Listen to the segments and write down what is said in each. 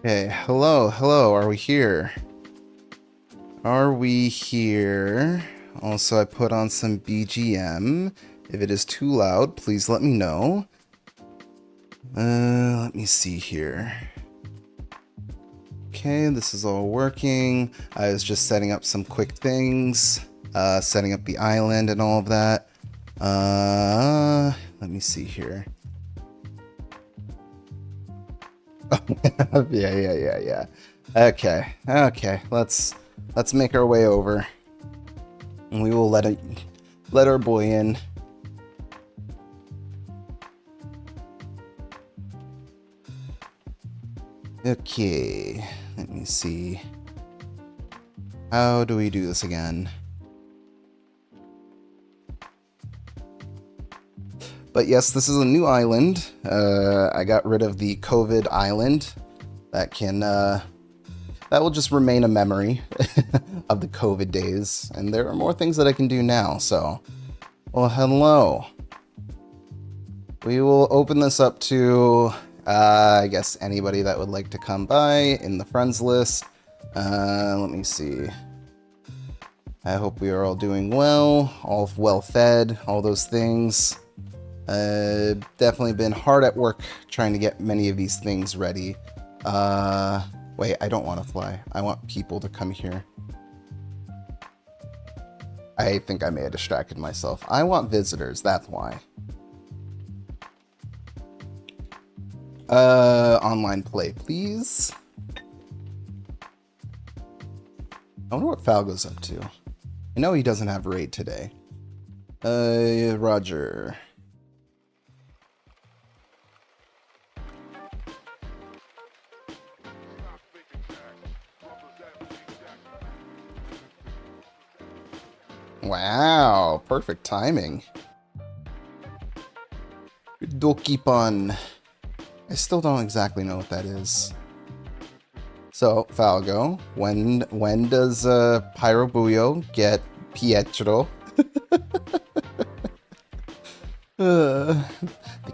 Okay, hello, are we here? Are we here? Also, I put on some BGM. If it is too loud, please let me know. Let me see here. Okay, this is all working. I was just setting up some quick things, setting up the island and all of that. Let me see here. Yeah. Okay. Let's make our way over. And we will let our boy in. Okay, let me see. How do we do this again? But yes, this is a new island. I got rid of the COVID island. That will just remain a memory of the COVID days. And there are more things that I can do now, so. Well, hello. We will open this up to, I guess, anybody that would like to come by in the friends list. Let me see. I hope we are all doing well, all well fed, all those things. Definitely been hard at work trying to get many of these things ready. Wait, I don't want to fly. I want people to come here. I think I may have distracted myself. I want visitors, that's why. Online play, please. I wonder what Falgo's up to. I know he doesn't have raid today. Roger. Wow, perfect timing. Dokipon. I still don't exactly know what that is. So, Falgo, when does Pyrobuyo get Pietro? The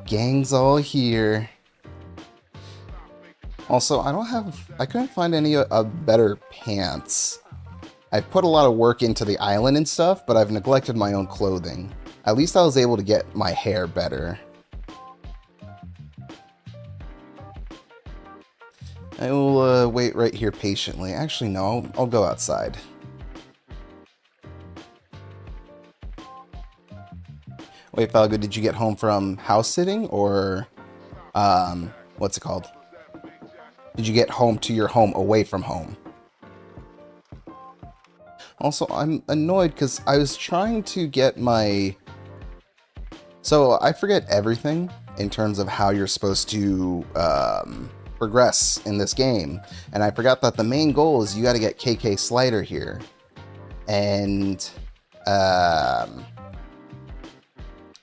gang's all here. Also, I couldn't find any better pants. I've put a lot of work into the island and stuff, but I've neglected my own clothing. At least I was able to get my hair better. I will wait right here patiently. Actually, no, I'll go outside. Wait, Falgo, did you get home from house sitting or, what's it called? Did you get home to your home away from home? Also, I'm annoyed because I was trying to get my... So, I forget everything in terms of how you're supposed to progress in this game. And I forgot that the main goal is you got to get KK Slider here. And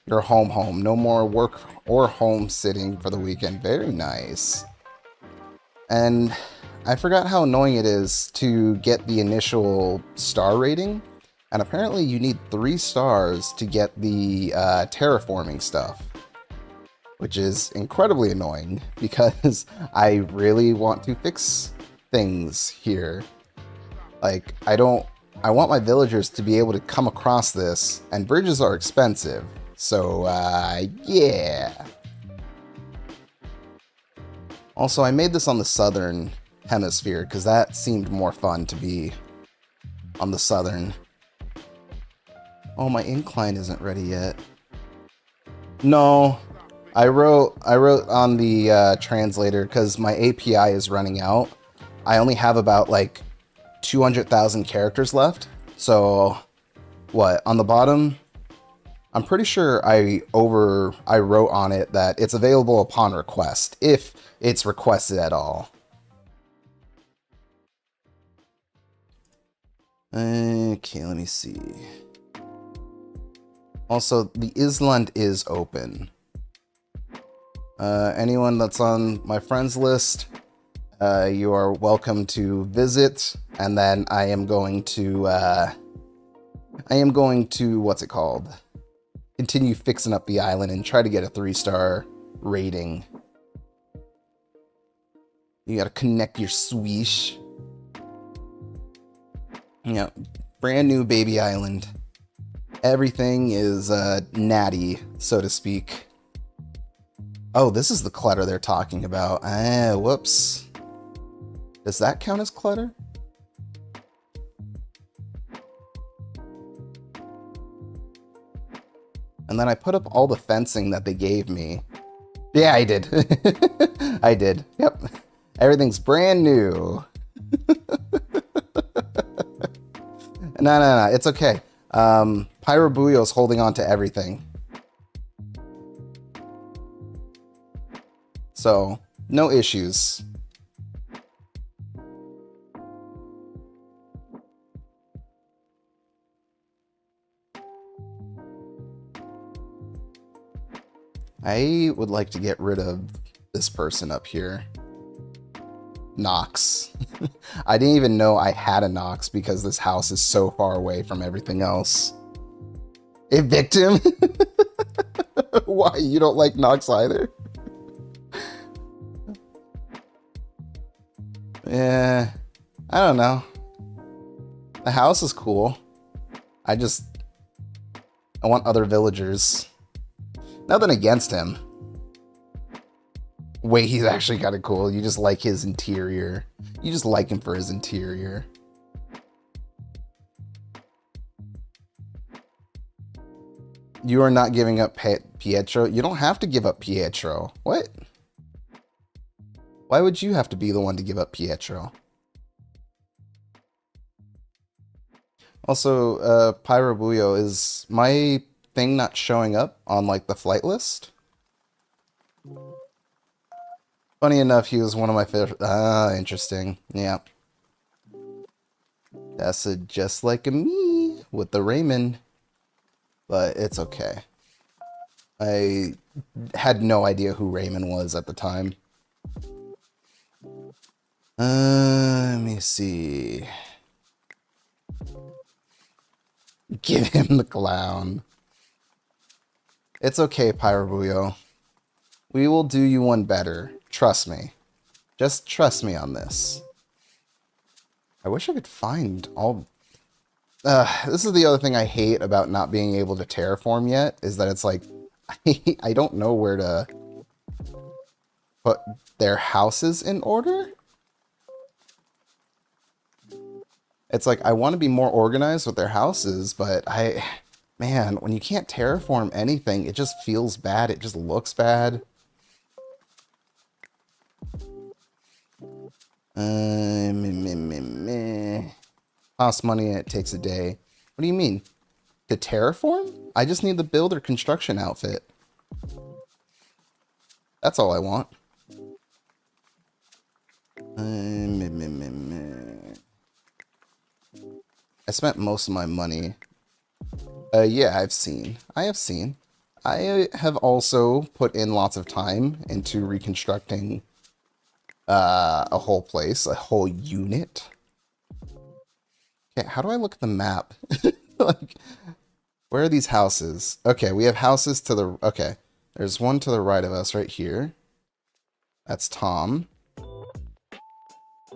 your home. No more work or home sitting for the weekend. Very nice. And I forgot how annoying it is to get the initial star rating, and apparently you need 3 stars to get the terraforming stuff, which is incredibly annoying because I really want to fix things here. Like, I want my villagers to be able to come across this, and bridges are expensive, so yeah. Also, I made this on the southern hemisphere because that seemed more fun to be on the southern. Oh, my incline isn't ready yet. No, I wrote on the translator because my API is running out. I only have about like 200,000 characters left. So what, on the bottom, I'm pretty sure I wrote on it that it's available upon request, if it's requested at all. Okay, let me see. Also, the Island is open. Anyone that's on my friends list, you are welcome to visit, and then I am going to, what's it called? Continue fixing up the island and try to get a 3-star rating. You gotta connect your swish. Yeah, brand new baby island. Everything is natty, so to speak. Oh, this is the clutter they're talking about. Ah, whoops. Does that count as clutter? And then I put up all the fencing that they gave me. Yeah, I did. I did. Yep. Everything's brand new. No. It's okay. Pyrobuyo's holding on to everything. So, no issues. I would like to get rid of this person up here. Knox. I didn't even know I had a Knox because this house is so far away from everything else. Evict him? Why? You don't like Knox either? Yeah, I don't know. The house is cool. I want other villagers. Nothing against him. Wait, he's actually kind of cool. You just like his interior. You just like him for his interior. You are not giving up Pietro. You don't have to give up Pietro. What? Why would you have to be the one to give up Pietro? Also, Pyrobuyo, is my thing not showing up on like the flight list? Funny enough, he was one of my favorite. Ah, interesting. Yeah. That's just like me with the Raymond. But it's okay. I had no idea who Raymond was at the time. Let me see. Give him the clown. It's okay, Pyrobuyo. We will do you one better. Trust me. Just trust me on this. I wish I could find all... this is the other thing I hate about not being able to terraform yet, is that it's like, I don't know where to put their houses in order. It's like, I want to be more organized with their houses, but man, when you can't terraform anything, it just feels bad. It just looks bad. Costs money and it takes a day. What do you mean? To terraform? I just need the builder construction outfit. That's all I want. I spent most of my money. Yeah, I have seen. I have also put in lots of time into reconstructing a whole place, a whole unit. Okay, how do I look at the map? Like, where are these houses? Okay, we have houses to the... Okay, there's one to the right of us right here. That's Tom.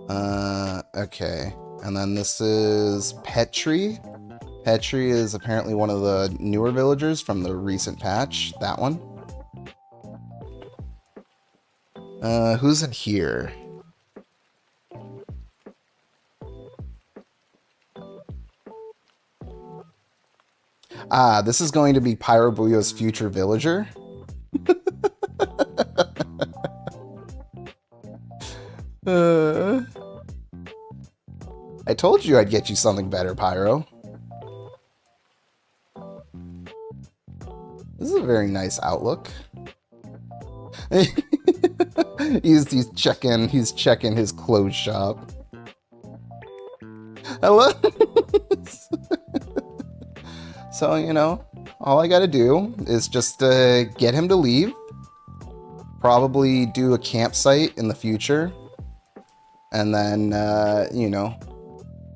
Okay. And then this is Petri. Petri is apparently one of the newer villagers from the recent patch. That one. Who's in here? Ah, this is going to be Pyrobuyo's future villager. I told you I'd get you something better, Pyro. This is a very nice outlook. he's checking his clothes shop. Hello. So, you know, all I gotta do is just get him to leave. Probably do a campsite in the future. And then, you know,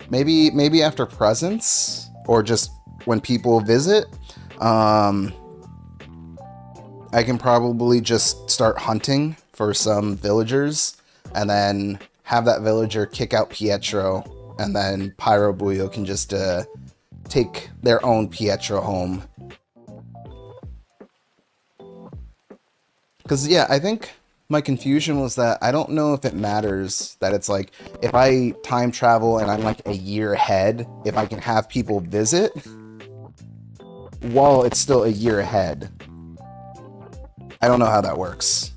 maybe after presents or just when people visit, I can probably just start hunting for some villagers. and then have that villager kick out Pietro, and then Pyrobuyo can just take their own Pietro home. Because, yeah, I think my confusion was that I don't know if it matters that it's like, if I time travel and I'm like a year ahead, if I can have people visit while it's still a year ahead. I don't know how that works.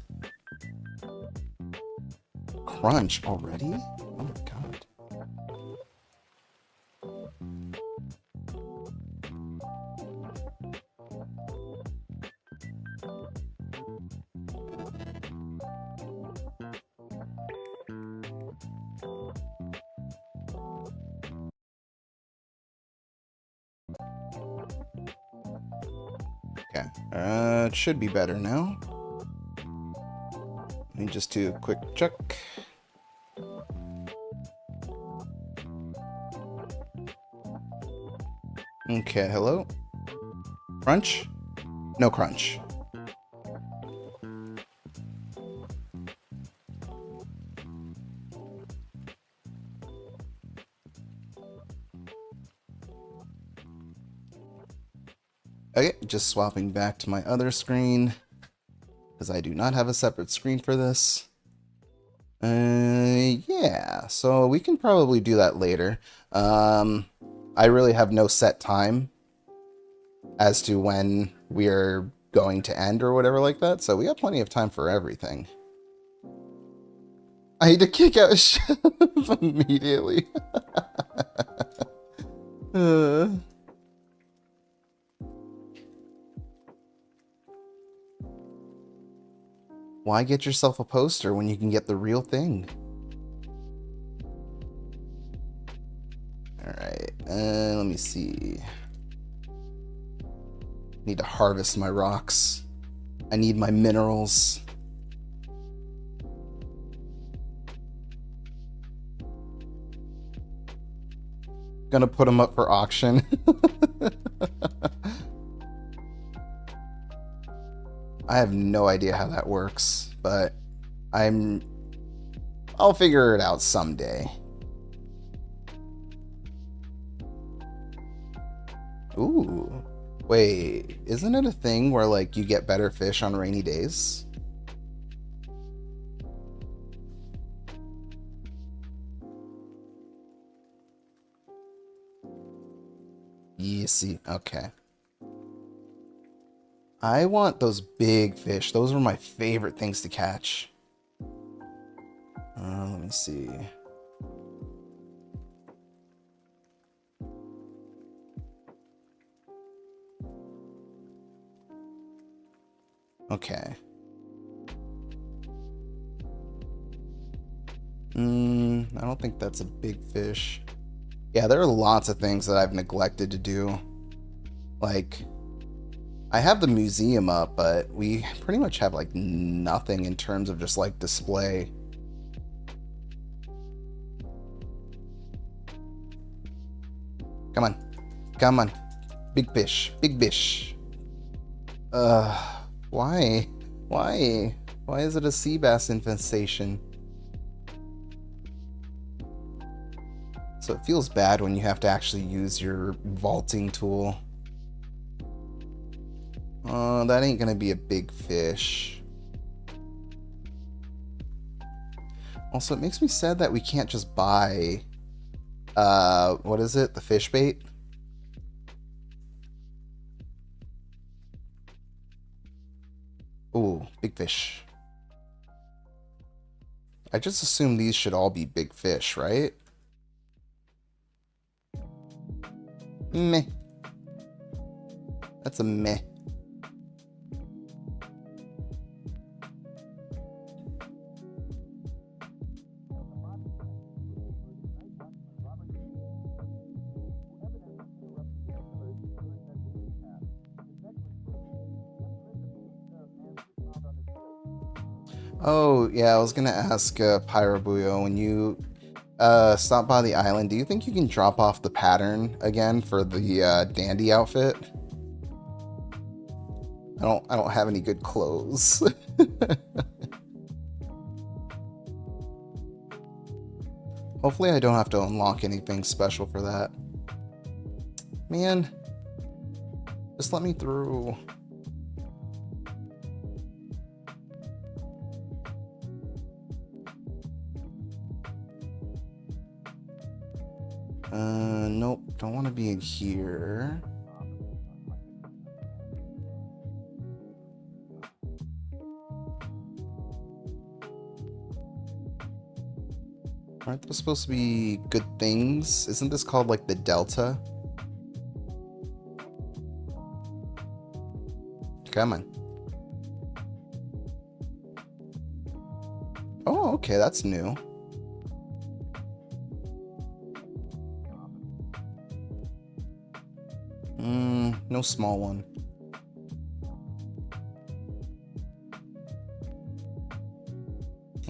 Crunch already? Oh my god. Okay, it should be better now. Let me just do a quick check. Okay, hello? Crunch? No crunch. Okay, just swapping back to my other screen, because I do not have a separate screen for this. Yeah, so we can probably do that later. I really have no set time as to when we're going to end or whatever like that, so we have plenty of time for everything. I need to kick out Shiba immediately. Why get yourself a poster when you can get the real thing? Alright, let me see. Need to harvest my rocks. I need my minerals. Gonna put them up for auction. I have no idea how that works, but I'll figure it out someday. Ooh. Wait, isn't it a thing where like you get better fish on rainy days? You see, okay. I want those big fish. Those were my favorite things to catch. Let me see. Okay. I don't think that's a big fish. Yeah, there are lots of things that I've neglected to do. Like, I have the museum up, but we pretty much have like nothing in terms of just like display. Come on. Come on. Big fish. Big fish. Why? Why? Why is it a sea bass infestation? So it feels bad when you have to actually use your vaulting tool. That ain't gonna be a big fish. Also, it makes me sad that we can't just buy, what is it? The fish bait? Ooh, big fish. I just assume these should all be big fish, right? Meh. That's a meh. Oh, yeah, I was gonna ask Pyrobuyo, when you stop by the island, do you think you can drop off the pattern again for the dandy outfit? I don't have any good clothes. Hopefully I don't have to unlock anything special for that. Man, just let me through. Nope, don't want to be in here. Aren't those supposed to be good things? Isn't this called like the Delta? Come on. Oh, okay, that's new. No small one.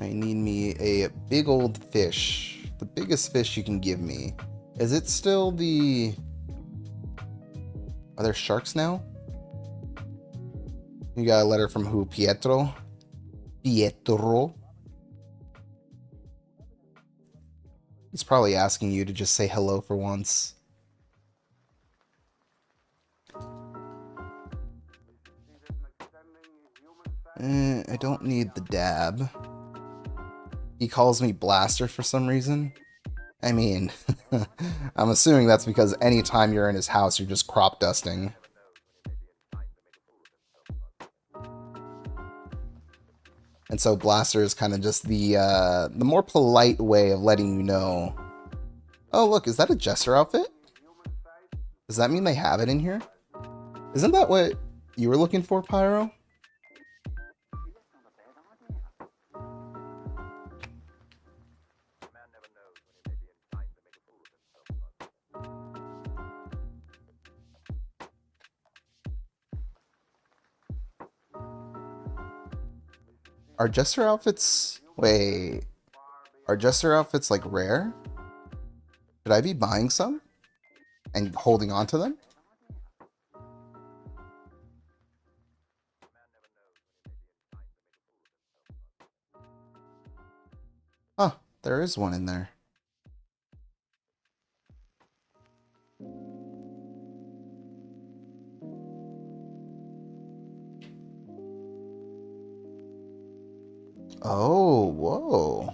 I need me a big old fish. The biggest fish you can give me. Is it still the... Are there sharks now? You got a letter from who? Pietro? Pietro? He's probably asking you to just say hello for once. I don't need the dab. He calls me Blaster for some reason. I mean, I'm assuming that's because anytime you're in his house, you're just crop dusting. And so Blaster is kind of just the more polite way of letting you know. Oh, look, is that a Jester outfit? Does that mean they have it in here? Isn't that what you were looking for, Pyro? Are Jester outfits... Wait. Are Jester outfits, like, rare? Should I be buying some? And holding on to them? Huh. There is one in there. Oh, whoa.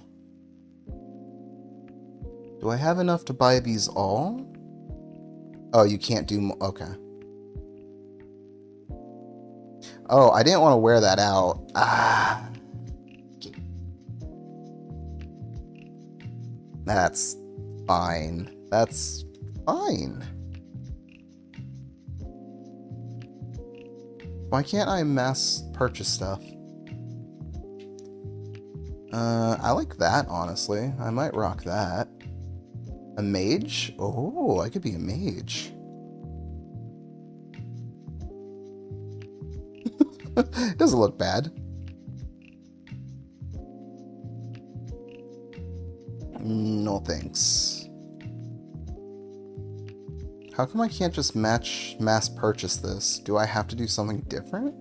Do I have enough to buy these all? Oh, you can't do... Okay. Oh, I didn't want to wear that out. Ah. That's fine. That's fine. Why can't I mass purchase stuff? I like that, honestly. I might rock that. A mage? Oh, I could be a mage. It doesn't look bad. No thanks. How come I can't just mass purchase this? Do I have to do something different?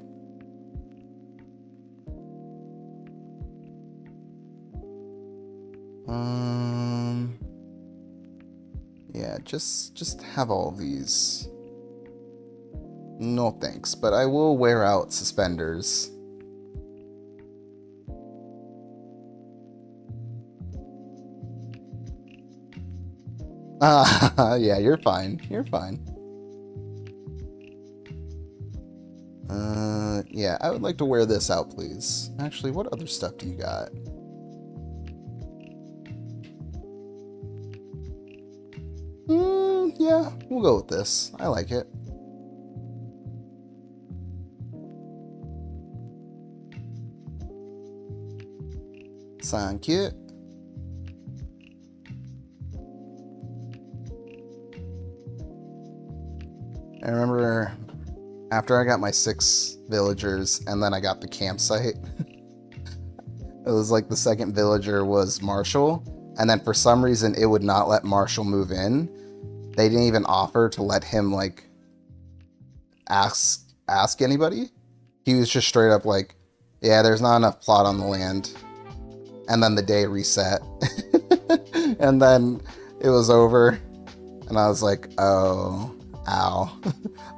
Yeah, just have all of these. No thanks, but I will wear out suspenders. Yeah, you're fine. You're fine. Yeah, I would like to wear this out, please. Actually, what other stuff do you got? Yeah, we'll go with this. I like it. Thank you. I remember after I got my 6 villagers and then I got the campsite, it was like the second villager was Marshall, and then for some reason it would not let Marshall move in. They didn't even offer to let him like ask anybody. He was just straight up like, yeah, there's not enough plot on the land. And then the day reset. And then it was over, and I was like, oh, ow,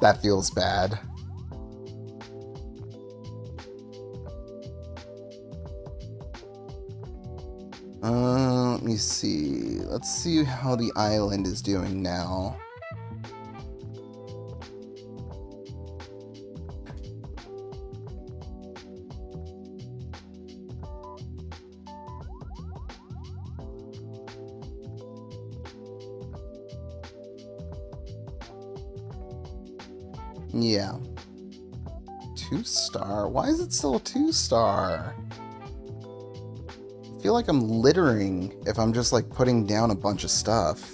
that feels bad. Let me see. Let's see how the island is doing now. Yeah. 2-star? Why is it still a 2-star? I feel like I'm littering if I'm just like putting down a bunch of stuff.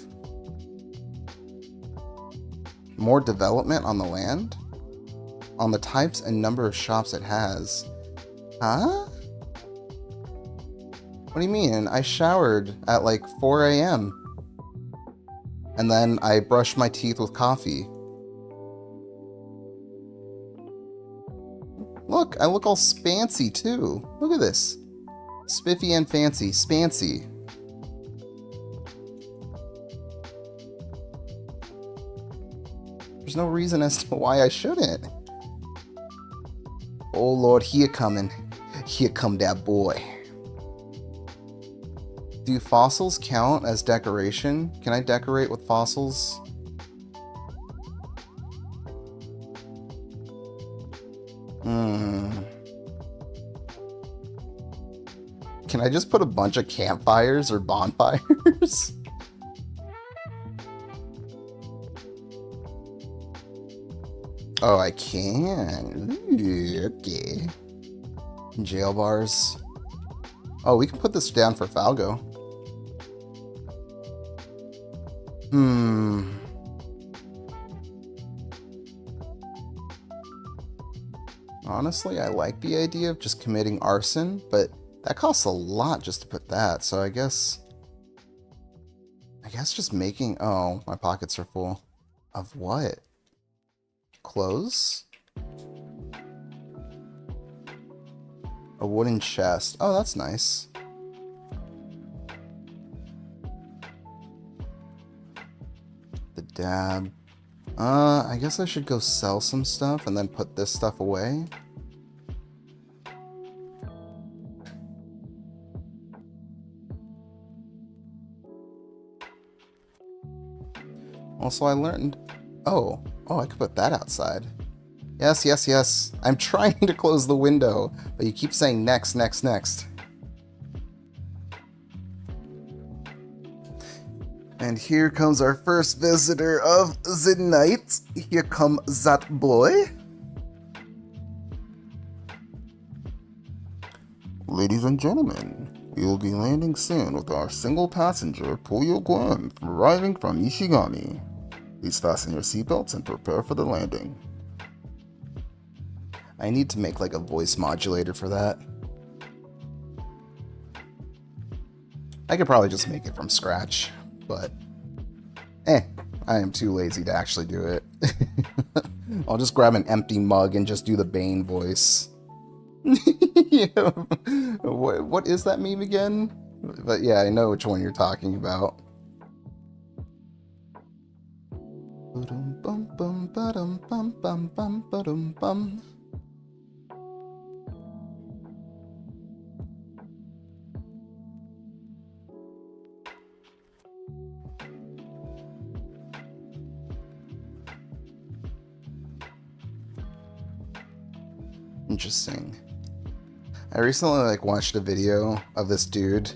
More development on the land? On the types and number of shops it has. Huh? What do you mean? I showered at like 4 a.m. And then I brushed my teeth with coffee. Look, I look all spancy too. Look at this. Spiffy and fancy. Spancy. There's no reason as to why I shouldn't. Oh Lord, here coming. Here come that boy. Do fossils count as decoration? Can I decorate with fossils? Can I just put a bunch of campfires or bonfires? Oh, I can. Ooh, okay. Jail bars. Oh, we can put this down for Falgo. Honestly, I like the idea of just committing arson, but that costs a lot just to put that, so I guess just making... Oh, my pockets are full. Of what? Clothes? A wooden chest. Oh, that's nice. The dab. I guess I should go sell some stuff and then put this stuff away. Also, I learned... Oh, I could put that outside. Yes, yes, yes. I'm trying to close the window, but you keep saying next, next, next. And here comes our first visitor of the night. Here comes that boy. Ladies and gentlemen, we will be landing soon with our single passenger Toyo Gwen arriving from Ishigami. Please fasten your seatbelts and prepare for the landing. I need to make like a voice modulator for that. I could probably just make it from scratch, but I am too lazy to actually do it. I'll just grab an empty mug and just do the Bane voice. Yeah. What is that meme again? But yeah, I know which one you're talking about. Interesting. I recently watched a video of this dude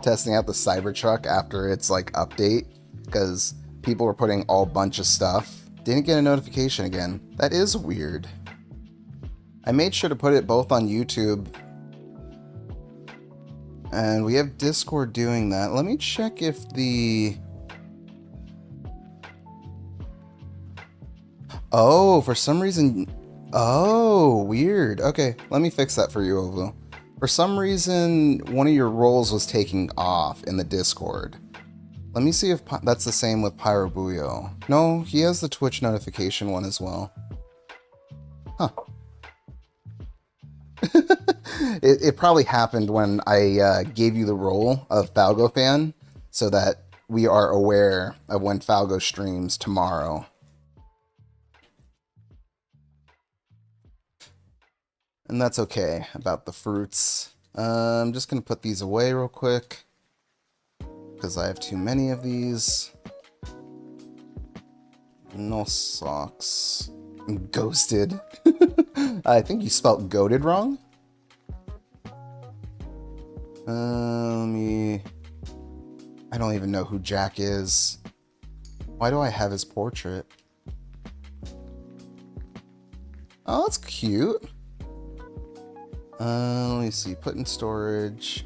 testing out the Cybertruck after its update, because people were putting all bunch of stuff. Didn't get a notification again. That is weird. I made sure to put it both on YouTube, and we have Discord doing that. Let me check if the... Oh, for some reason... Oh, weird. Okay, let me fix that for you, Ovu. For some reason, one of your roles was taking off in the Discord. Let me see if that's the same with Pyrobuyo. No, he has the Twitch notification one as well. Huh. It probably happened when I gave you the role of Falgo fan, so that we are aware of when Falgo streams tomorrow. And that's okay about the fruits. I'm just going to put these away real quick, because I have too many of these. No socks. Ghosted. I think you spelt goated wrong. I don't even know who Jack is. Why do I have his portrait? Oh, that's cute. Let me see. Put in storage.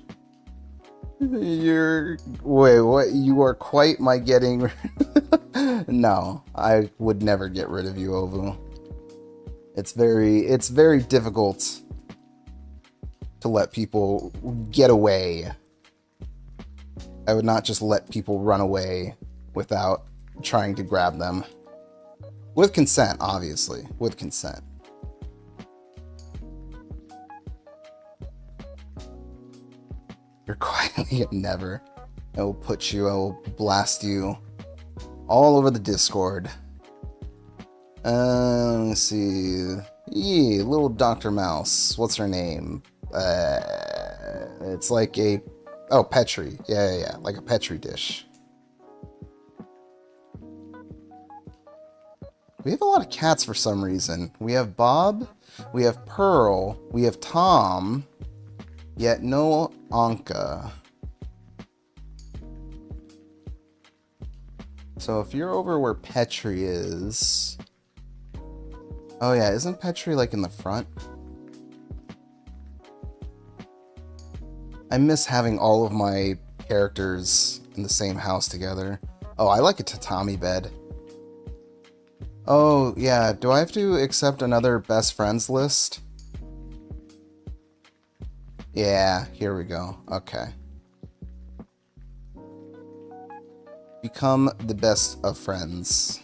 Wait, what? You are quite my getting... No, I would never get rid of you, Ovu. It's very difficult to let people get away. I would not just let people run away without trying to grab them. With consent, obviously. With consent. You're quietly never. I will put you, I will blast you all over the Discord. Let me see. Yee, little Dr. Mouse. What's her name? It's like a... Oh, Petri. Yeah. Like a Petri dish. We have a lot of cats for some reason. We have Bob. We have Pearl. We have Tom. Yet no Anka. So if you're over where Petri is... Oh yeah, isn't Petri like in the front? I miss having all of my characters in the same house together. Oh, I like a tatami bed. Oh yeah, do I have to accept another best friends list? Yeah, here we go. Okay. Become the best of friends.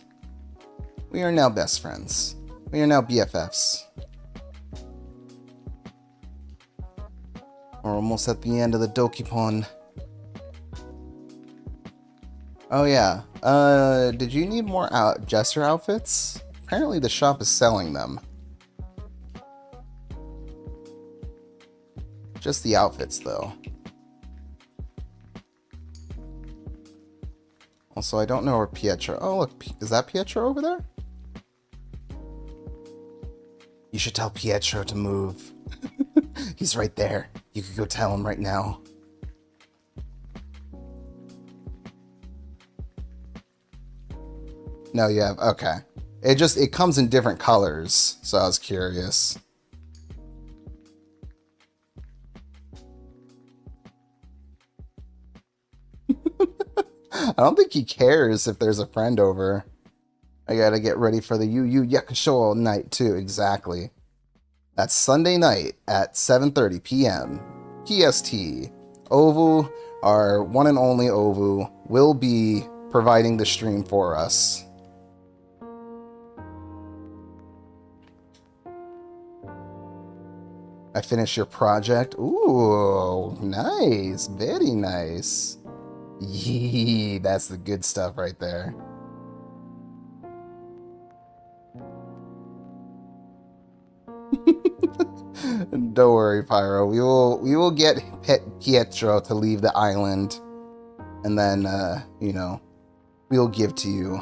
We are now best friends. We are now BFFs. We're almost at the end of the Dokipon. Oh yeah. Did you need more Jester outfits? Apparently the shop is selling them. Just the outfits, though. Also, I don't know where Pietro... Oh, look. Is that Pietro over there? You should tell Pietro to move. He's right there. You could go tell him right now. No, you have... Okay. It comes in different colors, so I was curious. I don't think he cares if there's a friend over. I gotta get ready for the Yu Yu Yakusho night too, exactly. That's Sunday night at 7:30 p.m. PST. Ovu, our one and only Ovu, will be providing the stream for us. I finished your project. Ooh, nice. Very nice. Yee, that's the good stuff right there. Don't worry, Pyro. We will get Pietro to leave the island, and then you know, we'll give to you.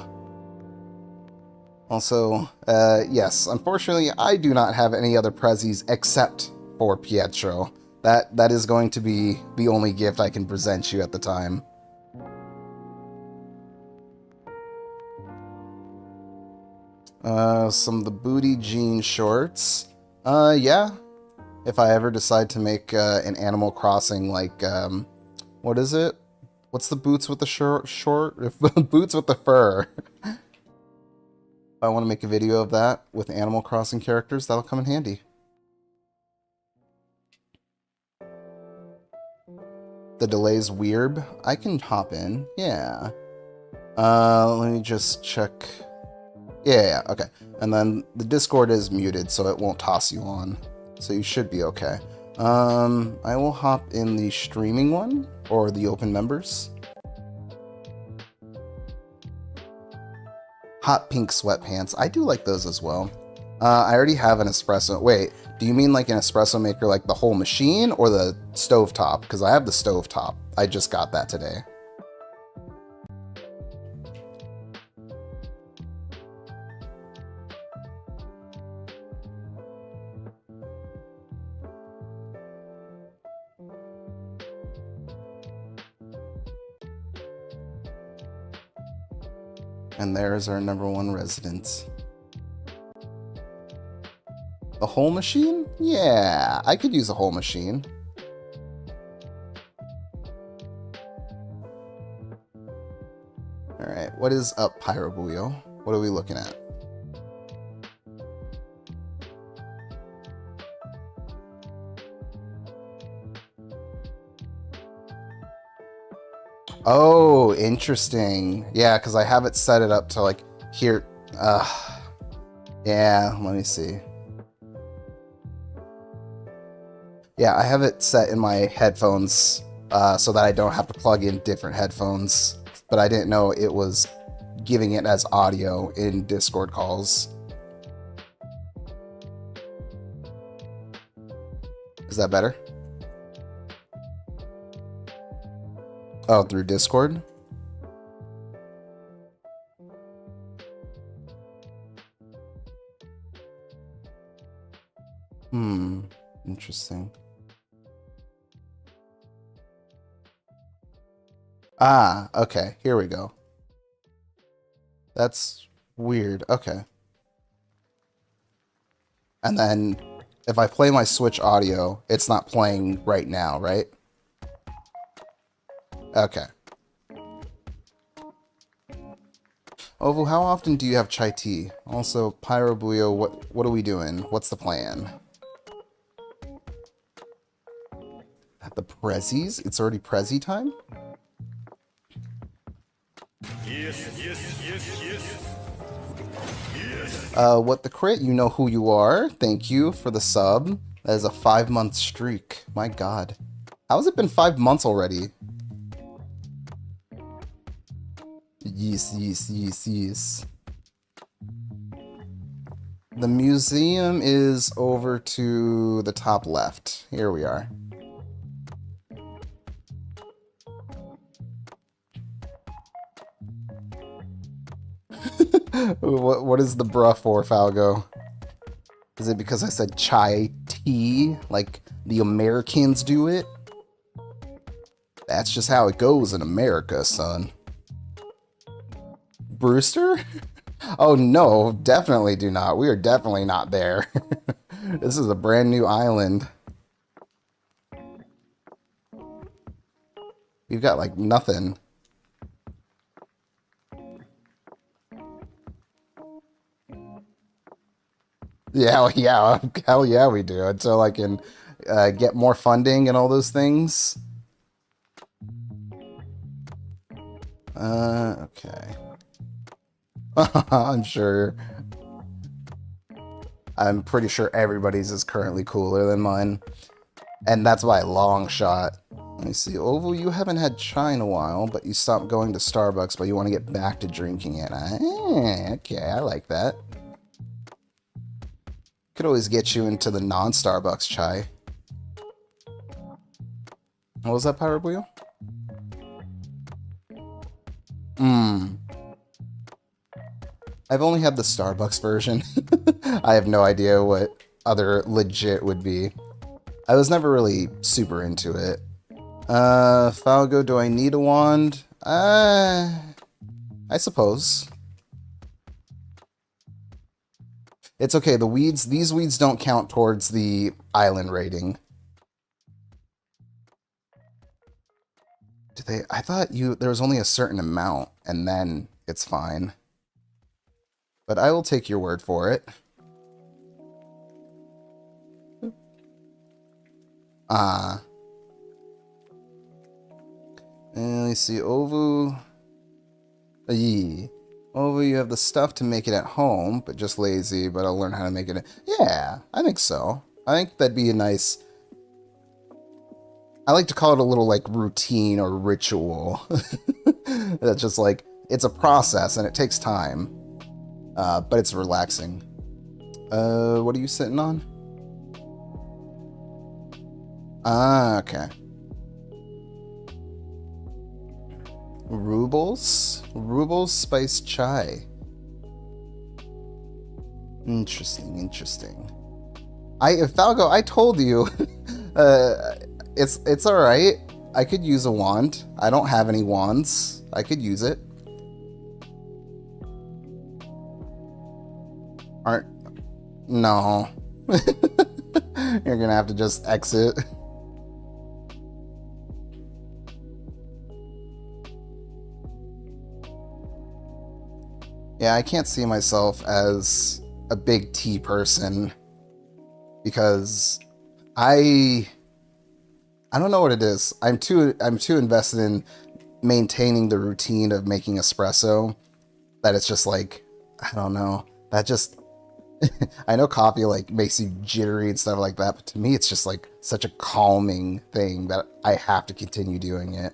Also, yes, unfortunately, I do not have any other prezzies except for Pietro. That is going to be the only gift I can present you at the time. Some of the booty jean shorts. Yeah. If I ever decide to make an Animal Crossing, like, what is it? What's the boots with the short? Boots with the fur. If I want to make a video of that with Animal Crossing characters, that'll come in handy. The delay's weird. I can hop in. Yeah. Let me just check. Yeah, okay. And then the Discord is muted, so it won't toss you on. So you should be okay. I will hop in the streaming one, or the open members. Hot pink sweatpants. I do like those as well. I already have an espresso. Wait, do you mean like an espresso maker, like the whole machine, or the stovetop? Because I have the stovetop. I just got that today. And there's our #1 resident. A whole machine? Yeah, I could use a whole machine. Alright, what is up, Pyrobuyo? What are we looking at? Oh, interesting. Yeah, because I have it set it up to like here. Yeah, let me see. Yeah, I have it set in my headphones so that I don't have to plug in different headphones, but I didn't know it was giving it as audio in Discord calls. Is that better? Oh, through Discord? Interesting. Ah, okay, here we go. That's weird. Okay. And then if I play my Switch audio, it's not playing right now, right? Okay. Ovu, how often do you have chai tea? Also, Pyrobuyo, what are we doing? What's the plan? At the Prezzies? It's already Prezzy time? Yes. What the crit? You know who you are. Thank you for the sub. That is a 5-month streak. My god. How has it been 5 months already? Yes. The museum is over to the top left. Here we are. What is the bruh for, Falgo? Is it because I said chai tea, like the Americans do it? That's just how it goes in America, son. Brewster? Oh no, definitely do not. We are definitely not there. This is a brand new island. We've got like nothing. Yeah, hell yeah we do. Until I can get more funding and all those things. Okay. I'm pretty sure everybody's is currently cooler than mine. And that's by a long shot. Let me see. Oval, you haven't had chai in a while, but you stopped going to Starbucks, but you want to get back to drinking it. Okay, I like that. Could always get you into the non-Starbucks chai. What was that, Pyrobuyo? I've only had the Starbucks version. I have no idea what other legit would be. I was never really super into it. Falgo, do I need a wand? I suppose. It's okay, these weeds don't count towards the island rating. I thought there was only a certain amount, and then it's fine. But I will take your word for it. And let's see, Ovu. Ovu, you have the stuff to make it at home, but just lazy, but I'll learn how to make it. Yeah, I think so. I think that'd be a nice I like to call it a little like routine or ritual. That's just like, it's a process and it takes time, but it's relaxing. What are you sitting on? Ah, okay. Rubles? Rubles spice chai. Interesting, interesting. Falco, I told you, it's all right. I could use a wand. I don't have any wands. I could use it. Aren't? No. You're gonna have to just exit. Yeah, I can't see myself as a big tea person because I don't know what it is. I'm too invested in maintaining the routine of making espresso that it's just like, I don't know. That just I know coffee like makes you jittery and stuff like that, but to me it's just like such a calming thing that I have to continue doing it.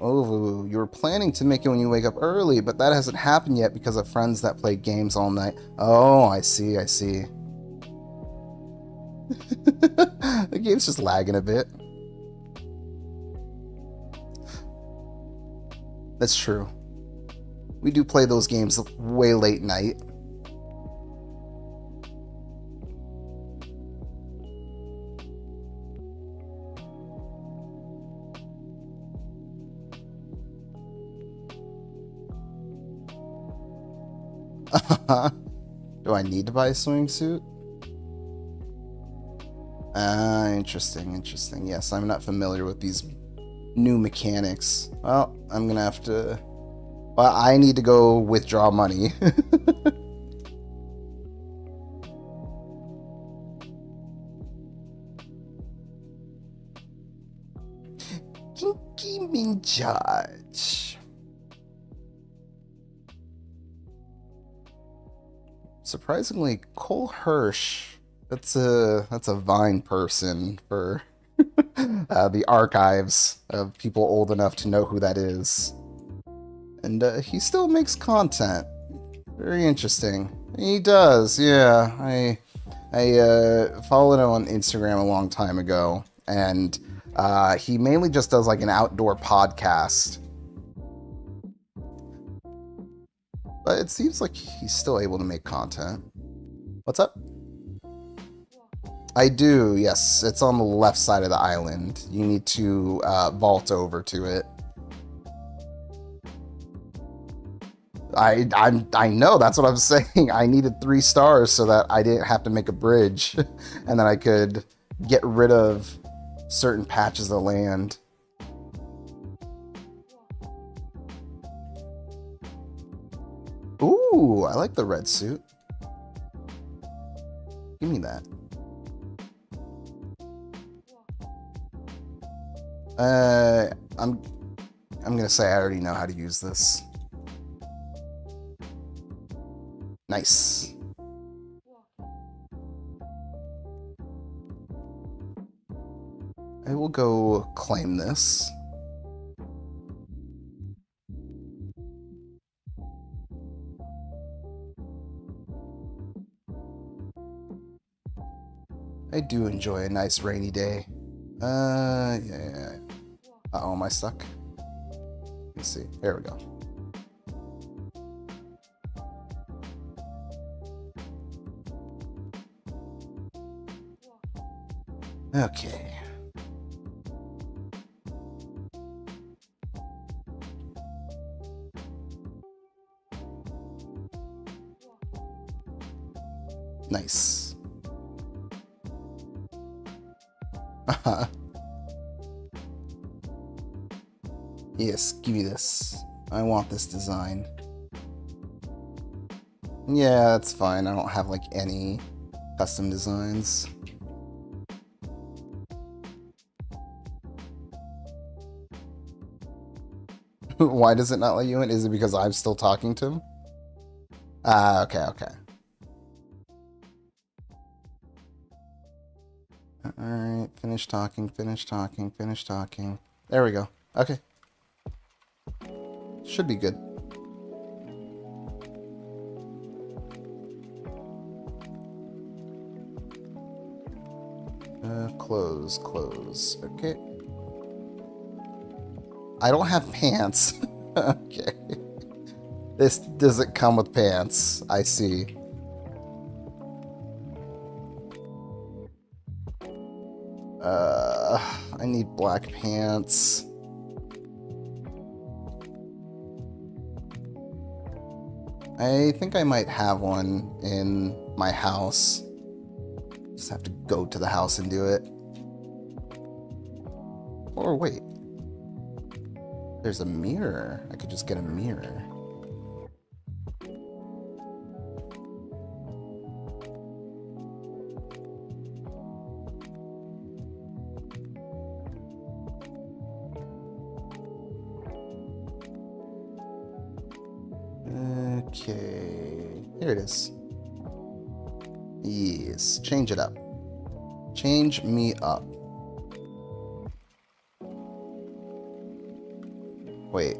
Oh, you were planning to make it when you wake up early, but that hasn't happened yet because of friends that play games all night. Oh, I see, I see. The game's just lagging a bit. That's true. We do play those games way late night. Do I need to buy a swimsuit? Ah, interesting, interesting. Yes, I'm not familiar with these new mechanics. Well, I'm gonna have to... Well, I need to go withdraw money. Kinky Minjaj. Surprisingly, Cole Hirsch. That's a Vine person for the archives of people old enough to know who that is. And he still makes content. Very interesting. He does, yeah. I followed him on Instagram a long time ago, and he mainly just does like an outdoor podcast. But it seems like he's still able to make content. What's up? I do, yes. It's on the left side of the island. You need to vault over to it. I know, that's what I'm saying. I needed 3 stars so that I didn't have to make a bridge. And then I could get rid of certain patches of land. Ooh, I like the red suit. Give me that. I'm gonna say I already know how to use this. Nice. I will go claim this. I do enjoy a nice rainy day. Yeah. Uh-oh, am I stuck? Let's see. There we go. Okay. Nice. Yes, give me this. I want this design. Yeah, that's fine. I don't have like any custom designs. Why does it not let you in? Is it because I'm still talking to him? Okay. Alright, finish talking, finish talking, finish talking. There we go. Okay. Should be good. Close, close. Okay. I don't have pants. Okay. This doesn't come with pants. I see. I need black pants. I think I might have one in my house. Just have to go to the house and do it. Or wait. There's a mirror. I could just get a mirror. Okay. Here it is. Yes. Change it up. Change me up. Wait.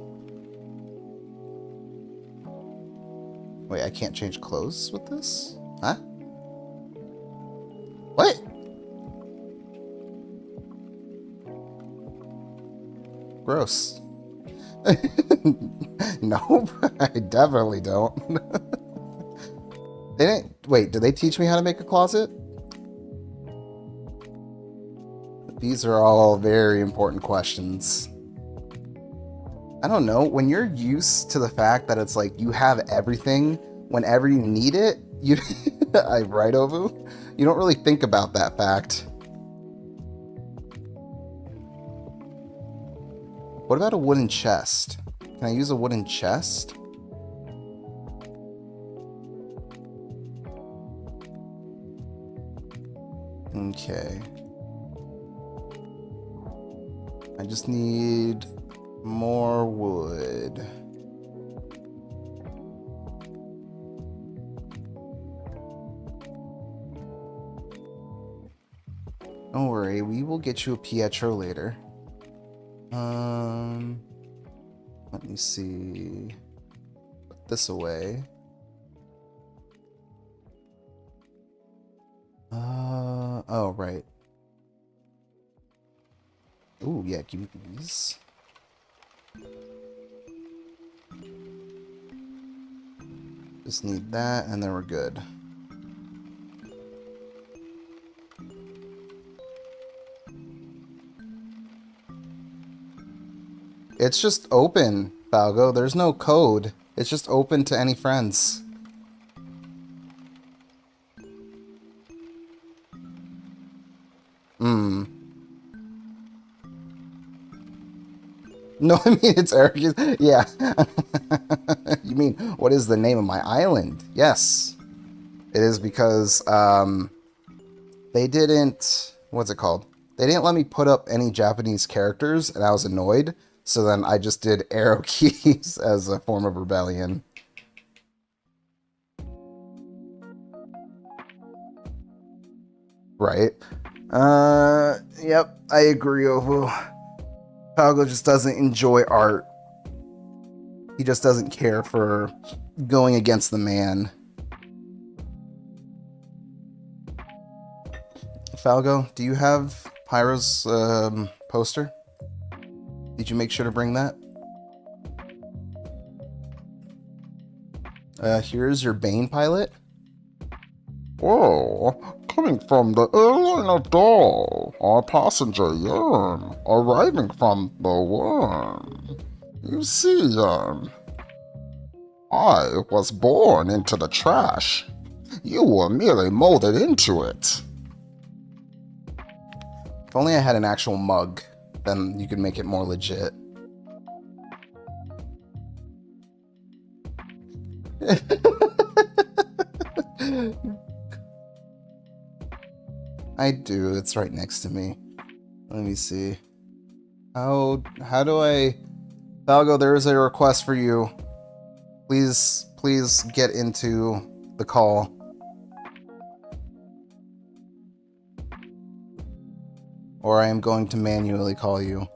Wait, I can't change clothes with this? Huh? What? Gross. Nope, I definitely don't. They didn't. Wait, did they teach me how to make a closet? These are all very important questions. I don't know, when you're used to the fact that it's like you have everything whenever you need it, you right, Ovu? You don't really think about that fact. What about a wooden chest? Can I use a wooden chest? Okay. I just need more wood. Don't worry, we will get you a Pietro later. Let me see. Put this away. Oh, right. Ooh, yeah, give me these. Just need that, and then we're good. It's just open, Falgo. There's no code. It's just open to any friends. No, I mean, it's arrogant. Yeah. You mean, what is the name of my island? Yes. It is because, they didn't... What's it called? They didn't let me put up any Japanese characters, and I was annoyed. So then I just did arrow keys as a form of rebellion. Right. Yep, I agree, Ovu. Falgo just doesn't enjoy art. He just doesn't care for going against the man. Falgo, do you have Pyro's poster? Did you make sure to bring that? Here's your Bane pilot. Oh, coming from the airline of Dahl, our passenger Yearn, arriving from the worm. You see, Yearn, I was born into the trash. You were merely molded into it. If only I had an actual mug, then you could make it more legit. I do, it's right next to me. Let me see. How do I... Falgo, there is a request for you. Please get into the call. or I am going to manually call you.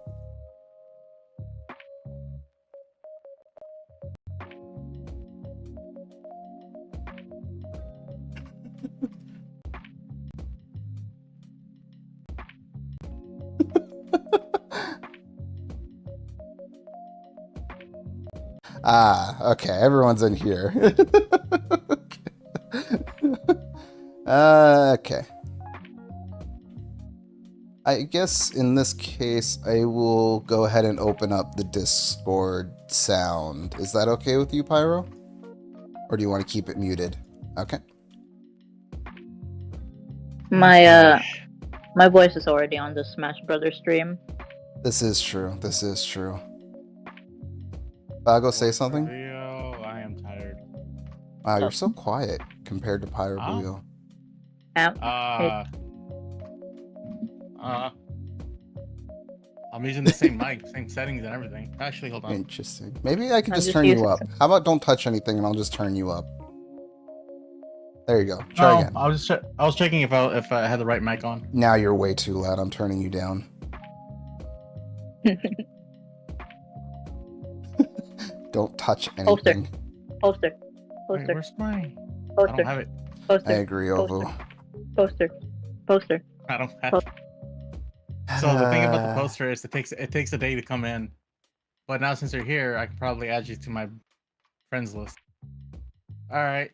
Okay, everyone's in here. Okay. I guess in this case, I will go ahead and open up the Discord sound. Is that okay with you, Pyro? Or do you want to keep it muted? Okay. My voice is already on the Smash Brothers stream. This is true. This is true. Bago, say something? I am tired. Wow, you're so quiet compared to Pyro Buyo. I'm using the same mic, same settings and everything. Actually, hold on. Interesting. Maybe I can I'm just just turn you using up. some- How about don't touch anything and I'll just turn you up? There you go. Try No, again. I was checking if I had the right mic on. Now you're way too loud. I'm turning you down. Don't touch anything. Poster. Wait, where's my? I don't Poster. have it. I Poster. agree, Ovo. Poster. Poster. I don't have it. So the thing about the poster is it takes a day to come in, but now since you're here, I can probably add you to my friends list. All right.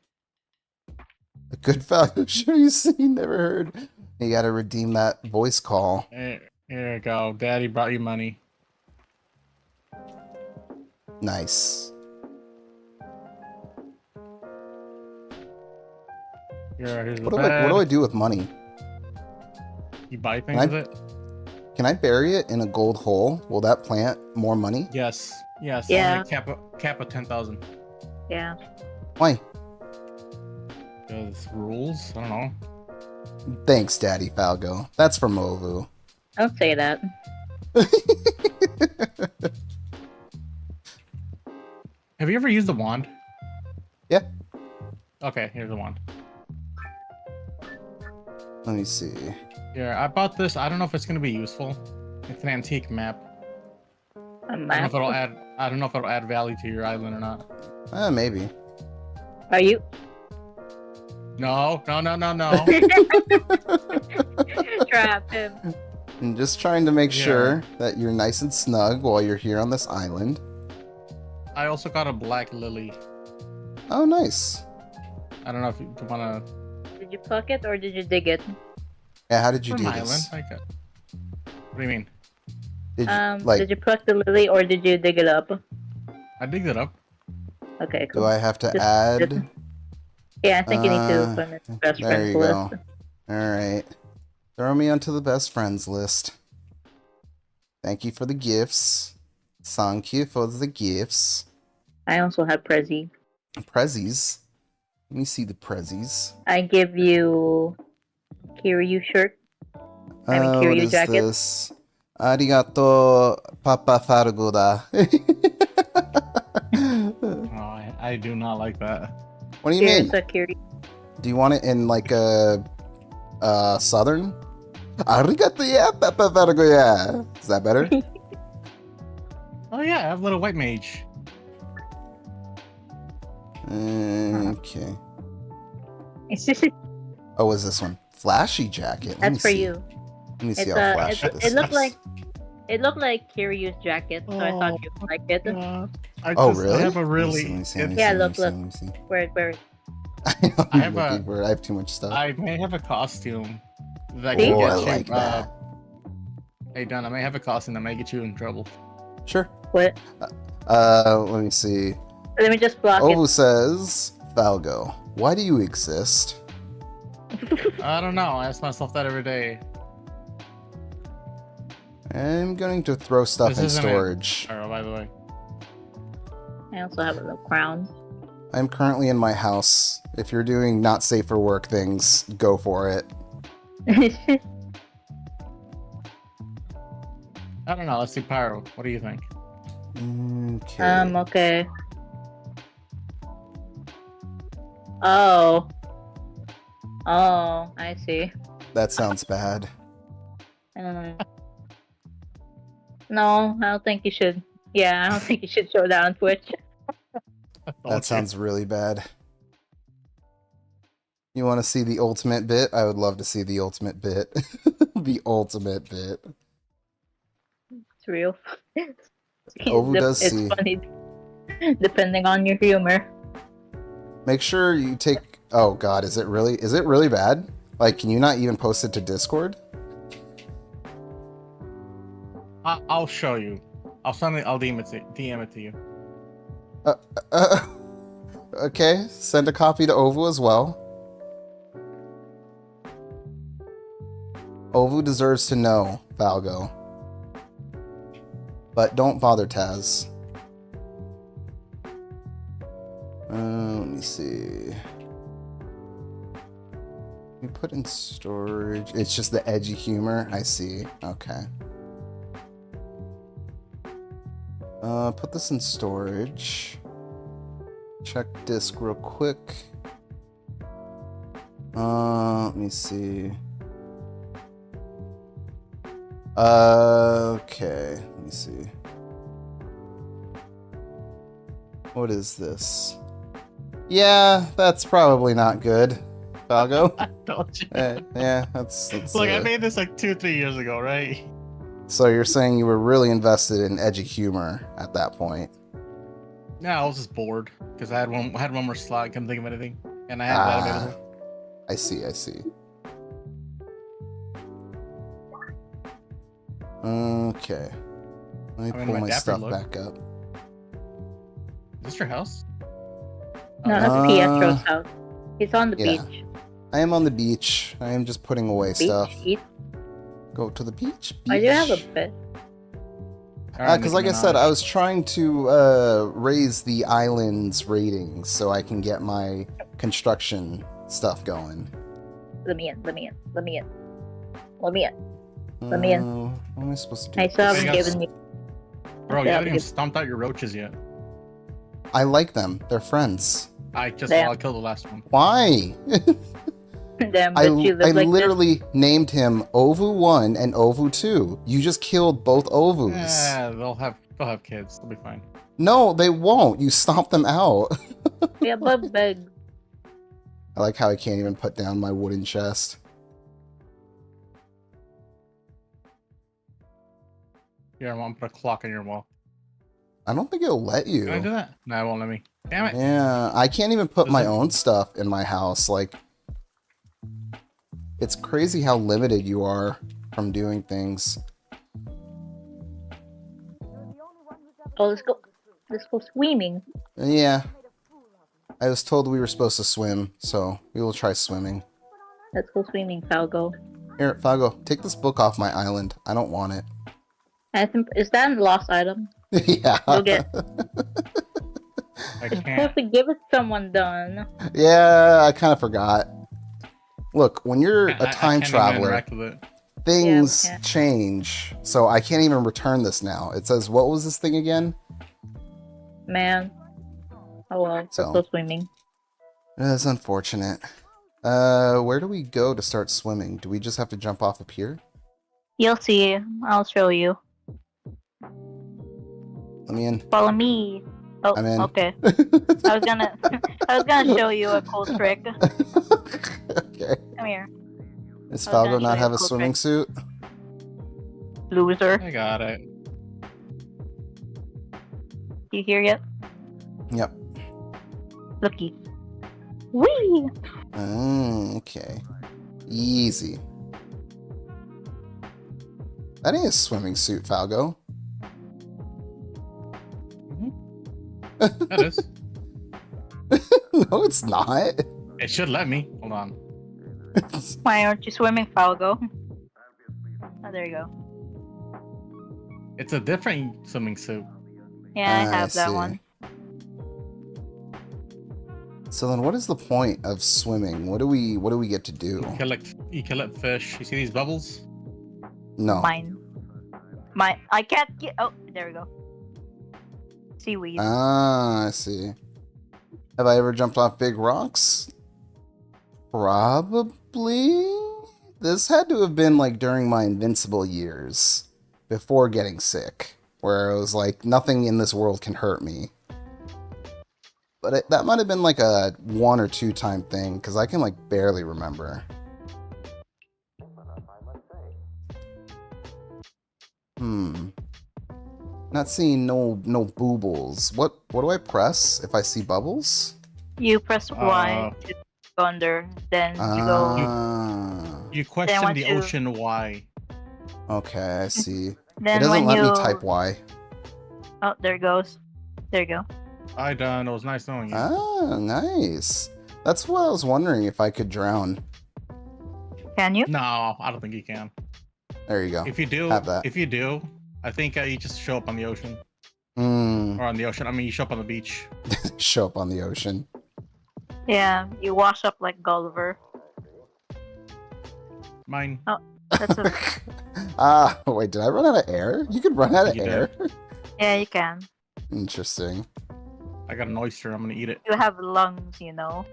A good value show you seen, never heard. You gotta redeem that voice call. Here you go. Daddy brought you money. Nice. Here's the What bed. do I do with money? You buy things Can with it? Can I bury it in a gold hole? Will that plant more money? Yes. Yes. Yeah. Only cap of 10,000. Yeah. Why? Because rules. I don't know. Thanks, Daddy Falgo. That's from Ovu. Don't say that. Have you ever used the wand? Yeah. Okay, here's the wand. Let me see. Here, I bought this. I don't know if it's gonna be useful. It's an antique map. A I don't know map. if it'll add. I don't know if it'll add value to your island or not. Maybe. Are you? No. Trap him. I'm just trying to make Yeah. sure that you're nice and snug while you're here on this island. I also got a black lily. Oh, nice. I don't know if you wanna. Did you pluck it or did you dig it? Yeah, how did you From do island. this? What do you mean? Did you, Did you pluck the lily or did you dig it up? I digged it up. Okay, cool. do I have to Just- add? Yeah, I think you need to Uh, put it in the best There friends you list. go. Alright. Throw me onto the best friends list. Thank you for the gifts. Thank you for the gifts. I also have Prezi. Prezzies. Let me see the prezzies. I give you Kiryu shirt. I mean, What Kiryu is jacket. this? Arigato, Papa Farguda. Oh, I do not like that. What do you Here's mean? a Kiryu. Do you want it in like a southern? Arigato, yeah, Papa Farguda. Is that better? Oh yeah, I have a little white mage. Okay. It's just, Oh, is this one? Flashy jacket. Let me that's for see. you. Let me see It's how flashy this it looked is. like it looked like Kiryu's jacket, so I thought you'd like it. Oh, really? I have a Let me see, really. let me see, let me Yeah, see, let look, me see, look. let me see. Where I have I'm a- looking for it. I have too much stuff. I may have a costume that See? can Oh, get I you. like that. Hey, Don, I may have a costume that may get you in trouble. Sure. what? Let me see. Let me just block Ovu says, Falgo, why do you exist? I don't know. I ask myself that every day. I'm going to throw stuff This in isn't it. storage. Oh, by the way. it. I also have a little crown. I'm currently in my house. If you're doing not safe for work things, go for it. I don't know. Let's see, Pyro. What do you think? Okay. Okay. Oh, I see. That sounds bad. Um, no, I don't think you should. Yeah, I don't think you should show that on Twitch. That sounds really bad. You want to see the ultimate bit? I would love to see the ultimate bit. The ultimate bit. It's real. Ovu does it's see. funny, depending on your humor. Make sure you take... Oh god, is it really bad? Like, can you not even post it to Discord? I'll show you. I'll DM it to you. Okay, send a copy to Ovu as well. Ovu deserves to know, Valgo. But don't bother Taz. Let me see. We put in storage. It's just the edgy humor. I see. Okay. Put this in storage. Check disk real quick. Let me see. Okay. Let me see. What is this? Yeah, that's probably not good. Valgo? I told you. Yeah, that's Look, I made this like 2-3 years ago, right? So you're saying you were really invested in edgy humor at that point? No, I was just bored because I had one more slot. I couldn't think of anything, and I had that available. I see. Okay. Let me pull my stuff back up. Is this your house? No, that's Pietro's house. He's on the beach. I am on the beach. I am just putting away stuff. Beach? Go to the beach. Why do you have a bed? Because like I said, I was trying to raise the island's ratings so I can get my construction stuff going. Let me in. What am I supposed to do? I still haven't given me. Bro, you haven't even stomped out your roaches yet. I like them. They're friends. I'll kill the last one. Why? Damn, I like literally named him Ovu 1 and Ovu 2. You just killed both Ovus. Yeah, they'll have kids. They'll be fine. No, they won't. You stomped them out. Yeah, but beg. I like how I can't even put down my wooden chest. Here, I want to put a clock on your wall. I don't think it'll let you. Can I do that? No, it won't let me. Damn it. Yeah, I can't even put my own stuff in my house. Like, it's crazy how limited you are from doing things. Oh, let's go swimming. Yeah. I was told we were supposed to swim, so we will try swimming. Let's go swimming, Falgo. Here, Falgo, take this book off my island. I don't want it. Is that a lost item? Yeah. You'll get. I You're supposed can't. to give it to someone, done. Yeah, I kind of forgot. Look, when you're a I time can't even traveler, interact with it. things Yeah. change. So I can't even return this now. It says, what was this thing again? Man. Oh well, let's So. go swimming. That's unfortunate. Where do we go to start swimming? Do we just have to jump off a pier? You'll see. I'll show you. Let me in. Follow me. Oh, I'm in. okay. I was gonna show you a cool trick. Okay. Come here, Does I was Falgo gonna not show have you a a cool swimming trick. suit? loser. I got it. You hear yet? Yep. Looky. Whee! Okay. Easy. That ain't a swimming suit, Falgo. That is. No, it's not. It should let me. Hold on. Why aren't you swimming, Falgo? Oh, there you go. It's a different swimming suit. Yeah, I I have that see. one. So then what is the point of swimming? What do we get to do? You collect fish. You see these bubbles? No. Mine. I can't get. Oh, there we go. Seaweed. Ah, I see. Have I ever jumped off big rocks? Probably. This had to have been like during my invincible years, before getting sick, where it was like nothing in this world can hurt me. But that might have been like a 1 or 2 time thing, because I can like barely remember. Not seeing no boobles. What do I press if I see bubbles? You press Y to go under, then you go. You question the once you- ocean why. Okay, I see. It Then doesn't when let you me type Y. Oh, there it goes. There you go. I done. It was nice knowing you. Ah, nice. That's what I was wondering, if I could drown. Can you? No, I don't think you can. There you go. If you do, Have that. I think you just show up on the ocean. Hmm. Or on the ocean. I mean, you show up on the beach. Show up on the ocean. Yeah, you wash up like Gulliver. Mine. That's a Wait, did I run out of air? You could run out of You air? yeah, you can. Interesting. I got an oyster. I'm gonna eat it. You have lungs, you know.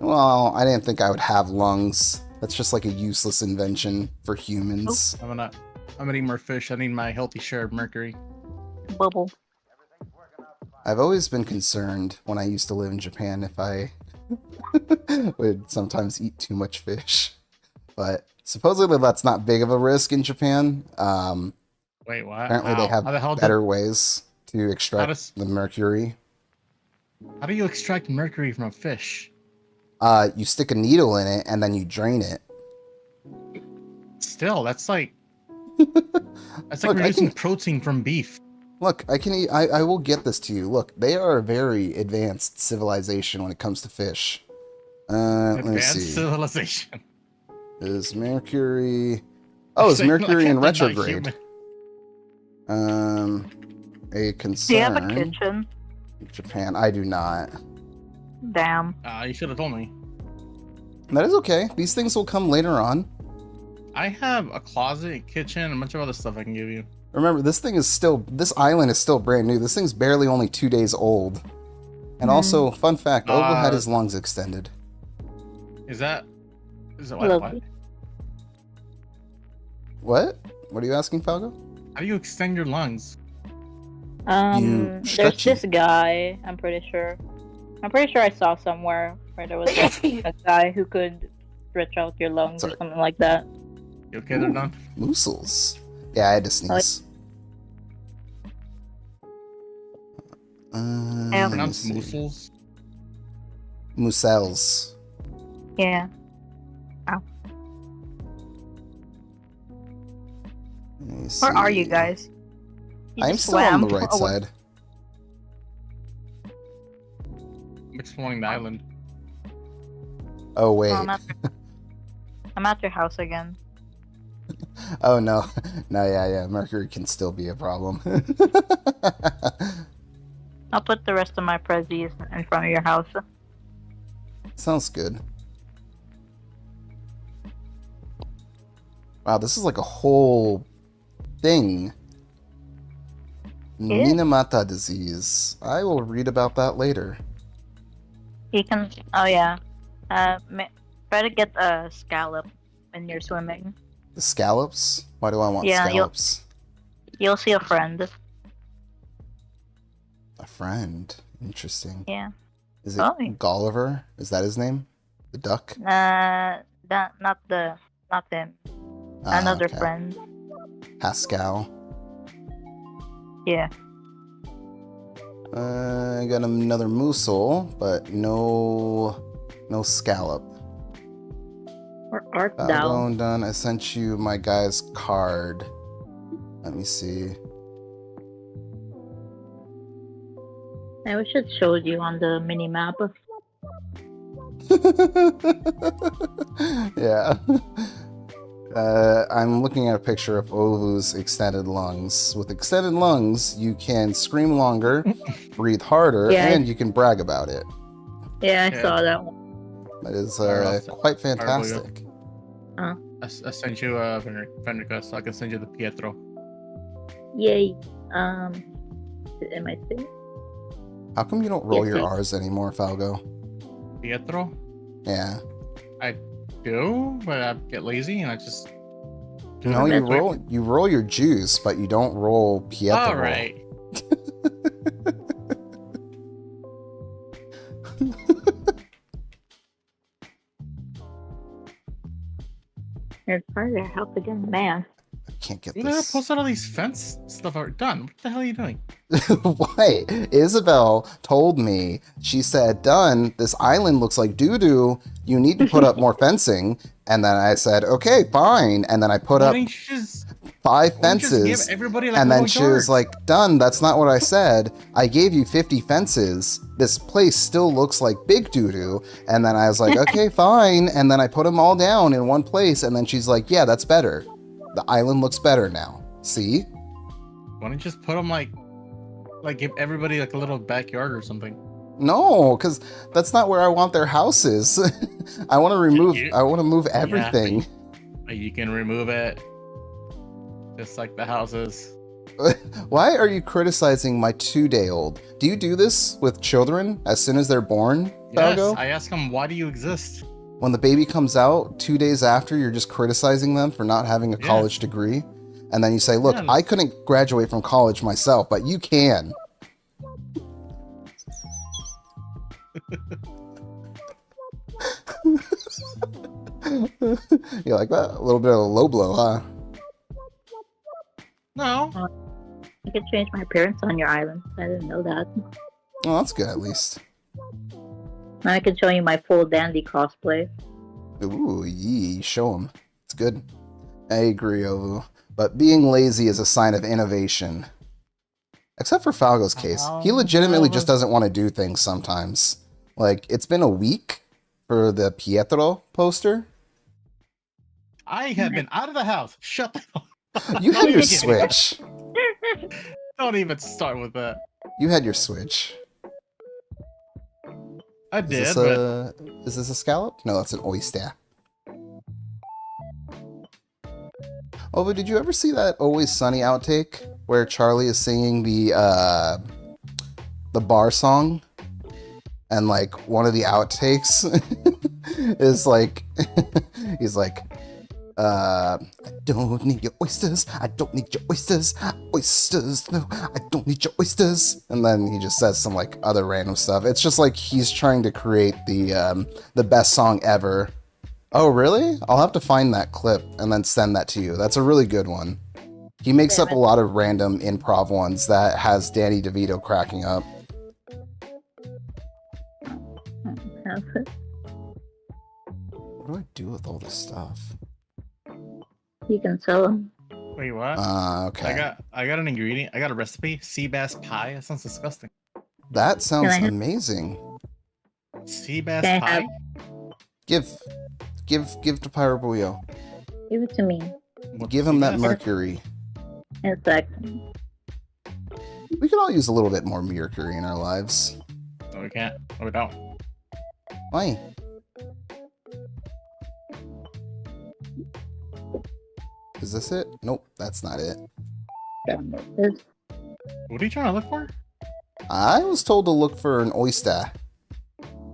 Well, I didn't think I would have lungs. That's just like a useless invention for humans. I'm gonna eat more fish. I need my healthy share of mercury. Bubble. I've always been concerned when I used to live in Japan if I would sometimes eat too much fish. But supposedly that's not big of a risk in Japan. Wait, what? Apparently they have How the hell better ways to extract does- the mercury. How do you extract mercury from a fish? You stick a needle in it and then you drain it. Still, that's like that's like Look, I reducing can- protein from beef. Look, I can eat. I will get this to you. Look, they are a very advanced civilization when it comes to fish. Let me Advanced see. civilization. Is Mercury? Oh, is Saying, Mercury in like, they're not retrograde? human. A Do you have a concern. kitchen? Japan. I do not. Damn. You should have told me. That is okay. These things will come later on. I have a closet, a kitchen, and a bunch of other stuff I can give you. Remember, this island is still brand new. This thing's barely only 2 days old. And also, fun fact, Ogle had his lungs extended. Is it Lovely. What? What are you asking, Falco? How do you extend your lungs? There's stretch this guy, I'm pretty sure I saw somewhere where there was like, a guy who could stretch out your lungs Sorry. or something like that. You okay there, Don? Moosels. Yeah, I had to sneeze. Yeah. Let me Pronounced see. mussels? Moosels. Yeah. Let me Where are you see. guys? You I'm just still on the swam right away. side. I'm exploring the island. Oh, wait. Oh, I'm at your house again. Oh, no. No, yeah. Mercury can still be a problem. I'll put the rest of my prezzies in front of your house. Sounds good. Wow, this is like a whole thing. Yeah. Minamata disease. I will read about that later. You can. Oh yeah. Try to get a scallop when you're swimming. The scallops? Why do I want Yeah, scallops? You'll see a friend. A friend. Interesting. Yeah. Is it Oh. Gulliver? Is that his name? The duck? Not him. Ah, Another okay. friend. Pascal. Yeah. I got another moosel, but no scallop. Where art thou? Balbone done. I sent you my guy's card. Let me see. I wish it showed you on the mini map. Yeah. I'm looking at a picture of Ovu's extended lungs. With extended lungs, you can scream longer, breathe harder, Yeah. and you can brag about it. Yeah, I Yeah. saw that one. That is Alright, quite fantastic. I sent you a friend request so I can send you the Pietro. Yay. Am I saying? How come you don't roll Yes, your yes. R's anymore, Falgo? Pietro? Yeah. do, but I get lazy and I just. No, you roll your juice, but you don't roll Pietro. All right. You're part of their help again, man. I can't get Who the hell this. posted all these fence stuff are done? What the hell are you doing? Why? Isabel told me, she said, Done, this island looks like doo-doo. You need to put up more fencing. And then I said, okay, fine. And then I put up 5 fences. And then she was like, Done, that's not what I said. I gave you 50 fences. This place still looks like big doo-doo. And then I was like, okay, fine. And then I put them all down in one place. And then she's like, yeah, that's better. The island looks better now. See? Why don't you just put them like give everybody like a little backyard or something? No, because that's not where I want their houses. I want to move everything. Yeah, you can remove it, just like the houses. Why are you criticizing my 2-day-old? Do you do this with children as soon as they're born, Falgo? Yes, I ask them, why do you exist? When the baby comes out 2 days after, you're just criticizing them for not having a college degree? And then you say, look, I couldn't graduate from college myself, but you can. You like that? A little bit of a low blow, huh? No. You can change my appearance on your island. I didn't know that. Well, that's good at least. Now I can show you my full dandy cosplay. Ooh, yee, show them. It's good. I agree, Ovu. But being lazy is a sign of innovation. Except for Falgo's case. He legitimately just doesn't want to do things sometimes. Like, it's been a week for the Pietro poster. I have been out of the house. Shut the hell up. You had your Switch. Don't even start with that. You had your Switch. I did, Is this a scallop? No, that's an oyster. Oh, but did you ever see that Always Sunny outtake where Charlie is singing the bar song, and like one of the outtakes is like he's like, I don't need your oysters. I don't need your oysters. Oysters, no, I don't need your oysters. And then he just says some like other random stuff. It's just like he's trying to create the best song ever. Oh, really? I'll have to find that clip and then send that to you. That's a really good one. He makes up a lot of random improv ones that has Danny DeVito cracking up. What do I do with all this stuff? You can sell them. Wait, what? Okay. I got an ingredient. I got a recipe. Sea bass pie. That sounds disgusting. That sounds amazing. Sea bass pie? Give to Pyrobuyo. Give it to me. Give him that mercury. In a sec. We could all use a little bit more mercury in our lives. No, we can't. No, we don't. Why? Is this it? Nope, that's not it. What are you trying to look for? I was told to look for an oyster.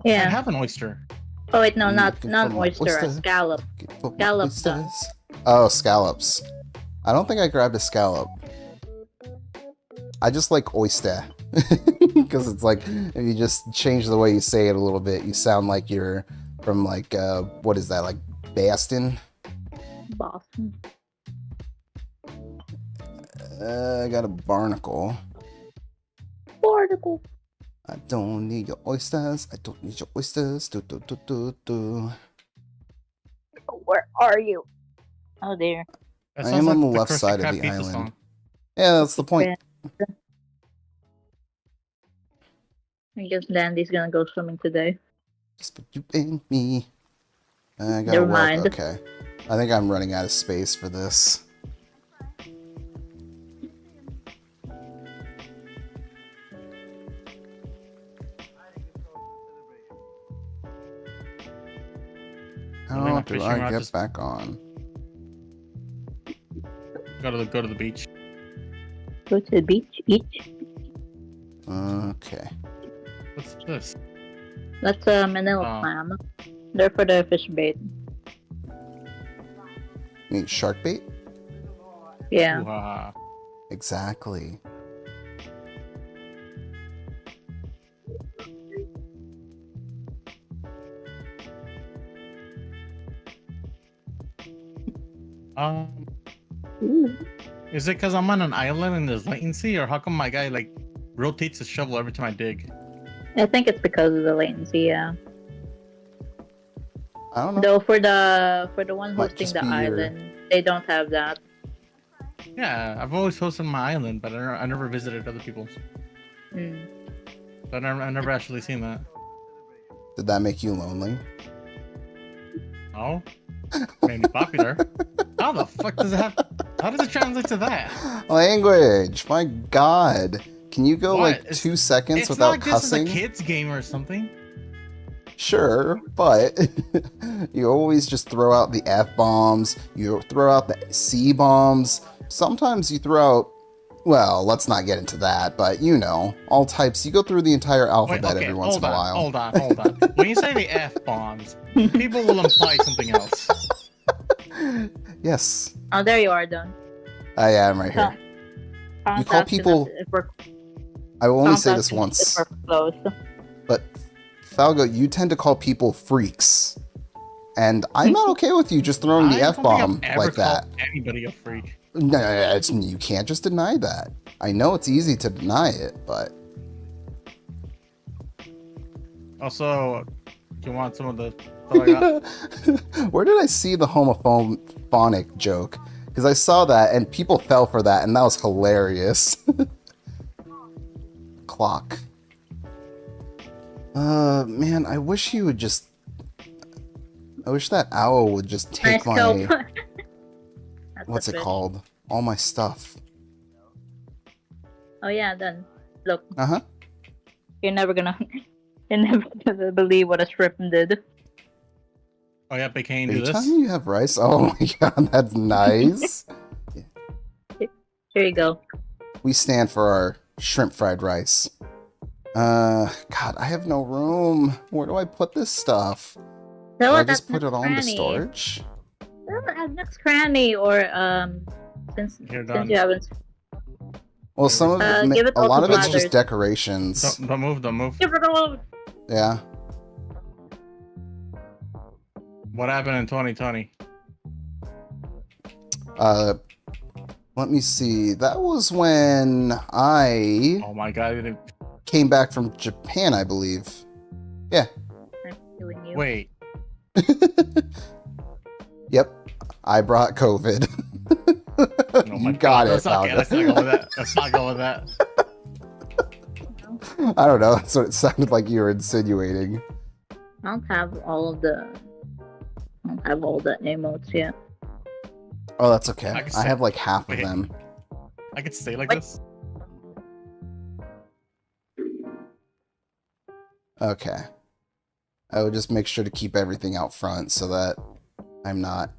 Yeah. I have an oyster. Oh wait, no, not oyster, a scallop. Scallop stuff. Oh, scallops. I don't think I grabbed a scallop. I just like oyster. Because it's like, if you just change the way you say it a little bit, you sound like you're from like, what is that, like Boston? Boston. I got a barnacle. Barnacle. I don't need your oysters. I don't need your oysters. Do, do, do, do, do. Where are you? Oh, there. That I sounds am on the like left Krusty side of Krab the pizza island. song. Yeah, that's the point. I guess Dandy's gonna go swimming today. Just for you and me. I gotta Never work. mind. Okay. I think I'm running out of space for this. How do I get back on? Go to the beach. Go to the beach. Beach. Okay. What's this? That's a manila clam. They're for the fish bait. You mean shark bait? Yeah. Ooh-ha. Exactly. Ooh. Is it because I'm on an island and there's latency, or how come my guy like rotates his shovel every time I dig? I think it's because of the latency, yeah. I don't know. Though for the one Might hosting just the be your- island, they don't have that. Yeah, I've always hosted my island, but I never visited other people's. Mm. So I never actually seen that. Did that make you lonely? Oh, made me popular. How the fuck does it have? How does it translate to that? Language! My god. Can you go What? like It's- 2 seconds It's without not like cussing? this is a kids game or something. Sure, but you always just throw out the F-bombs, you throw out the C-bombs, sometimes you throw out, well, let's not get into that, but you know, all types, you go through the entire alphabet every once in a while. Hold on. When you say the F-bombs, people will imply something else. Yes, Oh, there you are, Don. I am right here. You call people, I will only say this once, but Falgo, you tend to call people freaks. And I'm not okay with you just throwing the I don't think I've F-bomb ever like that. called anybody a freak. No, you can't just deny that. I know it's easy to deny it, but... Also, do you want some of the stuff I got? Where did I see the homophonic joke? Because I saw that and people fell for that and that was hilarious. Clock. Man, I wish he would just... I wish that owl would just take my... What's it called? All my stuff. Oh yeah, then look, Uh-huh. you're never gonna believe what a shrimp did. Oh yeah, but can you Are do you this? telling me you have rice? Oh my god, that's nice. Here you go. We stand for our shrimp fried rice. God, I have no room. Where do I put this stuff? Do I just put it all into storage? Next cranny, or since Here, since Don. you haven't. Well, some of it, give it a all lot to of it's Blathers. just decorations. Don't move. Give it all. Yeah. What happened in 2020? Let me see. That was when I Oh my god, I didn't... came back from Japan, I believe. Yeah. I'm killing you. Wait. Yep. I brought COVID. Oh my You got it, Let's not go with that. Let's not go with that. I don't know. That's what it sounded like you were insinuating. I don't have all of the. I don't have all the emotes yet. Oh, that's okay. I can I say- have like half of Wait. them. I could stay like What? this. Okay. I would just make sure to keep everything out front so that I'm not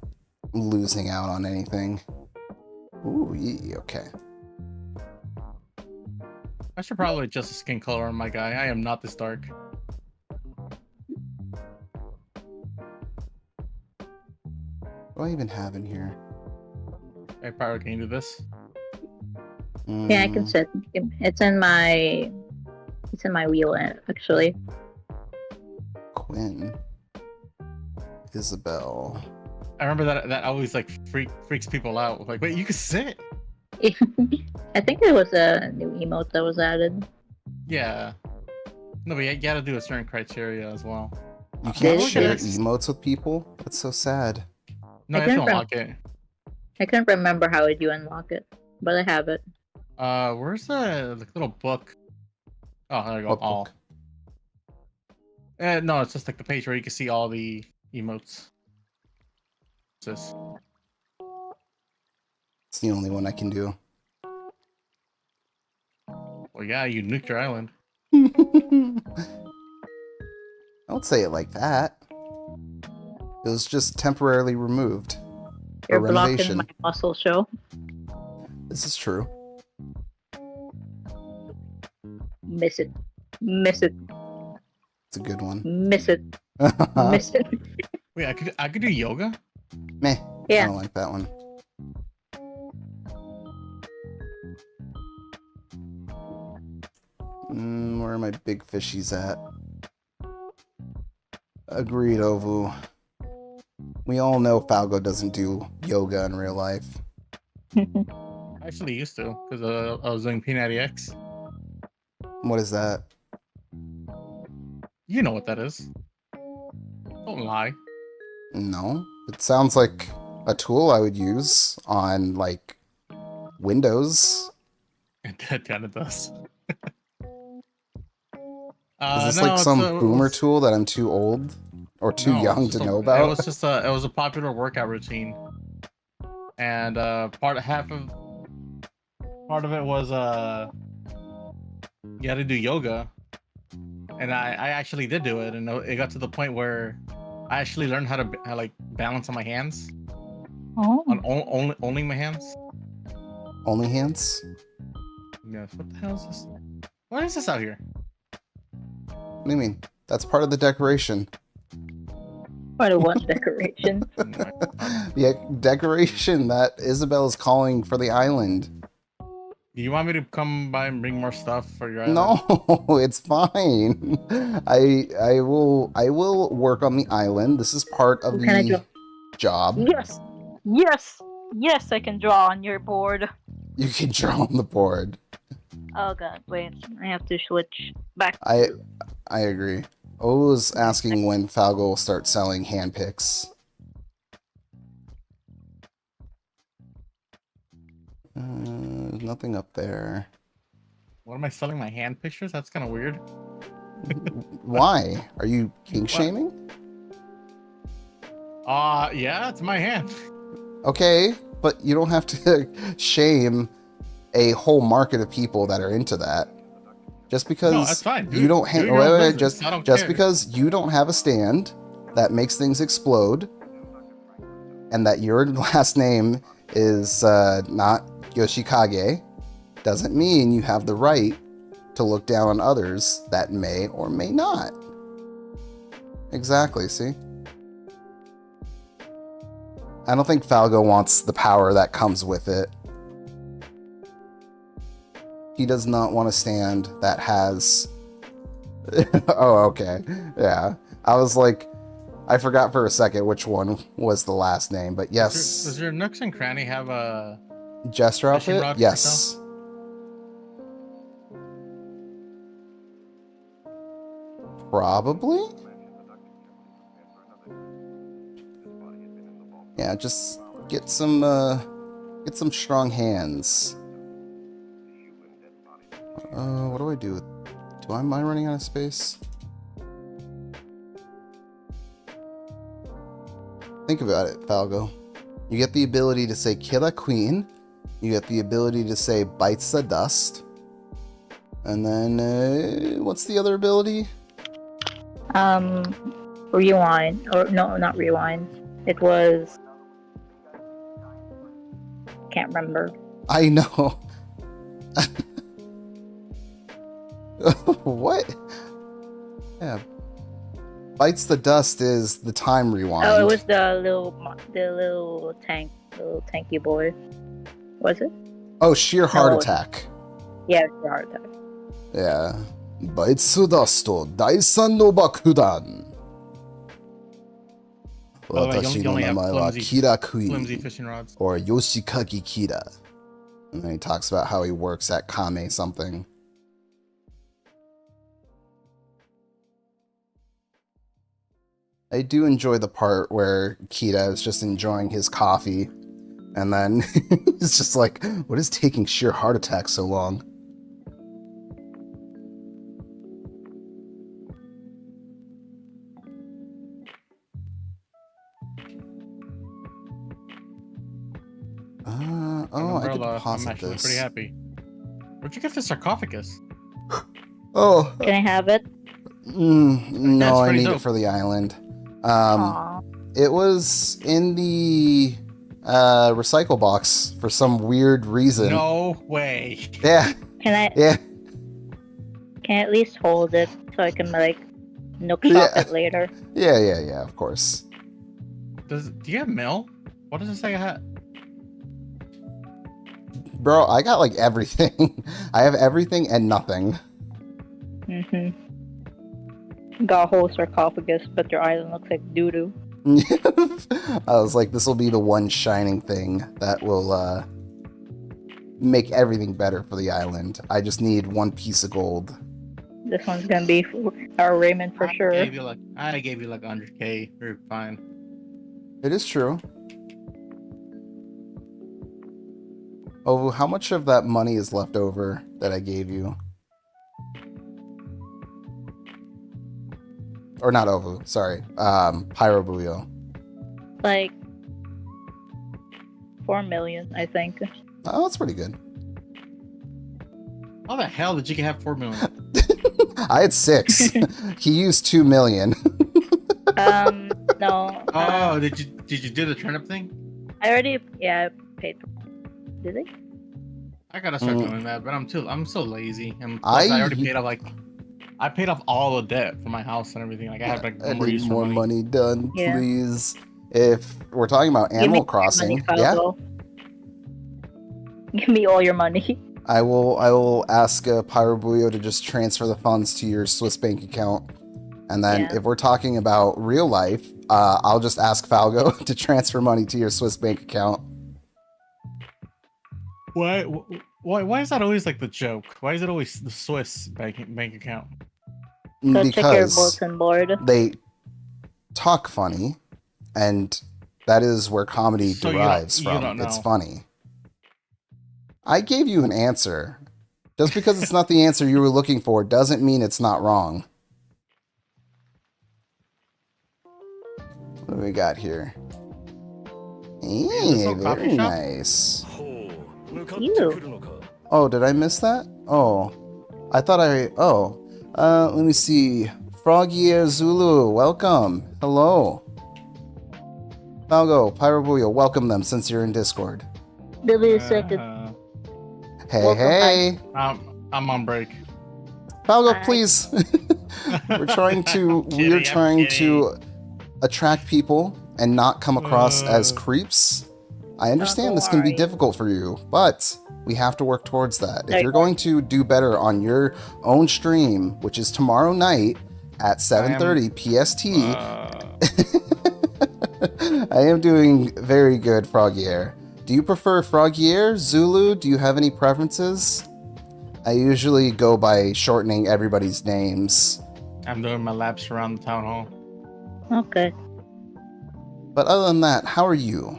losing out on anything. Ooh, okay. I should probably adjust the skin color on my guy. I am not this dark. What do I even have in here? I probably can do this. Yeah, I can set. It's in my. It's in my wheel, actually. Quinn. Isabel. I remember that always like freaks people out. Like, wait, you can sit? I think there was a new emote that was added. Yeah. No, but you gotta do a certain criteria as well. You Did can't it? share Yes. emotes with people? That's so sad. No, I I have to couldn't unlock it. I couldn't remember how you unlock it, but I have it. Where's the little book? Oh, there you go. What All. book? No, it's just like the page where you can see all the emotes. What's this? It's the only one I can do. Well, yeah, you nuked your island. Don't say it like that. It was just temporarily removed. You're For blocking renovation. my muscle show. This is true. Miss it. Miss it. It's a good one. Miss it. Miss it. Wait, I could do yoga? Meh. I Yeah. don't like that one. Where are my big fishies at? Agreed, Ovu. We all know Falgo doesn't do yoga in real life. I actually used to, because I was doing P90X. What is that? You know what that is. Don't lie. No. It sounds like a tool I would use on, like, Windows. It kind of does. Is this no, like some it's, boomer tool that I'm too old or too no, young it's to just know It about? was just it was a popular workout routine, and part of it was you had to do yoga, and I actually did do it, and it got to the point where I actually learned how to like balance on my hands, Oh. on only my hands. Only hands? Yes. What the hell is this? What is this out here? What do you mean? That's part of the decoration. Part of what decoration? The decoration that Isabel is calling for the island. Do you want me to come by and bring more stuff for your island? No, it's fine. I will work on the island. This is part of What can I the job. Yes! Yes! Yes, I can draw on your board. You can draw on the board. Oh god, wait. I have to switch back. I agree. O was asking when Falgo will start selling hand picks. Nothing up there. What am I selling my hand pictures? That's kind of weird. Why? Are you kink shaming? Yeah, it's my hand. Okay, but you don't have to shame a whole market of people that are into that. Just because No, that's fine. you don't do your own business. just I don't just care. because you don't have a stand that makes things explode, and that your last name is not Yoshikage, doesn't mean you have the right to look down on others that may or may not. Exactly, see? I don't think Falgo wants the power that comes with it. He does not want a stand that has... Oh, okay. Yeah. I was like... I forgot for a second which one was the last name, but yes. Does your Nooks and Cranny have a... Gesture fishing outfit? rod for Yes. Probably? Yeah, just get some strong hands. What do I do? Do I mind running out of space? Think about it, Falgo. You get the ability to say kill a queen. You get the ability to say bites the dust. And then, what's the other ability? Rewind. Or, no, not rewind. It was... Can't remember. I know. What? Yeah. Bites the dust is the time rewind. Oh, it was the little tanky boy. Was it? Oh, sheer heart No. attack. Yeah, it's the heart attack. Yeah. Baitsu dasto daisan no bakudan. By the way, you Watashi no only have namae wa flimsy Kira flimsy Kui. fishing rods. Or Yoshikage Kira. And then he talks about how he works at Kame something. I do enjoy the part where Kira is just enjoying his coffee. And then he's just like, what is taking sheer heart attack so long? Oh, I could Umbrella, I'm deposit actually this. pretty happy. Where'd you get the sarcophagus? Oh, Can I have it? no, I pretty need dope. it for the island. Aw. It was in the recycle box for some weird reason. No way. Yeah, Can I yeah. at least hold it so I can like nook shop Yeah. it later? Yeah, of course. Do you have mail? What does it say I had? Bro, I got like everything. I have everything and nothing. Got a whole sarcophagus, but your island looks like doo-doo. I was like, this will be the one shining thing that will make everything better for the island. I just need one piece of gold. This one's gonna be for our Raymond for sure. I gave you like 100k. You're fine. It is true. Oh, how much of that money is left over that I gave you? Or not Ovu, sorry. Pyrobuyo. Like 4 million, I think. Oh, that's pretty good. How the hell did you have 4 million? I had 6. He used 2 million. No. Oh, did you do the turnip thing? I already paid. Did they? I gotta start doing that, but I'm so lazy. And plus I already paid off I paid off all the debt for my house and everything. Like I have like I need more money done, please. If we're talking about Give Animal me Crossing, money, Falco. Give me all your money. I will ask Pyrobuyo to just transfer the funds to your Swiss bank account. And then if we're talking about real life, I'll just ask Falgo to transfer money to your Swiss bank account. Why is that always like the joke? Why is it always the Swiss bank account? Go check your Because bulletin board. they talk funny, and that is where comedy derives from. It's funny. I gave you an answer. Just because it's not the answer you were looking for doesn't mean it's not wrong. What do we got here? Hey, very nice. Ew. Oh, did I miss that? Oh, I thought let me see. Froggier Zulu, welcome. Hello. Falgo, Pyrobuyo, welcome them since you're in Discord. Give me a second. Hey, Welcome hey. I'm on break. Falgo, please. We're trying to attract people and not come across as creeps. I understand this can be difficult for you, but we have to work towards that. If you're going to do better on your own stream, which is tomorrow night at 7:30 PST, I am doing very good, Froggier. Do you prefer Froggier, Zulu? Do you have any preferences? I usually go by shortening everybody's names. I'm doing my laps around the town hall. Okay. But other than that, how are you?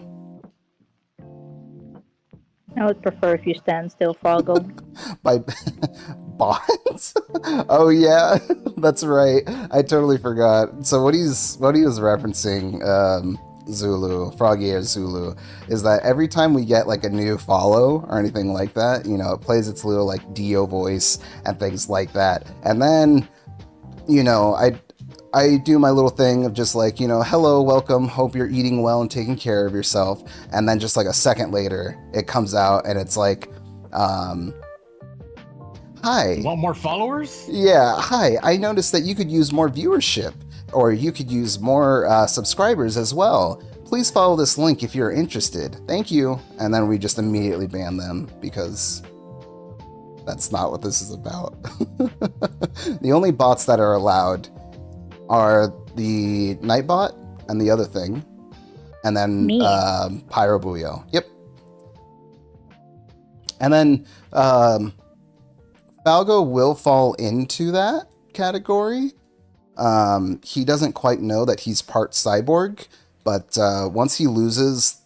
I would prefer if you stand still, Falgo. By bonds? Oh yeah, that's right. I totally forgot. So what he was referencing, Zulu, Froggier Zulu, is that every time we get like a new follow or anything like that, you know, it plays its little like Dio voice and things like that. And then, you know, I do my little thing of just like, you know, hello, welcome, hope you're eating well and taking care of yourself. And then just like a second later, it comes out and it's like, hi. Want more followers? Yeah, hi. I noticed that you could use more viewership, or you could use more subscribers as well. Please follow this link if you're interested. Thank you. And then we just immediately ban them because that's not what this is about. The only bots that are allowed are the Nightbot and the other thing. And then Pyrobuyo. Yep. And then Falgo will fall into that category. He doesn't quite know that he's part cyborg, but once he loses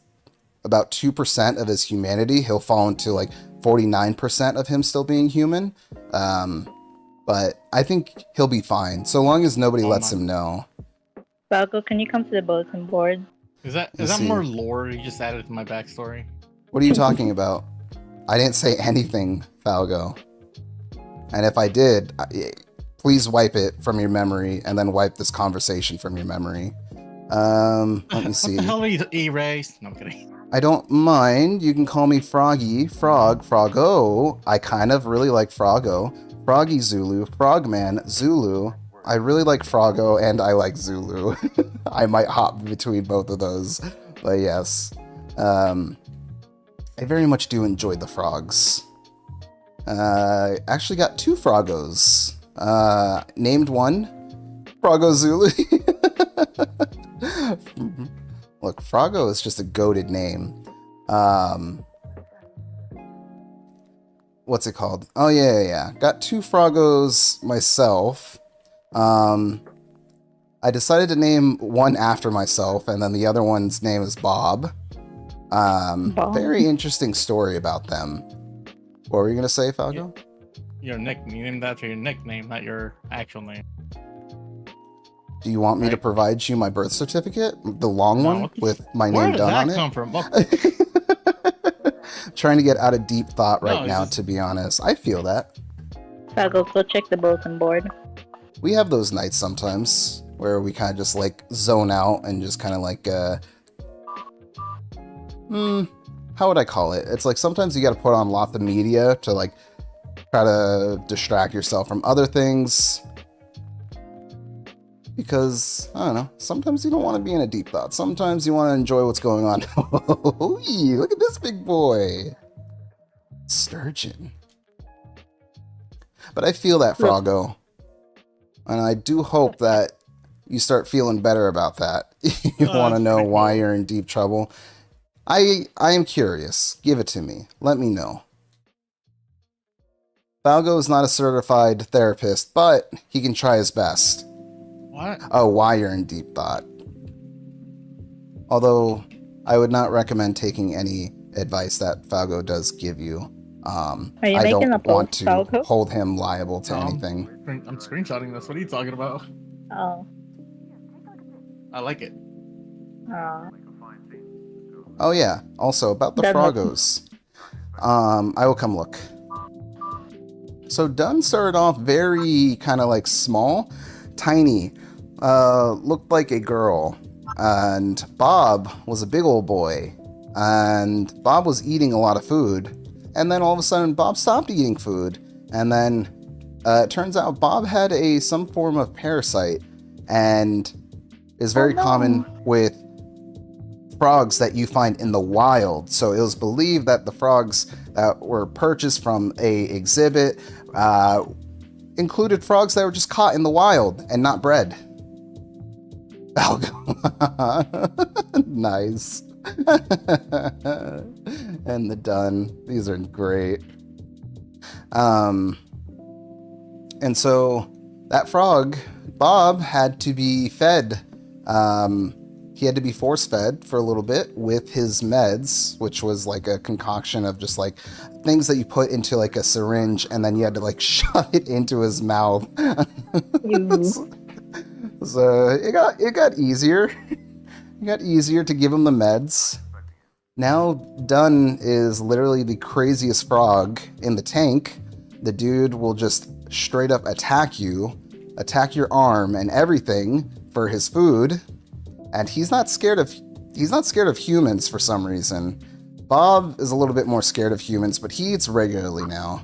about 2% of his humanity, he'll fall into like 49% of him still being human. But I think he'll be fine, so long as nobody lets him know. Falco, can you come to the bulletin board? Is that more lore you just added to my backstory? What are you talking about? I didn't say anything, Falgo. And if I did, please wipe it from your memory and then wipe this conversation from your memory. Let me see. What the hell are you erased? No, I'm kidding. I don't mind. You can call me Froggy, Frog, Froggo. I kind of really like Froggo. Froggy Zulu, Frogman, Zulu. I really like Froggo and I like Zulu. I might hop between both of those. But yes. I very much do enjoy the frogs. Actually got 2 Froggos. Named one Froggo Zulu. Look, Froggo is just a goated name. What's it called? Oh, yeah. Got 2 Froggos myself. I decided to name one after myself, and then the other one's name is Bob. Bob. Very interesting story about them. What were you going to say, Falco? Your nickname. You named after your nickname, not your actual name. Do you want me to provide you my birth certificate? The long one with my Where name did done on that it? come from? Trying to get out of deep thought right No, now, just- to be honest. I feel that. I'll go check the bulletin board. We have those nights sometimes where we kind of just like zone out and just kind of like, how would I call it? It's like sometimes you got to put on lots of media to like try to distract yourself from other things. Because, I don't know, sometimes you don't want to be in a deep thought. Sometimes you want to enjoy what's going on. Look at this big boy. Sturgeon. But I feel that, Froggo. And I do hope that you start feeling better about that. You want to that's know pretty why cool. you're in deep trouble. I am curious. Give it to me. Let me know. Falgo is not a certified therapist, but he can try his best. What? Oh, why you're in deep thought. Although, I would not recommend taking any advice that Falgo does give you. Are you I making a don't want post, to Falco? hold him liable to anything. I'm screenshotting this. What are you talking about? Oh. I like it. Oh yeah, also about the Done Froggos. I will come look. So Dunn started off very kind of like small, tiny, looked like a girl. And Bob was a big old boy. And Bob was eating a lot of food. And then all of a sudden Bob stopped eating food. And then it turns out Bob had some form of parasite. And is very common with frogs that you find in the wild. So it was believed that the frogs that were purchased from a exhibit included frogs that were just caught in the wild and not bred. Nice. And the dun. These are great. And so that frog, Bob, had to be fed. He had to be force-fed for a little bit with his meds, which was like a concoction of just like things that you put into like a syringe and then you had to like shove it into his mouth. So it got easier. It got easier to give him the meds. Now Dunn is literally the craziest frog in the tank. The dude will just straight up attack you, attack your arm and everything for his food. And he's not scared of humans for some reason. Bob is a little bit more scared of humans, but he eats regularly now.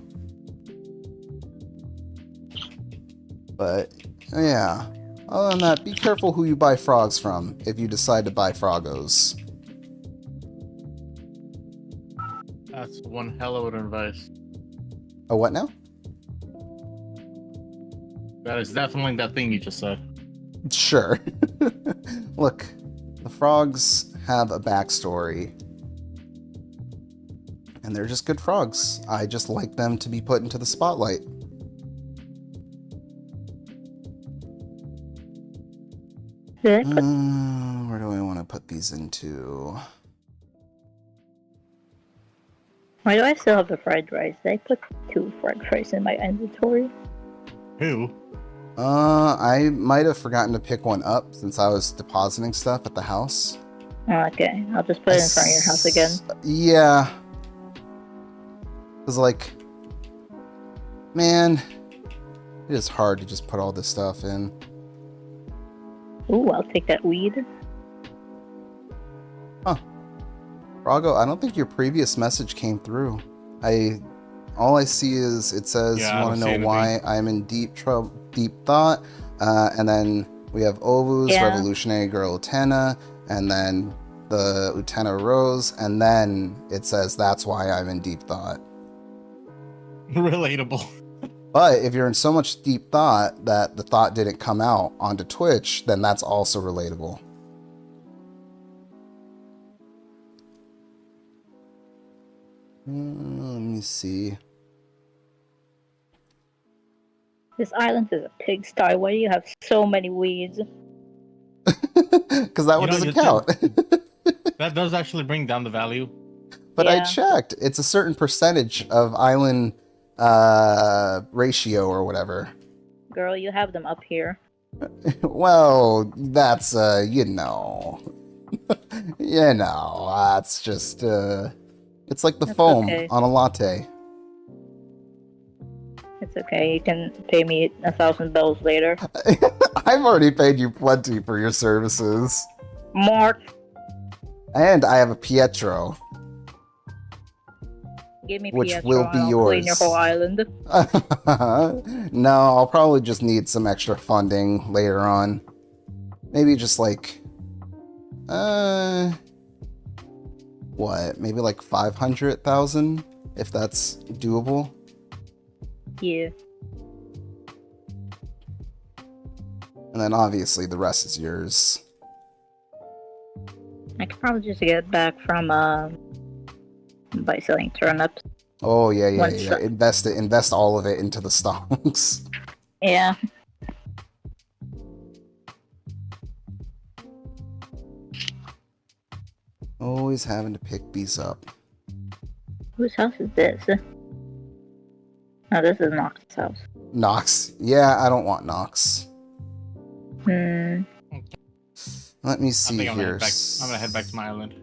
But yeah. Other than that, be careful who you buy frogs from if you decide to buy Froggos. That's one hell of an advice. Oh, what now? That is definitely that thing you just said. Sure. Look, the frogs have a backstory. And they're just good frogs. I just like them to be put into the spotlight. Where do I want to put these into? Why do I still have the fried rice? Did I put 2 fried rice in my inventory? Who? I might have forgotten to pick one up since I was depositing stuff at the house. Oh, okay, I'll just put it in front of your house again. Yeah. Because, like, man, it is hard to just put all this stuff in. Ooh, I'll take that weed. Huh. Froggo, I don't think your previous message came through. All I see is it says Yeah, you I want to don't see know why anything. I'm in deep thought, and then we have Ovus, Yeah. Revolutionary Girl Tena, and then the Utena rose, and then it says that's why I'm in deep thought. Relatable. But if you're in so much deep thought that the thought didn't come out onto Twitch, then that's also relatable. Let me see. This island is a pigsty. Why do you have so many weeds? Because that one doesn't count. That does actually bring down the value. But Yeah. I checked. It's a certain percentage of island ratio or whatever. Girl, you have them up here. Well, that's, you know. That's just, it's like the That's foam okay. on a latte. It's okay. You can pay me 1,000 bells later. I've already paid you plenty for your services. Mark, And I have a Pietro. give me Which Pietro will and be I'll clean your yours. whole island. No, I'll probably just need some extra funding later on. Maybe just like, what? Maybe like 500,000, if that's doable. Yeah. And then obviously the rest is yours. I could probably just get back from by selling turnips. Oh yeah. One shot. Invest all of it into the stocks. Yeah. Always having to pick these up. Whose house is this? Oh, this is Nox's house. Nox. Yeah, I don't want Nox. Hmm. Let me I see think I'm here. gonna head back to my island.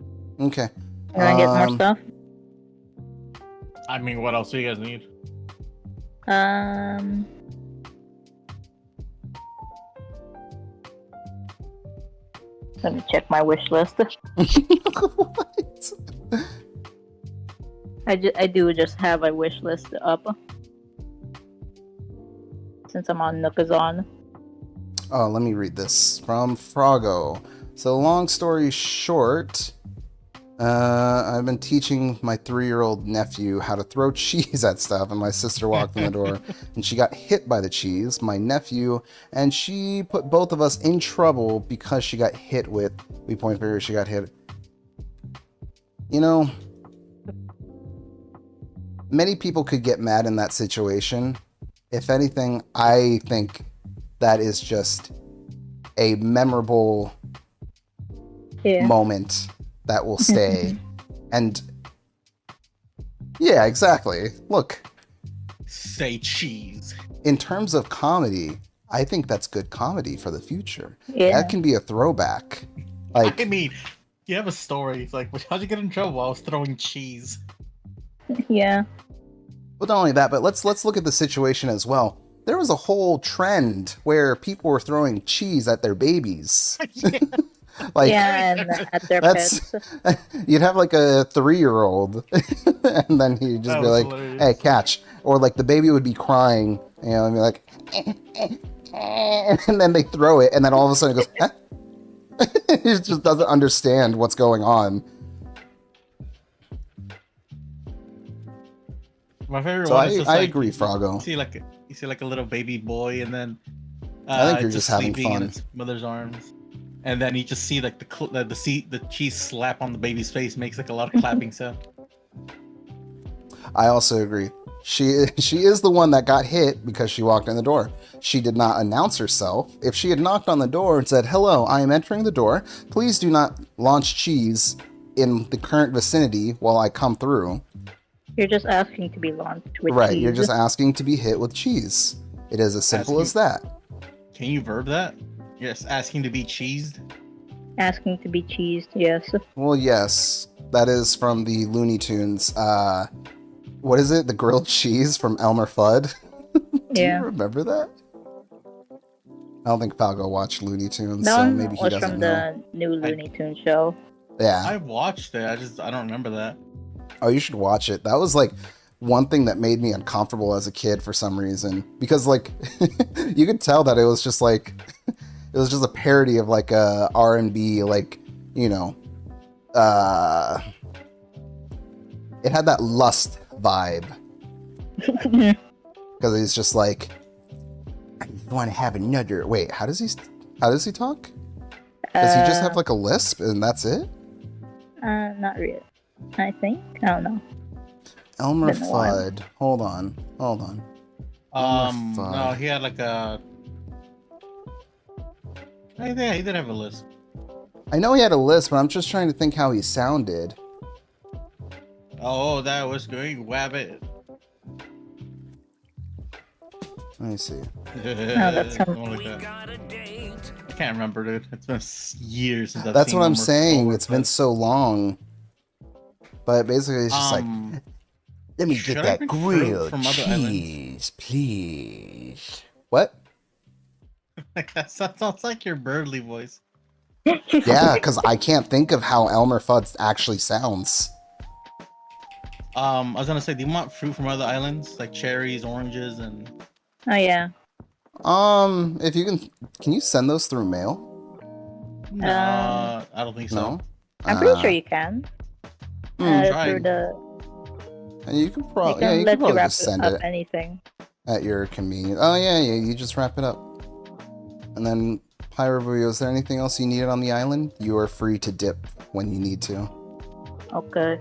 Okay. You wanna get more Um, stuff? I mean, what else do you guys need? Let me check my wish list. What? I do just have a wish list up. Since I'm on Nookazon. Oh, let me read this from Froggo. So, long story short, I've been teaching my 3-year-old nephew how to throw cheese at stuff, and my sister walked in the door and she got hit by the cheese, my nephew, and she put both of us in trouble because she got hit with, we point fingers, she got hit. You know, many people could get mad in that situation. If anything, I think that is just a memorable moment that will stay. And yeah, exactly. Look, Say cheese. in terms of comedy, I think that's good comedy for the future. Yeah. That can be a throwback. Like, I mean, you have a story. It's like, how'd you get in trouble? I was throwing cheese. Yeah. but not only that, but let's look at the situation as well. There was a whole trend where people were throwing cheese at their babies. Like, Yeah, and at their that's pets. you'd have like a 3-year-old, and then he'd just That be was like, hilarious. "Hey, catch!" Or like the baby would be crying, you know, and be like, and then they throw it, and then all of a sudden it goes, "Huh?" It just doesn't understand what's going on. My favorite So one is just I like, agree, Froggo. You see like a little baby boy, and then I think you're it's just having sleeping in fun. its mother's arms, and then you just see like the cheese slap on the baby's face makes like a lot of clapping sound. I also agree. She is the one that got hit because she walked in the door. She did not announce herself. If she had knocked on the door and said, "Hello, I am entering the door. Please do not launch cheese in the current vicinity while I come through." You're just asking to be launched with Right, cheese. you're just asking to be hit with cheese. It is as simple as that. Can you verb that? Yes, asking to be cheesed. asking to be cheesed. Yes. Well, yes, that is from the Looney Tunes. What is it? The grilled cheese from Elmer Fudd? Do Yeah. you remember that? I don't think Falco watched Looney Tunes, That so one maybe he was doesn't from know. the new Looney Tunes show. Yeah. I watched it. I don't remember that. Oh, you should watch it. That was like one thing that made me uncomfortable as a kid for some reason. Because like you could tell that it was just like it was just a parody of like a R&B, like, you know, it had that lust vibe. Because he's just like, I want to have another. Wait, how does he talk? Does he just have like a lisp and that's it? Not really. I think. I don't know. Elmer Fudd. Hold on. No, he had like a. I think he did have a lisp. I know he had a lisp, but I'm just trying to think how he sounded. Oh, that was going wabbit. Let me see. That's something like that. I can't remember, dude. It's been years since I've That's seen what I'm Elmer saying. Fudd, It's been so long. But basically, it's just like, let me get that grilled cheese, please. What? That sounds like your Birdly voice. Yeah, because I can't think of how Elmer Fudd actually sounds. I was gonna say, do you want fruit from other islands, like cherries, oranges, and? Oh yeah. If you can you send those through mail? No, I don't think so. No. I'm pretty sure you can. Through the. And you can They probably can you let can probably you wrap just send up it anything. at your convenience. Oh yeah, you just wrap it up. And then Pyrobu, is there anything else you needed on the island? You are free to dip when you need to. Okay.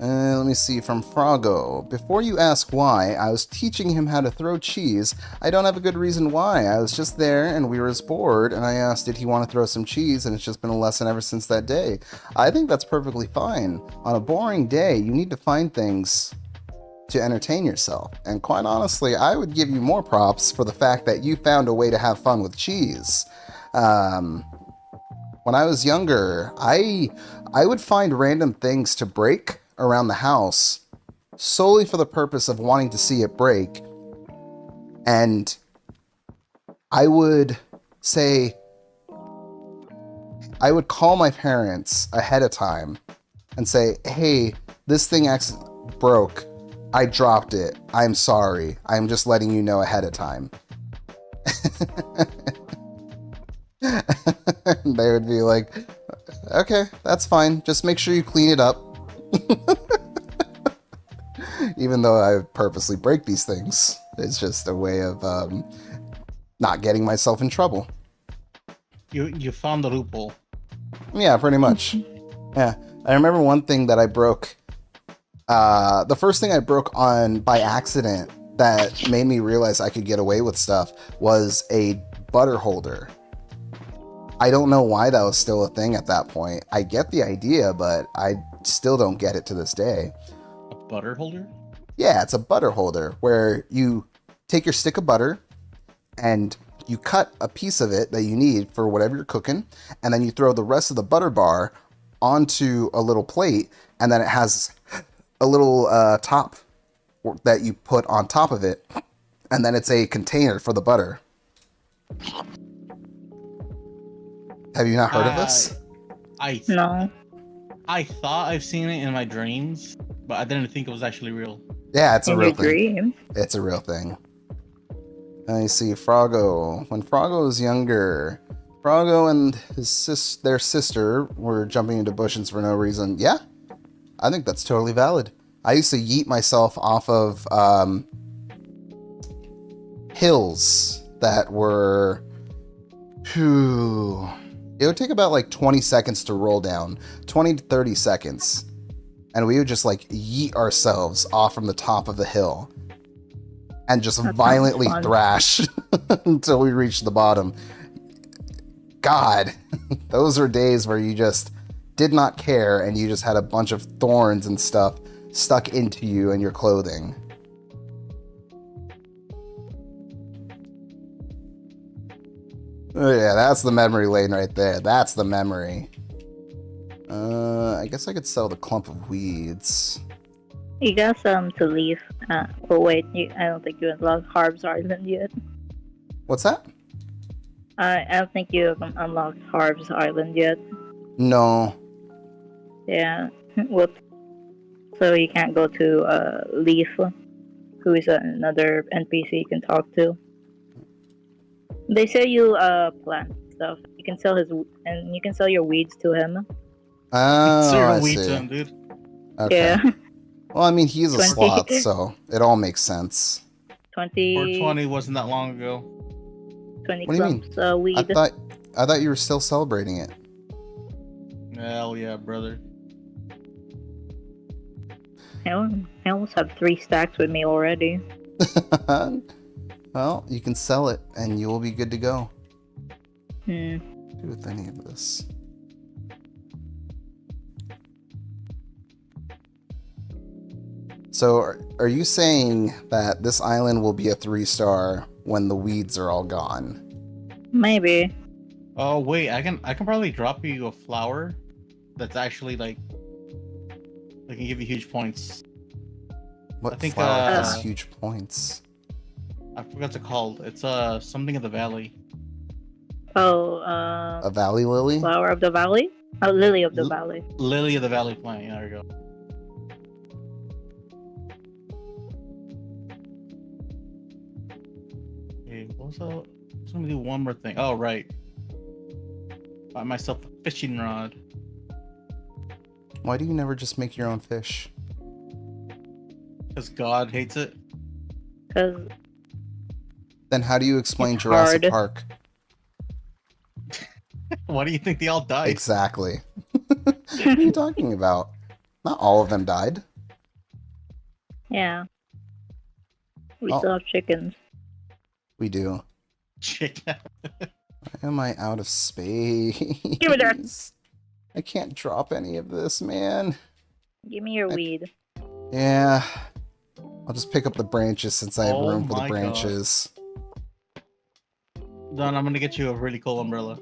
Let me see, from Froggo. Before you ask why, I was teaching him how to throw cheese. I don't have a good reason why. I was just there and we were bored and I asked did he want to throw some cheese and it's just been a lesson ever since that day. I think that's perfectly fine. On a boring day, you need to find things to entertain yourself. And quite honestly, I would give you more props for the fact that you found a way to have fun with cheese. When I was younger, I would find random things to break around the house solely for the purpose of wanting to see it break. And I would call my parents ahead of time and say, hey, this thing broke. I dropped it. I'm sorry. I'm just letting you know ahead of time. They would be like, okay, that's fine. Just make sure you clean it up. Even though I purposely break these things, it's just a way of not getting myself in trouble. You found the loophole. Yeah, pretty much. Yeah, I remember one thing that I broke. The first thing I broke on by accident that made me realize I could get away with stuff was a butter holder. I don't know why that was still a thing at that point. I get the idea, but I still don't get it to this day. A butter holder? Yeah, it's a butter holder where you take your stick of butter and you cut a piece of it that you need for whatever you're cooking, and then you throw the rest of the butter bar onto a little plate, and then it has a little top that you put on top of it, and then it's a container for the butter. Have you not heard of this? No. I thought I've seen it in my dreams, but I didn't think it was actually real. Yeah, it's a real thing. Dream. It's a real thing. I see Froggo. When Froggo was younger, Froggo and their sister were jumping into bushes for no reason. Yeah, I think that's totally valid. I used to yeet myself off of hills that were... It would take about like 20 seconds to roll down. 20 to 30 seconds. And we would just like yeet ourselves off from the top of the hill. And just violently thrash until we reached the bottom. God, those were days where you just did not care and you just had a bunch of thorns and stuff stuck into you and your clothing. Oh yeah, that's the memory lane right there. That's the memory. I guess I could sell the clump of weeds. You got some to leave. Oh wait, I don't think you unlocked Harb's Island yet. What's that? I don't think you unlocked Harb's Island yet. No. Yeah. What? So you can't go to Leaf, who is another NPC you can talk to. They say you plant stuff. You can sell and you can sell your weeds to him. Oh, Zero I weed see. to him, dude. Okay. Yeah. Well, I mean, he's a 20. sloth, so it all makes sense. 20. 420 wasn't that long ago. 20 What do you mean? clumps weed. I thought you were still celebrating it. Hell yeah, brother. I almost have 3 stacks with me already. Well, you can sell it, and you will be good to go. Hmm. Do with any of this. So, are you saying that this island will be a 3-star when the weeds are all gone? Maybe. Oh wait, I can probably drop you a flower that's actually like that can give you huge points. What I think, flower has huge points? I forgot what it's called. It's something of the valley. Oh, A valley lily? flower of the valley? Oh, lily of the valley. Lily of the valley plant. Yeah, there we go. Okay, what was that? I was gonna do one more thing. Oh right. Buy myself a fishing rod. Why do you never just make your own fish? Because God hates it. Because Then how do you explain It's Jurassic hard. Park? Why do you think they all died? Exactly. What are you talking about? Not all of them died. yeah. We Oh. still have chickens. We do. Chicken. Why am I out of space? Give it that. I can't drop any of this, man. Give me your weed. Yeah. I'll just pick up the branches since I have Oh room for the my God. branches. Don, I'm gonna get you a really cool umbrella.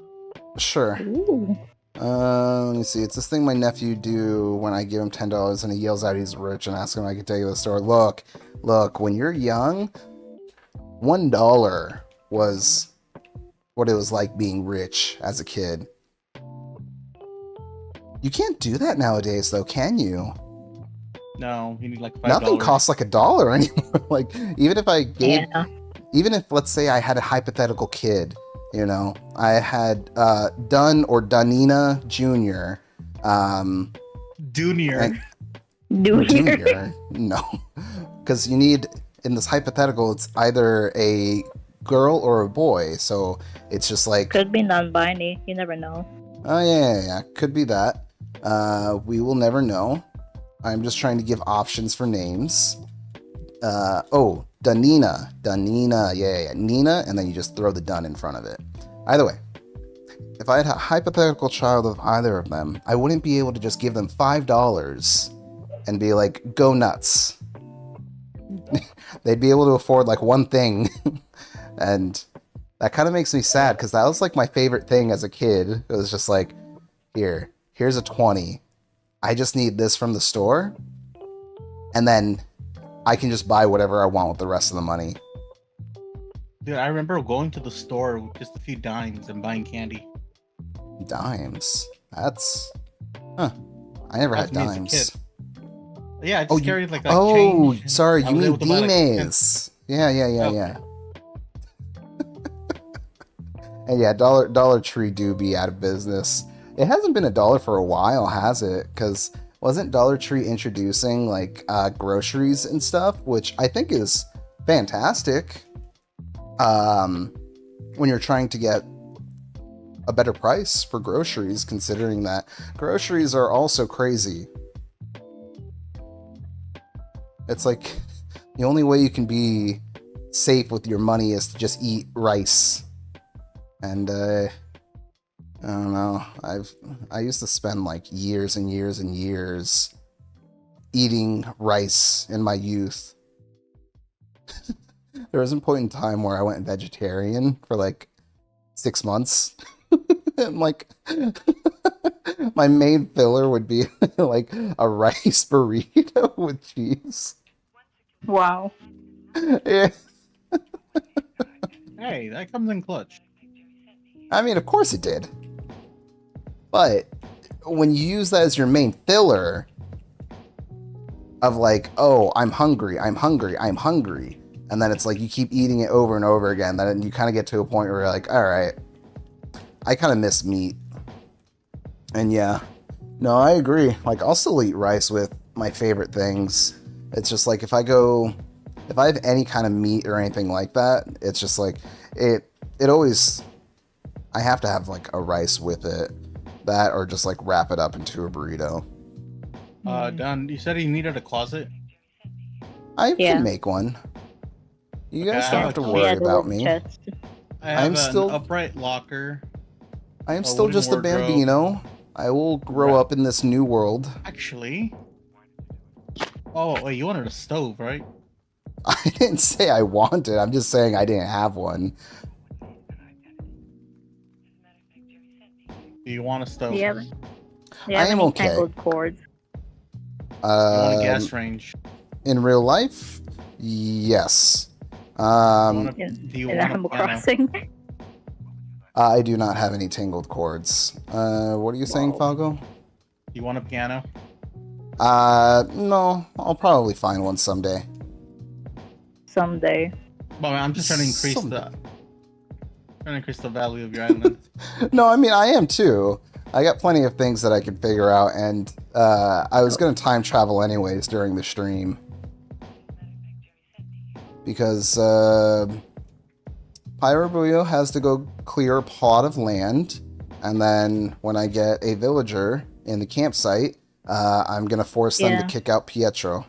Sure. Ooh. Let me see. It's this thing my nephew do when I give him $10 and he yells out he's rich and asks him if I can take you to the store. Look, when you're young, $1 was what it was like being rich as a kid. You can't do that nowadays, though, can you? No, you need like $5. Nothing costs like $1 anymore. Like, even if I gave, Yeah. even if, let's say, I had a hypothetical kid, you know, I had Dunn or Dunina Jr. Junior. Junior? No. Because you need, in this hypothetical, it's either a girl or a boy. So it's just like, Could be non-binary. You never know. oh, yeah. Could be that. We will never know. I'm just trying to give options for names. Oh, Dunina. Yeah. Nina, and then you just throw the Dun in front of it. Either way, if I had a hypothetical child of either of them, I wouldn't be able to just give them $5 and be like, go nuts. They'd be able to afford like one thing. And that kind of makes me sad because that was like my favorite thing as a kid. It was just like, here's a 20. I just need this from the store. And then I can just buy whatever I want with the rest of the money. Dude, I remember going to the store with just a few dimes and buying candy. Dimes. That's... Huh. I never had That's me as a dimes. kid. Yeah, I just Oh, you- carried like Oh, change. sorry, I you was mean able to buy, like, 10 D-Mays. Yeah. Okay. And yeah, Dollar Tree do be out of business. It hasn't been $1 for a while, has it? Because wasn't Dollar Tree introducing like groceries and stuff, which I think is fantastic. When you're trying to get a better price for groceries, considering that groceries are also crazy. It's like the only way you can be safe with your money is to just eat rice. And I don't know. I used to spend like years and years and years eating rice in my youth. There was a point in time where I went vegetarian for like 6 months. And like my main filler would be like a rice burrito with cheese. Wow. Yeah. Hey, that comes in clutch. I mean, of course it did. But when you use that as your main filler of like, oh, I'm hungry, and then it's like you keep eating it over and over again, then you kind of get to a point where you're like, all right, I kind of miss meat. And yeah, no, I agree. Like, I'll still eat rice with my favorite things. It's just like if I have any kind of meat or anything like that, it's just like it always, I have to have like a rice with it. That or just like wrap it up into a burrito. Don, you said you needed a closet? I can make one. You guys don't have to worry about me. Chest. I have still an upright locker. I am still just a bambino. I will grow up in this new world. Actually. Oh, wait, you wanted a stove, right? I didn't say I wanted. I'm just saying I didn't have one. Do you want a stove? Yeah. I am okay. Tangled cords. You want a gas range? In real life, yes. Do you want Animal Crossing. I do not have any tangled cords. What are you saying, Falgo? You want a piano? No. I'll probably find one someday. Someday. Well, I'm just trying to increase the value of your island. No, I mean, I am too. I got plenty of things that I could figure out, and I was going to time travel anyways during the stream. Because Pyrobuyo has to go clear a plot of land, and then when I get a villager in the campsite, I'm going to force them to kick out Pietro.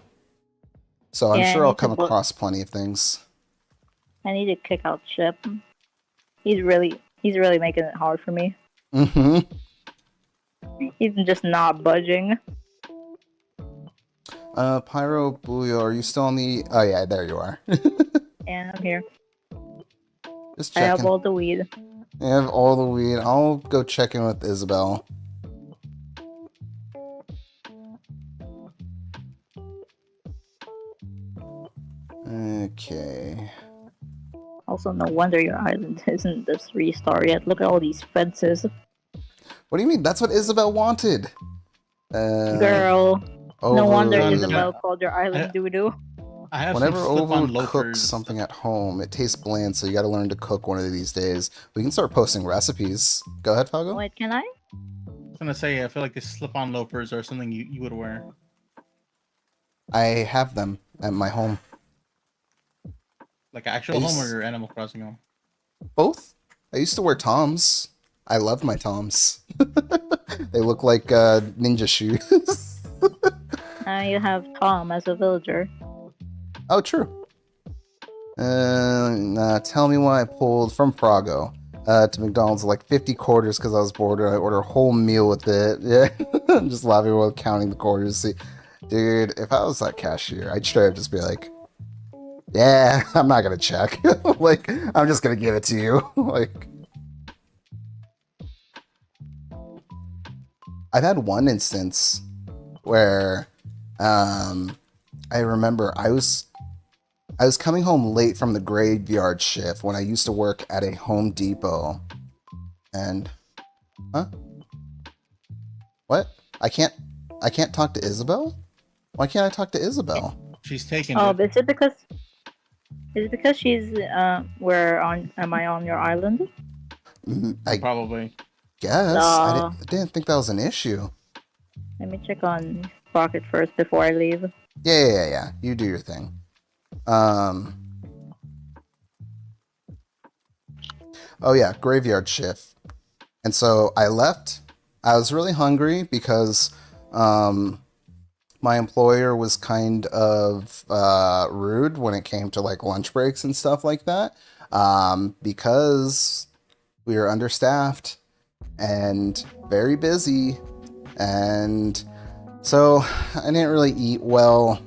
So I'm sure I'll come across plenty of things. I need to kick out Chip. He's really making it hard for me. Mm-hmm. He's just not budging. Pyrobuyo, are you still on the... Oh yeah, there you are. Yeah, I'm here. Just checking. I have all the weed. I have all the weed. I'll go check in with Isabel. Okay. Also, no wonder your island isn't the 3-star yet. Look at all these fences. What do you mean? That's what Isabel wanted. Girl. No wonder Over- Isabel called your island doo-doo. I have Whenever some slip-on Ovo cooks loafers. something at home, it tastes bland, so you gotta learn to cook one of these days. We can start posting recipes. Go ahead, Falgo. Wait, can I? I was gonna say, I feel like these slip-on loafers are something you would wear. I have them at my home. Like actual home or your Animal Crossing home? Both. I used to wear Toms. I loved my Toms. They look like ninja shoes. Now you have Tom as a villager. Oh, true. Tell me why I pulled from Froggo to McDonald's like 50 quarters because I was bored and I ordered a whole meal with it. Yeah, I'm just laughing while counting the quarters. See, dude, if I was that cashier, I'd straight up just be like, yeah, I'm not gonna check. Like, I'm just gonna give it to you. Like, I've had one instance where I remember I was coming home late from the graveyard shift when I used to work at a Home Depot. And what? I can't talk to Isabel? Why can't I talk to Isabel? She's taking Is it because she's am I on your island? I probably guess. I didn't think that was an issue. Let me check on Pocket first before I leave. Yeah. You do your thing. Oh yeah, graveyard shift. And so I left. I was really hungry because my employer was kind of rude when it came to like lunch breaks and stuff like that. Because we were understaffed and very busy. And so I didn't really eat well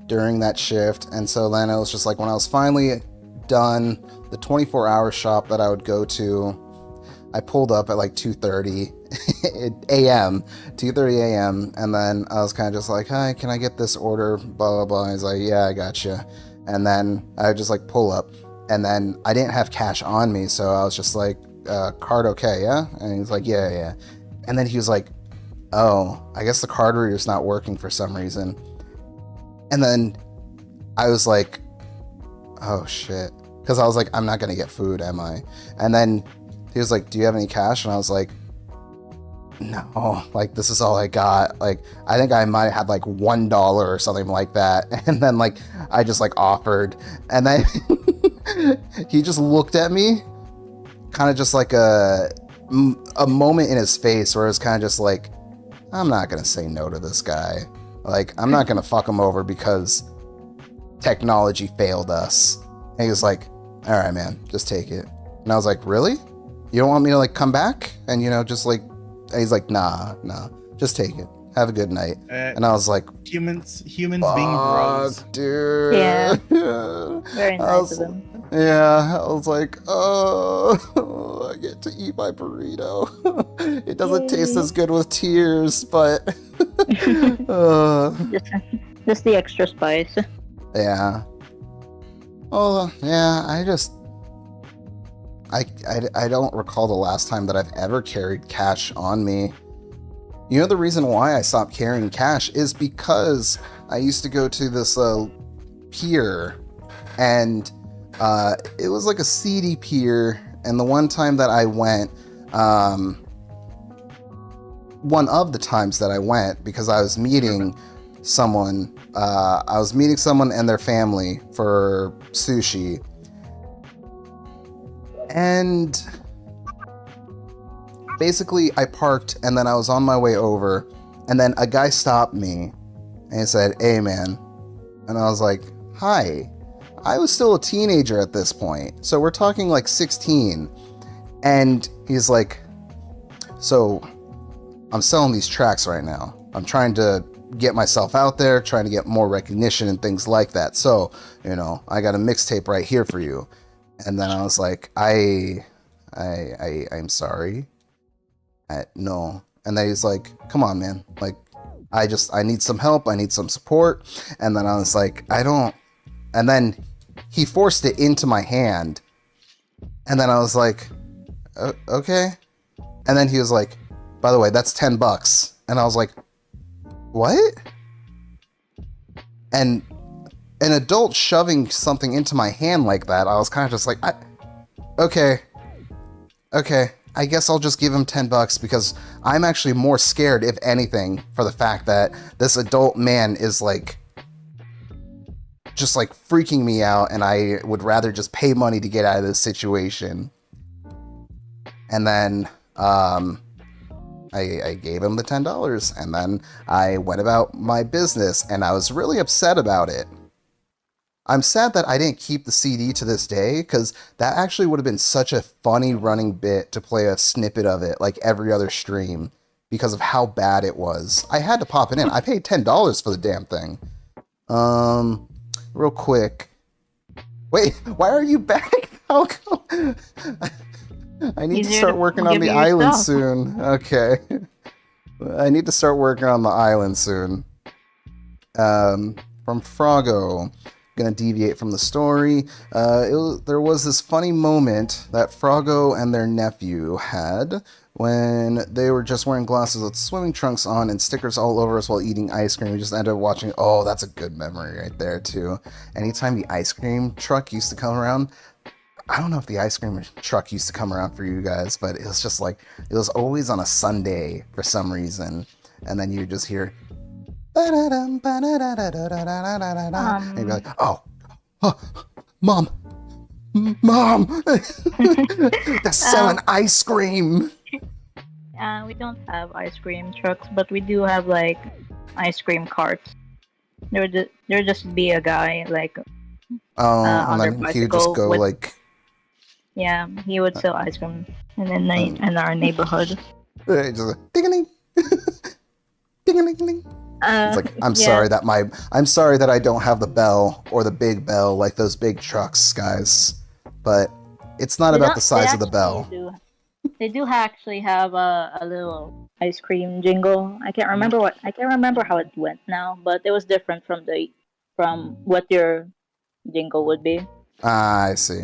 during that shift. And so then it was just like when I was finally done the 24-hour shop that I would go to, I pulled up at like 2:30 a.m. 2:30 a.m. And then I was kind of just like, hi, can I get this order? Blah, blah, blah. And he's like, yeah, I got you. And then I would just like pull up. And then I didn't have cash on me. So I was just like, card okay, yeah? And he's like, yeah. And then he was like, oh, I guess the card reader's not working for some reason. And then I was like, oh shit. Because I was like, I'm not going to get food, am I? And then he was like, do you have any cash? And I was like, no, like, this is all I got. Like, I think I might have had like $1 or something like that. And then like, I just like offered, and then he just looked at me, kind of just like a moment in his face where it was kind of just like, I'm not going to say no to this guy. Like, I'm not going to fuck him over because technology failed us. And he was like, all right, man, just take it. And I was like, really? You don't want me to like come back? And, you know, just like, and he's like, nah, just take it. Have a good night. And I was like, humans being bros. Dude. Yeah. Very nice of them. Yeah, I was like, oh, I get to eat my burrito. It doesn't taste as good with tears, but just the extra spice. Yeah. Oh, yeah, I don't recall the last time that I've ever carried cash on me. You know, the reason why I stopped carrying cash is because I used to go to this pier, and it was like a seedy pier, and the one time that I went, one of the times that I went, because I was meeting someone and their family for sushi, and basically I parked, and then I was on my way over, and then a guy stopped me and he said, hey man, and I was like, hi. I was still a teenager at this point, so we're talking like 16, and he's like, so I'm selling these tracks right now. I'm trying to get myself out there, trying to get more recognition and things like that. So, you know, I got a mixtape right here for you. And then I was like, I'm sorry. No. And then he's like, come on, man. Like, I need some help. I need some support. And then I was like, and then he forced it into my hand. And then I was like, okay. And then he was like, by the way, that's $10. And I was like, what? And an adult shoving something into my hand like that, I was kind of just like, okay, I guess I'll just give him $10 because I'm actually more scared, if anything, for the fact that this adult man is like, just like freaking me out, and I would rather just pay money to get out of this situation. And then, I gave him the $10, and then I went about my business, and I was really upset about it. I'm sad that I didn't keep the CD to this day, because that actually would have been such a funny running bit to play a snippet of it, like every other stream, because of how bad it was. I had to pop it in. I paid $10 for the damn thing. Real quick. Wait, why are you back? How come? I need to start working on the island soon. Okay. I need to start working on the island soon. From Froggo. Gonna deviate from the story. There was this funny moment that Froggo and their nephew had when they were just wearing glasses with swimming trunks on and stickers all over us while eating ice cream. We just ended up watching. Oh, that's a good memory right there, too. Anytime the ice cream truck used to come around, I don't know if the ice cream truck used to come around for you guys, but it was just like, it was always on a Sunday for some reason. And then you just hear, and you'd be like, oh, Mom, they're selling ice cream. We don't have ice cream trucks, but we do have like ice cream carts. There just be a guy like and then he would just go like, yeah, he would sell ice cream in our neighborhood. Just like, ding-a-ling, ding-a-ling-ling. It's like, I'm sorry that I don't have the bell or the big bell like those big trucks, guys. But it's not about the size of the bell. They do actually have a little ice cream jingle. I can't remember how it went now, but it was different from what your jingle would be. I see.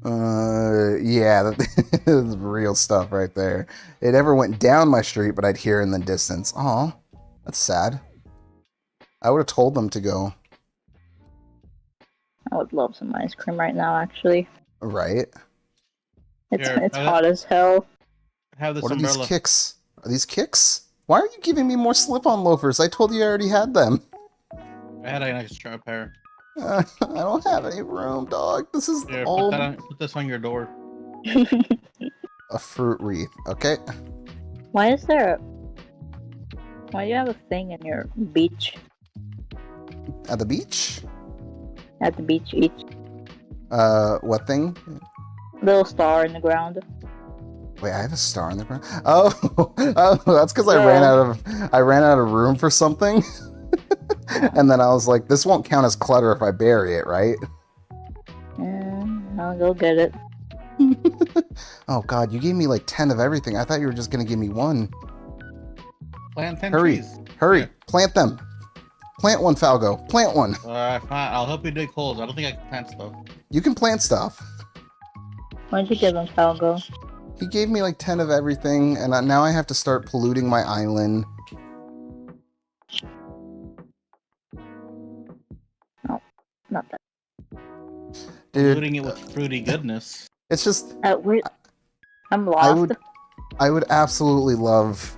Yeah, that is real stuff right there. It never went down my street, but I'd hear in the distance. Aw, that's sad. I would have told them to go. I would love some ice cream right now, actually. Right? It's hot as hell. Have this What are umbrella. these kicks? Are these kicks? Why are you giving me more slip-on loafers? I told you I already had them. I had an extra pair. I don't have any room, dog. This is Here, all put this on your door. a fruit wreath. Okay. Why do you have a thing in your beach? At the beach? At the beach, each What thing? little star in the ground. Wait, I have a star in the ground. Oh, that's because I ran out of room for something, and then I was like, this won't count as clutter if I bury it, right? I'll go get it. Oh God, you gave me like 10 of everything. I thought you were just gonna give me one. Plant 10 Hurry, trees. hurry, plant them. Plant one, Falgo. Plant one. Alright, fine. I'll help you dig holes. I don't think I can plant stuff. You can plant stuff. Why'd you give him Falgo? He gave me like 10 of everything, and now I have to start polluting my island. No, not that. Dude, Polluting it with fruity goodness. it's just I'm lost. I would absolutely love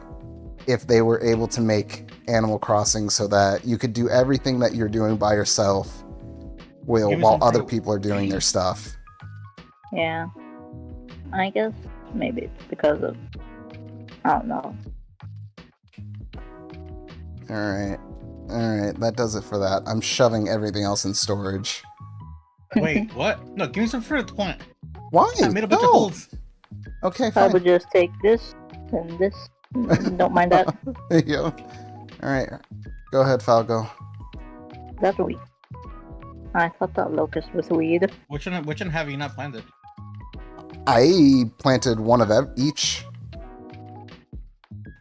if they were able to make Animal Crossing so that you could do everything that you're doing by yourself while Give me some other fruit. people are doing their stuff. Yeah. I guess maybe it's because of I don't know. Alright, that does it for that. I'm shoving everything else in storage. Wait, what? No, give me some fruit to plant. Why? I made a bunch of No. holes. Okay, I fine. would just take this and this. Don't mind that. There you go. Alright, go ahead, Falco. That's weed. I thought that locust was weed. Which one have you not planted? I planted one of each.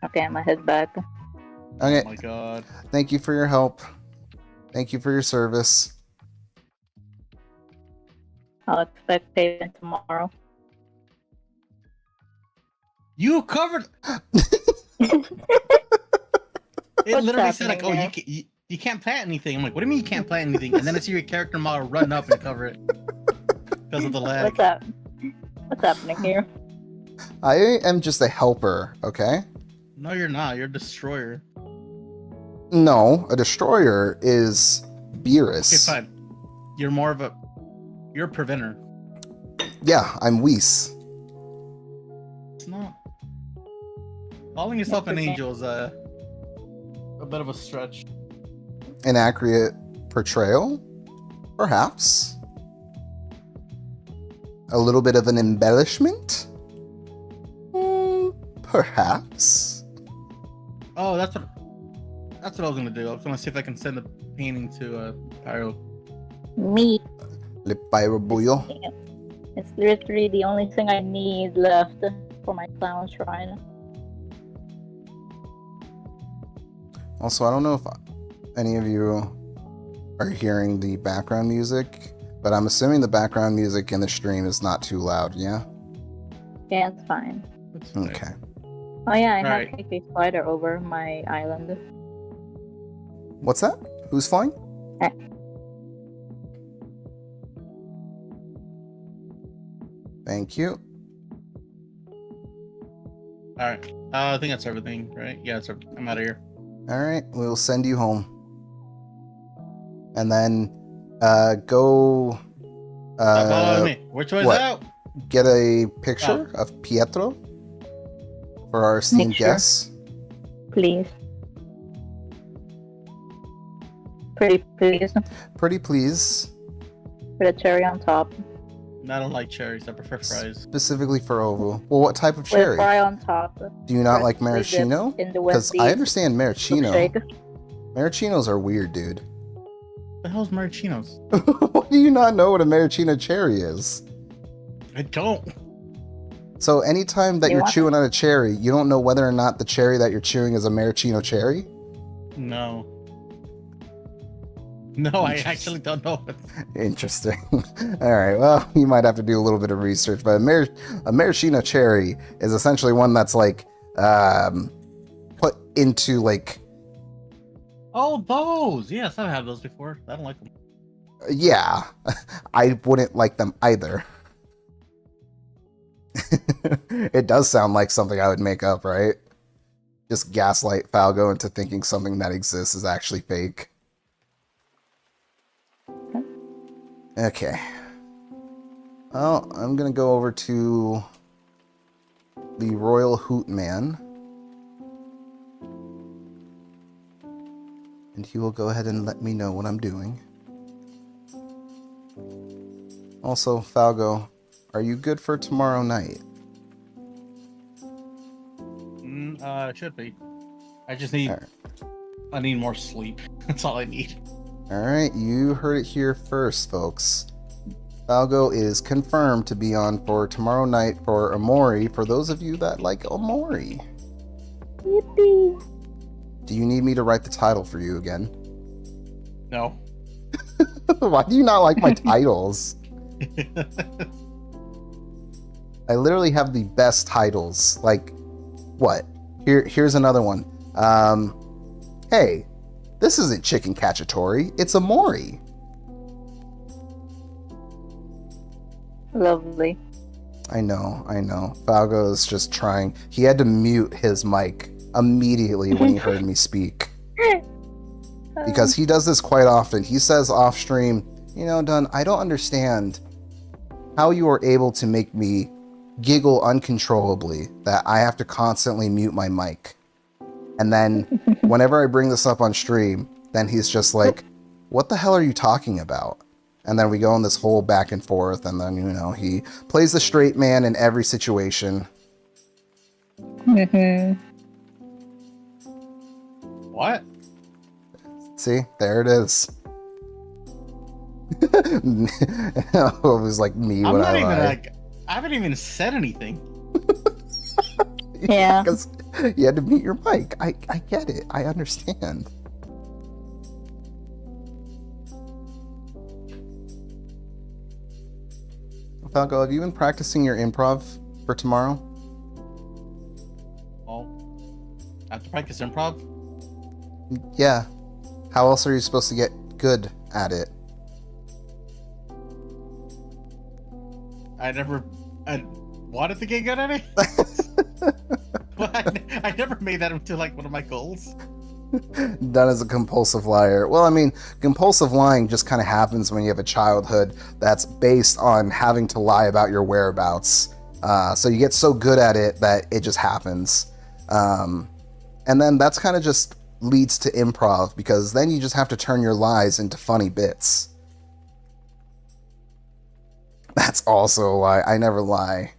Okay, I'm gonna head back. Okay, Oh my god. thank you for your help. Thank you for your service. I'll expect payment tomorrow. You covered. It What's literally said like, happening "Oh, there? you can't plant anything." I'm like, "What do you mean you can't plant anything?" And then I see your character model run up and cover it because of the lag. What's that? What's happening here? I am just a helper, okay? No, you're not. You're a destroyer. No, a destroyer is Okay, Beerus. fine. You're more of a. You're a preventer. Yeah, I'm Whis. It's not. Calling yourself an Okay. angel is a bit of a stretch. An accurate portrayal? Perhaps. A little bit of an embellishment? Perhaps. Oh, that's what I was gonna do. I was gonna see if I can send the painting to Pyro. Me. Le Pyro Buyo. It's literally the only thing I need left for my clown shrine. Also, I don't know if any of you are hearing the background music, but I'm assuming the background music in the stream is not too loud, yeah? Yeah, it's fine. That's fine. Okay. Oh yeah, I have Right. a spider over my island. What's that? Who's flying? Thank you. All right. I think that's everything, right? Yeah, I'm out of here. Alright, we'll send you home. And then, go, Follow me. Which way's what? out? get a picture of Pietro for our esteemed Make sure. guests. Please. Pretty please. Pretty please. Put a cherry on top. I don't like cherries. I prefer fries. Specifically for Ovo. Well, what type of With cherry? fry on top. Do you not like Freshly dipped maraschino? In the Because I understand maraschino. milkshake. Maraschinos are weird, dude. What the hell's marachinos? What do you not know what a maraschino cherry is? I don't. So anytime that You you're want chewing on a cherry, you don't know whether or not the cherry that you're chewing is a maraschino cherry? No. No, I actually don't know. Interesting. All right. Well, you might have to do a little bit of research, but a maraschino cherry is essentially one that's like put into like Oh, those. Yes, I've had those before. I don't like them. yeah. I wouldn't like them either. It does sound like something I would make up, right? Just gaslight Falgo into thinking something that exists is actually fake. Okay. Well, I'm gonna go over to the Royal Hoot Man. And he will go ahead and let me know what I'm doing. Also, Falgo, are you good for tomorrow night? Should be. I just need. Alright. I need more sleep. That's all I need. Alright, you heard it here first, folks. Falgo is confirmed to be on for tomorrow night for Omori, for those of you that like Omori. Yippee! Do you need me to write the title for you again? No. Why do you not like my titles? I literally have the best titles. Like, what? Here's another one. Hey, this isn't Chicken Cacciatore, it's Omori. Lovely. I know. Falgo is just trying. He had to mute his mic immediately when he heard me speak. Because he does this quite often. He says off stream, you know, Dunn, I don't understand how you are able to make me giggle uncontrollably that I have to constantly mute my mic. And then whenever I bring this up on stream, then he's just like, what the hell are you talking about? And then we go on this whole back and forth, and then, you know, he plays the straight man in every situation. Mm-hmm. What? See? There it is. It was like me I'm when not I even lie. like. I haven't even said anything. Yeah. Because you had to mute your mic. I get it. I understand. Falco, have you been practicing your improv for tomorrow? Oh, I have to practice improv. Yeah. How else are you supposed to get good at it? I wanted to get good at it. But I never made that into like one of my goals. Done as a compulsive liar. Well, I mean, compulsive lying just kind of happens when you have a childhood that's based on having to lie about your whereabouts. So you get so good at it that it just happens. And then that's kind of just leads to improv, because then you just have to turn your lies into funny bits. That's also a lie. I never lie.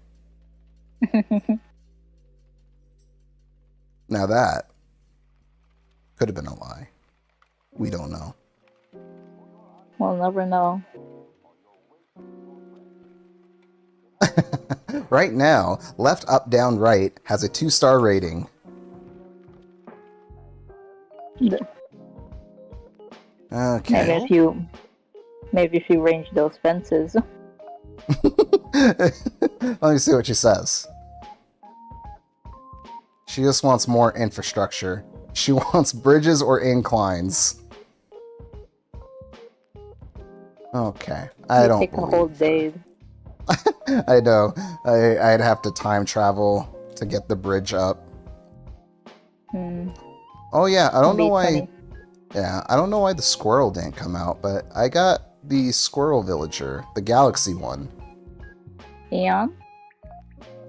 Now that could have been a lie. We don't know. We'll never know. Right now, Left Up Down Right has a 2-star rating. Okay. Maybe if you range those fences. Let me see what she says. She just wants more infrastructure. She wants bridges or inclines. Okay. I don't take a whole day. I know. I'd have to time travel to get the bridge up. Oh yeah, I don't know why. Funny. Yeah, I don't know why the squirrel didn't come out, but I got the squirrel villager, the galaxy one. Eon?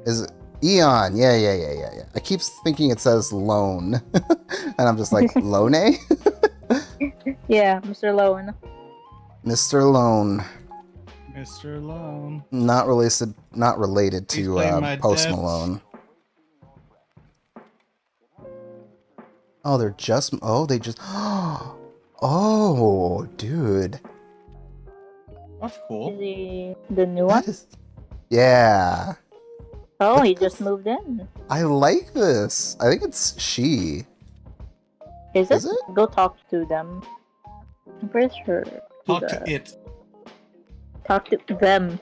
Is it Eon? Yeah. I keep thinking it says Lone, and I'm just like, Lone? Yeah, Mr. Lone. Mr. Lone. Mr. Lone. Not related Please to play my Post debts. Malone. Oh, they just. Oh, dude. That's Is cool. he the new one? That is. Yeah. Oh, he just moved in. I like this. I think it's she. Is Is it? it? Go talk to them. I'm pretty sure. Talk to it. Talk to them.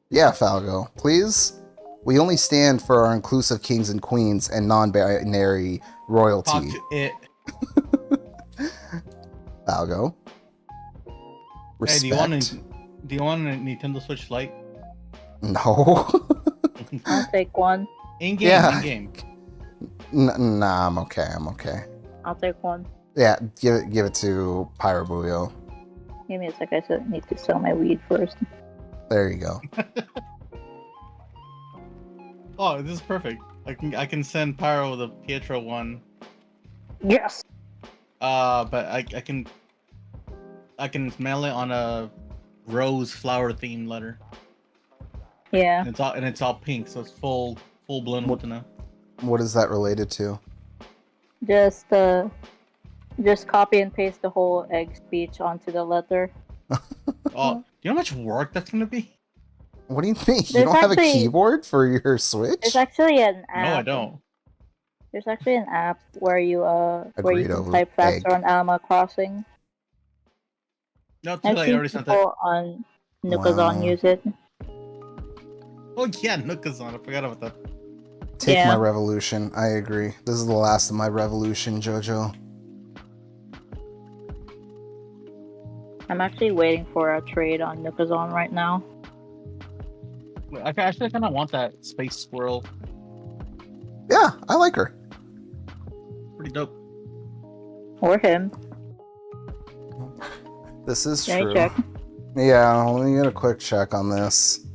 Yeah, Falgo. Please. We only stand for our inclusive kings and queens and non-binary Talk royalty. to it. Falgo. Respect. Hey, do you want a Nintendo Switch Lite? No. I'll take one. In game, Yeah. in game. Nah, I'm okay. I'll take one. Yeah, give it to Pyrobuyo. Give me a sec. I need to sell my weed first. There you go. Oh, this is perfect. I can send Pyro the Pietro one. Yes. But I can mail it on a rose flower themed letter. Yeah. And it's all pink, so it's full blown with now. What is that related to? Just copy and paste the whole egg speech onto the letter. Oh, do you know how much work that's gonna be? What do you mean? You There's don't have a actually- keyboard for your Switch? There's actually an app. No, I don't. There's actually an app where you Agreed can over type faster egg. on Animal Crossing. No, too I've late. I seen already sent that. people on Nukazon Wow. use it. Oh yeah, Nookazon. I forgot about that. Take Yeah. my revolution. I agree. This is the last of my revolution, Jojo. I'm actually waiting for a trade on Nukazon right now. I actually kind of want that space squirrel. Yeah, I like her. Pretty dope. Or him. This is Can I true. check? Yeah, let me get a quick check on this.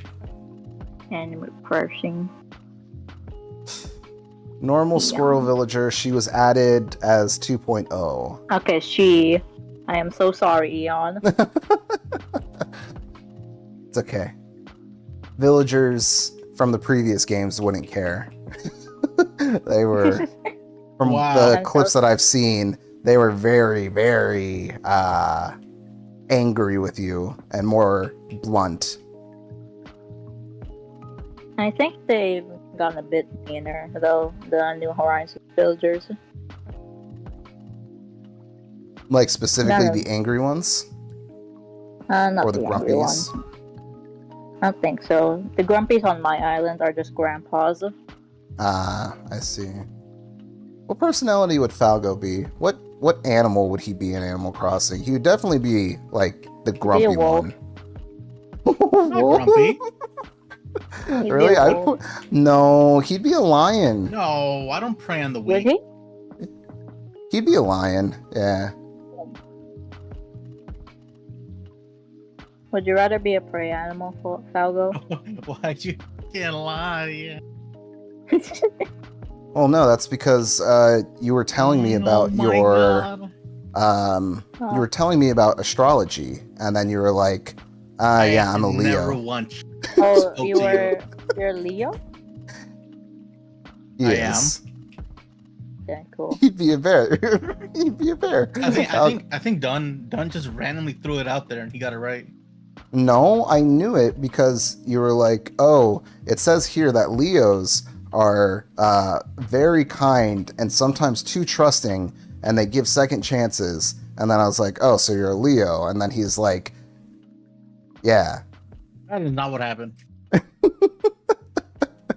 Animal Crossing. Normal Yeah. squirrel villager, she was added as 2.0. Okay, she. I am so sorry, Eon. It's okay. Villagers from the previous games wouldn't care. They were, from Wow. the I'm so clips that I've seen, they were very, very angry with you and more blunt. I think they've gotten a bit meaner, though, the New Horizons villagers. Like specifically No. the angry ones? Not Or the angry grumpies? ones. I don't think so. The grumpies on my island are just grandpas. Ah, I see. What personality would Falgo be? What animal would he be in Animal Crossing? He would definitely be like the grumpy wolf. one. Not grumpy. He'd be Really? a wolf. No, he'd be a lion. No, I don't prey on the Would weak. he? He'd be a lion. Yeah. Would you rather be a prey animal, Falgo? Why'd you can't lie? Yeah. Well, no, that's because you were telling me about Oh my your God. you were telling me about astrology, and then you were like, yeah, I'm a Never Leo. once. Oh, spoke to you're Leo? He I is. Okay, cool. He'd be a bear. He'd be a bear. I think Dunn just randomly threw it out there and he got it right. No, I knew it because you were like, oh, it says here that Leos are very kind and sometimes too trusting, and they give second chances. And then I was like, oh, so you're a Leo. And then he's like, yeah. That is not what happened.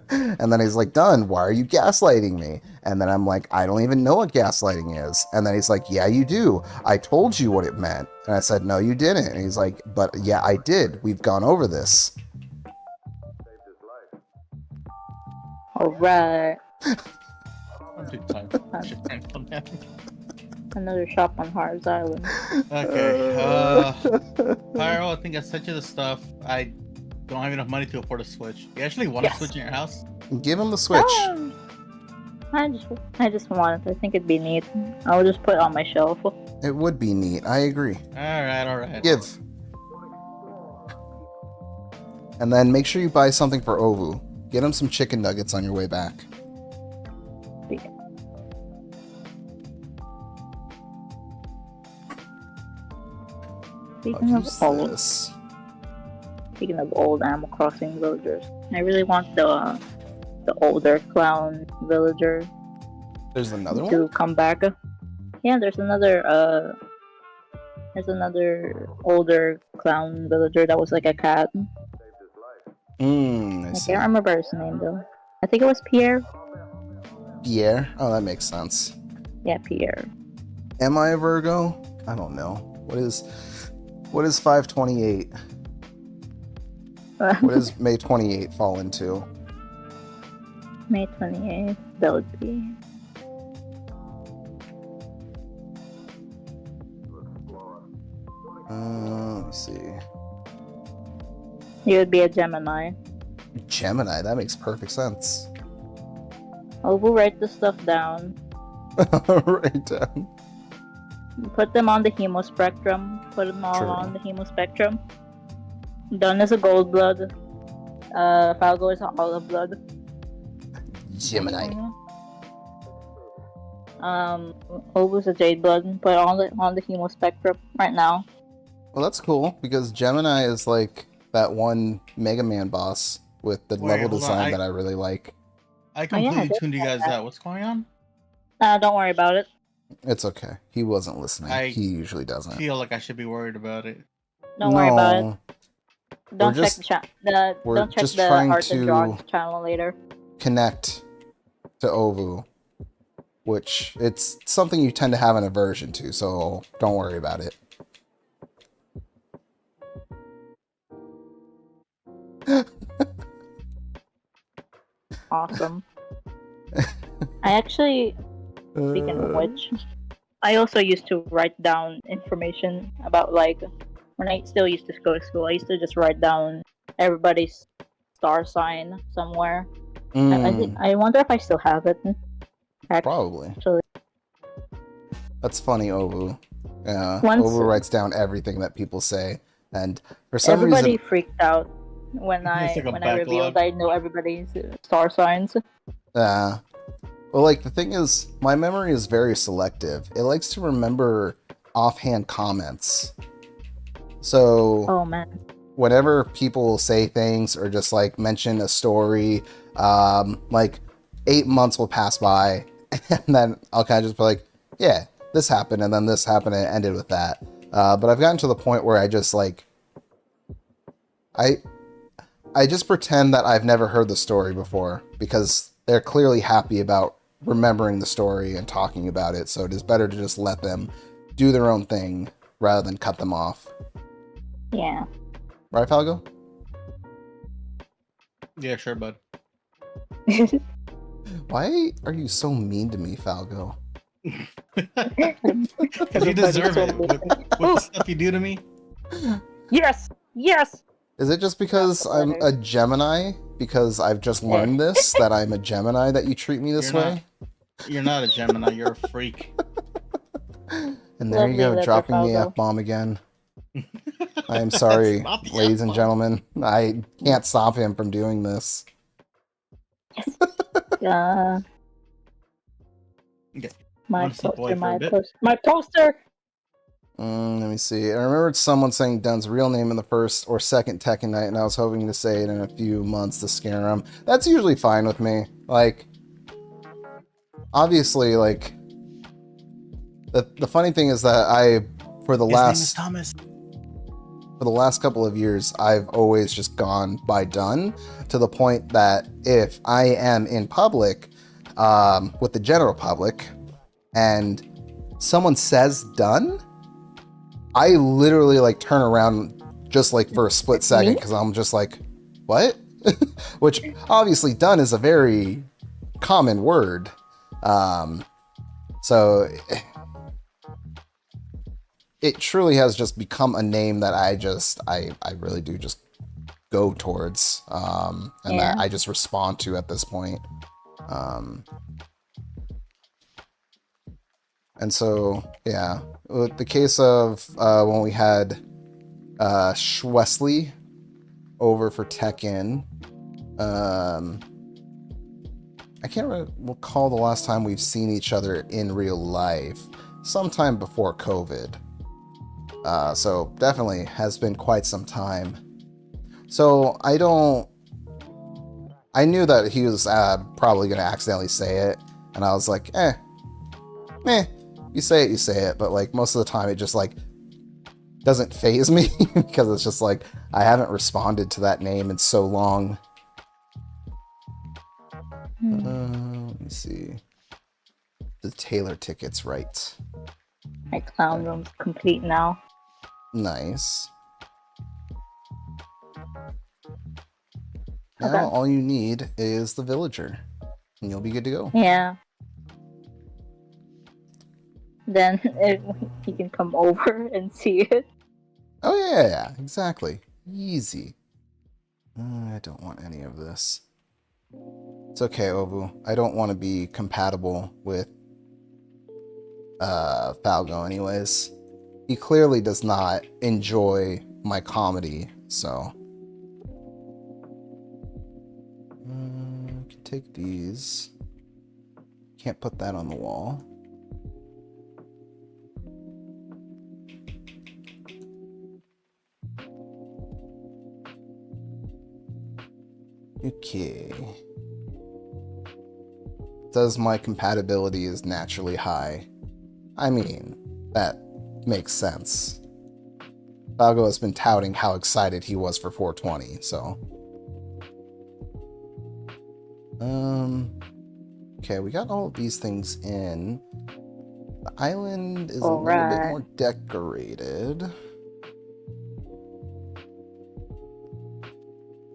And then he's like, Done, why are you gaslighting me? And then I'm like, I don't even know what gaslighting is. And then he's like, yeah, you do. I told you what it meant. And I said, no, you didn't. And he's like, but yeah, I did. We've gone over this. Alright. I'm too tired. Shit, I'm calm down. Another shop on Harv's Island. Okay. Pyro, I think I sent you the stuff. I don't have enough money to afford a Switch. You actually want a Yes. Switch in your house? Give him the Switch. I just want it. I think it'd be neat. I'll just put it on my shelf. It would be neat. I agree. Alright. Give. And then make sure you buy something for Ovu. Get him some chicken nuggets on your way back. Speaking I'll of use old, this. speaking of old Animal Crossing villagers, I really want the older clown villager There's another to one? come back. Yeah, there's another older clown villager that was like a cat. I I see. can't remember his name though. I think it was Pierre. Pierre? Oh, that makes sense. Yeah, Pierre. Am I a Virgo? I don't know. What is 528? What does May 28 fall into? May 28th, that would be. Let me see. You would be a Gemini. Gemini, that makes perfect sense. Oh, we'll write the stuff down. Write down. Put them on the hemo spectrum. Put them all True. on the hemo spectrum. Dunn is a gold blood. Falco is a olive blood. Gemini. Ovu's a jade blood. Put it on the hemo spectrum right now. Well, that's cool because Gemini is like that one Mega Man boss with the Wait, level hold on, design that I really like. I yeah, completely I did tuned you know guys that. out. What's going on? Don't worry about it. It's okay. He wasn't listening. I He usually I doesn't. feel like I should be worried about it. Don't worry about it. No, Don't check just- the chat. we're Don't check just the trying Art and to- Drawing channel later. connect to Ovu, which it's something you tend to have an aversion to, so don't worry about it. Awesome. I actually, speaking of which, I also used to write down information about, like, when I still used to go to school, I used to just write down everybody's star sign somewhere. I wonder if I still have it. Probably. Actually, That's funny, Ovu. Yeah, Once- Ovu writes down everything that people say, and for some everybody reason, freaked out when I It's like a when I revealed backlog. I know everybody's star signs. well, like the thing is, my memory is very selective. It likes to remember offhand comments. So Oh man. whenever people say things or just like mention a story, like 8 months will pass by, and then I'll kind of just be like, yeah, this happened, and then this happened, and it ended with that. But I've gotten to the point where I just like, I just pretend that I've never heard the story before because they're clearly happy about remembering the story and talking about it. So it is better to just let them do their own thing rather than cut them off. Yeah. Right, Falco? Yeah, sure, bud. Why are you so mean to me, Falco? Because you deserve it. With the stuff you do to me. Yes. Yes. Is it just because I'm a Gemini? Because I've just learned this, that I'm a Gemini, that you treat me this You're way? You're not a Gemini. You're a freak. And there Lovely you go, letter, dropping the Falco. F-bomb again. I am sorry, Not the ladies and F-bomb. gentlemen. I can't stop him from doing this. Yeah. Okay. My Wanna step away poster. for a My bit? poster. My poster. Let me see. I remembered someone saying Dunn's real name in the first or second Tekken night, and I was hoping to say it in a few months to scare him. That's usually fine with me. Like, obviously, like, the funny thing is that for the His name is Thomas. couple of years, I've always just gone by Dunn, to the point that if I am in public, with the general public, and someone says Dunn, I literally like turn around just like for a split second because I'm just like, what? Which obviously Dunn is a very common word. So it truly has just become a name that I really do just go towards, and that I just respond to at this point. And so, yeah, with the case of when we had Schwesley over for Tekken, I can't recall the last time we've seen each other in real life. Sometime before COVID. So definitely has been quite some time. So I knew that he was probably going to accidentally say it. And I was like, you say it. But like most of the time it just like doesn't faze me because it's just like I haven't responded to that name in so long. Let me see. The Taylor ticket's right. My clown room's complete now. Nice. Okay. Now all you need is the villager. and you'll be good to go. Yeah. Then he can come over and see it. Oh yeah, exactly. Easy. I don't want any of this. It's okay, Obu. I don't want to be compatible with Falgo anyways. He clearly does not enjoy my comedy, so I can take these. Can't put that on the wall. Okay. Says my compatibility is naturally high. I mean, that makes sense. Falgo has been touting how excited he was for 420, so. Okay, we got all of these things in. The island is a little bit more decorated.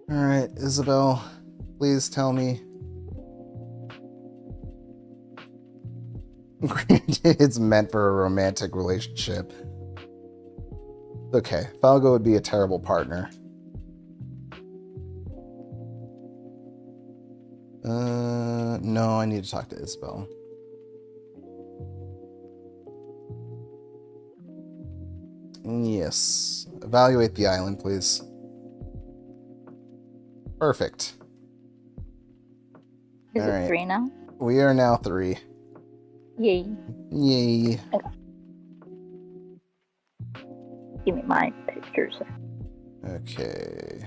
Alright, Isabel, please tell me. It's meant for a romantic relationship. Okay, Falgo would be a terrible partner. No, I need to talk to Isabel. Yes. Evaluate the island, please. Perfect. Is it 3 now? We are now 3. Yay. Yay. Okay. Give me my pictures. Okay.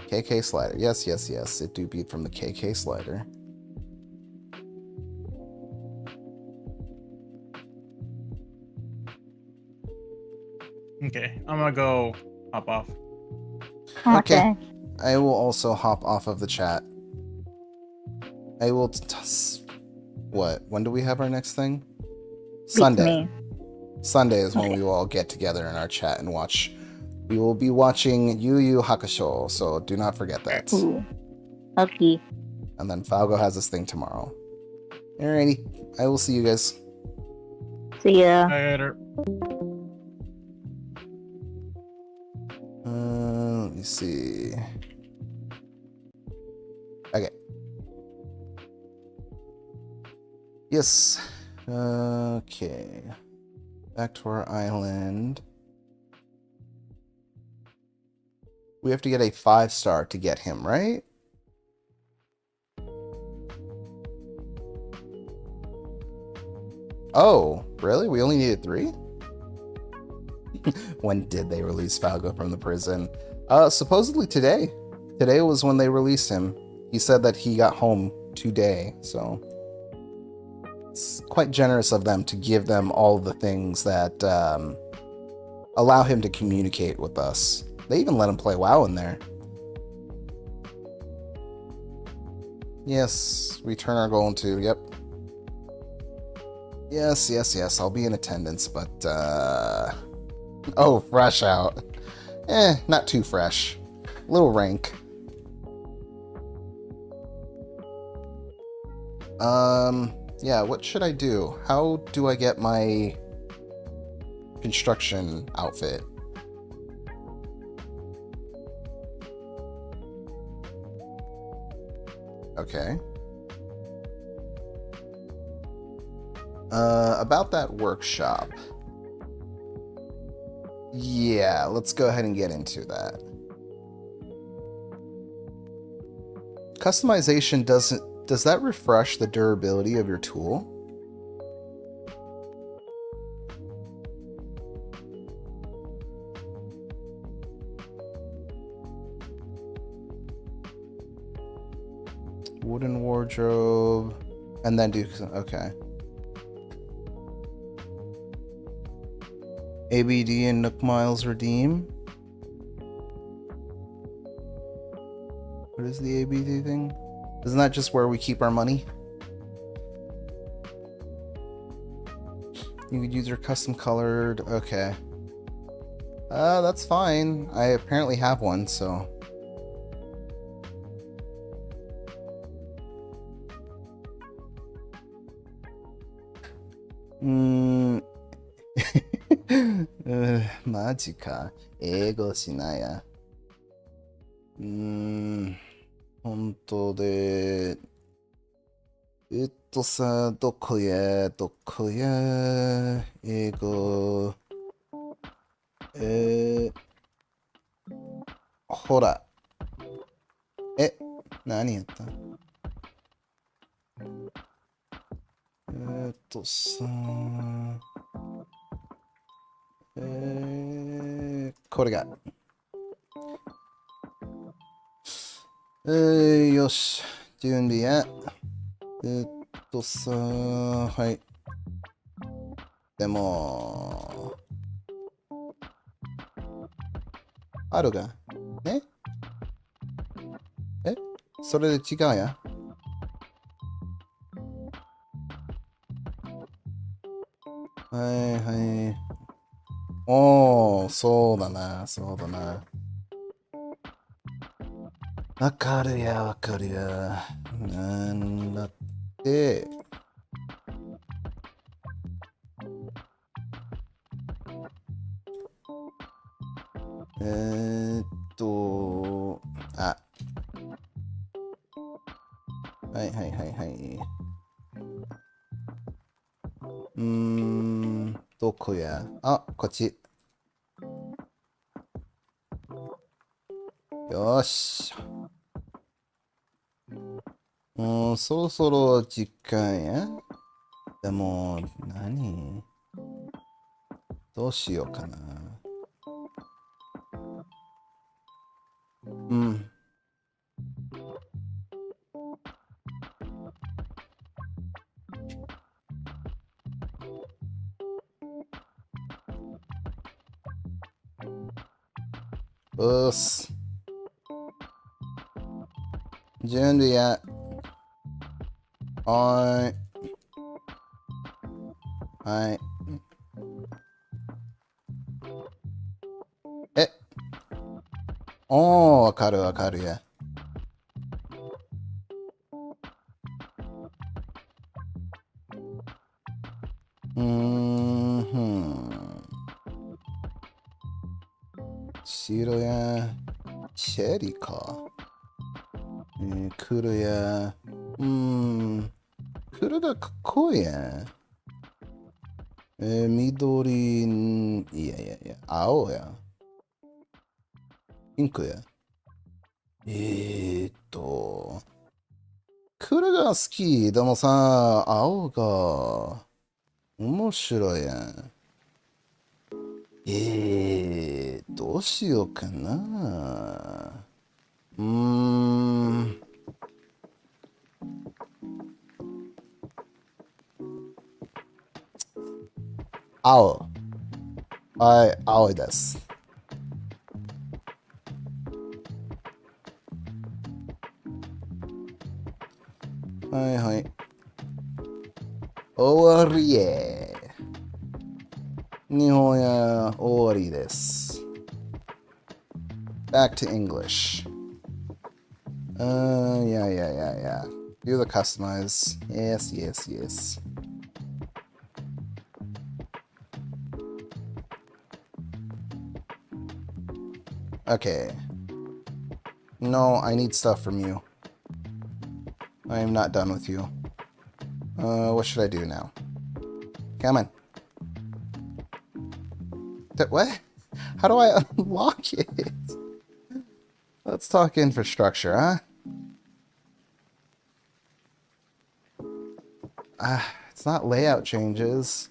KK slider. Yes, yes, yes. It do beat from the KK slider. Okay, I'm gonna go hop off. Okay. I will also hop off of the chat. I will what? When do we have our next thing? Sunday. Sunday is when we will all get together in our chat and watch. We will be watching Yu Yu Hakusho, so do not forget that. Ooh. Okay. And then Falgo has this thing tomorrow. Alrighty. I will see you guys. See ya. Later. Let me see. Okay. Yes. Okay. Back to our island. We have to get a 5-star to get him, right? Oh, really? We only needed 3? When did they release Falgo from the prison? Supposedly today. Today was when they released him. He said that he got home today, so it's quite generous of them to give them all the things that allow him to communicate with us. They even let him play WoW in there. Yes, return our goal into, yep. Yes, yes, yes, I'll be in attendance, but, oh, fresh out. Not too fresh. A little rank. Yeah, what should I do? How do I get my construction outfit? Okay. About that workshop. Yeah, let's go ahead and get into that. Customization does that refresh the durability of your tool? Wooden wardrobe, and then do, okay. ABD and Nook Miles redeem. What is the ABD thing? Isn't that just where we keep our money? You could use your custom colored, okay. That's fine. I apparently have one, so. マジか。英語しなや。本当で。さ、どこや、英語。ほら。何やったさ、これが。よし。準備や。さ、はい。でも、あるが。それで違うや。はい。おー、そうだな。わかるや。なんだって。あ。はい。どこや。あ、こっち。よし。そろそろ時間や。でも、どうしようかな。うっす。準備や。はい。わかるや。白や。チェリーか。黒や。黒がかっこいいや。緑、いや、青や。ピンクや。黒が好き。でもさ、青が面白いやん。どうしようかな。青。はい、青いです。はい。終わりえ。日本や終わりです。Back to English. Yeah. Do the customize. Yes. Okay. No, I need stuff from you. I am not done with you. What should I do now? Come on. What? How do I unlock it? Let's talk infrastructure, huh? It's not layout changes.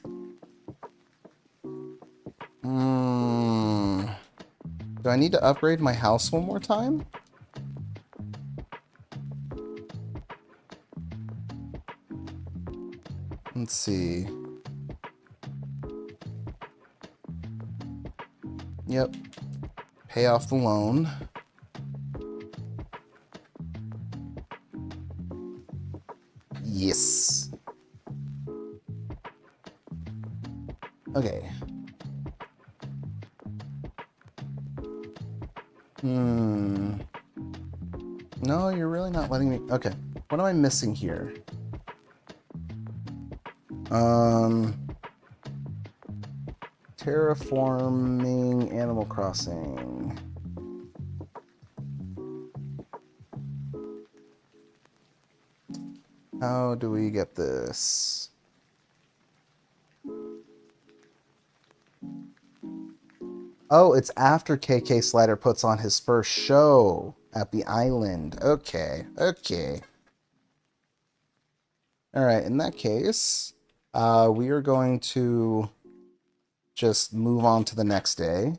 Do I need to upgrade my house one more time? Let's see. Yep. Pay off the loan. Yes. Okay. No, you're really not letting me... Okay. What am I missing here? Terraforming Animal Crossing. How do we get this? Oh, it's after KK Slider puts on his first show at the island. Okay, okay. Alright, in that case, we are going to just move on to the next day.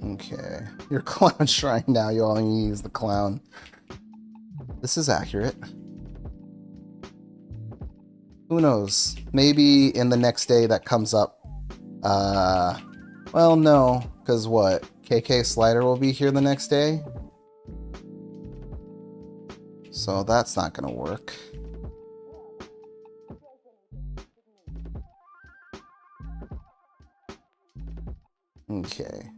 Okay, your clown shrine now, you all need is the clown. This is accurate. Who knows? Maybe in the next day that comes up. Well, no, because what? KK Slider will be here the next day? So that's not gonna work. Okay.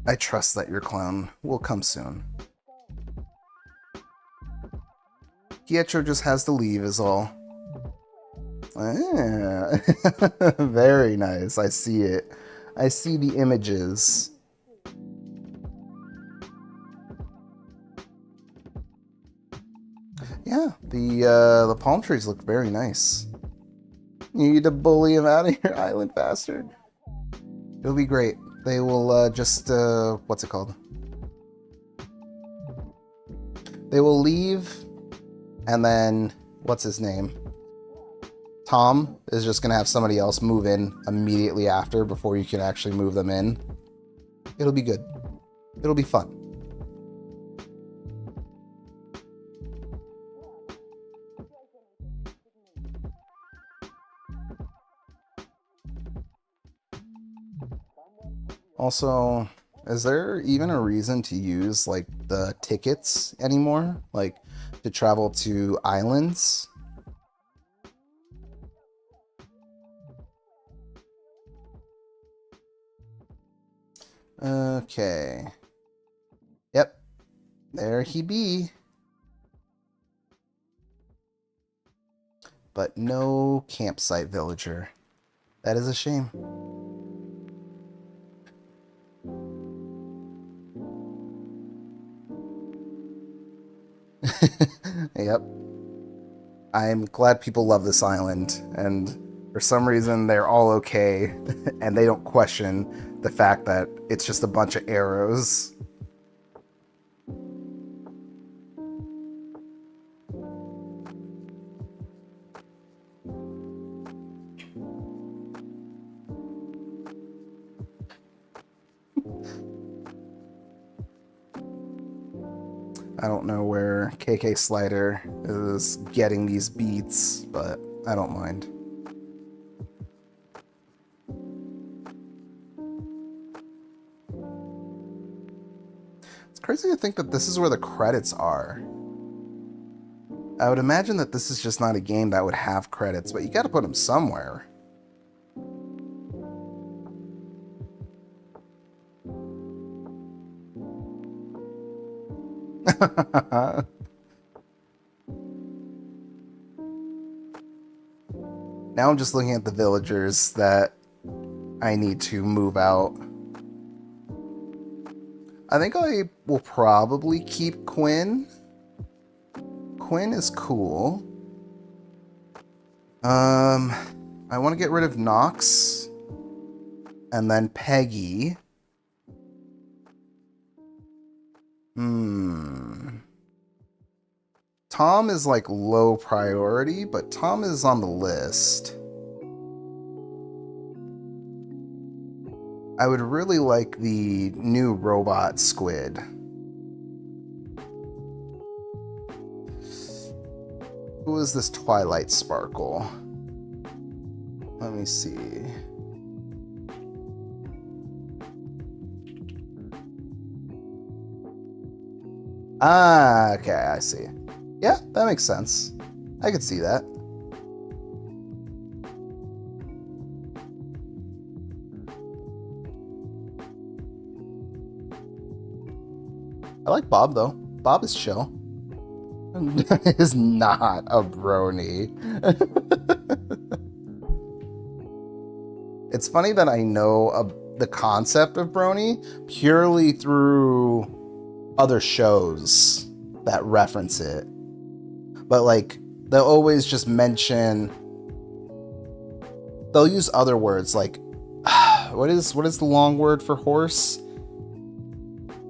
I trust that your clown will come soon. Pietro just has to leave is all. Ah, very nice. I see it. I see the images. Yeah, the palm trees look very nice. You need to bully him out of your island faster. It'll be great. They will just what's it called? They will leave, and then what's his name? Tom is just gonna have somebody else move in immediately after before you can actually move them in. It'll be good. It'll be fun. Also, is there even a reason to use like the tickets anymore? Like to travel to islands? Okay. Yep. There he be. But no campsite villager. That is a shame. Yep. I'm glad people love this island, and for some reason they're all okay, and they don't question the fact that it's just a bunch of arrows. I don't know where KK Slider is getting these beats, but I don't mind. It's crazy to think that this is where the credits are. I would imagine that this is just not a game that would have credits, but you gotta put them somewhere. Now I'm just looking at the villagers that I need to move out. I think I will probably keep Quinn. Quinn is cool. I want to get rid of Nox. And then Peggy. Tom is like low priority, but Tom is on the list. I would really like the new robot squid. Who is this Twilight Sparkle? Let me see. Ah, okay, I see. Yeah, that makes sense. I could see that. I like Bob though. Bob is chill. Is not a brony. It's funny that I know the concept of brony purely through other shows that reference it. But like, they'll always just mention, they'll use other words like, what is the long word for horse?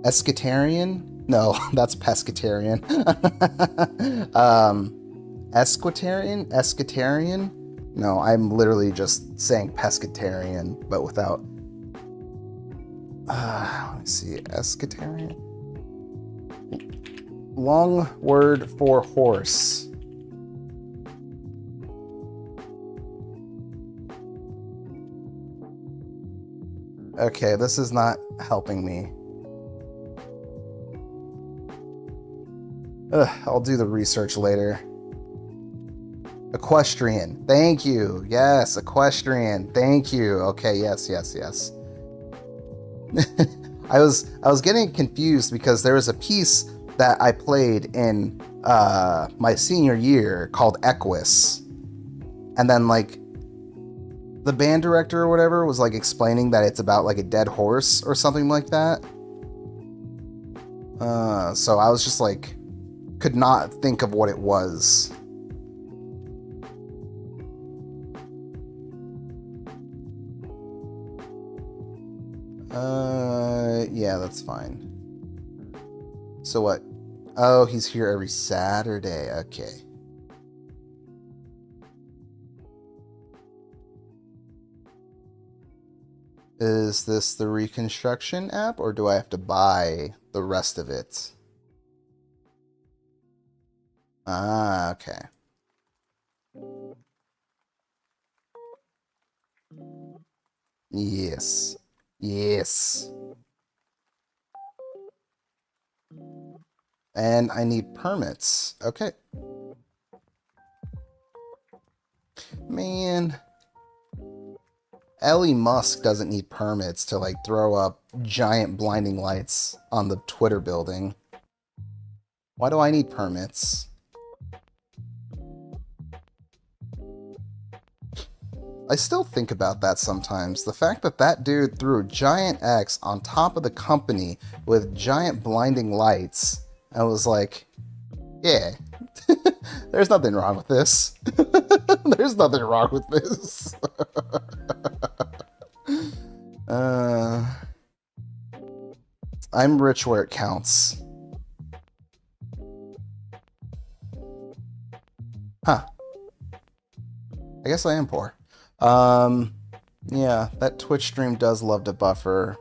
Escatarian? No, that's pescatarian. Esquitarian? No, I'm literally just saying pescatarian, but without... let me see, escatarian? Long word for horse. Okay, this is not helping me. I'll do the research later. Equestrian. Thank you. Yes, equestrian. Thank you. Okay, yes. I was getting confused because there was a piece that I played in my senior year called Equus. And then like the band director or whatever was like explaining that it's about like a dead horse or something like that. So I was just like, could not think of what it was. Yeah, that's fine. So what? Oh, he's here every Saturday. Okay. Is this the reconstruction app, or do I have to buy the rest of it? Ah, okay. Yes. And I need permits. Okay. Man. Ellie Musk doesn't need permits to like throw up giant blinding lights on the Twitter building. Why do I need permits? I still think about that sometimes. The fact that that dude threw a giant X on top of the company with giant blinding lights. I was like, yeah, there's nothing wrong with this. There's nothing wrong with this. I'm rich where it counts. Huh. I guess I am poor. Yeah, that Twitch stream does love to buffer.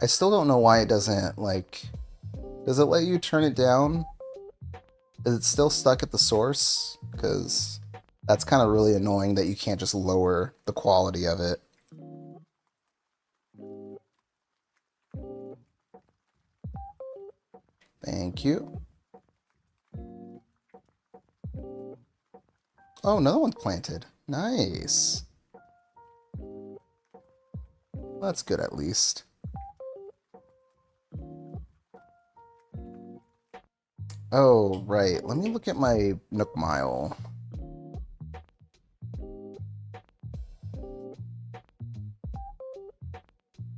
I still don't know why it doesn't, like... Does it let you turn it down? Is it still stuck at the source? Because that's kind of really annoying that you can't just lower the quality of it. Thank you. Oh, another one's planted. Nice. That's good at least. Oh, right. Let me look at my Nook Mile.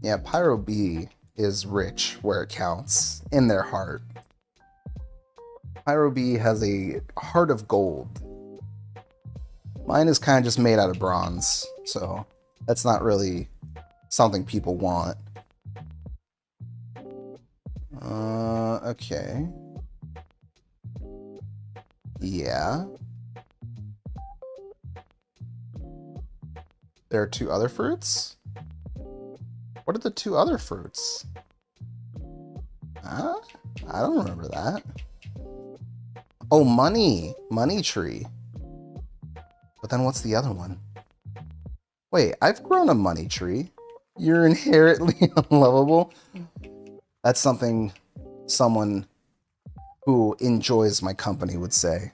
Yeah, Pyro B is rich where it counts, in their heart. Pyro B has a heart of gold. Mine is kind of just made out of bronze, so that's not really something people want. Okay. Yeah. There are two other fruits? What are the two other fruits? Huh? I don't remember that. Oh, money. Money tree. But then what's the other one? Wait, I've grown a money tree. You're inherently unlovable. That's something someone who enjoys my company would say.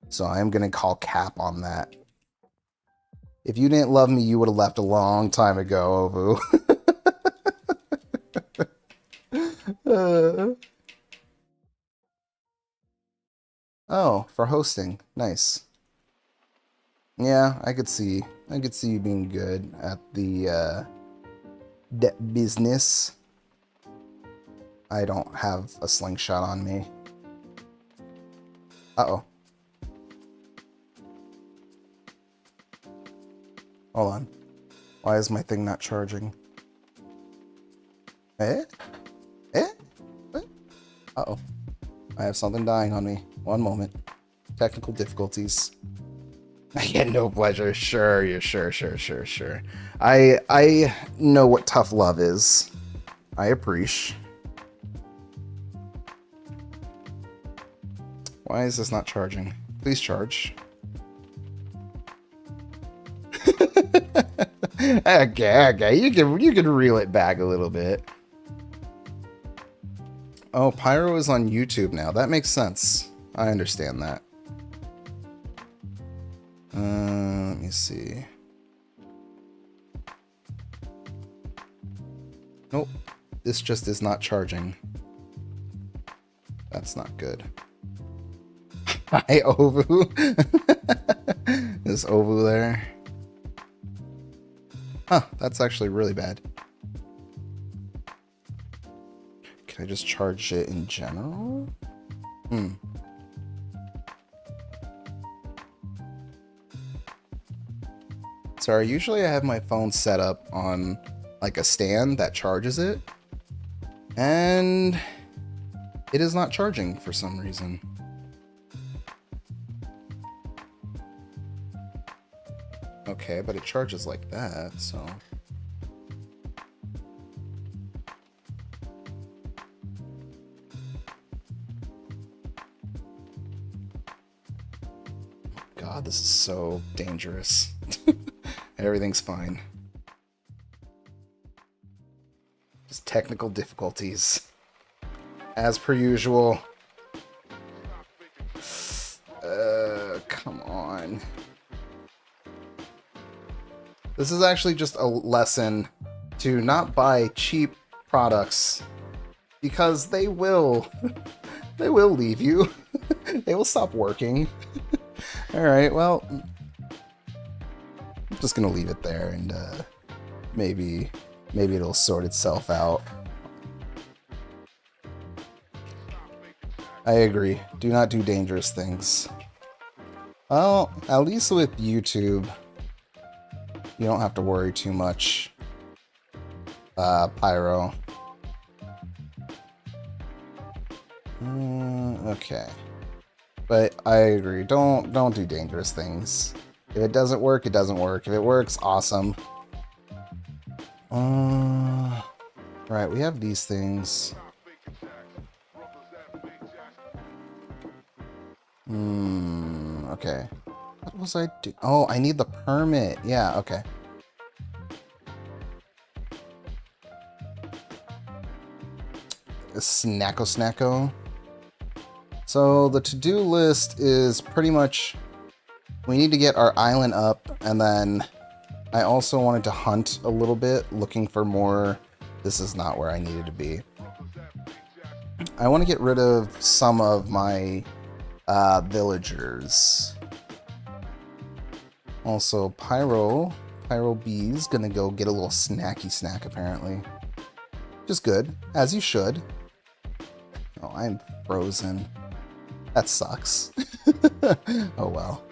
So I am going to call cap on that. If you didn't love me, you would have left a long time ago, Ovu. Oh, for hosting. Nice. Yeah, I could see you being good at the that business. I don't have a slingshot on me. Uh-oh. Hold on. Why is my thing not charging? Eh? Eh? What? Uh-oh. I have something dying on me. One moment. Technical difficulties. I get no pleasure. Sure, you're sure. I know what tough love is. I appreciate. Why is this not charging? Please charge. Okay, you can reel it back a little bit. Oh, Pyro is on YouTube now. That makes sense. I understand that. Let me see. Nope. This just is not charging. That's not good. Hi, Ovu. Is Ovu there? Huh, that's actually really bad. Can I just charge it in general? Sorry, usually I have my phone set up on like a stand that charges it. And it is not charging for some reason. Okay, but it charges like that, so... God, this is so dangerous. Everything's fine. Just technical difficulties. As per usual. Come on. This is actually just a lesson to not buy cheap products because they will leave you. They will stop working. All right, well, I'm just gonna leave it there and maybe it'll sort itself out. I agree. Do not do dangerous things. Well, at least with YouTube, you don't have to worry too much, Pyro. Okay. But I agree, don't do dangerous things. If it doesn't work, it doesn't work. If it works, awesome. Right, we have these things. Okay. What was I doing? Oh, I need the permit. Yeah, okay. Snacko. So the to-do list is pretty much, we need to get our island up, and then I also wanted to hunt a little bit, looking for more. This is not where I needed to be. I want to get rid of some of my villagers. Also, Pyro B's gonna go get a little snacky snack, apparently. Just good, as you should. Oh, I'm frozen. That sucks. Oh well.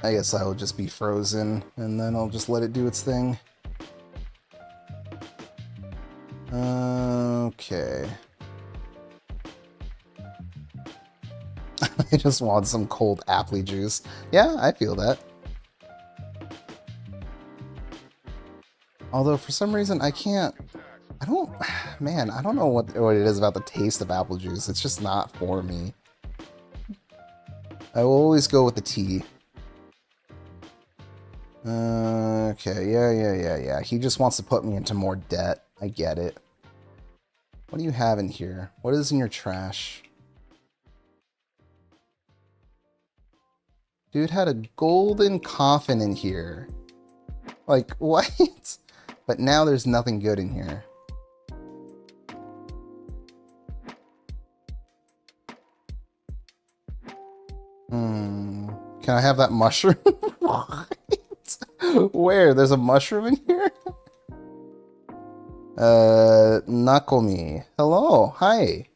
I guess I will just be frozen, and then I'll just let it do its thing. Okay. I just want some cold apple juice. Yeah, I feel that. Although, for some reason, I don't know what it is about the taste of apple juice. It's just not for me. I will always go with the tea. Okay, yeah. He just wants to put me into more debt. I get it. What do you have in here? What is in your trash? Dude had a golden coffin in here. Like, what? But now there's nothing good in here. Can I have that mushroom? What? Where? There's a mushroom in here? Nakomi. Hello. Hi.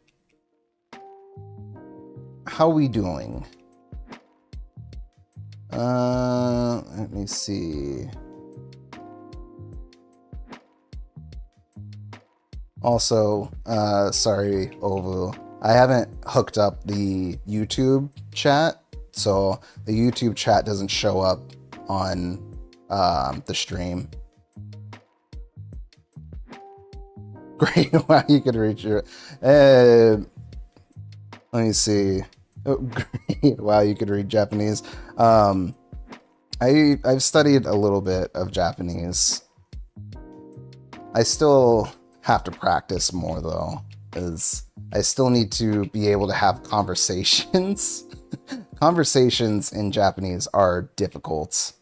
How we doing? Let me see. Also, sorry, Ovu. I haven't hooked up the YouTube chat, so the YouTube chat doesn't show up on the stream. Great, wow, you could reach your... let me see. Oh, great, wow, you could read Japanese. I've studied a little bit of Japanese. I still have to practice more, though, because I still need to be able to have conversations. Conversations in Japanese are difficult.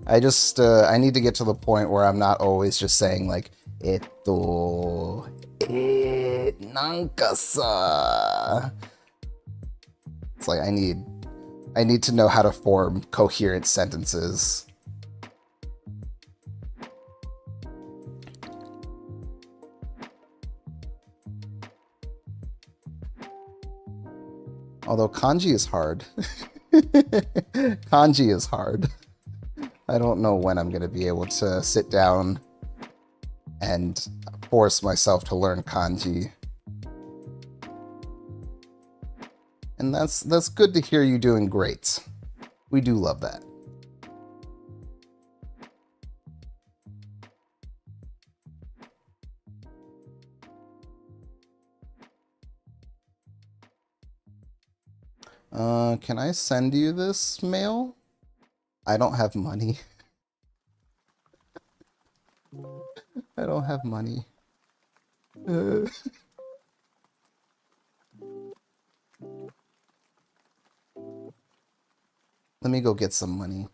I need to get to the point where I'm not always just saying, like, nanka sa. It's like I need to know how to form coherent sentences. Although kanji is hard. Kanji is hard. I don't know when I'm going to be able to sit down and force myself to learn kanji. And that's good to hear you doing great. We do love that. Can I send you this mail? I don't have money. I don't have money. Let me go get some money.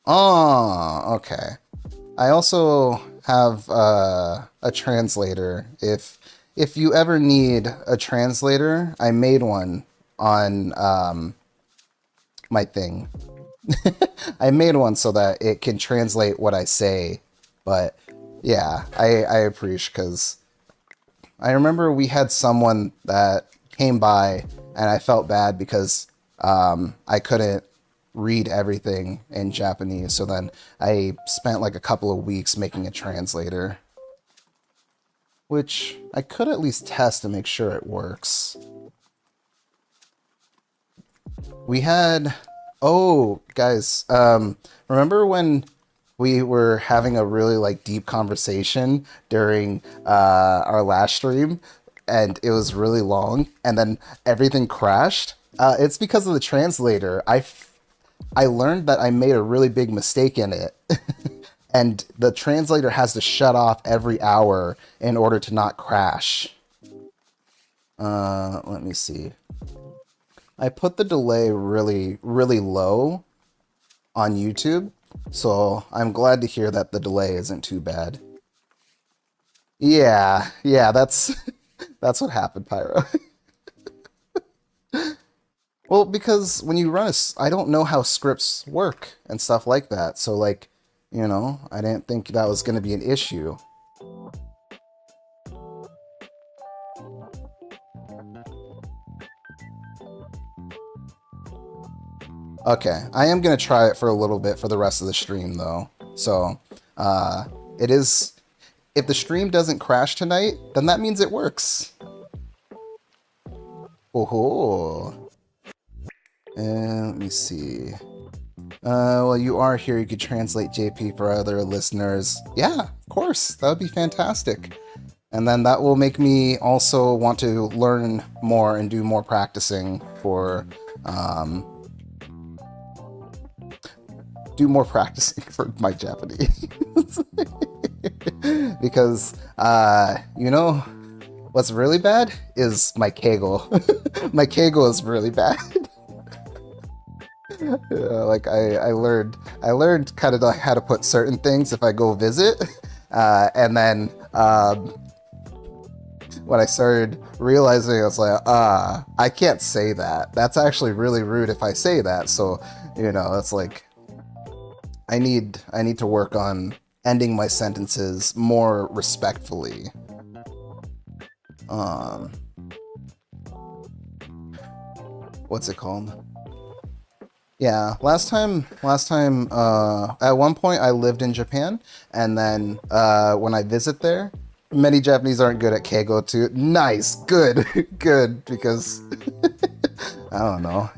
Oh, okay. I also have a translator. If you ever need a translator, I made one on my thing. I made one so that it can translate what I say. But yeah, I appreciate, because I remember we had someone that came by and I felt bad because I couldn't read everything in Japanese. So then I spent like a couple of weeks making a translator, which I could at least test to make sure it works. We had... Oh, guys, remember when we were having a really like deep conversation during our last stream and it was really long and then everything crashed? It's because of the translator. I learned that I made a really big mistake in it. And the translator has to shut off every hour in order to not crash. Let me see. I put the delay really, really low on YouTube, so I'm glad to hear that the delay isn't too bad. Yeah, that's what happened, Pyro. Well, because when you run I don't know how scripts work and stuff like that, so like, you know, I didn't think that was going to be an issue. Okay, I am going to try it for a little bit for the rest of the stream, though. So, it is... If the stream doesn't crash tonight, then that means it works. Oh-ho. And let me see. Well, you are here. You could translate JP for other listeners. Yeah, of course. That would be fantastic. And then that will make me also want to learn more and do more practicing for... do more practicing for my Japanese. Because, you know, what's really bad is my keigo. My keigo is really bad. Like, I learned kind of like how to put certain things if I go visit. And then, when I started realizing, I was like, I can't say that. That's actually really rude if I say that. So, it's like I need to work on ending my sentences more respectfully. What's it called? Yeah, last time, at one point I lived in Japan, and then when I visit there, many Japanese aren't good at keigo too. Nice, good, good, because I don't know,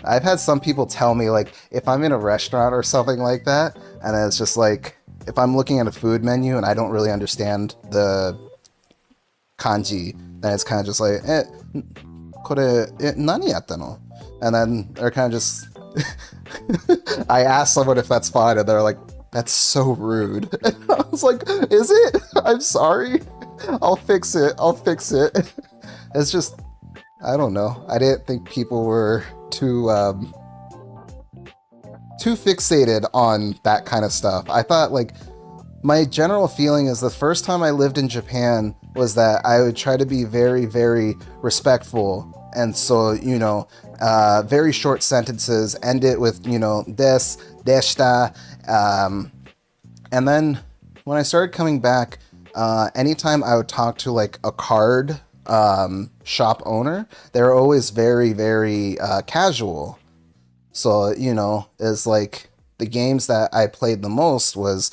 I've had some people tell me, like, if I'm in a restaurant or something like that, and it's just like, if I'm looking at a food menu and I don't really understand the kanji, then it's kind of just like, kore, nani yatta no? And then they're kind of just, I asked someone if that's fine, and they're like, that's so rude. And I was like, is it? I'm sorry. I'll fix it. It's just, I don't know. I didn't think people were too fixated on that kind of stuff. I thought, like, my general feeling is the first time I lived in Japan was that I would try to be very, very respectful. And so, very short sentences, end it with, des, deshita. And then when I started coming back, anytime I would talk to, like, a card shop owner, they were always very, very casual. So, it's like the games that I played the most was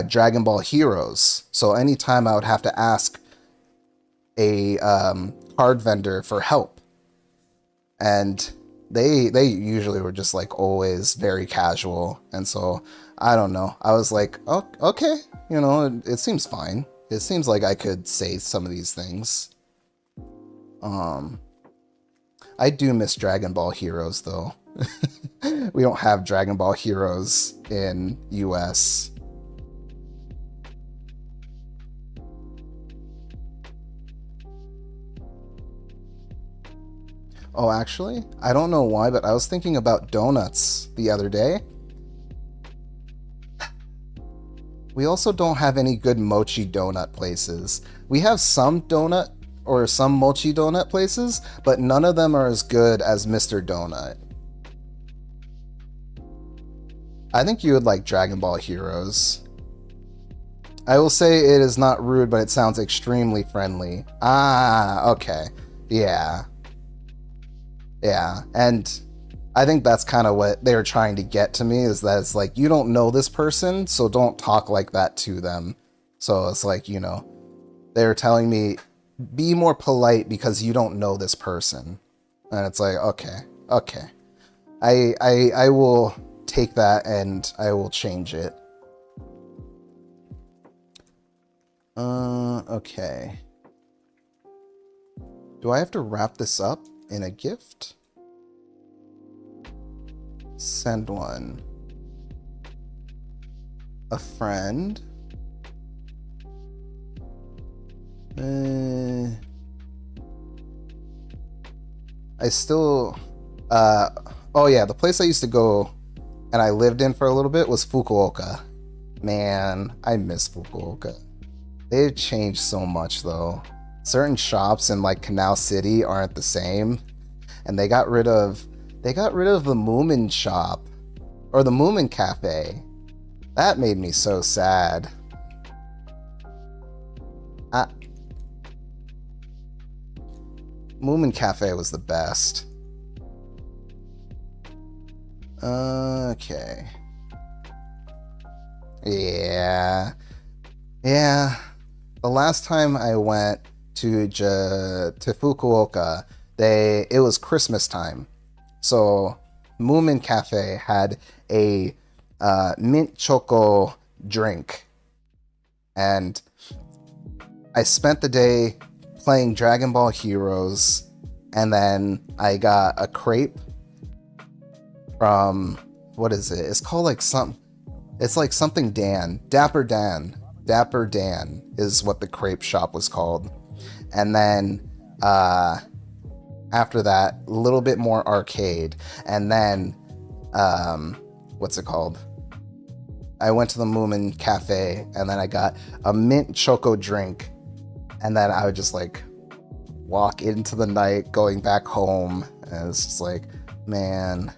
Dragon Ball Heroes. So anytime I would have to ask a card vendor for help, and they usually were just, like, always very casual. And so I don't know, I was like, oh, okay, it seems fine. It seems like I could say some of these things. I do miss Dragon Ball Heroes though. We don't have Dragon Ball Heroes in US. Oh, actually, I don't know why, but I was thinking about donuts the other day. We also don't have any good mochi donut places. We have some donut or some mochi donut places, but none of them are as good as Mr. Donut. I think you would like Dragon Ball Heroes. I will say it is not rude, but it sounds extremely friendly. Ah, okay. Yeah. Yeah, and I think that's kind of what they were trying to get to me, is that it's like, you don't know this person, so don't talk like that to them. So it's like, they were telling me, be more polite because you don't know this person. And it's like, okay. I will take that and I will change it. Okay. Do I have to wrap this up in a gift? Send one. A friend. I still oh yeah, the place I used to go and I lived in for a little bit was Fukuoka. Man, I miss Fukuoka. They've changed so much though. Certain shops in, like, Canal City aren't the same, and they got rid of the Moomin shop, or the Moomin Cafe. That made me so sad. Moomin Cafe was the best. Okay. Yeah. The last time I went to Fukuoka, it was Christmas time. So Moomin Cafe had a mint choco drink. And I spent the day playing Dragon Ball Heroes, and then I got a crepe from, what is it? It's called like it's like something Dan. Dapper Dan is what the crepe shop was called. And then after that, a little bit more arcade. And then, what's it called? I went to the Moomin Cafe, and then I got a mint choco drink. And then I would just like walk into the night going back home, and it's just like, man.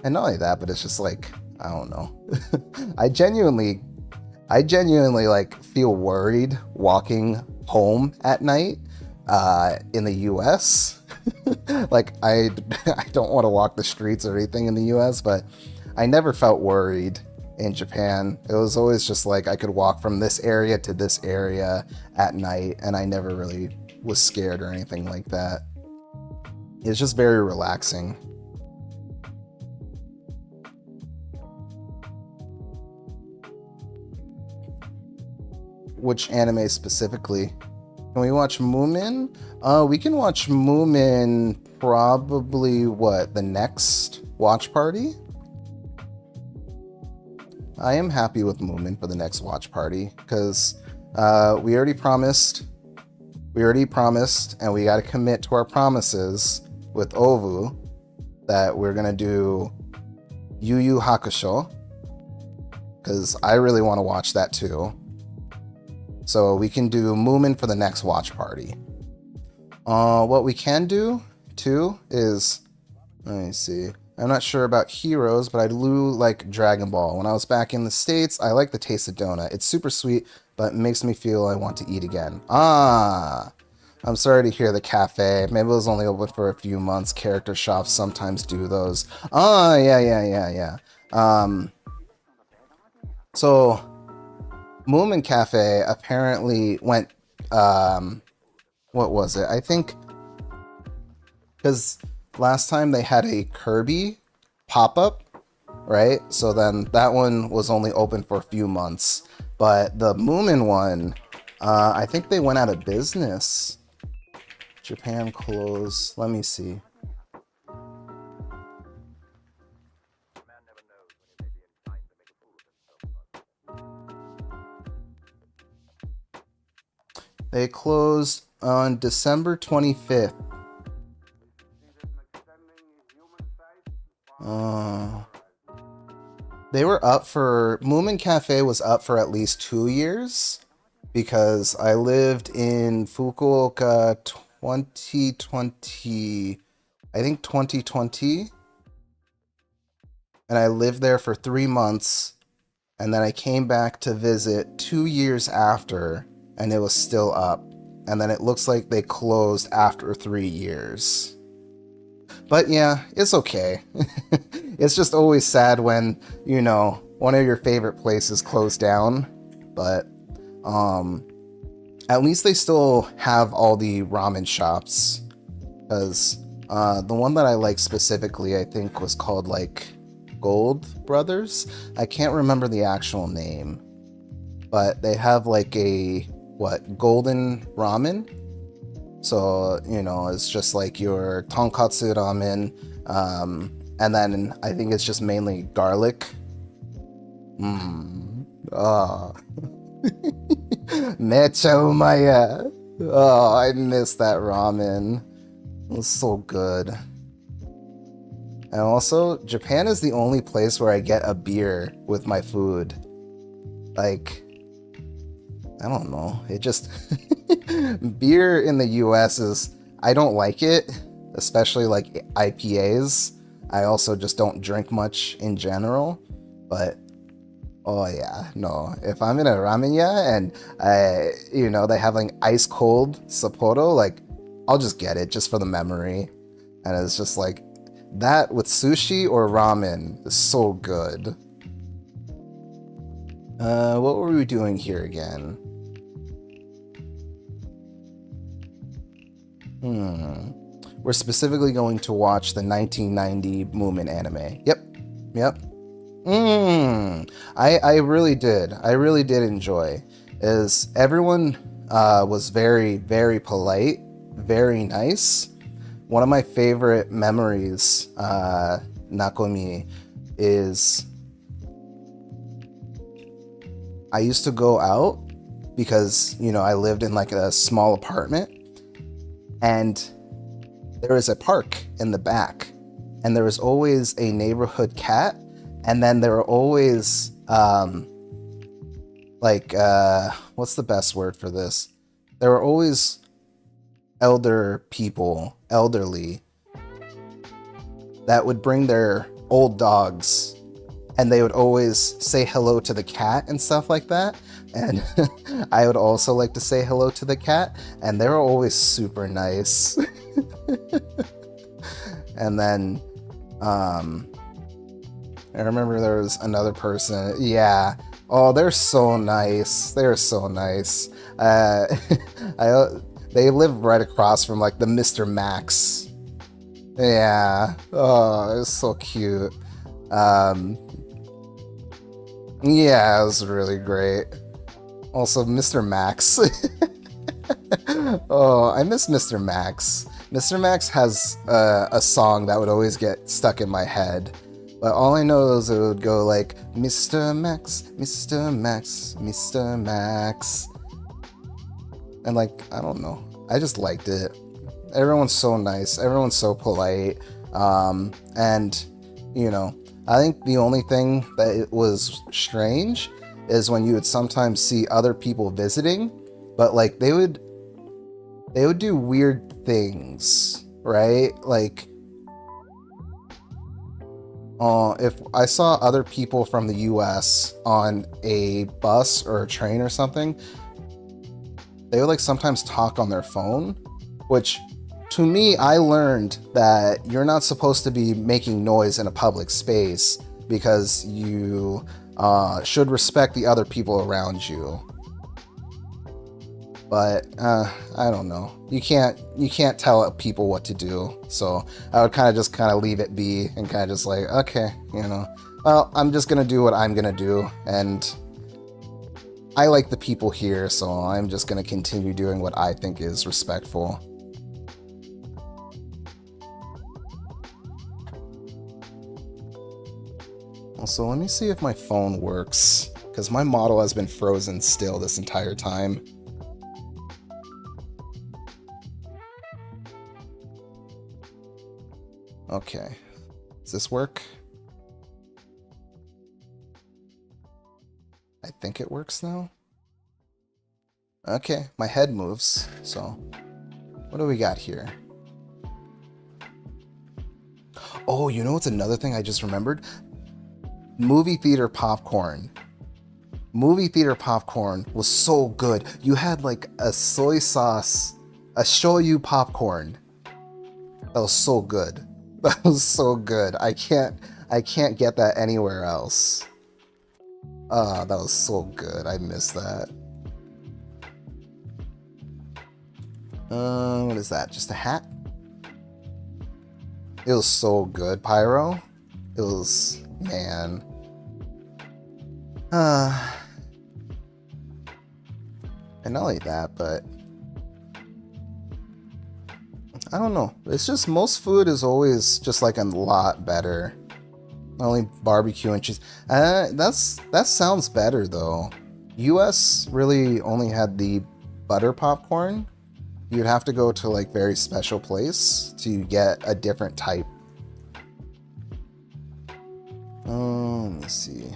And not only that, but it's just like, I don't know. I genuinely like feel worried walking home at night in the US. Like I don't want to walk the streets or anything in the US, but I never felt worried in Japan. It was always just like I could walk from this area to this area at night, and I never really was scared or anything like that. It's just very relaxing. Which anime specifically? Can we watch Moomin? We can watch Moomin probably, the next watch party? I am happy with Moomin for the next watch party, because we already promised, and we got to commit to our promises with Ovu that we're going to do Yu Yu Hakusho, because I really want to watch that too. So we can do Moomin for the next watch party. What we can do too is, let me see. I'm not sure about Heroes, but I do like Dragon Ball. When I was back in the States, I like the taste of donut. It's super sweet, but it makes me feel I want to eat again. I'm sorry to hear the cafe. Maybe it was only open for a few months. Character shops sometimes do those. Yeah. So Moomin Cafe apparently went, what was it? I think, because last time they had a Kirby pop-up, right? So then that one was only open for a few months. But the Moomin one, I think they went out of business. Japan closed. Let me see. They closed on December 25th. They were up for... Moomin Cafe was up for at least 2 years, because I lived in Fukuoka 2020... I think 2020. And I lived there for 3 months, and then I came back to visit 2 years after, and it was still up. And then it looks like they closed after 3 years. But yeah, it's okay. It's just always sad when, you know, one of your favorite places closed down. But at least they still have all the ramen shops. Because the one that I like specifically, I think, was called like Gold Brothers. I can't remember the actual name. But they have like a, golden ramen? So, you know, it's just like your tonkatsu ramen, and then I think it's just mainly garlic. Mecha umaya. Oh, I miss that ramen. It was so good. And also, Japan is the only place where I get a beer with my food. Like, I don't know. It just... Beer in the US is... I don't like it. Especially like IPAs. I also just don't drink much in general. But... oh yeah, no. If I'm in a ramen-ya and you know, they have like ice cold Sapporo, like, I'll just get it just for the memory. And it's just like, that with sushi or ramen is so good. What were we doing here again? We're specifically going to watch the 1990 Moomin anime. Yep. I really did. I really did enjoy. Is everyone was very, very polite, very nice. One of my favorite memories, Nakomi, is I used to go out because, you know, I lived in like a small apartment, and there was a park in the back, and there was always a neighborhood cat, and then there were always like, what's the best word for this? There were always elderly, that would bring their old dogs, and they would always say hello to the cat and stuff like that. And I would also like to say hello to the cat, and they were always super nice. And then, I remember there was another person. Yeah. Oh, they're so nice. They're so nice. They live right across from like the Mr. Max. Yeah. Oh, it's so cute. Yeah, it was really great. Also, Mr. Max. Oh, I miss Mr. Max. Mr. Max has a song that would always get stuck in my head. But all I know is it would go like, Mr. Max, Mr. Max, Mr. Max. And like, I don't know. I just liked it. Everyone's so nice. Everyone's so polite. And, you know, I think the only thing that it was strange is when you would sometimes see other people visiting, but like they would do weird things, right? Like, if I saw other people from the US on a bus or a train or something, they would like sometimes talk on their phone, which to me, I learned that you're not supposed to be making noise in a public space because you should respect the other people around you. But I don't know. You can't tell people what to do. So I would kind of leave it be and kind of just like, okay, you know, well, I'm just gonna do what I'm gonna do, and I like the people here, so I'm just gonna continue doing what I think is respectful. Also, let me see if my phone works, because my model has been frozen still this entire time. Okay, does this work? I think it works now. Okay, my head moves, so what do we got here? Oh, you know what's another thing I just remembered? Movie theater popcorn. Movie theater popcorn was so good. You had like a soy sauce, a shoyu popcorn. That was so good. That was so good. I can't get that anywhere else. That was so good. I miss that. What is that? Just a hat? It was so good, Pyro. It was, man. And not only that, but I don't know. It's just most food is always just like a lot better. Only barbecue and cheese. That sounds better though. US really only had the butter popcorn. You'd have to go to like very special place to get a different type. Let me see.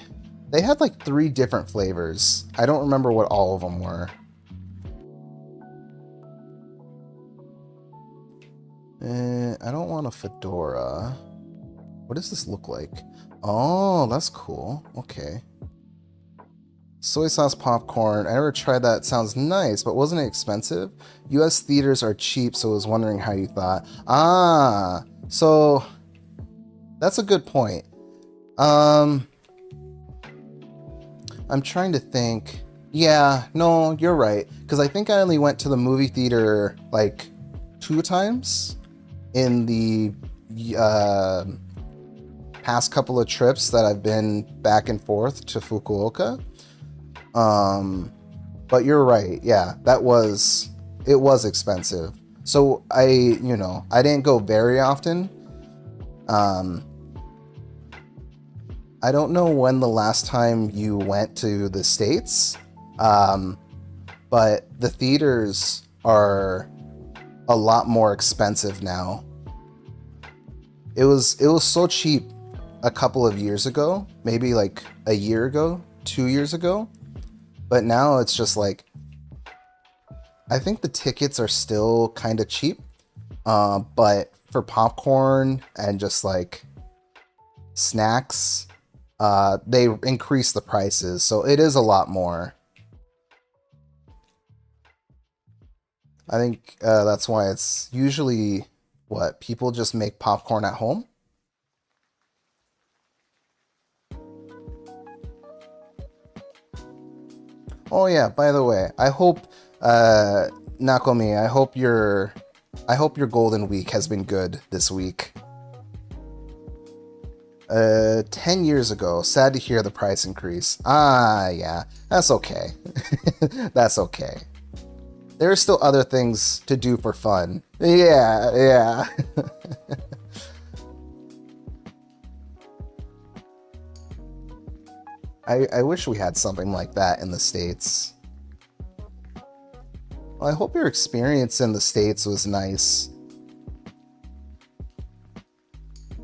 They had like 3 different flavors. I don't remember what all of them were. I don't want a fedora. What does this look like? Oh, that's cool. Okay. Soy sauce popcorn. I never tried that. It sounds nice, but wasn't it expensive? US theaters are cheap, so I was wondering how you thought. Ah, so that's a good point. I'm trying to think. Yeah, no, you're right. Because I think I only went to the movie theater like 2 times in the past couple of trips that I've been back and forth to Fukuoka. But you're right. Yeah, it was expensive. So I didn't go very often. I don't know when the last time you went to the States, but the theaters are a lot more expensive now. It was so cheap a couple of years ago, maybe like a year ago, 2 years ago. But now it's just like, I think the tickets are still kind of cheap, but for popcorn and just like snacks, they increase the prices, so it is a lot more. I think that's why it's usually what people just make popcorn at home. Oh yeah, by the way, I hope Nakomi, I hope your Golden Week has been good this week. 10 years ago, sad to hear the price increase. Ah, yeah, that's okay. That's okay. There are still other things to do for fun. Yeah. I wish we had something like that in the States. Well, I hope your experience in the States was nice.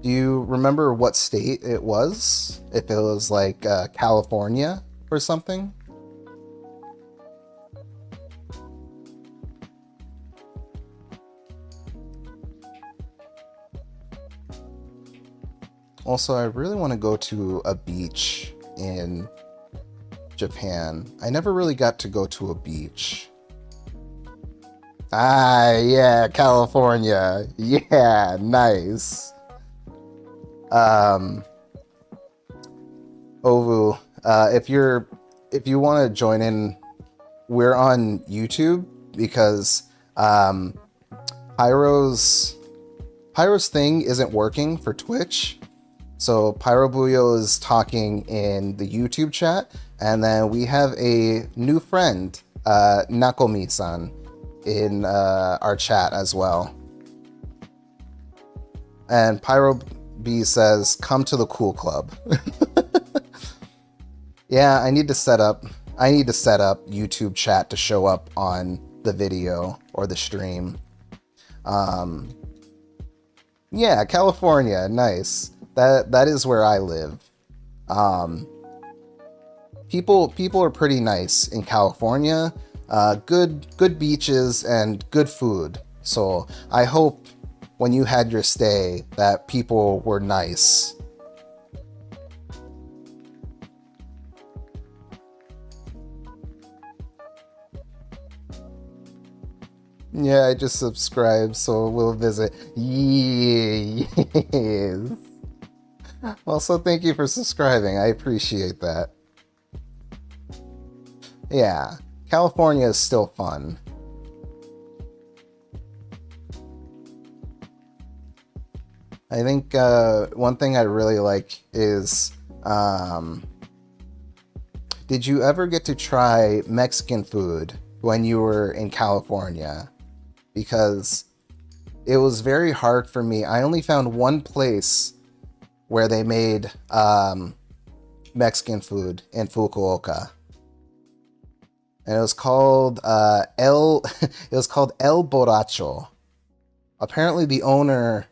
Do you remember what state it was? If it was like California or something? Also, I really want to go to a beach in Japan. I never really got to go to a beach. Ah, yeah, California. Yeah, nice. Ovu, if you want to join in, we're on YouTube because Pyro's thing isn't working for Twitch. So Pyrobuyo is talking in the YouTube chat, and then we have a new friend, Nakomi-san, in our chat as well. And Pyro B says, "Come to the cool club." Yeah, I need to set up YouTube chat to show up on the video or the stream. Yeah, California, nice. That is where I live. People are pretty nice in California. Good beaches and good food. So I hope when you had your stay that people were nice. Yeah, I just subscribed, so we'll visit. Yes. Well, so thank you for subscribing. I appreciate that. Yeah, California is still fun. I think one thing I really like is, did you ever get to try Mexican food when you were in California? Because it was very hard for me. I only found one place where they made Mexican food in Fukuoka, and it was called El Borracho. Apparently, the owner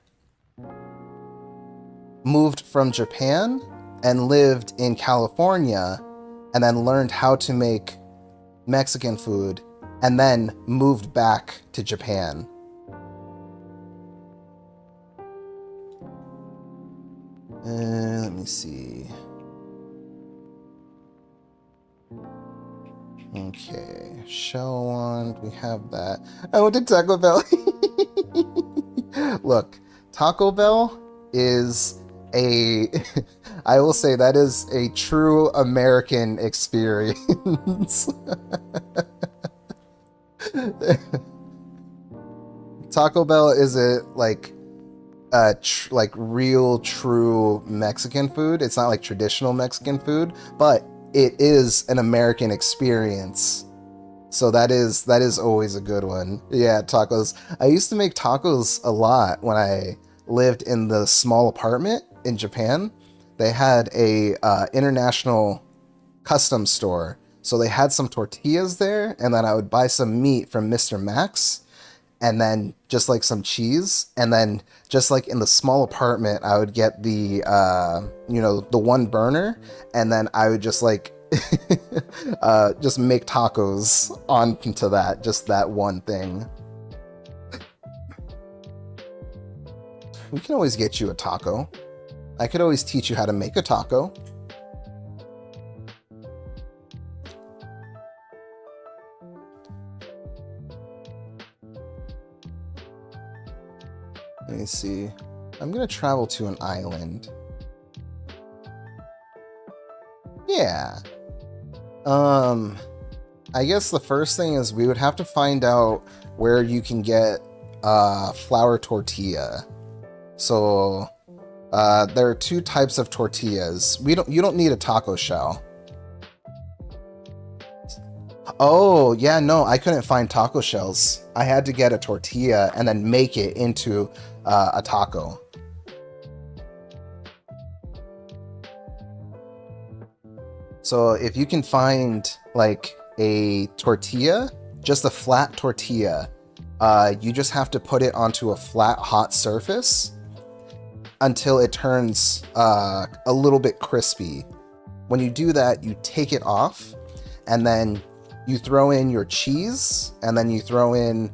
moved from Japan and lived in California, and then learned how to make Mexican food, and then moved back to Japan. Let me see. Okay, shell wand, we have that. I went to Taco Bell. Look, Taco Bell is I will say that is a true American experience. Taco Bell is like real true Mexican food. It's not like traditional Mexican food, but it is an American experience. So that is always a good one. Yeah, tacos. I used to make tacos a lot when I lived in the small apartment in Japan. They had a international custom store. So they had some tortillas there, and then I would buy some meat from Mr. Max, and then just like some cheese, and then just like in the small apartment, I would get the the one burner, and then I would just like just make tacos onto that, just that one thing. We can always get you a taco. I could always teach you how to make a taco. Let me see. I'm gonna travel to an island. Yeah. I guess the first thing is we would have to find out where you can get flour tortilla. So there are two types of tortillas. You don't need a taco shell. Oh, yeah, no, I couldn't find taco shells. I had to get a tortilla and then make it into a taco. So if you can find like a tortilla, just a flat tortilla, you just have to put it onto a flat hot surface until it turns a little bit crispy. When you do that, you take it off and then you throw in your cheese and then you throw in,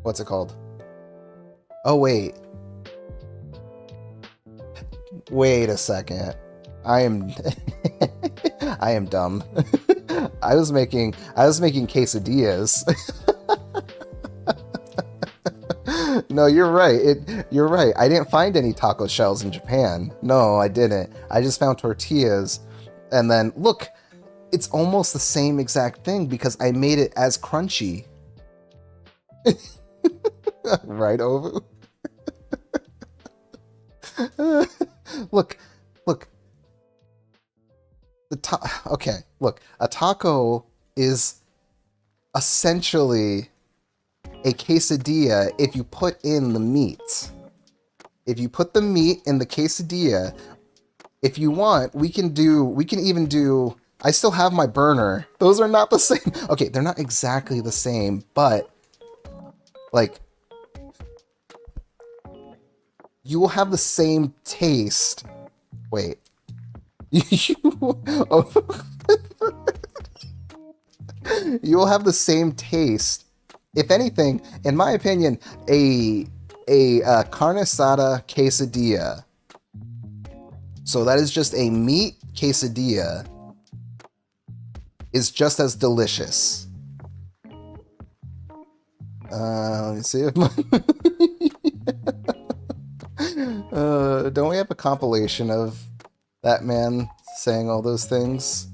what's it called? Oh, wait a second. I am I am dumb. I was making quesadillas. No, you're right. You're right. I didn't find any taco shells in Japan. No, I didn't. I just found tortillas. And then look, it's almost the same exact thing because I made it as crunchy. Right, Ovu? Look. Okay, look. A taco is essentially a quesadilla if you put in the meat. If you put the meat in the quesadilla, if you want, we can even do, I still have my burner. Those are not the same. Okay, they're not exactly the same, but like you will have the same taste. Wait. You will have the same taste. If anything, in my opinion, a carne asada quesadilla. So that is just a meat quesadilla. Is just as delicious. Let me see if don't we have a compilation of that man saying all those things?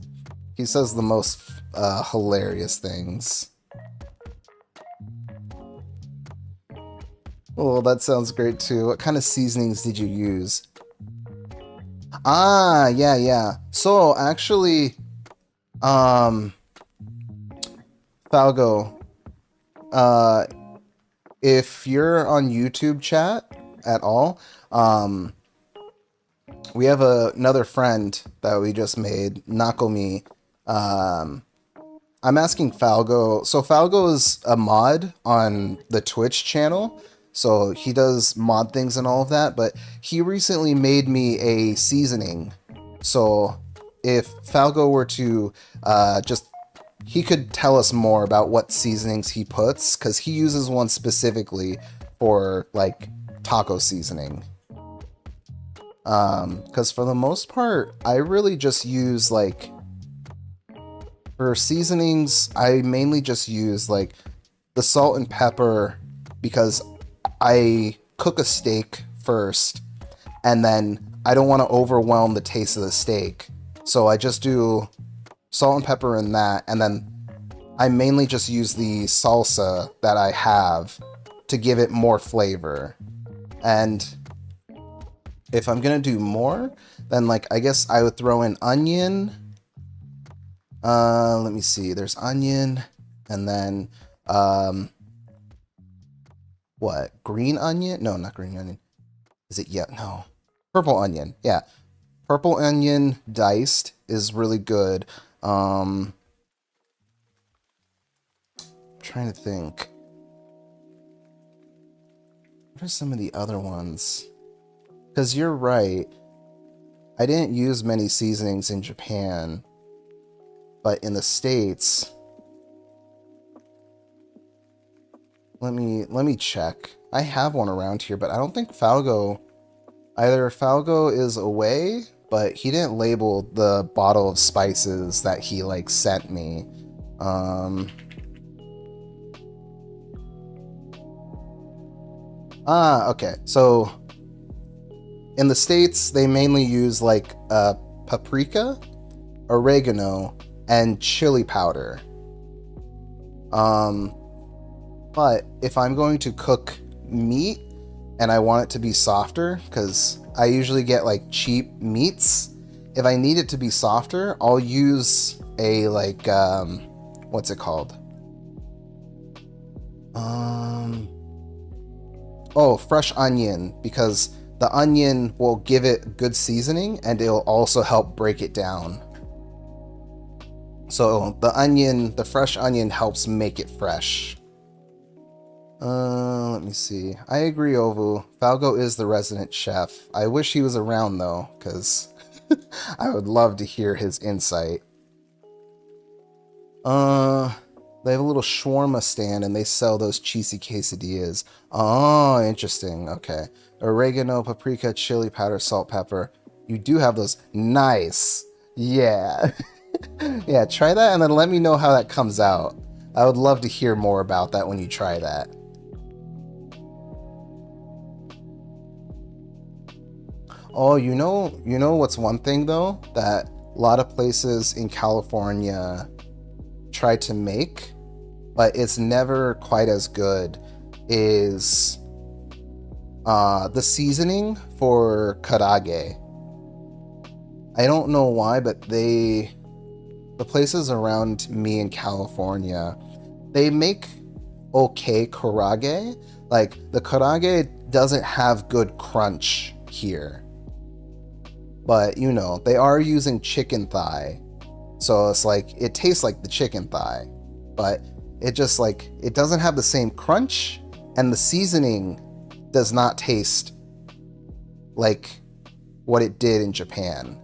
He says the most hilarious things. Oh, that sounds great too. What kind of seasonings did you use? Ah, yeah. So actually, Falgo, if you're on YouTube chat at all, we have another friend that we just made, Nakomi. I'm asking Falgo. So Falgo is a mod on the Twitch channel. So he does mod things and all of that. But he recently made me a seasoning. So if Falgo were to he could tell us more about what seasonings he puts. Because he uses one specifically for like taco seasoning. Because for the most part, I really just use like, for seasonings, I mainly just use like the salt and pepper because I cook a steak first and then I don't want to overwhelm the taste of the steak. So I just do salt and pepper in that, and then I mainly just use the salsa that I have to give it more flavor. And if I'm gonna do more, then like I guess I would throw in onion. Let me see. There's onion, and then what? Green onion? No, not green onion. Is it yet? No. Purple onion. Yeah. Purple onion diced is really good. I'm trying to think. What are some of the other ones? Because you're right. I didn't use many seasonings in Japan, but in the States, let me check. I have one around here, but I don't think Falgo, either Falgo is away, but he didn't label the bottle of spices that he like sent me. Okay. So in the States, they mainly use like paprika, oregano, and chili powder. But if I'm going to cook meat and I want it to be softer, because I usually get like cheap meats, if I need it to be softer, I'll use a like what's it called? Oh, fresh onion, because the onion will give it good seasoning and it'll also help break it down. So the fresh onion helps make it fresh. Let me see. I agree, Ovu. Falgo is the resident chef. I wish he was around though, because I would love to hear his insight. They have a little shawarma stand and they sell those cheesy quesadillas. Oh, interesting. Okay. Oregano, paprika, chili powder, salt, pepper. You do have those. Nice. Yeah. Yeah, try that and then let me know how that comes out. I would love to hear more about that when you try that. Oh, you know what's one thing though that a lot of places in California try to make, but it's never quite as good, is the seasoning for karage. I don't know why, but the places around me in California, they make okay karage. Like the karage doesn't have good crunch here. But, you know, they are using chicken thigh. So it's like, it tastes like the chicken thigh. But it just like, it doesn't have the same crunch. And the seasoning does not taste like what it did in Japan.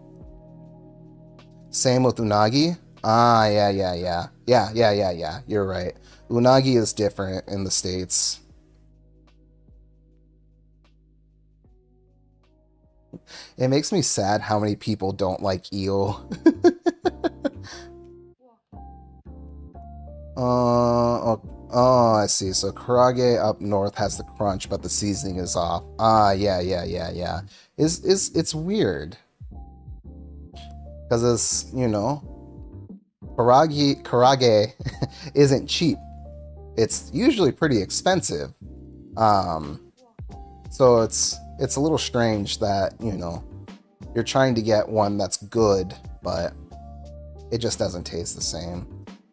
Same with unagi. Yeah. You're right. Unagi is different in the States. It makes me sad how many people don't like eel. Oh, I see. So karage up north has the crunch, but the seasoning is off. Yeah. It's weird. Because it's, you know, karage isn't cheap. It's usually pretty expensive. So it's a little strange that, you know, you're trying to get one that's good, but it just doesn't taste the same.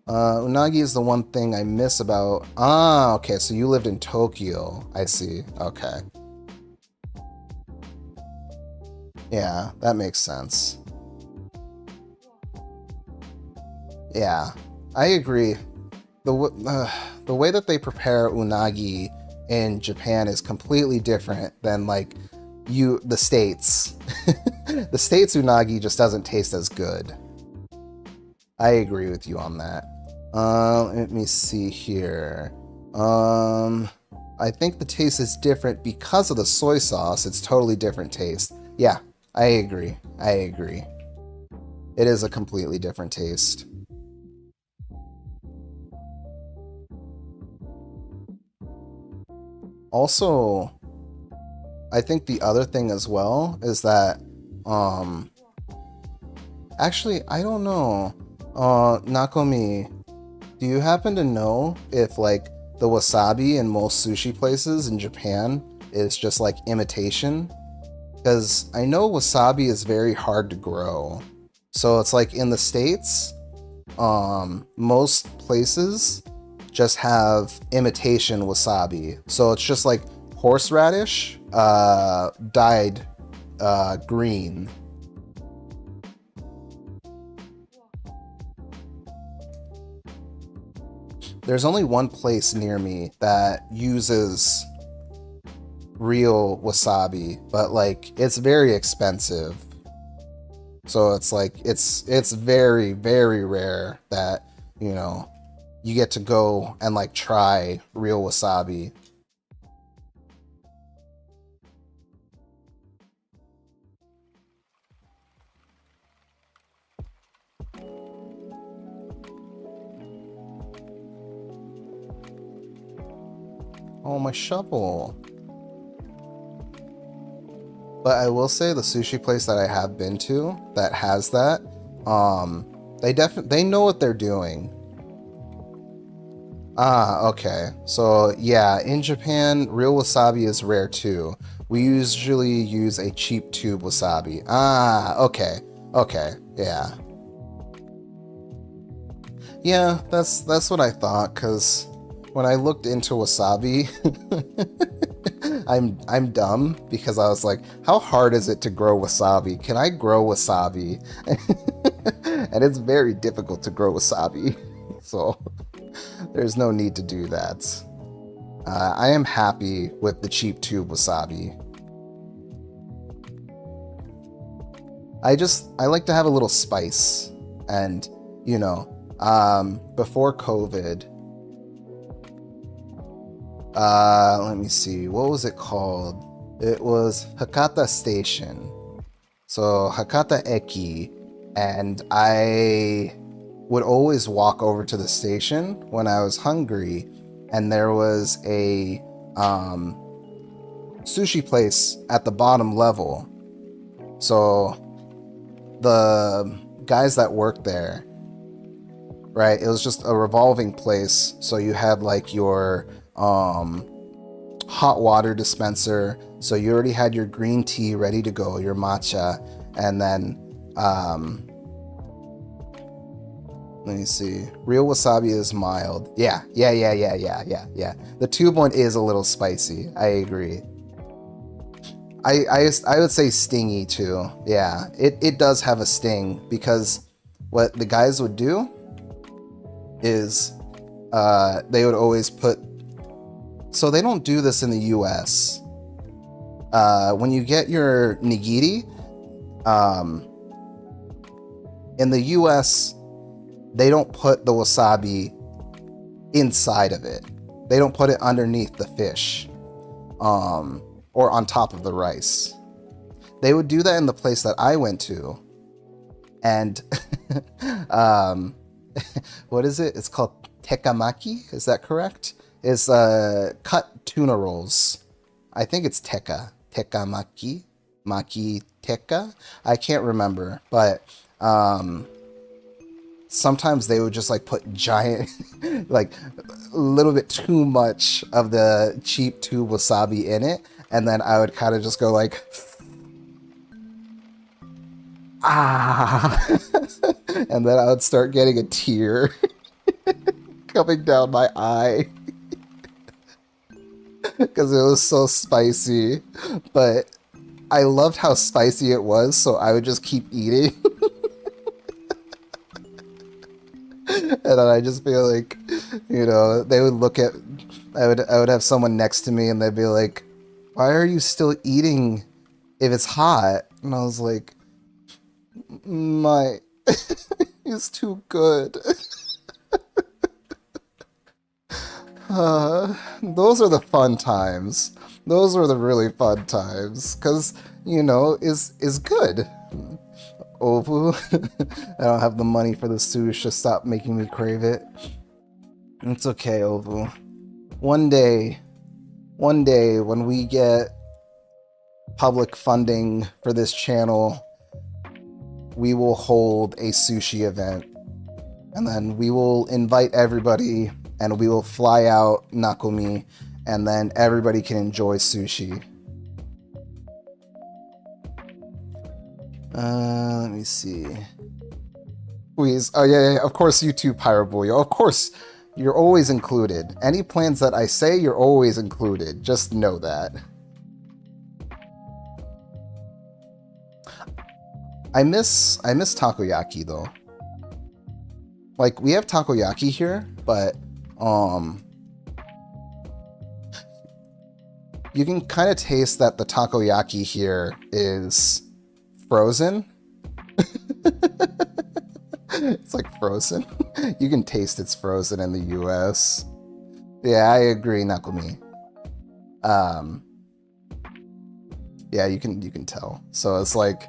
Unagi is the one thing I miss about... okay, so you lived in Tokyo. I see. Okay. Yeah, that makes sense. Yeah, I agree. The way that they prepare unagi in Japan is completely different than like the States. The States unagi just doesn't taste as good. I agree with you on that. Let me see here. I think the taste is different because of the soy sauce. It's totally different taste. Yeah, I agree. It is a completely different taste. Also, I think the other thing as well is that, actually, I don't know. Nakomi, do you happen to know if, like, the wasabi in most sushi places in Japan is just, like, imitation? Because I know wasabi is very hard to grow. So it's like in the States, most places just have imitation wasabi. So it's just like horseradish dyed green. There's only one place near me that uses real wasabi, but like it's very expensive. So it's like it's very, very rare that, you know, you get to go and like try real wasabi. Oh, my shovel. But I will say the sushi place that I have been to that has that, they know what they're doing. Ah, okay. So yeah, in Japan, real wasabi is rare too. We usually use a cheap tube wasabi. Ah, okay. Okay, yeah. Yeah, that's what I thought, because when I looked into wasabi, I'm dumb because I was like, how hard is it to grow wasabi? Can I grow wasabi? And it's very difficult to grow wasabi. So there's no need to do that. I am happy with the cheap tube wasabi. I like to have a little spice. And, you know, before COVID, let me see, what was it called? It was Hakata Station. So Hakata Eki, and I would always walk over to the station when I was hungry, and there was a sushi place at the bottom level. So the guys that worked there, right, it was just a revolving place. So you had like your hot water dispenser, so you already had your green tea ready to go, your matcha, and then let me see, real wasabi is mild. Yeah. The tube one is a little spicy, I agree. I would say stingy too. Yeah, it does have a sting, because what the guys would do is they would always put, so they don't do this in the US. When you get your nigiri, in the US, they don't put the wasabi inside of it. They don't put it underneath the fish, or on top of the rice. They would do that in the place that I went to, and what is it? It's called tekamaki. Is that correct? Is cut tuna rolls. I think it's tekamaki, maki teka. I can't remember, but sometimes they would just like put giant, like a little bit too much of the cheap tube wasabi in it, and then I would kind of just go like, ah, and then I would start getting a tear coming down my eye because it was so spicy. But I loved how spicy it was, so I would just keep eating. And then I'd just be like, you know, they would look at, I would have someone next to me and they'd be like, why are you still eating if it's hot? And I was like, it's too good. Those are the fun times. Those were the really fun times, because, you know, is good. Ovu, I don't have the money for the sushi. Stop making me crave it. It's okay, Ovu. One day when we get public funding for this channel, we will hold a sushi event, and then we will invite everybody, and we will fly out Nakomi, and then everybody can enjoy sushi. Let me see. Please. Oh, yeah, of course, you too, Pyroboyo. Of course, you're always included. Any plans that I say, you're always included. Just know that. I miss takoyaki, though. Like, we have takoyaki here, but, you can kind of taste that the takoyaki here is frozen. It's like frozen. You can taste it's frozen in the US. Yeah, I agree, Nakumi. Yeah, you can tell. So it's like,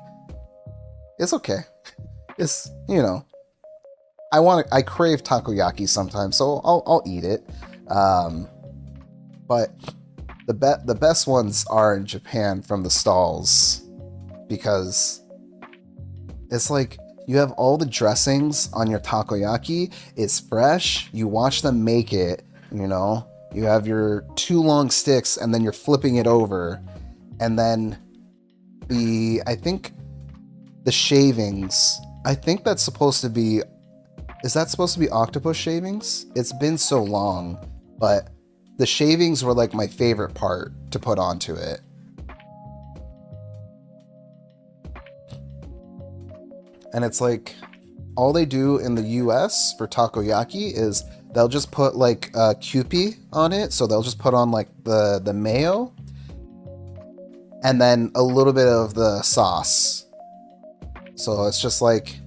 it's okay. It's, you know, I crave takoyaki sometimes, so I'll eat it. But the best ones are in Japan from the stalls, because it's like you have all the dressings on your takoyaki. It's fresh. You watch them make it. You know, you have your 2 long sticks, and then you're flipping it over, and then I think the shavings. I think that's supposed to be. Is that supposed to be octopus shavings? It's been so long, but the shavings were like my favorite part to put onto it. And it's like, all they do in the US for takoyaki is they'll just put like Kewpie on it. So they'll just put on like the mayo and then a little bit of the sauce. So it's just like,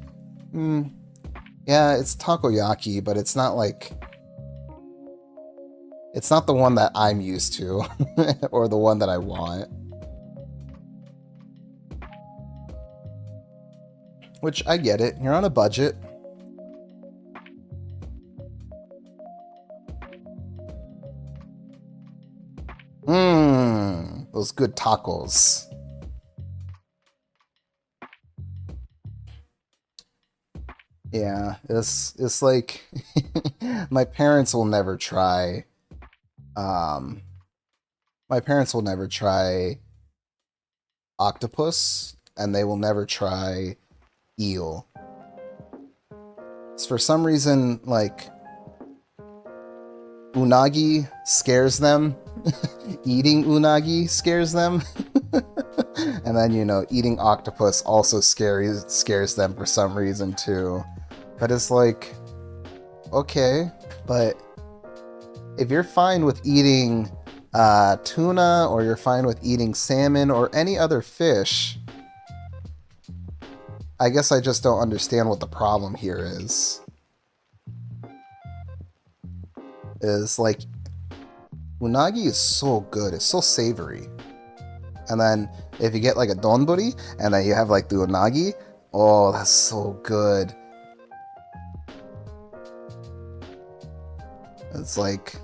yeah, it's takoyaki, but it's not like, it's not the one that I'm used to or the one that I want. Which, I get it. You're on a budget. Those good tacos. Yeah, it's like my parents will never try. My parents will never try octopus, and they will never try eel. It's for some reason, like, unagi scares them. Eating unagi scares them. And then, you know, eating octopus also scares them for some reason too. But it's like, okay, but if you're fine with eating tuna, or you're fine with eating salmon or any other fish, I guess I just don't understand what the problem here is. Is like, unagi is so good, it's so savory. And then if you get like a donburi and then you have like the unagi, oh, that's so good. It's like,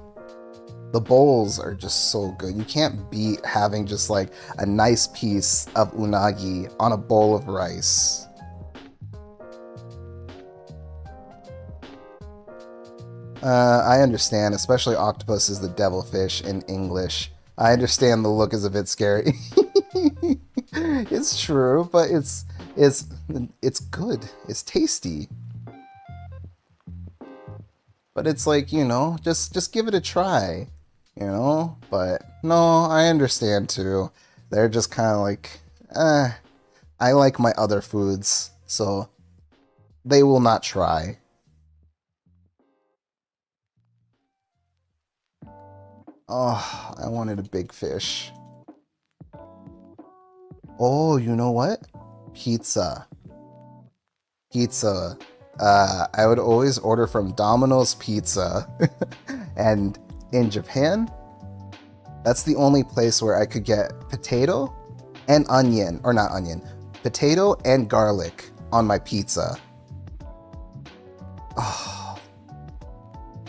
the bowls are just so good. You can't beat having just like a nice piece of unagi on a bowl of rice. I understand, especially octopus is the devilfish in English. I understand the look is a bit scary. It's true, but it's good. It's tasty. But it's like, you know, just give it a try, you know? But no, I understand too. They're just kind of like, I like my other foods, so they will not try. Oh, I wanted a big fish. Oh, you know what? Pizza. Pizza. I would always order from Domino's Pizza. And in Japan, that's the only place where I could get potato and onion, or not onion, potato and garlic on my pizza. Oh,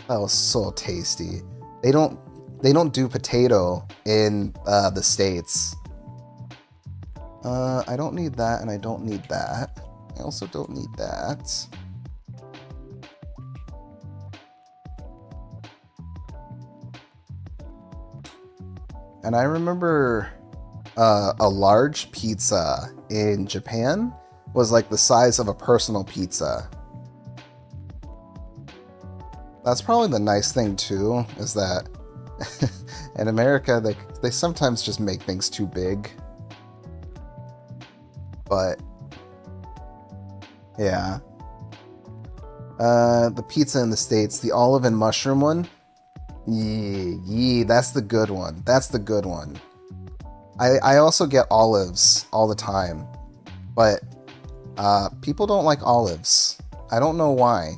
that was so tasty. They don't do potato in the States. I don't need that, and I don't need that. I also don't need that. And I remember a large pizza in Japan was like the size of a personal pizza. That's probably the nice thing too, is that in America they sometimes just make things too big. But yeah. The pizza in the States, the olive and mushroom one. Yeah, that's the good one. That's the good one. I also get olives all the time. But People don't like olives. I don't know why.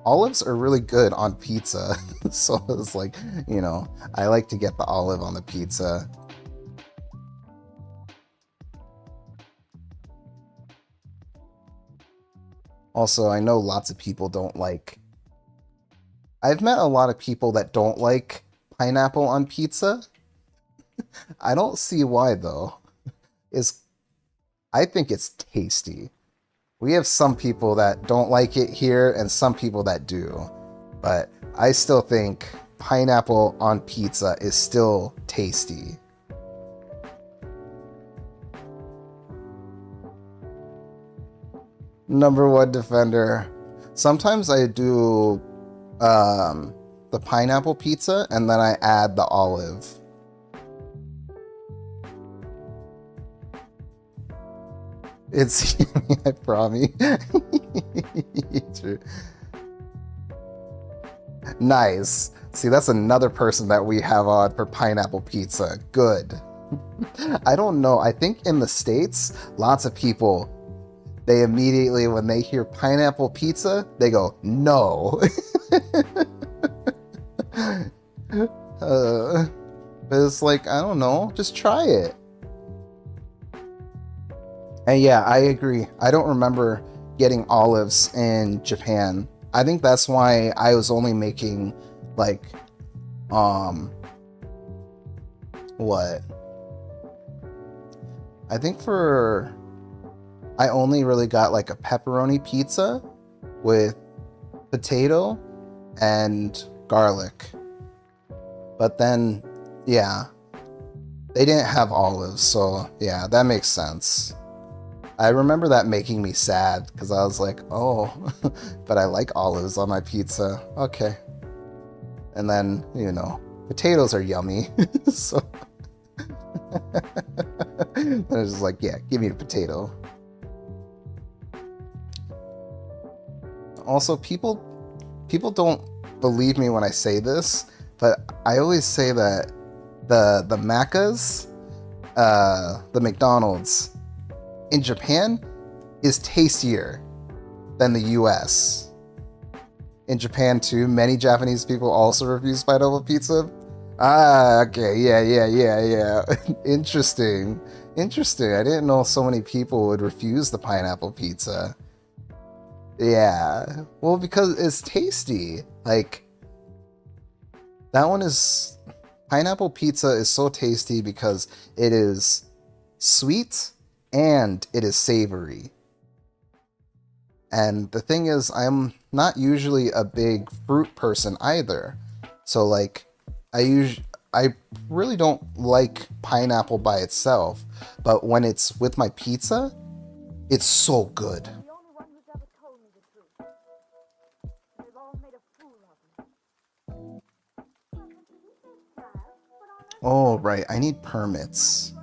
Olives are really good on pizza. So it's like, you know, I like to get the olive on the pizza. Also, I know lots of people don't like... I've met a lot of people that don't like pineapple on pizza. I don't see why, though. I think it's tasty. We have some people that don't like it here and some people that do. But I still think pineapple on pizza is still tasty. Number one defender. Sometimes I do the pineapple pizza and then I add the olive. It's I promise. True. Nice. See, that's another person that we have on for pineapple pizza. Good. I don't know. I think in the States, lots of people, they immediately, when they hear pineapple pizza, they go, no. But it's like, I don't know. Just try it. And yeah, I agree. I don't remember getting olives in Japan. I think that's why I was only making like what? I think I only really got like a pepperoni pizza with potato and garlic. But then yeah, they didn't have olives, so yeah, that makes sense. I remember that making me sad because I was like, oh, but I like olives on my pizza. Okay. And then, you know, potatoes are yummy. So I was just like, yeah, give me the potato. Also, people don't believe me when I say this, but I always say that the Maccas, the McDonald's, in Japan is tastier than the US. In Japan too, many Japanese people also refuse pineapple pizza. Ah, okay, yeah. Interesting. I didn't know so many people would refuse the pineapple pizza. Yeah, well, because it's tasty. Like, that one is... Pineapple pizza is so tasty because it is sweet and it is savory. And the thing is, I'm not usually a big fruit person either. So like, I really don't like pineapple by itself, but when it's with my pizza, it's so good. Oh, right, I need permits.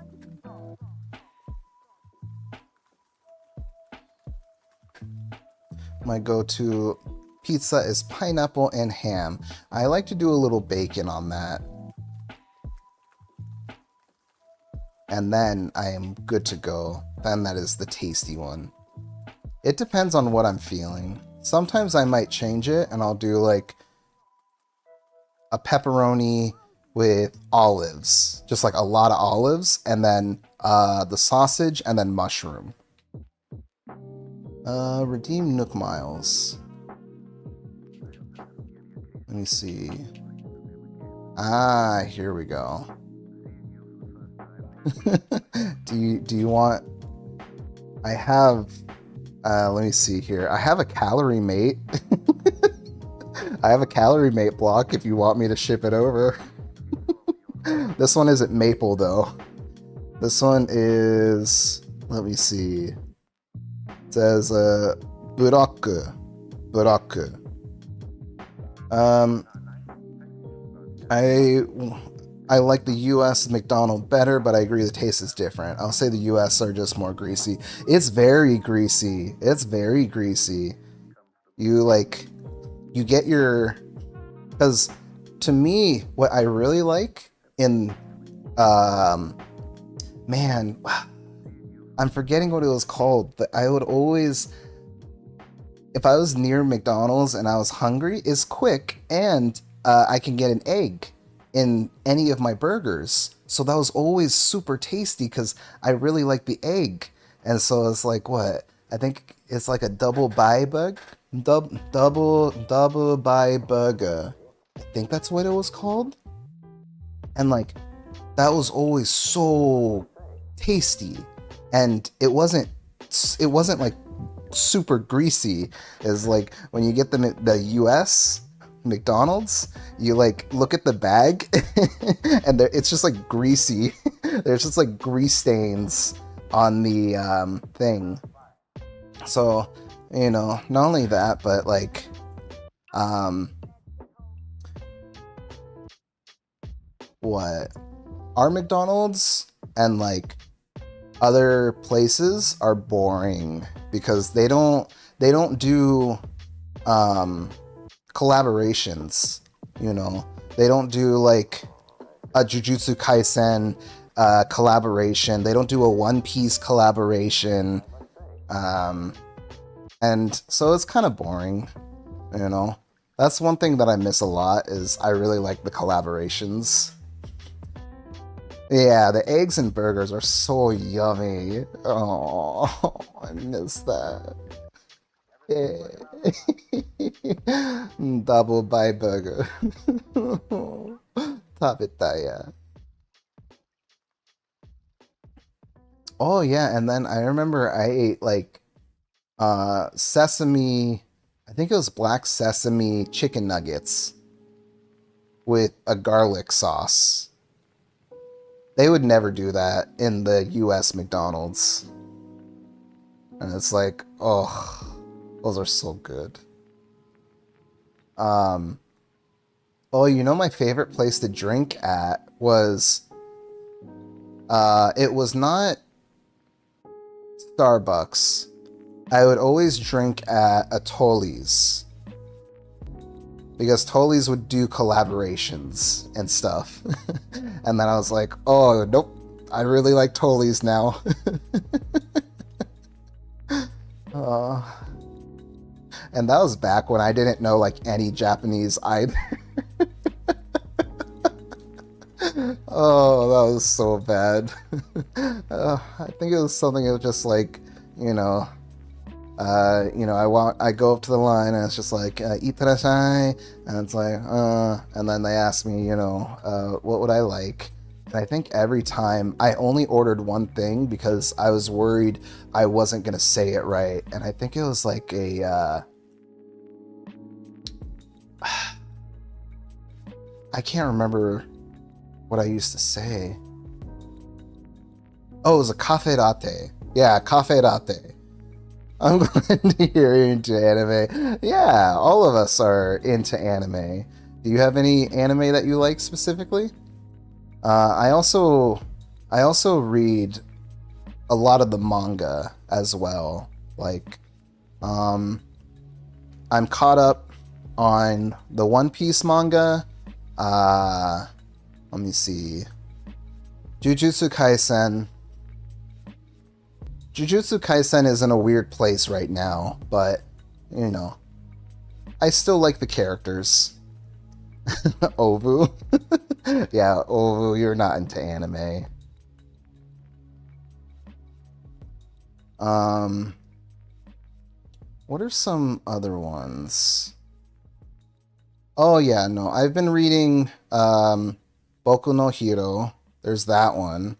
My go-to pizza is pineapple and ham. I like to do a little bacon on that. And then I am good to go. Then that is the tasty one. It depends on what I'm feeling. Sometimes I might change it and I'll do like a pepperoni with olives. Just like a lot of olives and then the sausage and then mushroom. Redeem Nook Miles. Let me see. Ah, here we go. Do you want... I have... let me see here. I have a calorie mate. I have a calorie mate block if you want me to ship it over. This one isn't maple though. This one is... Let me see. It says Buraku. I like the US McDonald's better, but I agree the taste is different. I'll say the US are just more greasy. It's very greasy. You get your... Because to me, what I really like in... man, I'm forgetting what it was called, but I would always, if I was near McDonald's and I was hungry, it's quick and I can get an egg in any of my burgers. So that was always super tasty because I really like the egg. And so it's like, what? I think it's like a double buy burger. Double buy burger. I think that's what it was called. And like, that was always so tasty. And it wasn't like super greasy. It's like when you get the US McDonald's, you like look at the bag and it's just like greasy. There's just like grease stains on the thing. So, you know, not only that, but like what? Our McDonald's and like other places are boring because they don't do collaborations, you know. They don't do like a Jujutsu Kaisen collaboration. They don't do a One Piece collaboration. And so it's kind of boring, you know. That's one thing that I miss a lot is I really like the collaborations. Yeah, the eggs and burgers are so yummy. Oh, I miss that. Yeah. Double buy burger. Tabetaya. Oh yeah, and then I remember I ate like sesame, I think it was black sesame chicken nuggets with a garlic sauce. They would never do that in the US McDonald's. And it's like, oh, those are so good. Oh, you know, my favorite place to drink at was, it was not Starbucks. I would always drink at a Tolly's. Because Tolly's would do collaborations and stuff. And then I was like, oh, nope. I really like Tolly's now. And that was back when I didn't know like any Japanese either. Oh, that was so bad. I think it was something that was just like, you know, I go up to the line and it's just like, itarashai, and it's like, and then they ask me, you know, what would I like? And I think every time I only ordered one thing because I was worried I wasn't going to say it right. And I think it was like a, I can't remember what I used to say. Oh, it was a cafe latte. Yeah, cafe latte. I'm glad you're into anime. Yeah, all of us are into anime. Do you have any anime that you like specifically? I also read a lot of the manga as well. Like, I'm caught up on the One Piece manga. Let me see. Jujutsu Kaisen. Jujutsu Kaisen is in a weird place right now, but, you know, I still like the characters. Ovu. Yeah, Ovu, you're not into anime. What are some other ones? Oh yeah, no, I've been reading Boku no Hero. There's that one.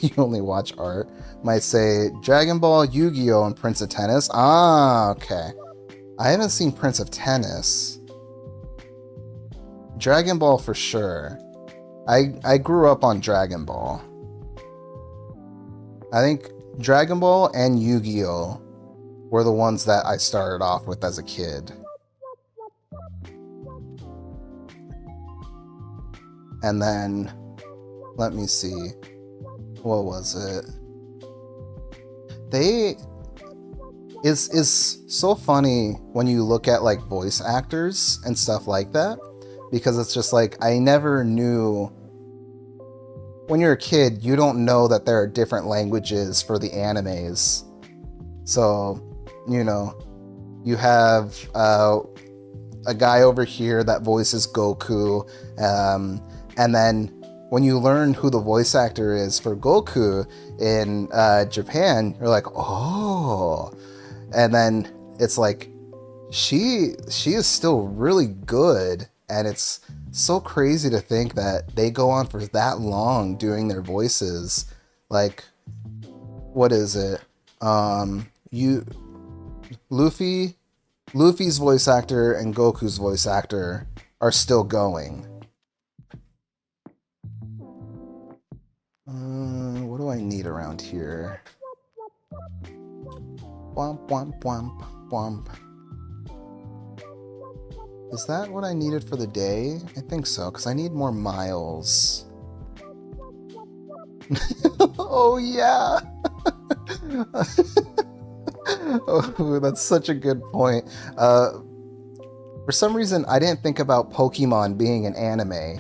You only watch art. Might say Dragon Ball, Yu-Gi-Oh, and Prince of Tennis. Ah, okay. I haven't seen Prince of Tennis. Dragon Ball for sure. I grew up on Dragon Ball. I think Dragon Ball and Yu-Gi-Oh were the ones that I started off with as a kid. And then, let me see. What was it? It's so funny when you look at like voice actors and stuff like that, because it's just like I never knew when you're a kid, you don't know that there are different languages for the animes. So, you know, you have a guy over here that voices Goku, and then when you learn who the voice actor is for Goku in Japan, you're like, oh, and then it's like, she is still really good, and it's so crazy to think that they go on for that long doing their voices. Like, what is it? Luffy's voice actor and Goku's voice actor are still going. What do I need around here? Womp, womp, womp, womp. Is that what I needed for the day? I think so, because I need more miles. Oh, yeah! Oh, that's such a good point. For some reason, I didn't think about Pokemon being an anime.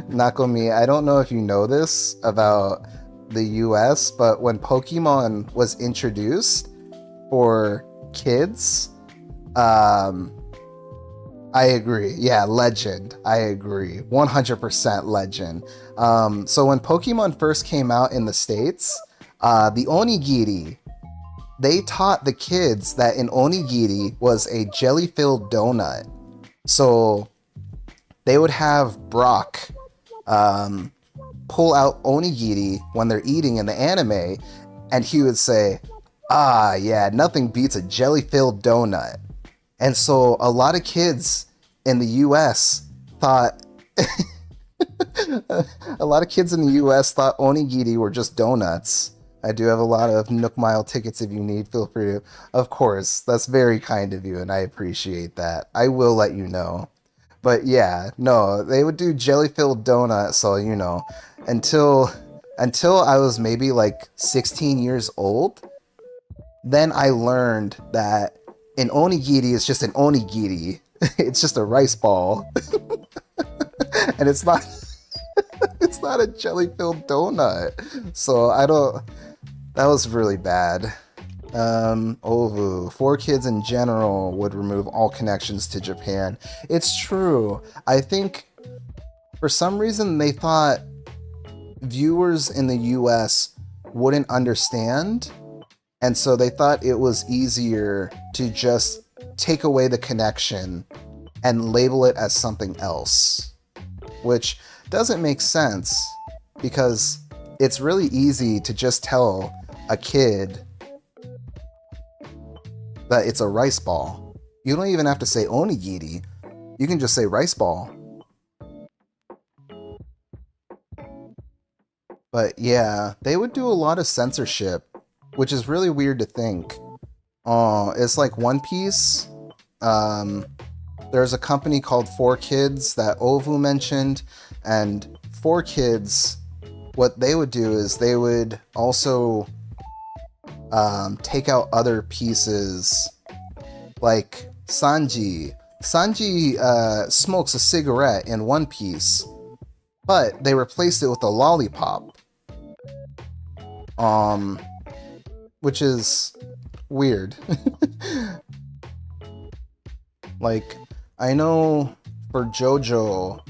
Nakomi, I don't know if you know this about the US, but when Pokemon was introduced for kids, I agree. Yeah, legend. I agree. 100% legend. So when Pokemon first came out in the States, the onigiri, they taught the kids that an onigiri was a jelly-filled donut. So they would have Brock pull out onigiri when they're eating in the anime, and he would say, ah, yeah, nothing beats a jelly-filled donut. And so a lot of kids in the US thought onigiri were just donuts. I do have a lot of Nook Mile tickets if you need. Feel free to. Of course, that's very kind of you, and I appreciate that. I will let you know. But yeah, no, they would do jelly-filled donuts, so, you know, until I was maybe like 16 years old, then I learned that an onigiri is just an onigiri. It's just a rice ball. And it's not a jelly-filled donut. So that was really bad. Ovu. 4Kids in general would remove all connections to Japan. It's true. I think for some reason they thought viewers in the US wouldn't understand, and so they thought it was easier to just take away the connection and label it as something else, which doesn't make sense because it's really easy to just tell a kid that it's a rice ball. You don't even have to say onigiri. You can just say rice ball. But yeah, they would do a lot of censorship, which is really weird to think. It's like One Piece. There's a company called 4Kids that Ovu mentioned, and 4Kids, what they would do is they would also take out other pieces, like Sanji. Sanji smokes a cigarette in One Piece, but they replaced it with a lollipop. Which is weird. Like, I know for JoJo,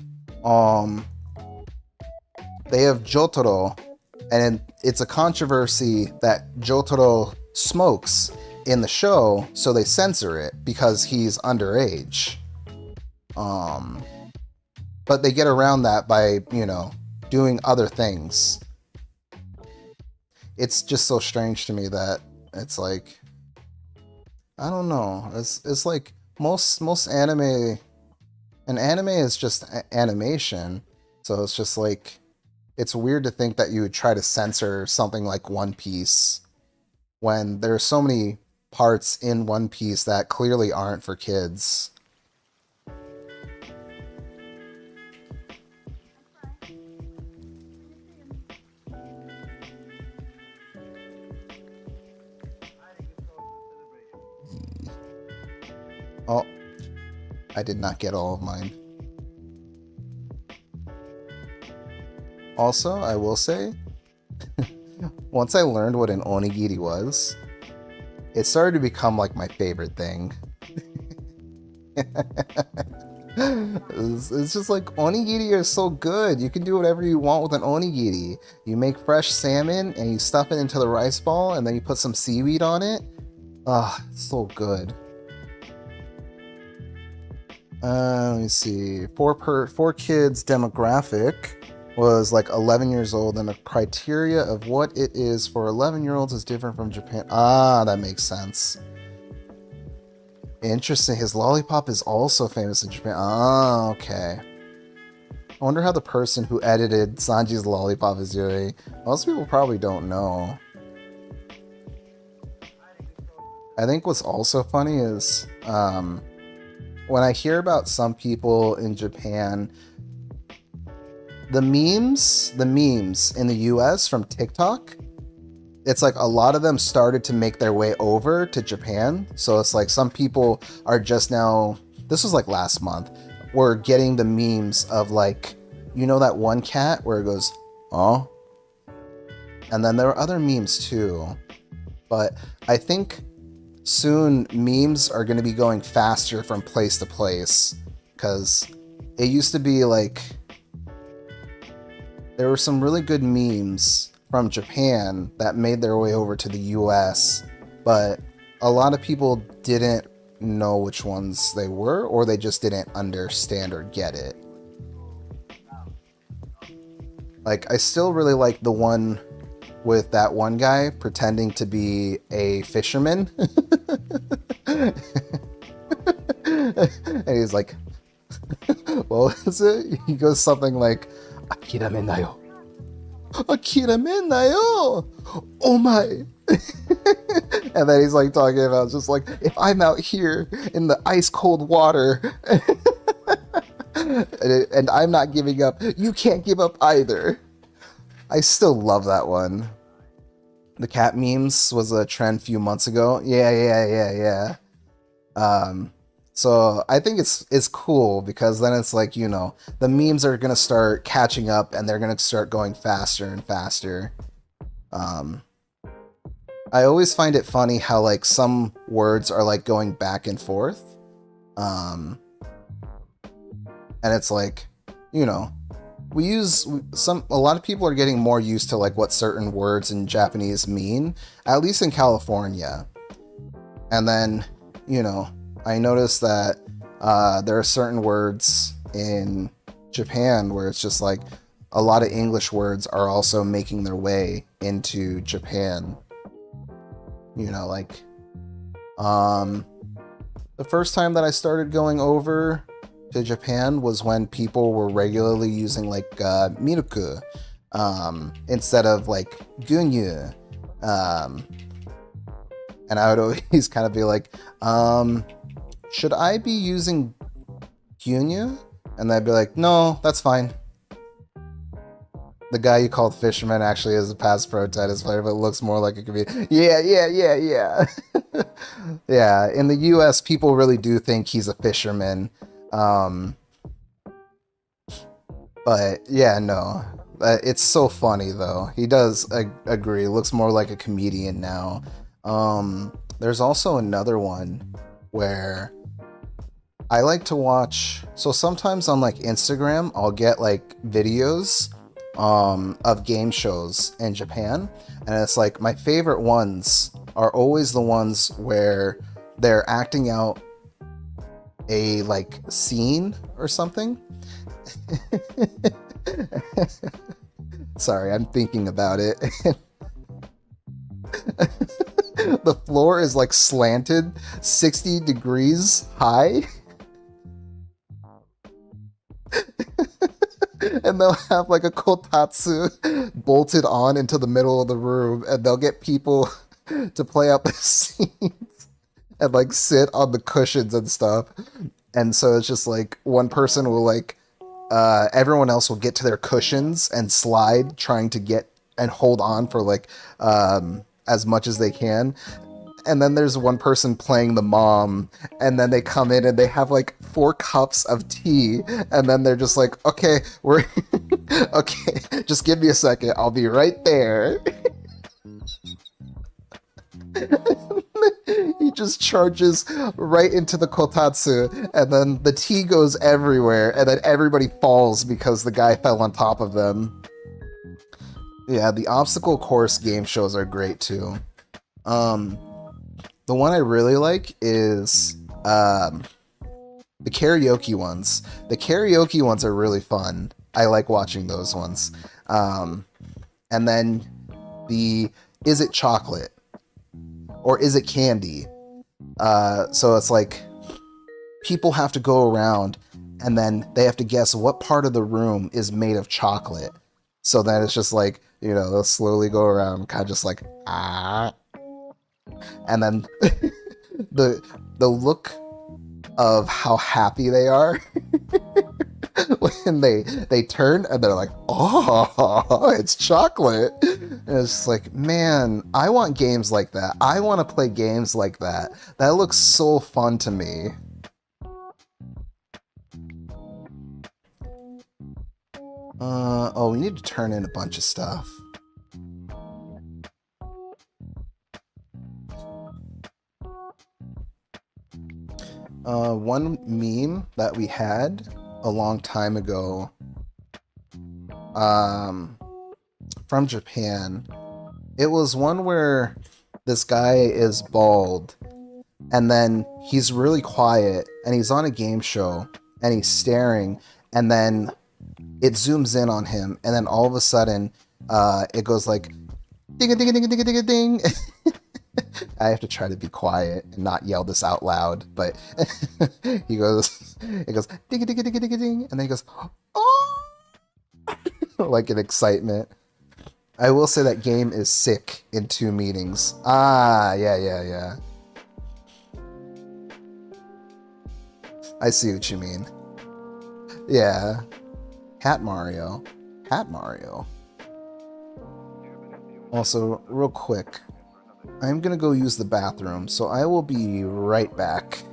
they have Jotaro, and it's a controversy that Jotaro smokes in the show, so they censor it because he's underage. But they get around that by, you know, doing other things. It's just so strange to me that it's like, I don't know. It's like most anime. An anime is just animation, so it's just like, it's weird to think that you would try to censor something like One Piece when there are so many parts in One Piece that clearly aren't for kids. Oh, I did not get all of mine. Also, I will say, once I learned what an onigiri was, it started to become like my favorite thing. It's just like, onigiri are so good. You can do whatever you want with an onigiri. You make fresh salmon and you stuff it into the rice ball and then you put some seaweed on it. Ah, it's so good. Let me see. Four kids demographic was like 11 years old, and the criteria of what it is for 11-year-olds is different from Japan. Ah, that makes sense. Interesting. His lollipop is also famous in Japan. Ah, okay. I wonder how the person who edited Sanji's lollipop is doing. Most people probably don't know. I think what's also funny is when I hear about some people in Japan, the memes in the US from TikTok, it's like a lot of them started to make their way over to Japan. So it's like some people are just now, this was like last month, we're getting the memes of like, you know that one cat where it goes, oh? And then there are other memes too. But I think soon memes are going to be going faster from place to place, because it used to be like there were some really good memes from Japan that made their way over to the US, but a lot of people didn't know which ones they were, or they just didn't understand or get it. Like, I still really like the one with that one guy pretending to be a fisherman. And he's like, what was it? He goes something like, Akirame nayo. Akirame nayo! Oh my! And then he's like talking about just like, if I'm out here in the ice cold water and I'm not giving up, you can't give up either. I still love that one. The cat memes was a trend a few months ago. Yeah. So I think it's cool, because then it's like, you know, the memes are gonna start catching up and they're gonna start going faster and faster. I always find it funny how like some words are like going back and forth. And it's like, you know, a lot of people are getting more used to like what certain words in Japanese mean, at least in California. And then, you know, I noticed that there are certain words in Japan where it's just like a lot of English words are also making their way into Japan. You know, like the first time that I started going over to Japan was when people were regularly using like miruku instead of like gunyu. And I would always kind of be like, should I be using gunyu? And they'd be like, no, that's fine. The guy you called fisherman actually is a past pro tennis player, but looks more like it could be. Yeah. Yeah, in the US, people really do think he's a fisherman. But yeah, no. It's so funny though. He does agree. Looks more like a comedian now. There's also another one where I like to watch. So sometimes on like Instagram, I'll get like videos of game shows in Japan, and it's like my favorite ones are always the ones where they're acting out a like scene or something. Sorry, I'm thinking about it. The floor is like slanted 60 degrees high. And they'll have like a kotatsu bolted on into the middle of the room, and they'll get people to play out the scenes and like sit on the cushions and stuff. And so it's just like one person will like everyone else will get to their cushions and slide, trying to get and hold on for like as much as they can. and then there's one person playing the mom, and then they come in and they have like 4 cups of tea, and then they're just like, okay, we're okay, just give me a second, I'll be right there. He just charges right into the kotatsu, and then the tea goes everywhere, and then everybody falls because the guy fell on top of them. Yeah, the obstacle course game shows are great too. The one I really like is the karaoke ones. The karaoke ones are really fun. I like watching those ones. And then the is it chocolate? Or is it candy? So it's like people have to go around and then they have to guess what part of the room is made of chocolate. So then it's just like, you know, they'll slowly go around kind of just like, ah. And then the look of how happy they are when they turn and they're like, oh, it's chocolate. And it's just like, man, I want games like that. I want to play games like that. That looks so fun to me. Oh, we need to turn in a bunch of stuff. One meme that we had a long time ago from Japan, it was one where this guy is bald and then he's really quiet and he's on a game show and he's staring, and then it zooms in on him, and then all of a sudden it goes like ding a ding a ding a ding a ding a ding. I have to try to be quiet and not yell this out loud, but it goes ding a ding a ding a ding a ding, and then he goes, oh, like in excitement. I will say that game is sick in 2 meetings. Ah, yeah. I see what you mean. Yeah. Hat Mario. Also, real quick, I'm gonna go use the bathroom, so I will be right back.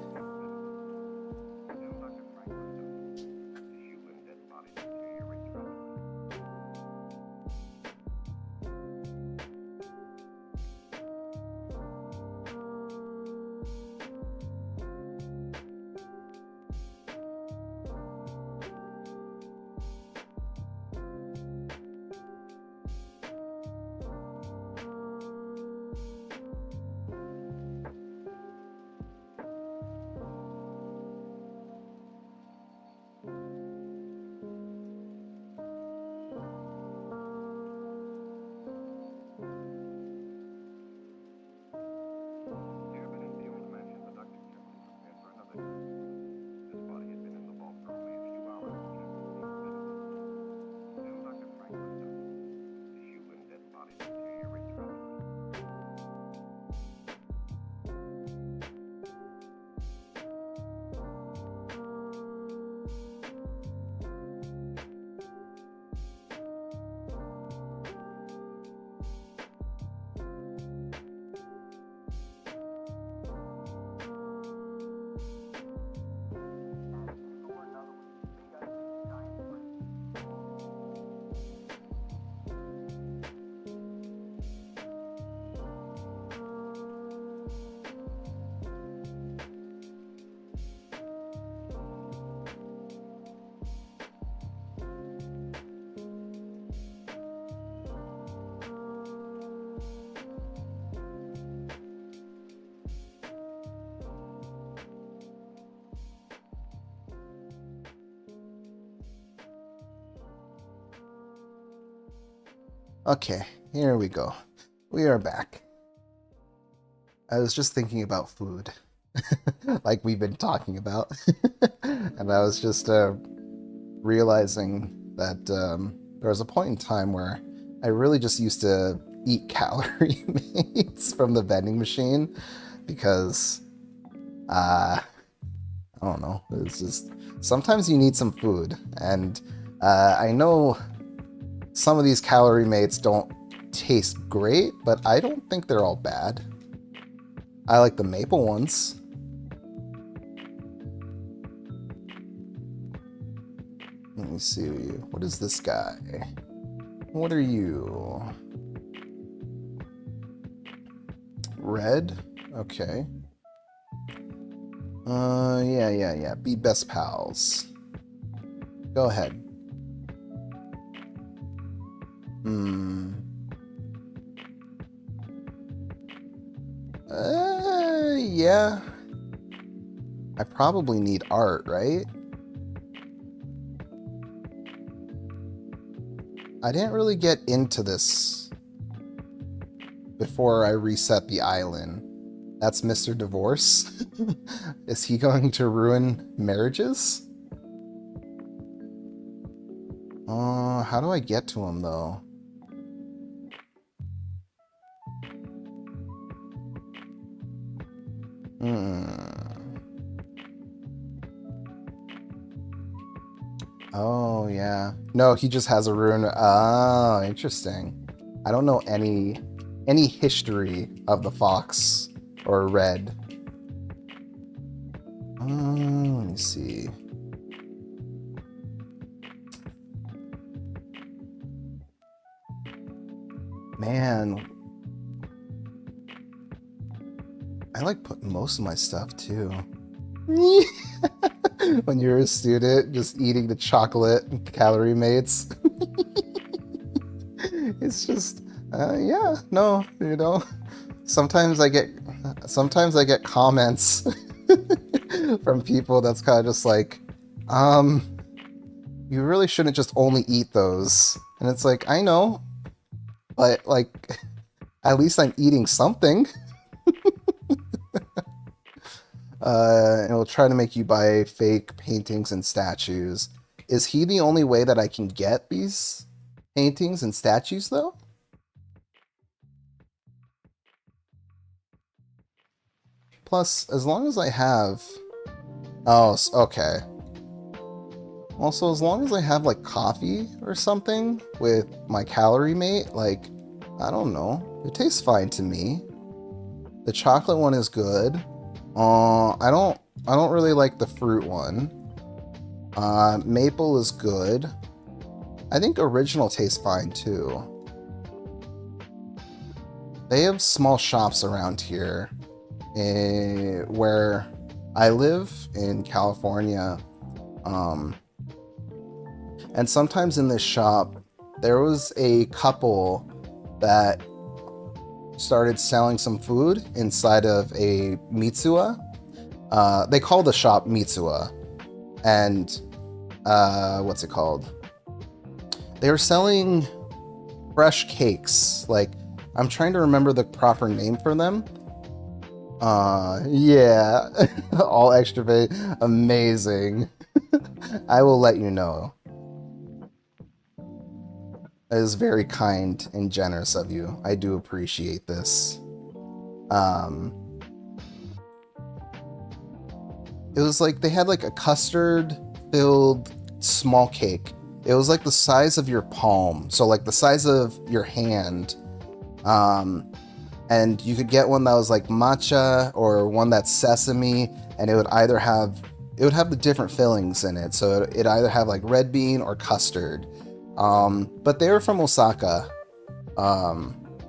Okay, here we go. We are back. I was just thinking about food, like we've been talking about, and I was just realizing that there was a point in time where I really just used to eat calorie mates from the vending machine because, I don't know, it's just, sometimes you need some food, and I know some of these calorie mates don't taste great, but I don't think they're all bad. I like the maple ones. Let me see what is this guy? What are you? Red? Okay. Yeah. Be best pals. Go ahead. Yeah. I probably need art, right? I didn't really get into this before I reset the island. That's Mr. Divorce. Is he going to ruin marriages? How do I get to him though? Oh, yeah. No, he just has a rune. Oh, interesting. I don't know any history of the fox or red. Let me see. Man. I like putting most of my stuff too. When you're a student, just eating the chocolate and calorie mates. It's just, yeah, no, you know. Sometimes I get comments from people that's kind of just like, you really shouldn't just only eat those. And it's like, I know, but like, at least I'm eating something. It'll try to make you buy fake paintings and statues. Is he the only way that I can get these paintings and statues, though? Plus, as long as I have... Oh, okay. Also, as long as I have, like, coffee or something with my calorie mate, like, I don't know. It tastes fine to me. The chocolate one is good. I don't really like the fruit one. Maple is good. I think original tastes fine too. They have small shops around here. Where I live in California. And sometimes in this shop, there was a couple that started selling some food inside of a Mitsuwa. They call the shop Mitsuwa. And what's it called? They were selling fresh cakes. Like, I'm trying to remember the proper name for them. Yeah. All extra big. Amazing. I will let you know. That is very kind and generous of you. I do appreciate this. It was like they had like a custard-filled small cake. It was like the size of your palm, so like the size of your hand. And you could get one that was like matcha or one that's sesame, and it would either have the different fillings in it. So it either have like red bean or custard. But they were from Osaka,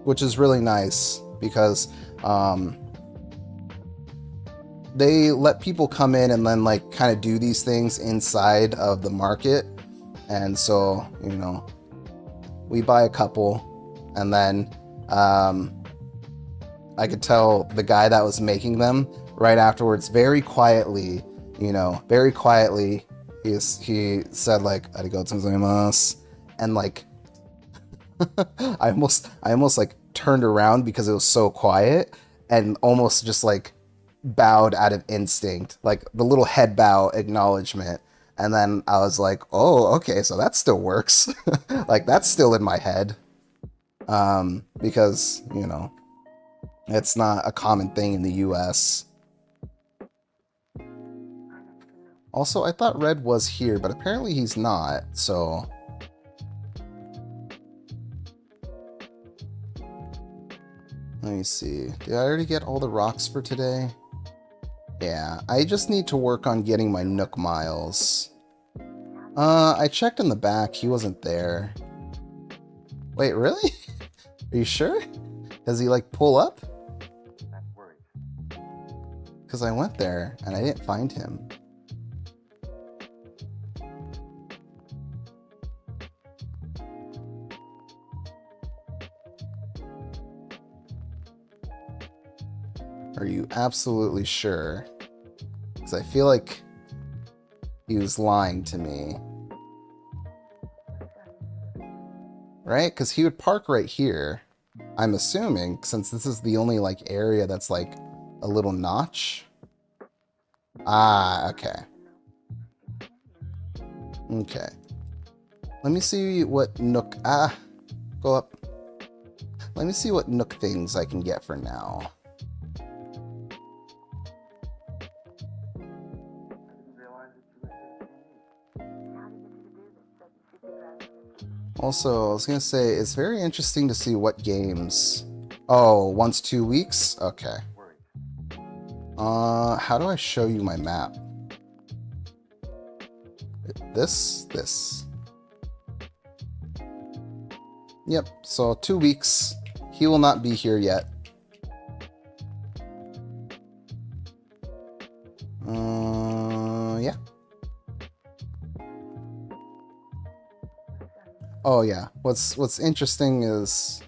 which is really nice because they let people come in and then like kind of do these things inside of the market. And so, you know, we buy a couple, and then I could tell the guy that was making them right afterwards, very quietly, he said like "arigatou gozaimasu," and like I almost like turned around because it was so quiet, and almost just like bowed out of instinct, like the little head bow acknowledgement. And then I was like, oh, okay, so that still works. Like, that's still in my head. Because, you know, it's not a common thing in the US. Also, I thought Red was here, but apparently he's not, so... Let me see. Did I already get all the rocks for today? Yeah, I just need to work on getting my Nook miles. I checked in the back. He wasn't there. Wait, really? Are you sure? Does he, like, pull up? Because I went there, and I didn't find him. Are you absolutely sure? Because I feel like he was lying to me. Right? Because he would park right here. I'm assuming, since this is the only, like, area that's, like, a little notch. Ah, okay. Okay. Let me see what Nook... Ah! Go up. Let me see what Nook things I can get for now. Also, I was going to say, it's very interesting to see what games... Oh, once 2 weeks? Okay. How do I show you my map? This. Yep, so 2 weeks. He will not be here yet. Yeah. Oh yeah, what's interesting is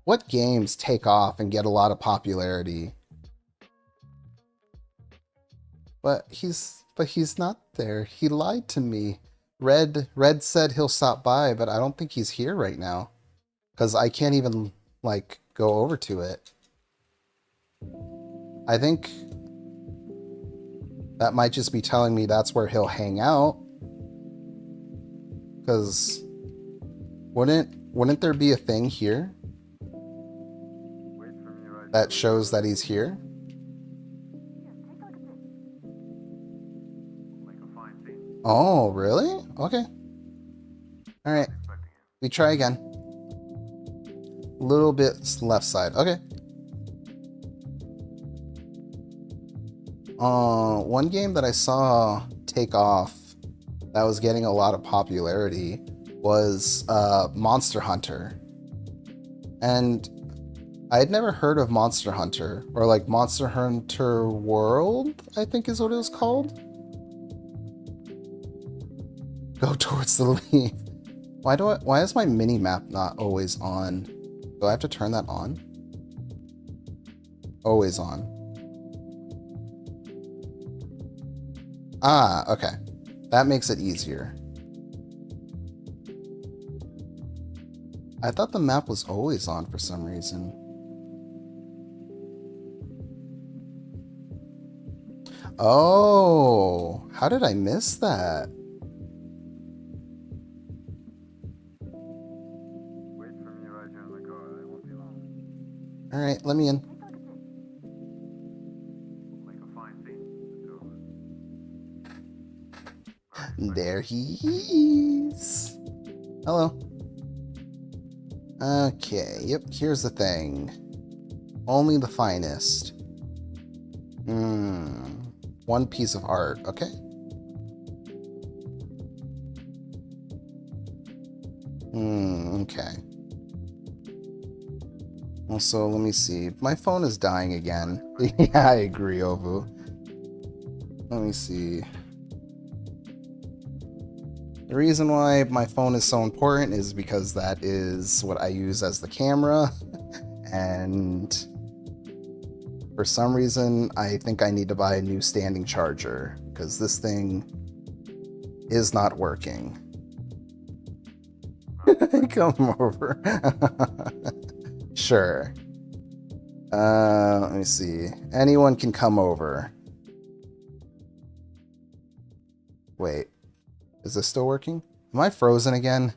what games take off and get a lot of popularity. But he's not there. He lied to me. Red said he'll stop by, but I don't think he's here right now. 'Cause I can't even, like, go over to it. I think that might just be telling me that's where he'll hang out. 'Cause wouldn't there be a thing here that shows that he's here? Oh, really? Okay. Alright. We try again. A little bit left side. Okay. One game that I saw take off that was getting a lot of popularity was Monster Hunter. And I had never heard of Monster Hunter, or like Monster Hunter World, I think is what it was called. Go towards the leaf. Why is my mini map not always on? Do I have to turn that on? Always on. Ah, okay. That makes it easier. I thought the map was always on for some reason. Oh, how did I miss that? All right, let me in. There he is. Hello. Okay, yep, here's the thing. Only the finest. One piece of art, okay. Okay. Also, let me see. My phone is dying again. Yeah, I agree, Ovu. Let me see. The reason why my phone is so important is because that is what I use as the camera. And for some reason, I think I need to buy a new standing charger because this thing is not working. Come over. Sure. Let me see. Anyone can come over. Wait. Is this still working? Am I frozen again?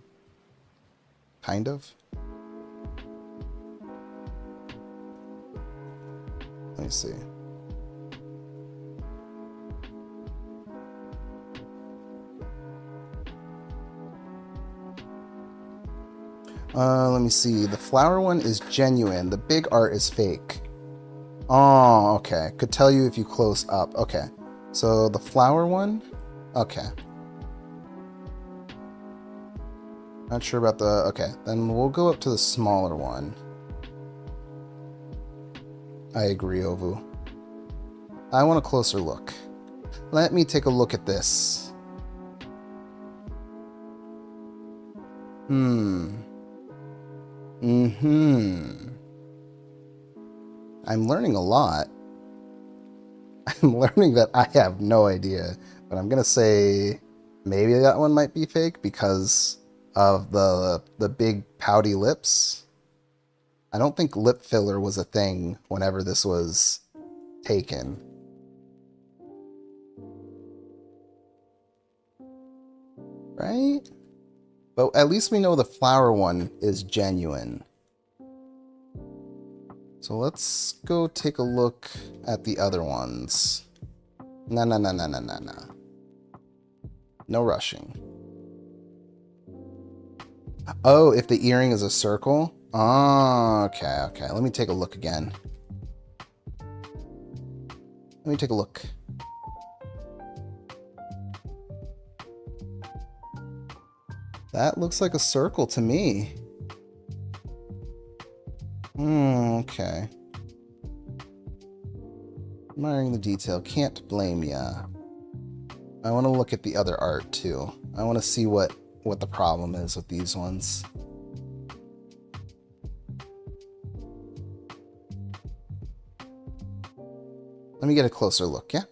Kind of. Let me see. Let me see. The flower one is genuine. The big art is fake. Oh, okay. Could tell you if you close up. Okay. So the flower one? Okay. Not sure about the... Okay, then we'll go up to the smaller one. I agree, Ovu. I want a closer look. Let me take a look at this. I'm learning a lot. I'm learning that I have no idea, but I'm gonna say maybe that one might be fake because of the big pouty lips. I don't think lip filler was a thing whenever this was taken. Right? But at least we know the flower one is genuine. So let's go take a look at the other ones. No. No rushing. Oh, if the earring is a circle? Oh, okay. Let me take a look again. Let me take a look. That looks like a circle to me. Okay. Admiring the detail. Can't blame ya. I want to look at the other art too. I want to see what the problem is with these ones. Let me get a closer look, yeah?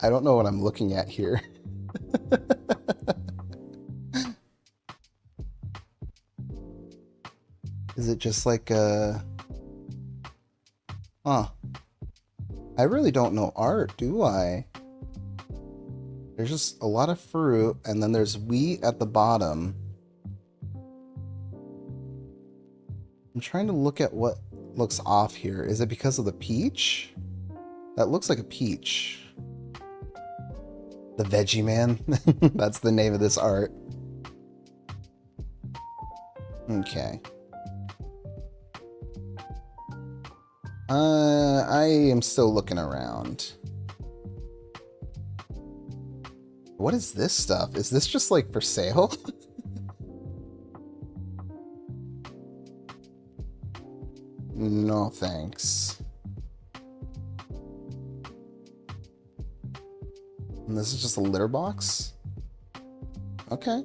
I don't know what I'm looking at here. Is it just like a... Huh. I really don't know art, do I? There's just a lot of fruit, and then there's wheat at the bottom. I'm trying to look at what looks off here. Is it because of the peach? That looks like a peach. The Veggie Man? That's the name of this art. Okay. I am still looking around. What is this stuff? Is this just like for sale? No thanks. And this is just a litter box? Okay.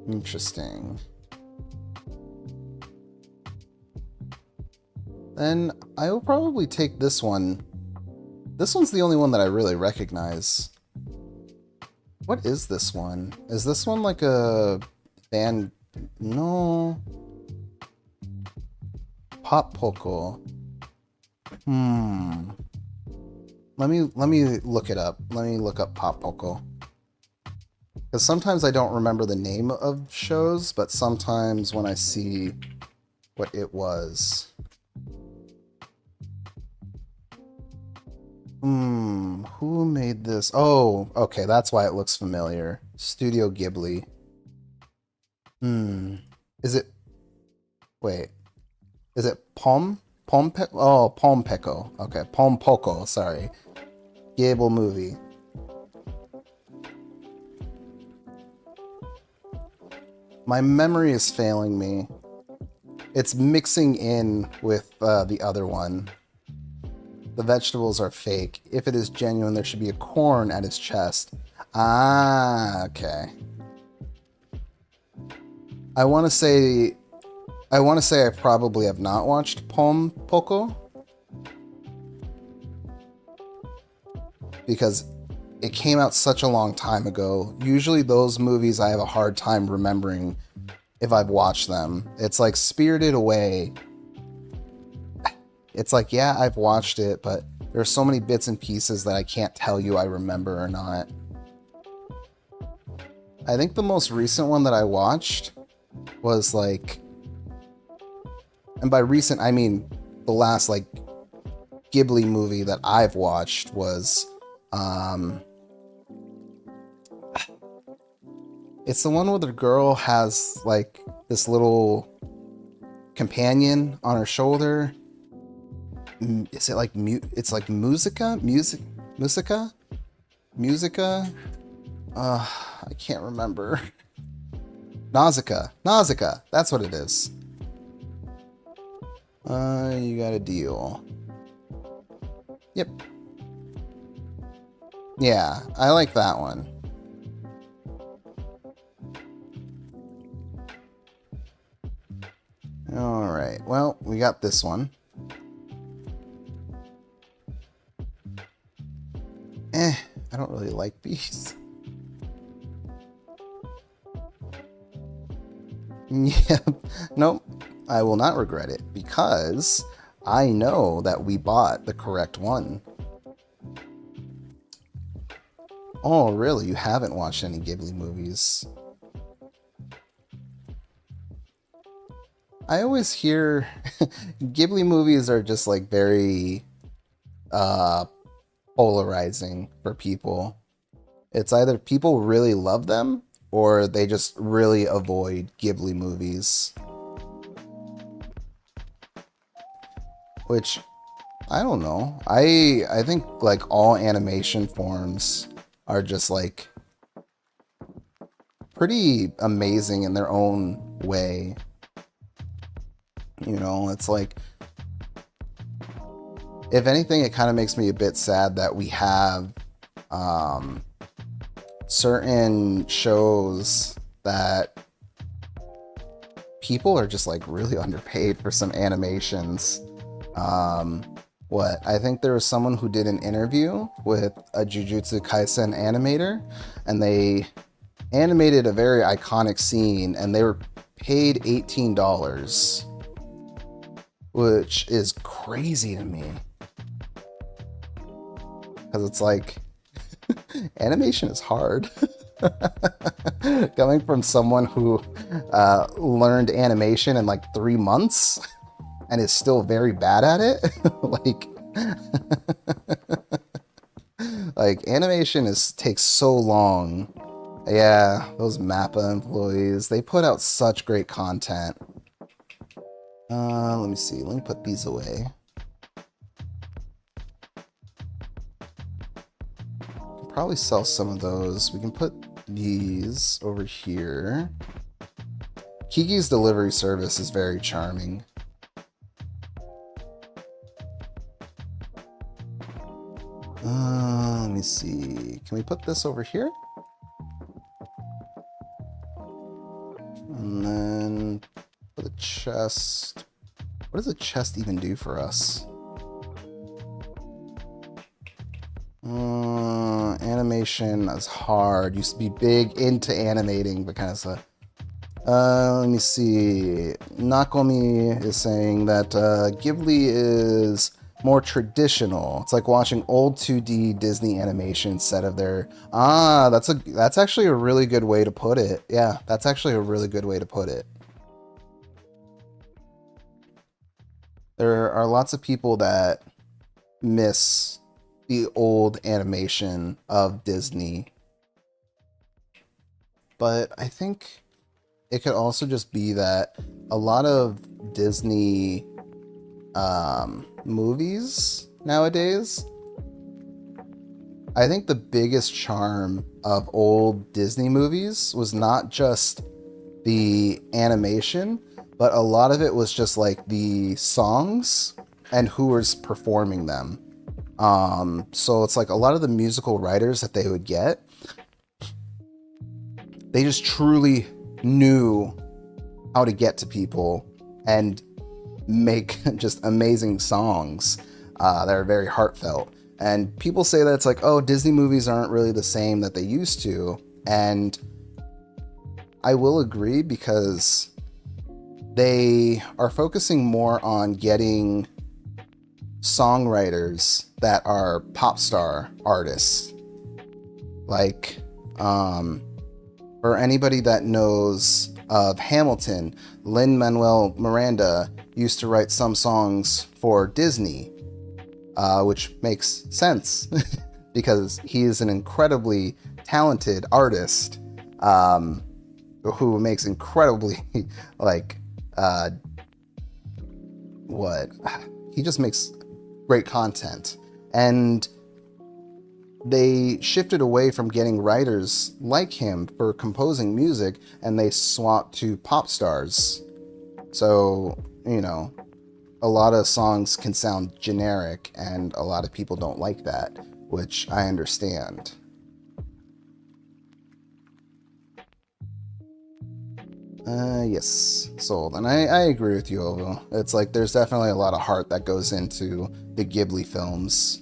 Interesting. Then I will probably take this one. This one's the only one that I really recognize. What is this one? Is this one like a band? No. Pop Poco. Let me look it up. Let me look up Pop Poco. Because sometimes I don't remember the name of shows, but sometimes when I see what it was. Who made this? Oh, okay, that's why it looks familiar. Studio Ghibli. Is it... Wait. Is it Pom Peko. Okay, Pom Poco, sorry. Ghibli movie. My memory is failing me. It's mixing in with the other one. The vegetables are fake. If it is genuine, there should be a corn at his chest. Ah, okay. I want to say I probably have not watched Pom Poco because it came out such a long time ago. Usually those movies I have a hard time remembering if I've watched them. It's like Spirited Away. It's like, yeah, I've watched it, but there's so many bits and pieces that I can't tell you I remember or not. I think the most recent one that I watched was like, and by recent, I mean the last like Ghibli movie that I've watched was it's the one where the girl has like this little companion on her shoulder. Is it like it's like Musica? I can't remember. Nausicaa. That's what it is. You got a deal. Yep. Yeah, I like that one. Alright, well, we got this one. I don't really like these. Yeah, nope. I will not regret it because I know that we bought the correct one. Oh, really? You haven't watched any Ghibli movies? I always hear Ghibli movies are just like very polarizing for people. It's either people really love them or they just really avoid Ghibli movies. Which, I don't know. I think like all animation forms are just like pretty amazing in their own way. You know, it's like, if anything, it kind of makes me a bit sad that we have certain shows that people are just like really underpaid for some animations. I think there was someone who did an interview with a Jujutsu Kaisen animator, and they animated a very iconic scene, and they were paid $18, which is crazy to me. Because it's like, animation is hard. Coming from someone who learned animation in like 3 months and is still very bad at it. like animation takes so long. Yeah, those MAPPA employees, they put out such great content. Let me see. Let me put these away. Can probably sell some of those. We can put these over here. Kiki's delivery service is very charming. Let me see. Can we put this over here? And then for the chest. What does a chest even do for us? Animation is hard. Used to be big into animating, but kind of stuff. Let me see. Nakomi is saying that Ghibli is more traditional. It's like watching old 2D Disney animation instead of their... that's actually a really good way to put it. Yeah, that's actually a really good way to put it. There are lots of people that miss the old animation of Disney. But I think it could also just be that a lot of Disney movies nowadays, I think the biggest charm of old Disney movies was not just the animation, but a lot of it was just like the songs and who was performing them. So it's like a lot of the musical writers that they would get, they just truly knew how to get to people and make just amazing songs that are very heartfelt. And people say that it's like, oh, Disney movies aren't really the same that they used to. And I will agree, because they are focusing more on getting songwriters that are pop star artists. Like, for anybody that knows of Hamilton, Lin-Manuel Miranda used to write some songs for Disney. which makes sense because he is an incredibly talented artist who makes incredibly like he just makes great content. And they shifted away from getting writers like him for composing music, and they swapped to pop stars. So, you know, a lot of songs can sound generic, and a lot of people don't like that, which I understand. Yes, sold. And I agree with you, Ovo. It's like there's definitely a lot of heart that goes into the Ghibli films.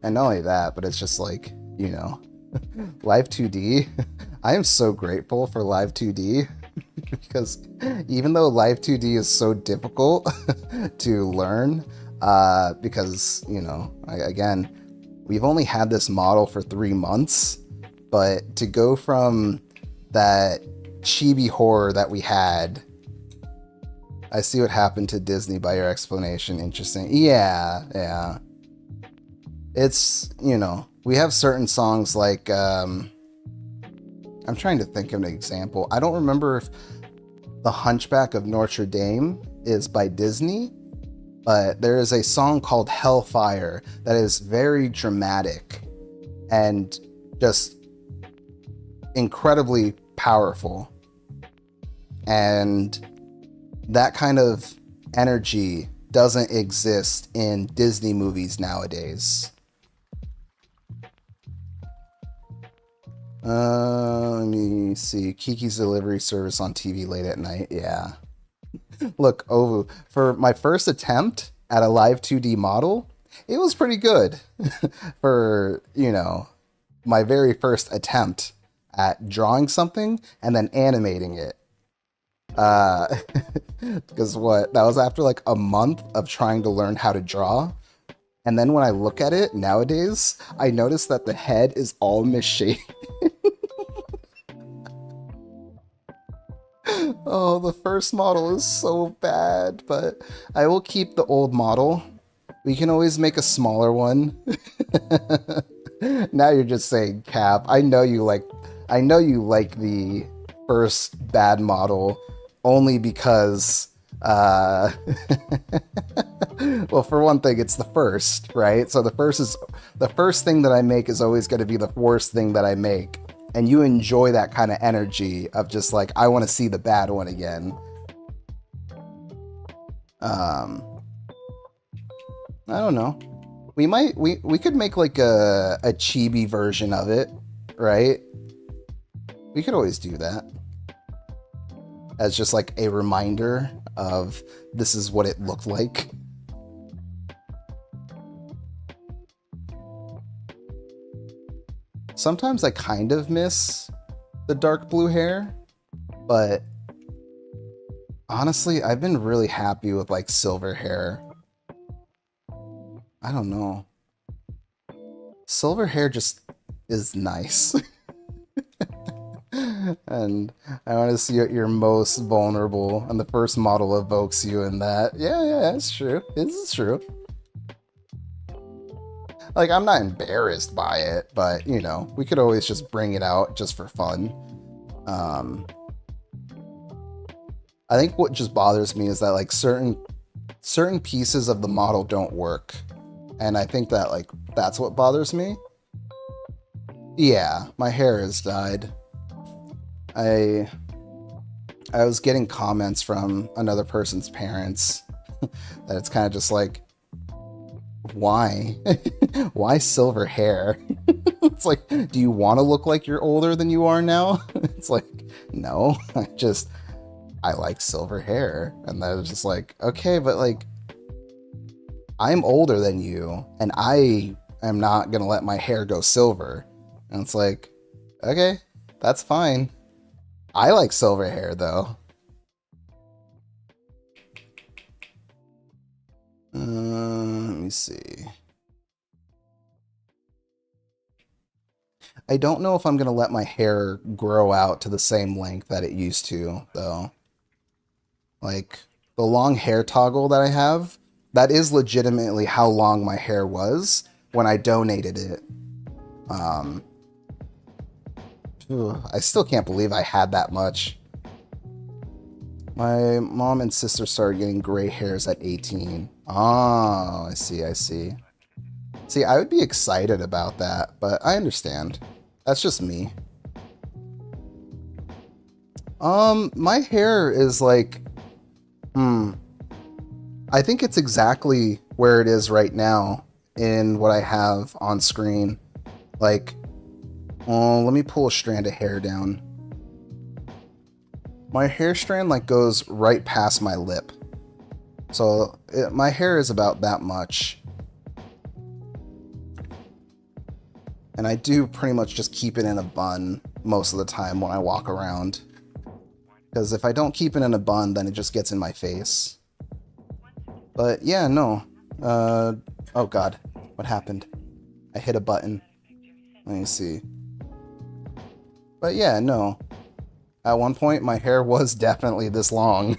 And not only that, but it's just like, you know, Live 2D. I am so grateful for Live 2D because even though Live 2D is so difficult to learn, because, you know, again, we've only had this model for 3 months, but to go from that chibi horror that we had, I see what happened to Disney by your explanation. Interesting. Yeah. It's, you know, we have certain songs like, I'm trying to think of an example. I don't remember if The Hunchback of Notre Dame is by Disney, but there is a song called Hellfire that is very dramatic and just incredibly powerful. And that kind of energy doesn't exist in Disney movies nowadays. Let me see. Kiki's Delivery Service on TV late at night. Yeah. Look, Ovu, for my first attempt at a live 2D model, it was pretty good. For, you know, my very first attempt at drawing something and then animating it. Because that was after like a month of trying to learn how to draw. And then when I look at it nowadays, I notice that the head is all misshapen. Oh, the first model is so bad, but I will keep the old model. We can always make a smaller one. Now you're just saying cap. I know you like the first bad model only because well, for one thing, it's the first, right? So the first thing that I make is always going to be the worst thing that I make. And you enjoy that kind of energy of just like, I want to see the bad one again. I don't know. We could make like a chibi version of it, right? We could always do that. As just like a reminder of this is what it looked like. Sometimes I kind of miss the dark blue hair, but honestly, I've been really happy with like silver hair. I don't know. Silver hair just is nice. And I want to see you're most vulnerable, and the first model evokes you in that. Yeah, it's true. It's true. Like, I'm not embarrassed by it, but, you know, we could always just bring it out just for fun. I think what just bothers me is that, like, certain pieces of the model don't work. And I think that, like, that's what bothers me. Yeah, my hair has dyed. I was getting comments from another person's parents that it's kind of just like, why? Why silver hair? It's like, do you want to look like you're older than you are now? It's like, no, I like silver hair. And I was just like, okay, but like, I'm older than you, and I am not going to let my hair go silver. And it's like, okay, that's fine. I like silver hair, though. Let me see. I don't know if I'm gonna let my hair grow out to the same length that it used to, though. Like, the long hair toggle that I have, that is legitimately how long my hair was when I donated it. I still can't believe I had that much. My mom and sister started getting gray hairs at 18. Oh, I see, I see. See, I would be excited about that, but I understand. That's just me. My hair is like, I think it's exactly where it is right now in what I have on screen. Like, oh, let me pull a strand of hair down. My hair strand like goes right past my lip. So my hair is about that much. And I do pretty much just keep it in a bun most of the time when I walk around. Because if I don't keep it in a bun, then it just gets in my face. But yeah, no. Oh god, what happened? I hit a button. Let me see. But yeah, no. At one point, my hair was definitely this long.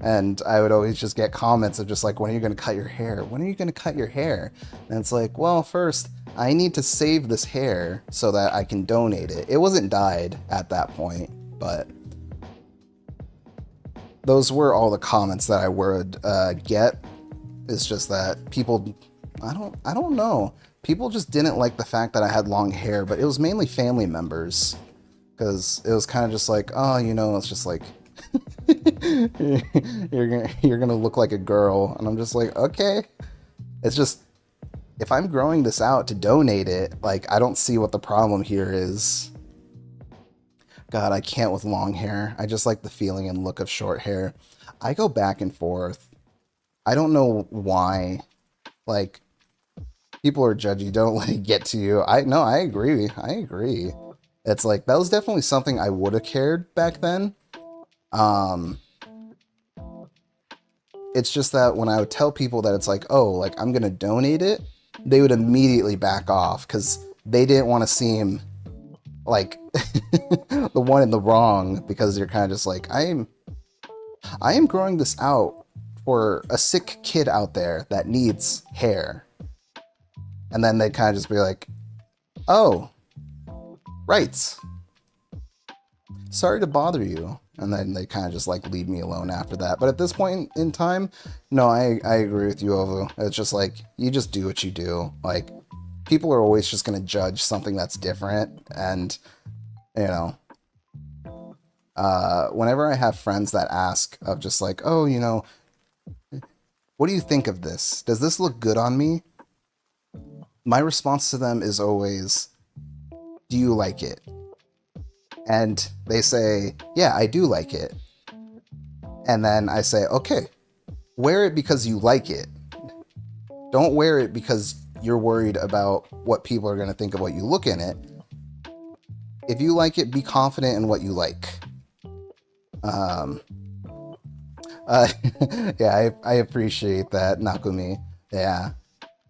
And I would always just get comments of just like, when are you going to cut your hair? When are you going to cut your hair? And it's like, well, first, I need to save this hair so that I can donate it. It wasn't dyed at that point, but those were all the comments that I would get. It's just that people, I don't know. People just didn't like the fact that I had long hair, but it was mainly family members. Because it was kind of just like, oh, you know, it's just like, you're gonna look like a girl. And I'm just like, okay. It's just, if I'm growing this out to donate it, like, I don't see what the problem here is. God, I can't with long hair. I just like the feeling and look of short hair. I go back and forth. I don't know why. Like, people are judgy. Don't let it get to you. I agree. I agree. It's like, that was definitely something I would have cared back then. It's just that when I would tell people that it's like, oh, like, I'm going to donate it, they would immediately back off because they didn't want to seem like the one in the wrong, because you're kind of just like, I am growing this out for a sick kid out there that needs hair. And then they kind of just be like, oh, right. Sorry to bother you. And then they kind of just like leave me alone after that. But at this point in time, no, I agree with you, Ovo. It's just like, you just do what you do. Like, people are always just going to judge something that's different. And, you know, whenever I have friends that ask of just like, oh, you know, what do you think of this? Does this look good on me? My response to them is always, do you like it? And they say, yeah, I do like it. And then I say, okay, wear it because you like it. Don't wear it because you're worried about what people are going to think of what you look in it. If you like it, be confident in what you like. Yeah, I appreciate that, Nakumi. Yeah.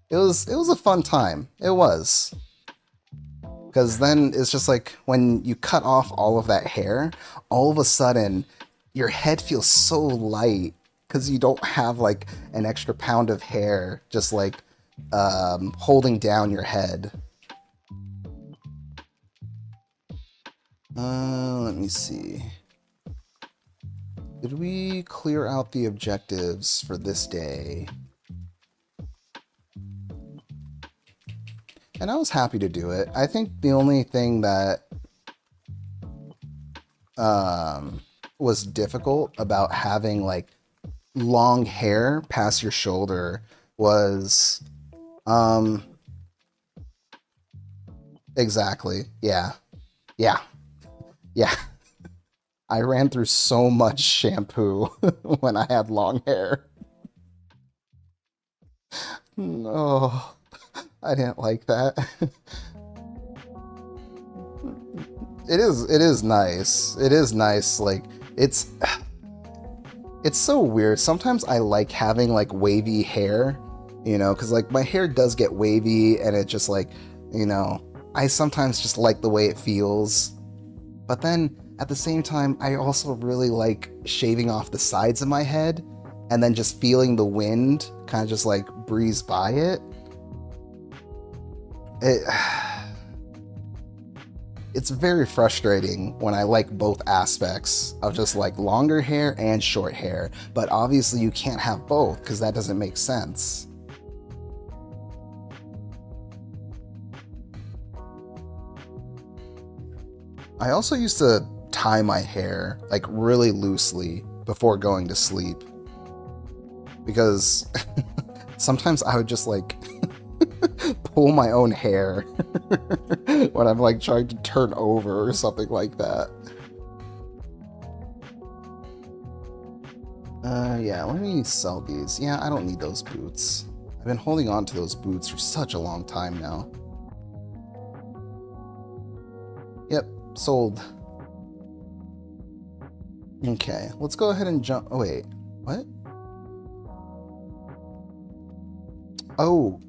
It was a fun time. It was. Because then it's just like, when you cut off all of that hair, all of a sudden, your head feels so light. Because you don't have like an extra pound of hair just like holding down your head. Let me see. Did we clear out the objectives for this day? And I was happy to do it. I think the only thing that was difficult about having like long hair past your shoulder was exactly. Yeah. I ran through so much shampoo when I had long hair. No. I didn't like that. It is nice. It is nice. Like, it's so weird. Sometimes I like having like wavy hair, you know, because like my hair does get wavy and it just like, you know, I sometimes just like the way it feels. But then, at the same time, I also really like shaving off the sides of my head and then just feeling the wind kind of just like breeze by it. It's very frustrating when I like both aspects of just like longer hair and short hair, but obviously you can't have both because that doesn't make sense. I also used to tie my hair like really loosely before going to sleep because sometimes I would just like pull my own hair when I'm like trying to turn over or something like that. Yeah, let me sell these. Yeah, I don't need those boots. I've been holding on to those boots for such a long time now. Yep, sold. Okay, let's go ahead and jump. Oh, wait. What? Oh.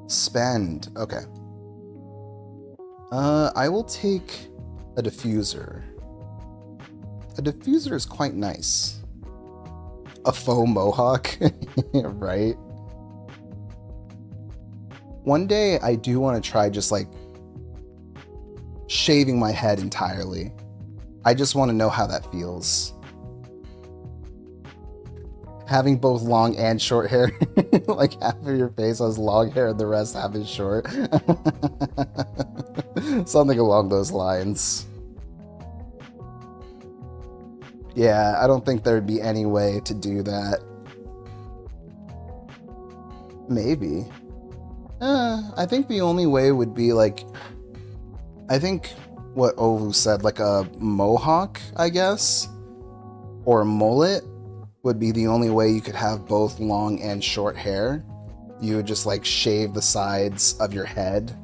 Spend. Okay. I will take a diffuser. A diffuser is quite nice. A faux mohawk, right? One day I do want to try just like shaving my head entirely. I just want to know how that feels. Having both long and short hair. Like half of your face has long hair and the rest half is short. Something along those lines. Yeah, I don't think there'd be any way to do that. Maybe. I think the only way would be like... I think what Ovu said, like a mohawk, I guess? Or a mullet would be the only way you could have both long and short hair. You would just like shave the sides of your head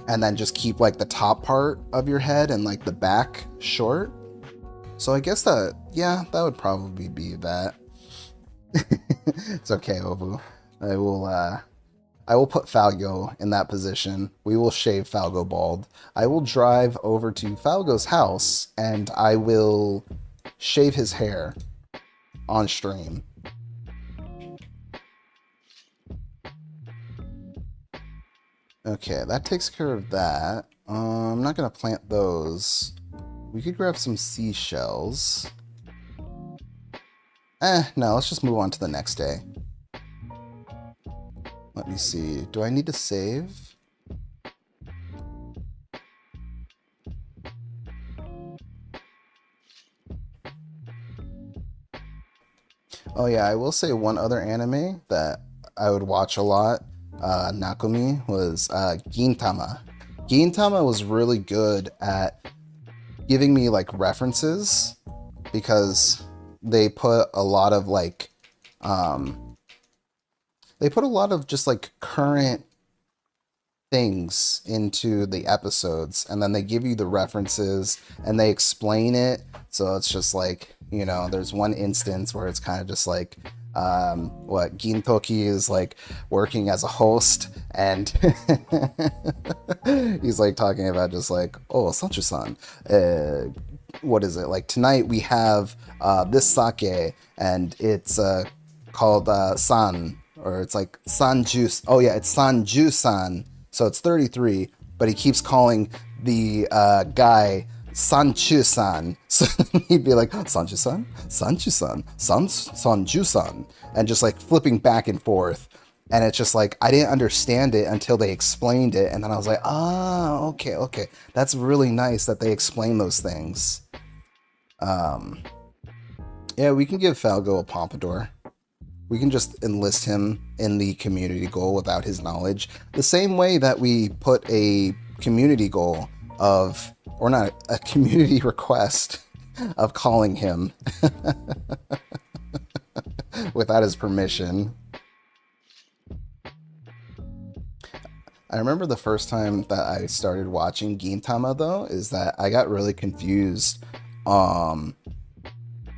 and then just keep like the top part of your head and like the back short. So I guess that, yeah, that would probably be that. It's okay, Ovu. I will put Falgo in that position. We will shave Falgo bald. I will drive over to Falgo's house and I will shave his hair on stream. Okay, that takes care of that. I'm not gonna plant those. We could grab some seashells. No, let's just move on to the next day. Let me see. Do I need to save? Oh yeah, I will say one other anime that I would watch a lot, Nakumi, was Gintama. Gintama was really good at giving me like references because they put a lot of like just like current things into the episodes, and then they give you the references and they explain it. So it's just like, you know, there's one instance where it's kind of just like what Gintoki is like working as a host, and he's like talking about just like, oh, Sanchu-san, what is it, like tonight we have this sake and it's called san, or it's like sanju. Oh yeah, it's sanju-san, so it's 33, but he keeps calling the guy Sanchu-san. So he'd be like, Sanchu-san, Sanchu-san, Sanju-san, and just like flipping back and forth. And it's just like, I didn't understand it until they explained it. And then I was like, ah, okay. That's really nice that they explain those things. Yeah, we can give Falgo a pompadour. We can just enlist him in the community goal without his knowledge. The same way that we put a community goal of, or not, a community request of calling him without his permission. I remember the first time that I started watching Gintama, though, is that I got really confused by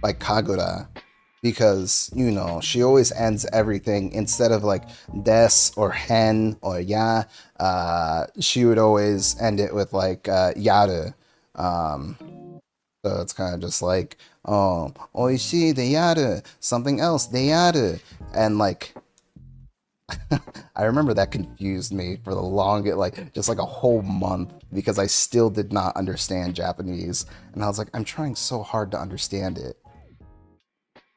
Kagura. because, you know, she always ends everything instead of like des or hen or ya. She would always end it with like yaru. So it's kind of just like, oh, oishii de yaru, something else de yaru. And like, I remember that confused me for the longest, like just like a whole month, because I still did not understand Japanese. And I was like, I'm trying so hard to understand it.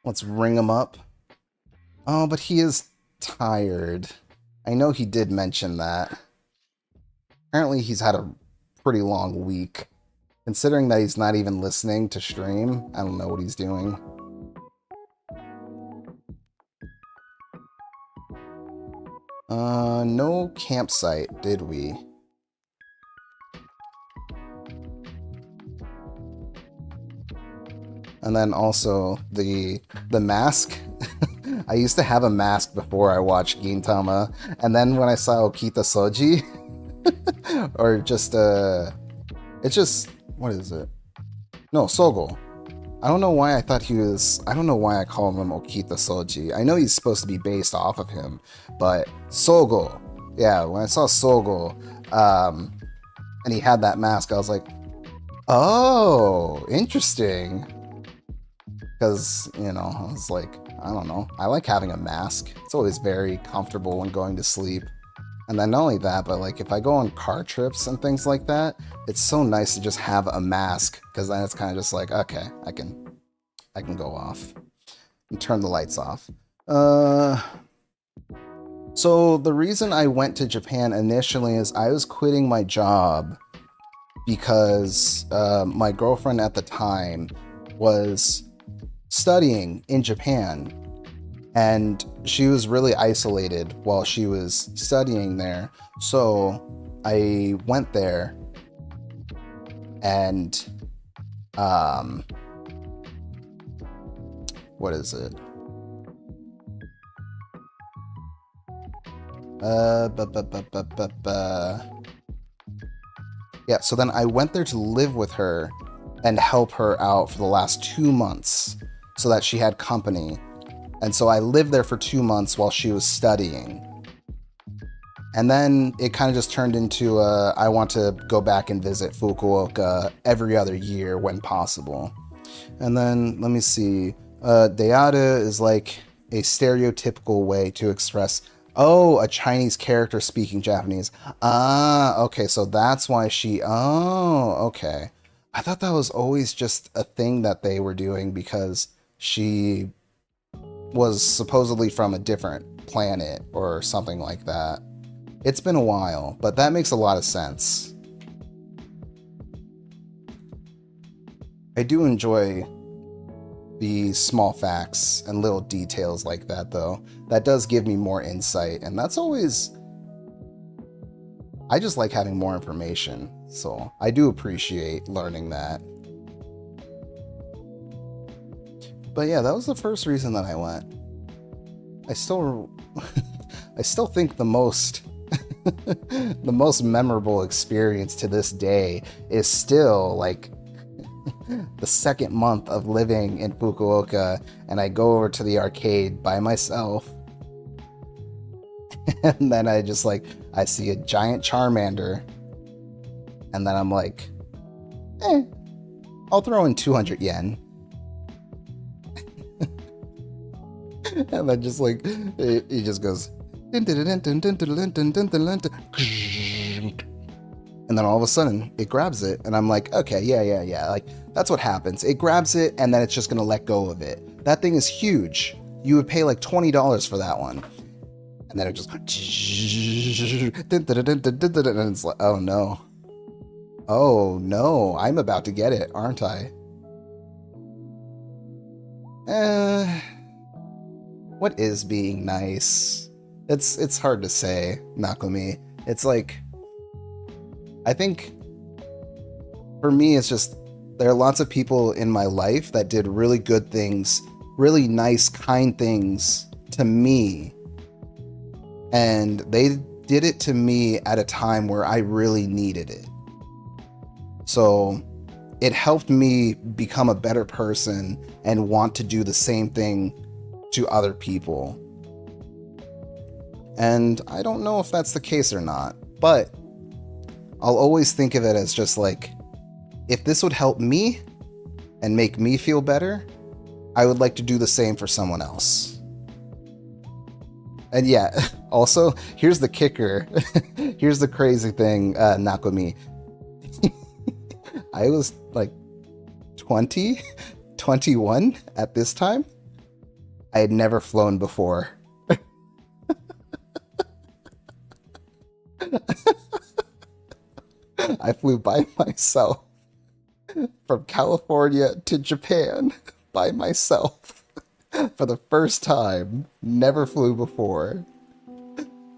Let's ring him up. Oh, but he is tired. I know he did mention that. Apparently he's had a pretty long week. Considering that he's not even listening to stream, I don't know what he's doing. No campsite, did we? And then also the mask. I used to have a mask before I watched Gintama, and then when I saw Okita Soji, or just it's just, what is it? No, Sogo. I don't know why I thought he was, I don't know why I call him Okita Soji. I know he's supposed to be based off of him, but Sogo. Yeah, when I saw Sogo, and he had that mask, I was like, oh, interesting. Because, you know, I was like, I don't know. I like having a mask. It's always very comfortable when going to sleep. And then not only that, but like if I go on car trips and things like that, it's so nice to just have a mask, because then it's kind of just like, okay, I can go off and turn the lights off. So the reason I went to Japan initially is I was quitting my job because my girlfriend at the time was studying in Japan. And she was really isolated while she was studying there. So I went there and, what is it? Yeah, so then I went there to live with her and help her out for the last 2 months so that she had company. And so I lived there for 2 months while she was studying. And then it kind of just turned into I want to go back and visit Fukuoka every other year when possible. And then, let me see. Dearu is like a stereotypical way to express, oh, a Chinese character speaking Japanese. Ah, okay, so that's why she, oh, okay. I thought that was always just a thing that they were doing because she was supposedly from a different planet or something like that. It's been a while, but that makes a lot of sense. I do enjoy the small facts and little details like that, though. That does give me more insight, and that's always... I just like having more information, so I do appreciate learning that. But yeah, that was the first reason that I went. I still think the most the most memorable experience to this day is still like the second month of living in Fukuoka, and I go over to the arcade by myself, and then I just like, I see a giant Charmander, and then I'm like, I'll throw in 200 yen. And then just like, he just goes, and then all of a sudden it grabs it, and I'm like, okay, yeah, like that's what happens. It grabs it, and then it's just gonna let go of it. That thing is huge. You would pay like $20 for that one. And then it just, and it's like, oh no, I'm about to get it, aren't I? What is being nice? It's hard to say, Nakumi. It's like, I think for me, it's just, there are lots of people in my life that did really good things, really nice, kind things to me. And they did it to me at a time where I really needed it. So it helped me become a better person and want to do the same thing to other people. And I don't know if that's the case or not, but I'll always think of it as just like, if this would help me and make me feel better, I would like to do the same for someone else. And yeah, also, here's the kicker. Here's the crazy thing, Nakomi. I was like 20, 21 at this time. I had never flown before. I flew by myself from California to Japan by myself for the first time. Never flew before.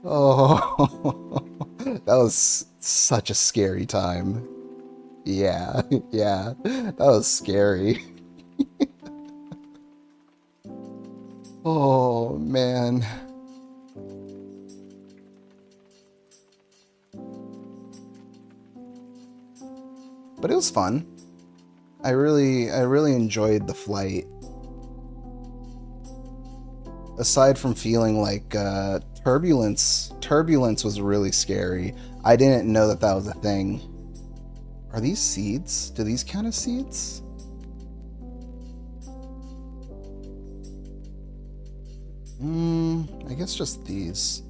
Oh, that was such a scary time. Yeah, that was scary. Oh, man. But it was fun. I really enjoyed the flight. Aside from feeling like turbulence was really scary. I didn't know that was a thing. Are these seeds? Do these count as seeds? I guess just these.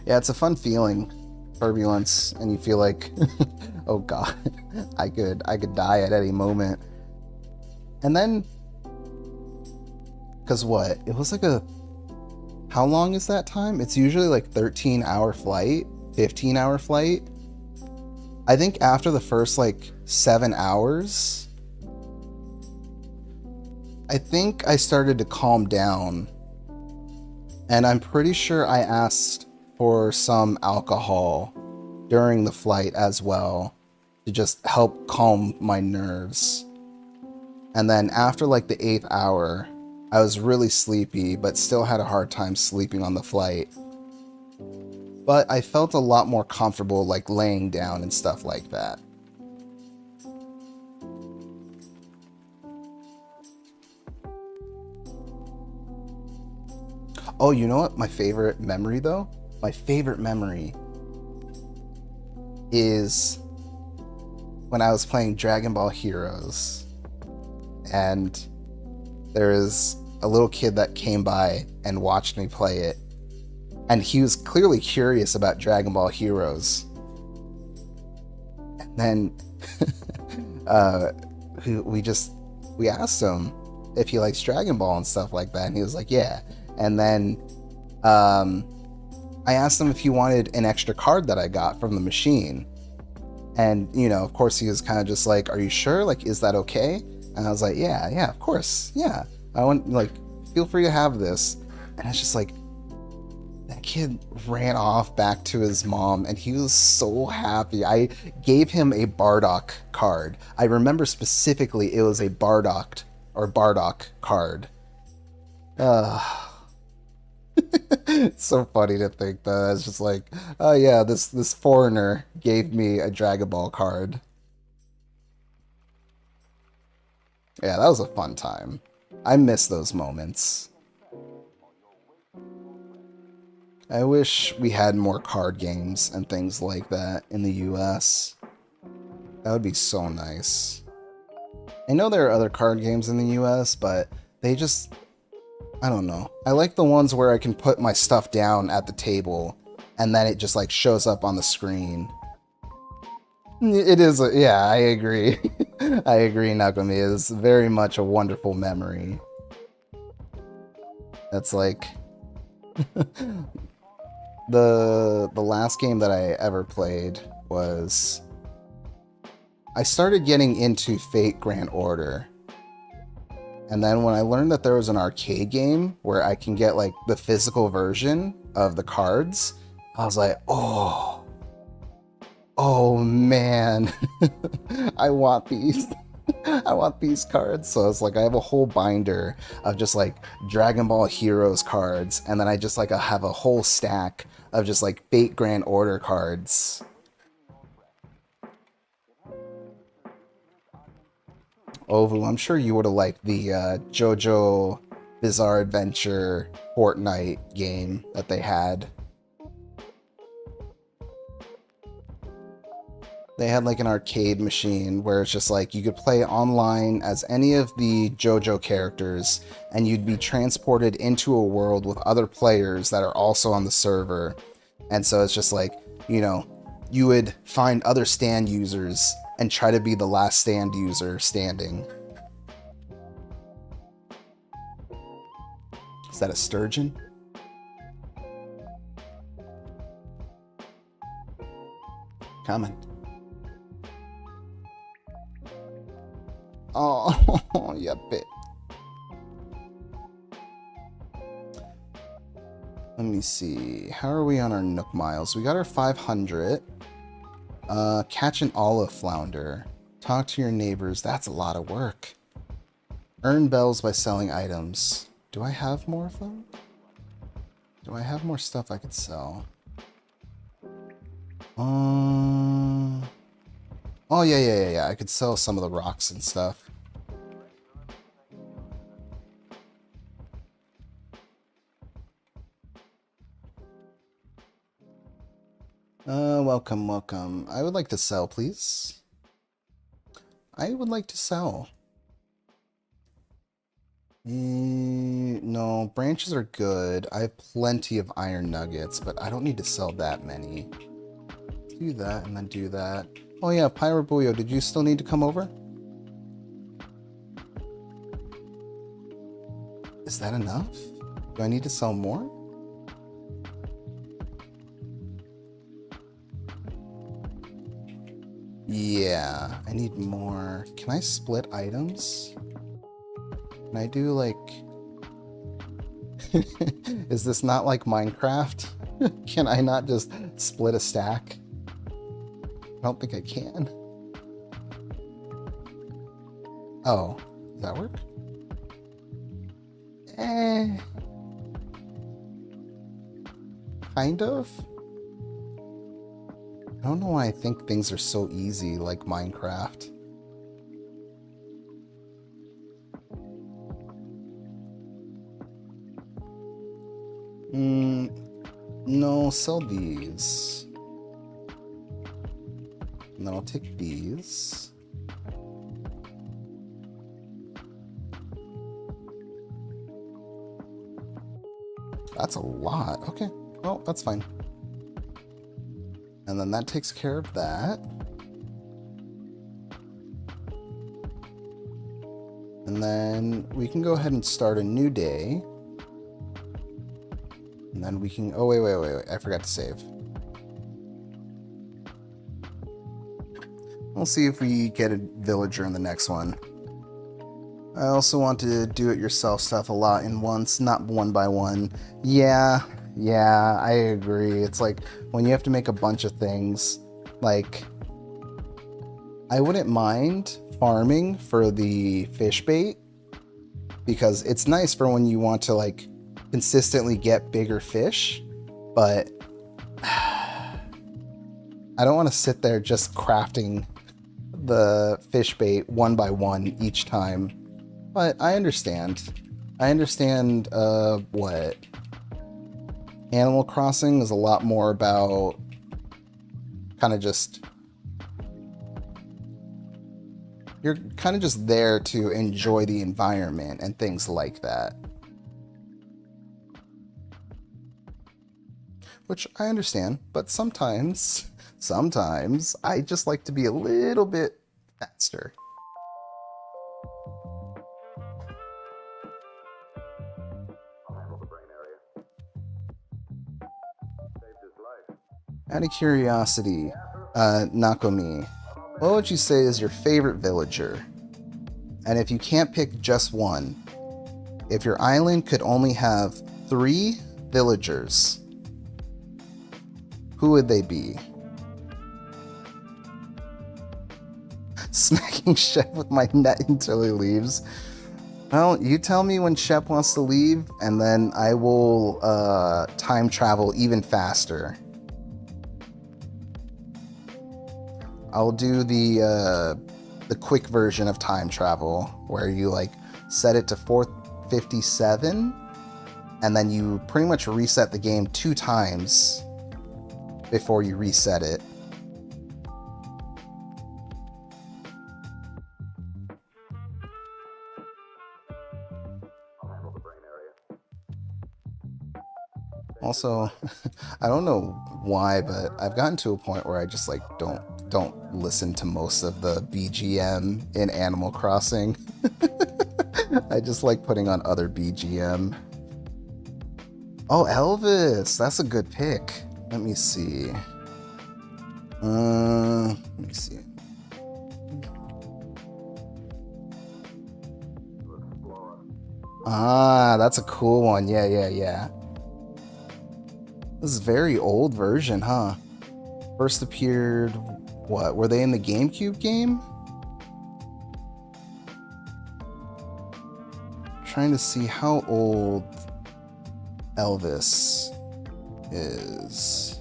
Yeah, it's a fun feeling. Turbulence, and you feel like, oh god, I could die at any moment. And then, because what? It was like how long is that time? It's usually like 13-hour flight, 15-hour flight. I think after the first like 7 hours, I think I started to calm down. And I'm pretty sure I asked for some alcohol during the flight as well to just help calm my nerves. And then after like the 8th hour, I was really sleepy, but still had a hard time sleeping on the flight. But I felt a lot more comfortable like laying down and stuff like that. Oh, you know what? My favorite memory though? My favorite memory is when I was playing Dragon Ball Heroes. And there is a little kid that came by and watched me play it. And he was clearly curious about Dragon Ball Heroes. And then we asked him if he likes Dragon Ball and stuff like that. And he was like, yeah. And then I asked him if he wanted an extra card that I got from the machine. And, you know, of course he was kind of just like, are you sure? Like, is that okay? And I was like, yeah, of course. Yeah. I want, like, feel free to have this. And it's just like, that kid ran off back to his mom and he was so happy. I gave him a Bardock card. I remember specifically it was a Bardock card. It's so funny to think that. It's just like, oh yeah, this foreigner gave me a Dragon Ball card. Yeah, that was a fun time. I miss those moments. I wish we had more card games and things like that in the US. That would be so nice. I know there are other card games in the US, but they just, I don't know. I like the ones where I can put my stuff down at the table and then it just like shows up on the screen. It is, yeah, I agree. I agree, Nakomi. It is very much a wonderful memory. That's like the last game that I ever played was, I started getting into Fate Grand Order. And then when I learned that there was an arcade game where I can get like the physical version of the cards, I was like, oh man, I want these. I want these cards. So it's like I have a whole binder of just like Dragon Ball Heroes cards, and then I just like have a whole stack of just like Fate Grand Order cards. Ovu, I'm sure you would have liked the JoJo Bizarre Adventure Fortnite game that they had. They had like an arcade machine where it's just like you could play online as any of the JoJo characters, and you'd be transported into a world with other players that are also on the server. And so it's just like, you know, you would find other stand users and try to be the last stand user standing. Is that a sturgeon? Coming. Oh, you bit. Let me see. How are we on our Nook miles? We got our 500. Catch an olive flounder. Talk to your neighbors. That's a lot of work. Earn bells by selling items. Do I have more of them? Do I have more stuff I could sell? Oh, yeah. I could sell some of the rocks and stuff. Welcome. I would like to sell, please. I would like to sell. No, branches are good. I have plenty of iron nuggets, but I don't need to sell that many. Do that and then do that. Oh yeah, Pyrobuyo, did you still need to come over? Is that enough? Do I need to sell more? Yeah, I need more. Can I split items? Can I do like... Is this not like Minecraft? Can I not just split a stack? I don't think I can. Oh, does that work? Kind of. I don't know why I think things are so easy like Minecraft. No, sell these. And then I'll take these. That's a lot. Okay, well, that's fine. And then that takes care of that. And then we can go ahead and start a new day. And then we can... Oh, wait. I forgot to save. We'll see if we get a villager in the next one. I also want to do it yourself stuff a lot in once, not one by one. Yeah, I agree. It's like when you have to make a bunch of things, like I wouldn't mind farming for the fish bait because it's nice for when you want to like consistently get bigger fish, but I don't want to sit there just crafting the fish bait one by one each time. But I understand. What Animal Crossing is a lot more about kind of just... You're kind of just there to enjoy the environment and things like that. Which I understand, but sometimes I just like to be a little bit faster. Out of curiosity, Nakomi, what would you say is your favorite villager? And if you can't pick just one, if your island could only have 3 villagers, who would they be? Smacking Shep with my net until he leaves. Well, you tell me when Shep wants to leave, and then I will time travel even faster. I'll do the the quick version of time travel, where you like set it to 457, and then you pretty much reset the game 2 times before you reset it. Also, I don't know why, but I've gotten to a point where I just like don't listen to most of the BGM in Animal Crossing. I just like putting on other BGM. Oh, Elvis, that's a good pick. Let me see. Let me see. Ah, that's a cool one. Yeah. This is a very old version, huh? First appeared, what? Were they in the GameCube game? I'm trying to see how old Elvis is.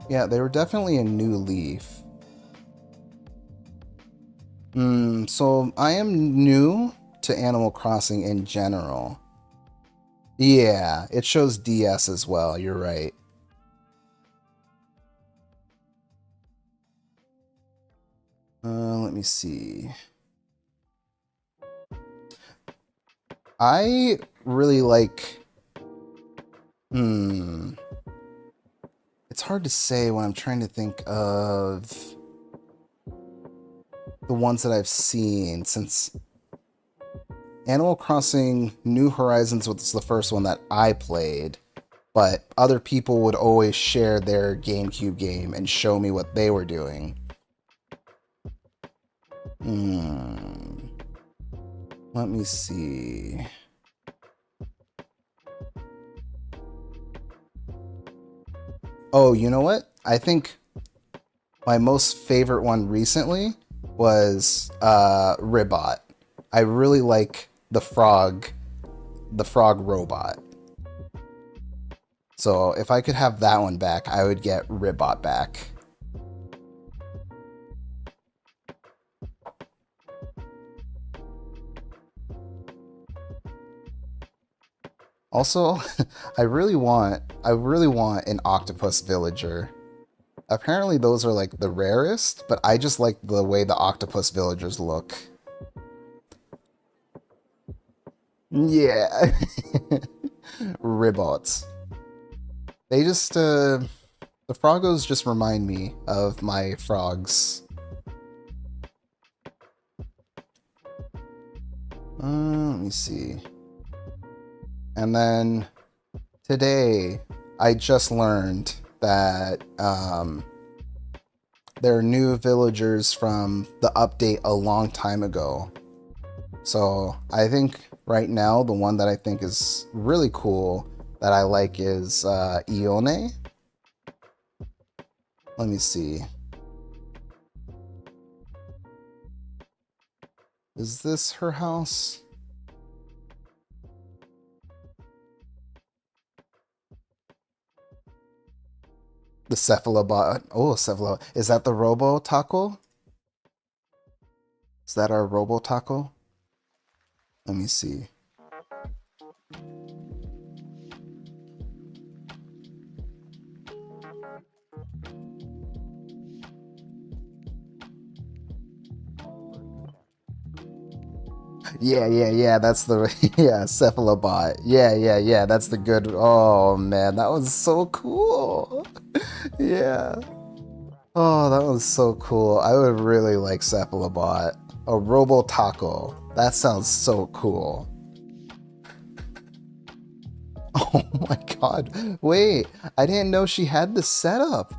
Yeah, they were definitely a new Leaf. So I am new to Animal Crossing in general. Yeah, it shows DS as well, you're right. Let me see. I really like... It's hard to say when I'm trying to think of the ones that I've seen, since Animal Crossing New Horizons was the first one that I played, but other people would always share their GameCube game and show me what they were doing. Let me see. Oh, you know what? I think my most favorite one recently was Ribot. I really like the frog robot. So if I could have that one back, I would get Ribot back. Also, I really want an octopus villager. Apparently those are like the rarest, but I just like the way the octopus villagers look. Yeah. Ribots. They just, the Froggos just remind me of my frogs. Let me see. And then today, I just learned that there are new villagers from the update a long time ago. So I think right now, the one that I think is really cool that I like is Ione. Let me see. Is this her house? The cephalobot. Oh, cephalobot. Is that the Robo Taco? Is that our Robo Taco? Let me see. Yeah, that's the, yeah, cephalobot. Yeah, that's the good, oh man, that was so cool. Yeah. Oh, that was so cool. I would really like cephalobot. A Robo Taco. That sounds so cool. Oh my god. Wait, I didn't know she had this setup.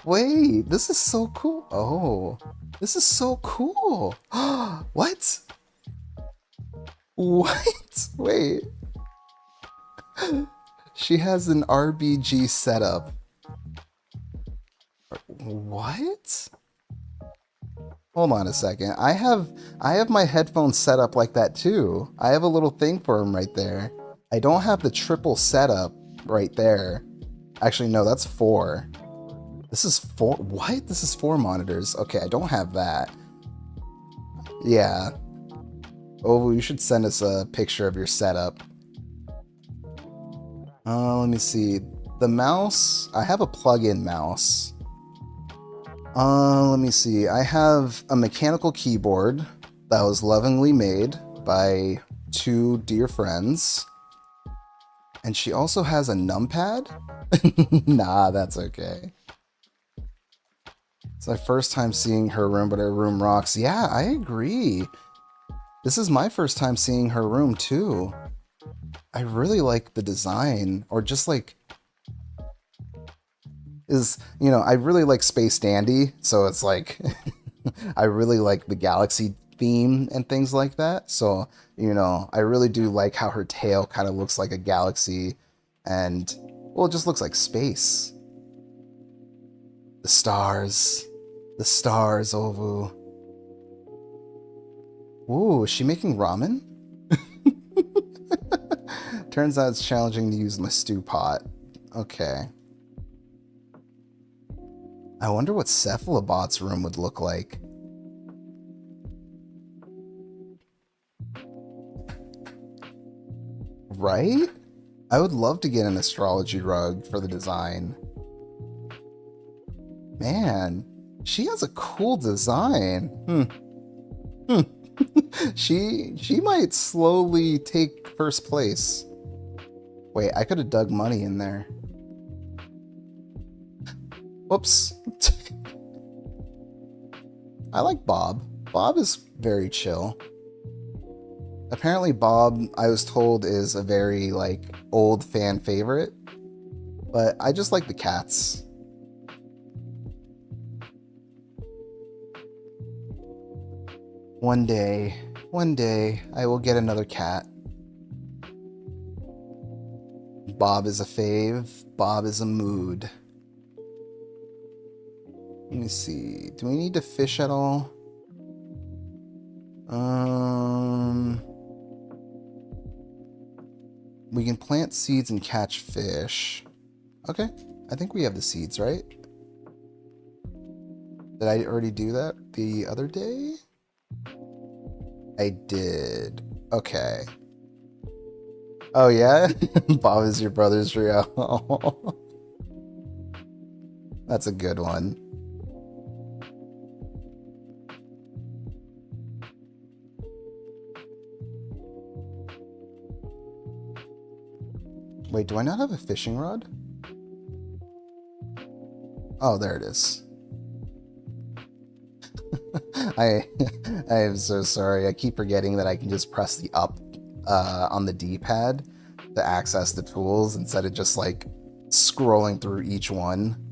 Wait, this is so cool. Oh, this is so cool. What? What? Wait. She has an RBG setup. What? Hold on a second. I have my headphones set up like that too. I have a little thing for them right there. I don't have the triple setup right there. Actually, no, that's 4. This is four. What? This is 4 monitors. Okay, I don't have that. Yeah. Oh, you should send us a picture of your setup. Let me see. The mouse. I have a plug-in mouse. Let me see. I have a mechanical keyboard that was lovingly made by 2 dear friends. And she also has a numpad? Nah, that's okay. It's my first time seeing her room, but her room rocks. Yeah, I agree. This is my first time seeing her room, too. I really like the design, or just like... I really like Space Dandy, so it's like... I really like the galaxy theme and things like that. So, I really do like how her tail kind of looks like a galaxy, and, well, it just looks like space. The stars. The stars, Ovu. Ooh, is she making ramen? Turns out it's challenging to use my stew pot. Okay. I wonder what Cephalobot's room would look like. Right? I would love to get an astrology rug for the design. Man, she has a cool design. She might slowly take first place. Wait, I could have dug money in there. Whoops. I like Bob. Bob is very chill. Apparently Bob, I was told, is a very, old fan favorite. But I just like the cats. One day, I will get another cat. Bob is a fave. Bob is a mood. Let me see. Do we need to fish at all? We can plant seeds and catch fish. Okay. I think we have the seeds, right? Did I already do that the other day? I did. Okay. Oh, yeah? Bob is your brother's real. That's a good one. Wait, do I not have a fishing rod? Oh, there it is. I am so sorry. I keep forgetting that I can just press the up on the D-pad to access the tools instead of just scrolling through each one.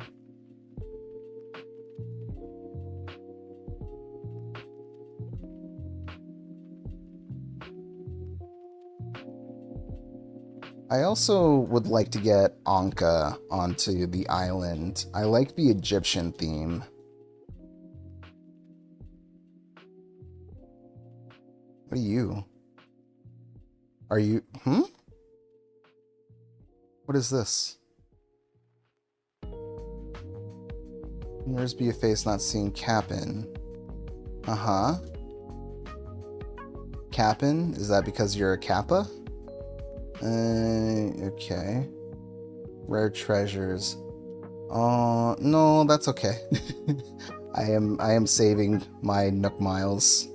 I also would like to get Anka onto the island. I like the Egyptian theme. What are you? Are you... What is this? Yours be a face not seen Cap'n. Uh-huh. Cap'n? Is that because you're a Kappa? Okay. Rare treasures. Oh, no, that's okay. I am saving my Nook Miles.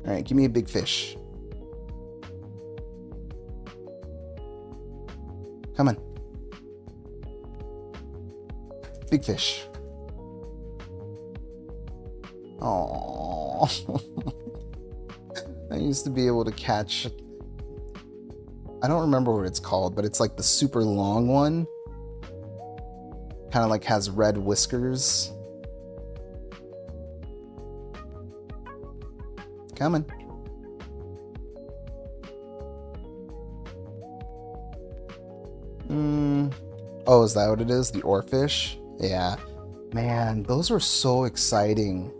Alright, give me a big fish. Come on. Big fish. Aww. I used to be able to catch... I don't remember what it's called, but it's the super long one. Kind of has red whiskers. Coming. Oh, is that what it is? The oarfish? Yeah. Man, those were so exciting.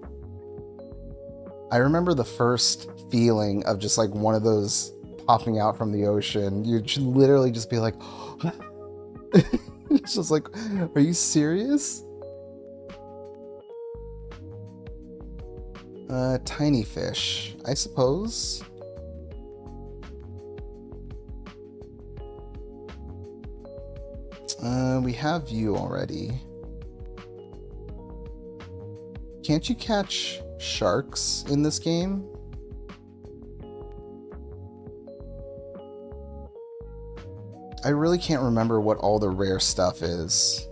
I remember the first feeling of just one of those popping out from the ocean. You'd literally just be like... It's just like, are you serious? Tiny fish, I suppose. We have you already. Can't you catch sharks in this game? I really can't remember what all the rare stuff is.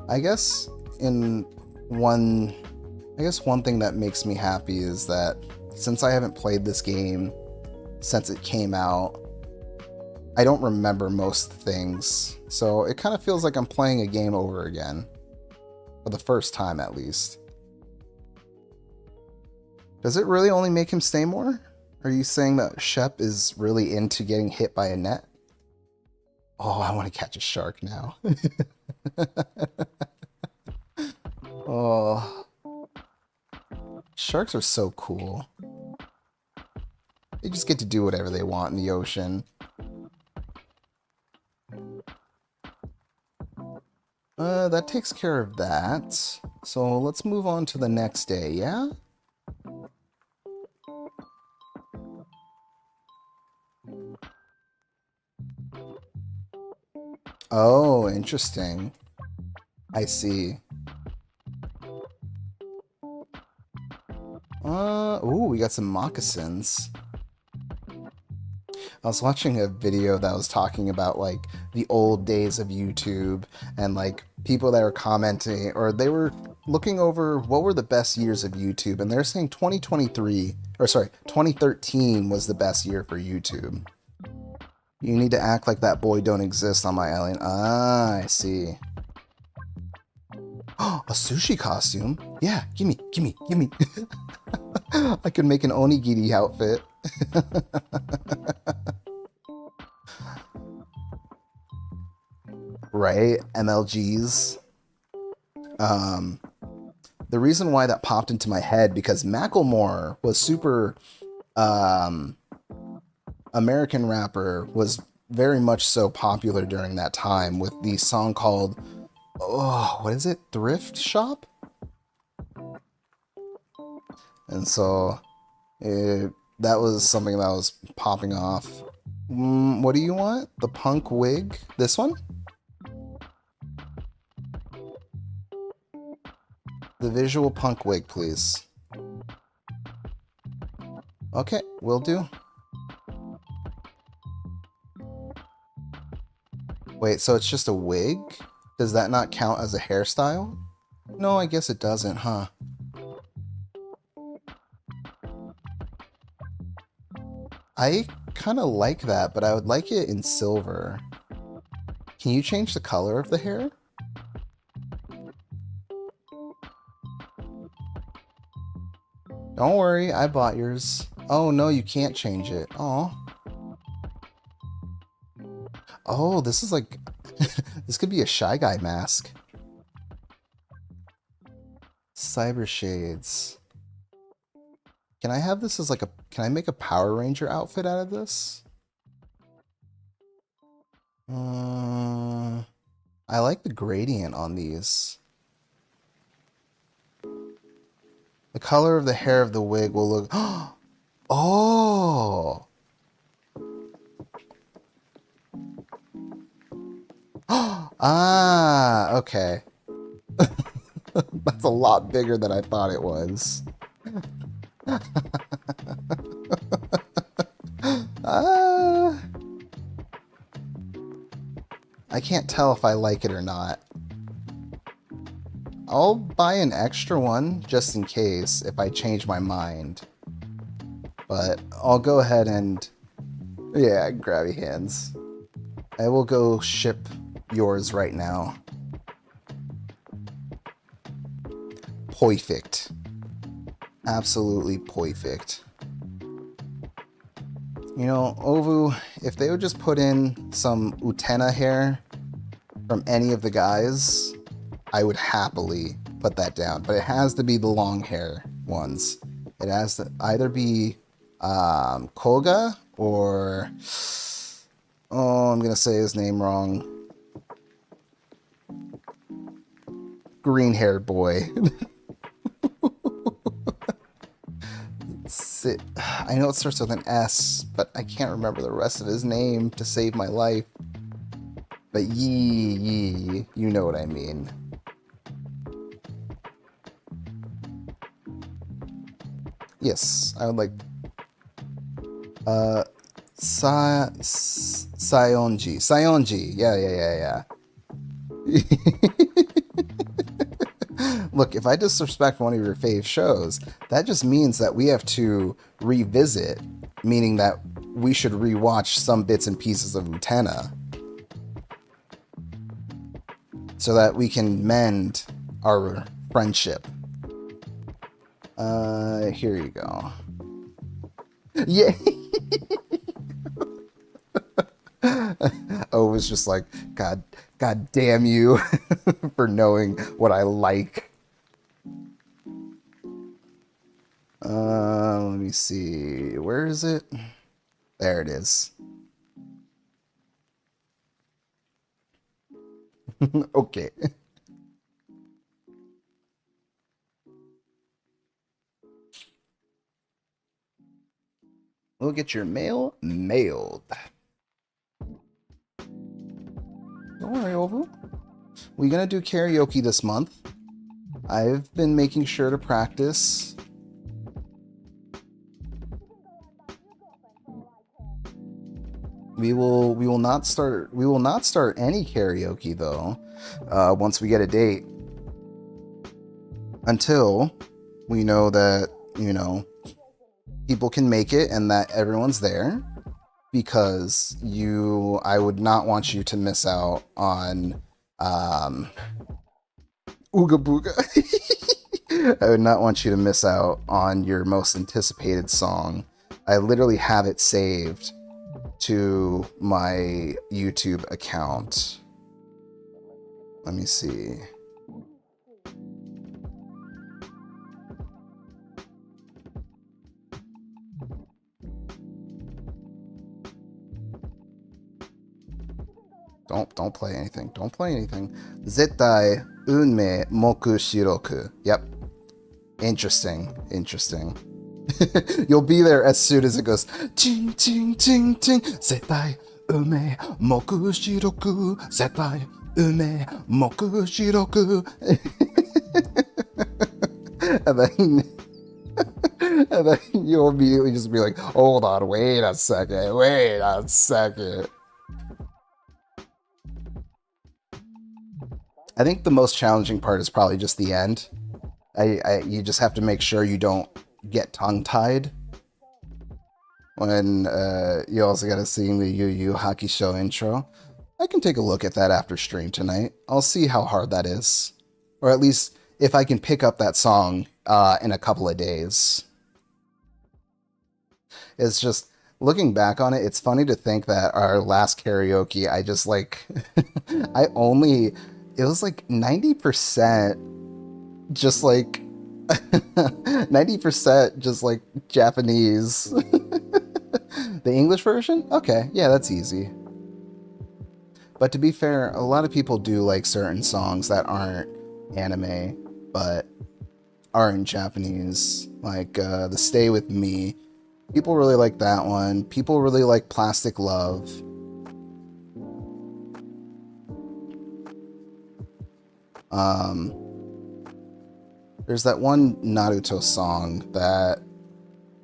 I guess one thing that makes me happy is that since I haven't played this game since it came out, I don't remember most things. So it kind of feels like I'm playing a game over again. For the first time, at least. Does it really only make him stay more? Are you saying that Shep is really into getting hit by a net? Oh, I want to catch a shark now. Oh. Sharks are so cool. They just get to do whatever they want in the ocean. That takes care of that. So let's move on to the next day, yeah? Oh, interesting. I see. Ooh, we got some moccasins. I was watching a video that was talking about like the old days of YouTube and like people that were commenting, or they were looking over what were the best years of YouTube, and they're saying 2013 was the best year for YouTube. You need to act like that boy don't exist on my island. Ah, I see. Oh, a sushi costume? Yeah, gimme. I could make an onigiri outfit. Right, MLGs. The reason why that popped into my head, because Macklemore was super American rapper, was very much so popular during that time with the song called, oh, what is it? Thrift Shop? And so that was something that was popping off. What do you want? The punk wig? This one? The visual punk wig, please. Okay, will do. Wait, so it's just a wig? Does that not count as a hairstyle? No, I guess it doesn't, huh? I kind of like that, but I would like it in silver. Can you change the color of the hair? Don't worry, I bought yours. Oh no, you can't change it. Oh. Oh, this is like... this could be a Shy Guy mask. Cyber Shades. Can I have this as like a... Can I make a Power Ranger outfit out of this? I like the gradient on these. The color of the hair of the wig will look... Oh! Ah, okay. That's a lot bigger than I thought it was. I can't tell if I like it or not. I'll buy an extra one just in case if I change my mind. But I'll go ahead and... Yeah, grabby hands. I will go ship yours right now. Perfect. Absolutely perfect. You know, Ovu, if they would just put in some Utena hair from any of the guys, I would happily put that down. But it has to be the long hair ones. It has to either be Koga or... Oh, I'm gonna say his name wrong. Green-haired boy. I know it starts with an S, but I can't remember the rest of his name to save my life. But you know what I mean. Yes, I would like... Sayonji. Sayonji. Yeah. Look, if I disrespect one of your fave shows, that just means that we have to revisit, meaning that we should rewatch some bits and pieces of Utena so that we can mend our friendship. Here you go. Yeah. Oh, it was just like, God damn you for knowing what I like. Let me see. Where is it? There it is. Okay. We'll get your mail mailed. Don't worry, Oval. We're gonna do karaoke this month. I've been making sure to practice. We will not start any karaoke though, once we get a date. Until we know that, people can make it and that everyone's there. Because I would not want you to miss out on Ooga Booga. I would not want you to miss out on your most anticipated song. I literally have it saved to my YouTube account. Let me see. Don't play anything. Don't play anything. Zettai unme moku shiroku. Yep. Interesting. You'll be there as soon as it goes ting ting ting ting. Zettai unme moku shiroku. Zettai unme moku shiroku. and then you'll immediately just be like, hold on, wait a second. I think the most challenging part is probably just the end. You just have to make sure you don't get tongue-tied when you also got to sing the Yu Yu Hakusho intro. I can take a look at that after stream tonight. I'll see how hard that is, or at least if I can pick up that song in a couple of days. It's just looking back on it. It's funny to think that our last karaoke, I just like it was like 90% just like 90% just like Japanese. The English version? Okay, yeah, that's easy. But to be fair, a lot of people do like certain songs that aren't anime, but are in Japanese. Like the Stay With Me. People really like that one. People really like Plastic Love. There's that one Naruto song that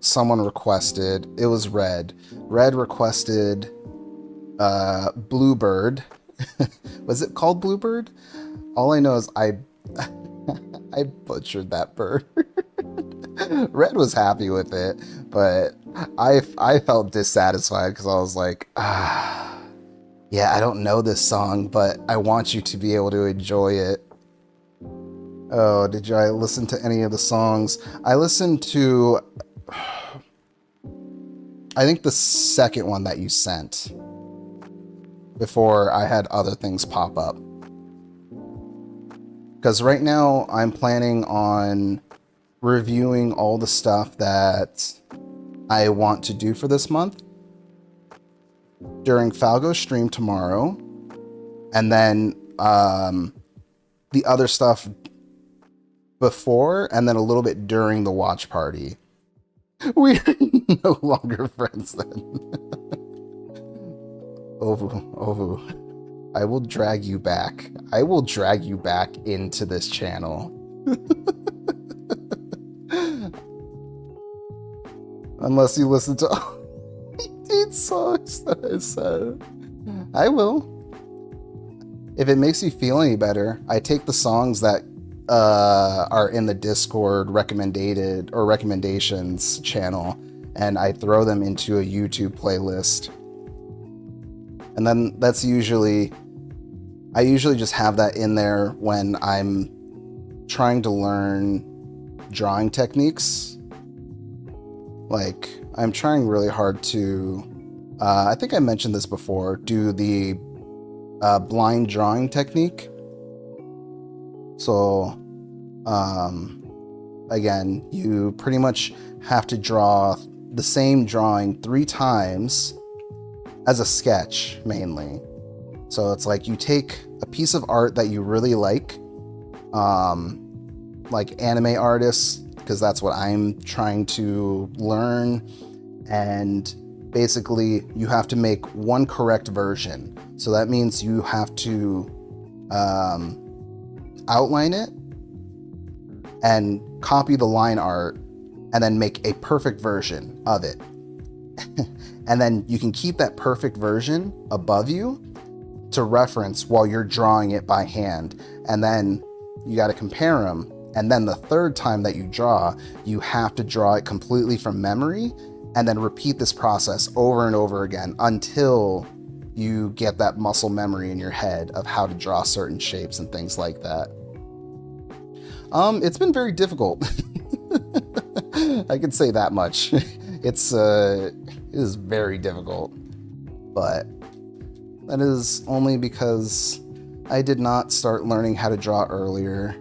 someone requested. It was Red. Red requested Bluebird. Was it called Bluebird? All I know is I butchered that bird. Red was happy with it, but I felt dissatisfied because I was like, yeah, I don't know this song, but I want you to be able to enjoy it. Oh, did I listen to any of the songs? I listened to, I think the second one that you sent before I had other things pop up. Because right now I'm planning on reviewing all the stuff that I want to do for this month. during Falgo's stream tomorrow, and then the other stuff before, and then a little bit during the watch party. We're no longer friends then. Ovu, I will drag you back. I will drag you back into this channel. Unless you listen to 18 songs that I said. I will. If it makes you feel any better, I take the songs that are in the Discord recommended or recommendations channel, and I throw them into a YouTube playlist. And then that's usually, I usually just have that in there when I'm trying to learn drawing techniques. Like, I'm trying really hard to, I think I mentioned this before, do the blind drawing technique. So, again, you pretty much have to draw the same drawing 3 times as a sketch, mainly. So it's like you take a piece of art that you really like anime artists, because that's what I'm trying to learn, and basically you have to make one correct version. So that means you have to outline it and copy the line art and then make a perfect version of it. And then you can keep that perfect version above you to reference while you're drawing it by hand. And then you got to compare them. And then the third time that you draw, you have to draw it completely from memory and then repeat this process over and over again until you get that muscle memory in your head of how to draw certain shapes and things like that. It's been very difficult. I can say that much. It is very difficult, but that is only because I did not start learning how to draw earlier.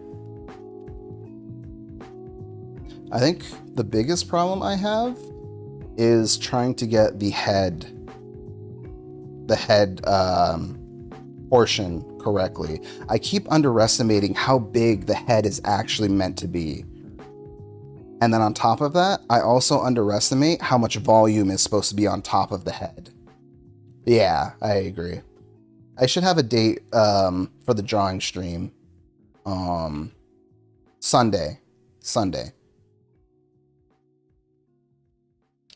I think the biggest problem I have is trying to get the head portion correctly. I keep underestimating how big the head is actually meant to be. And then on top of that, I also underestimate how much volume is supposed to be on top of the head. Yeah, I agree. I should have a date for the drawing stream. Sunday.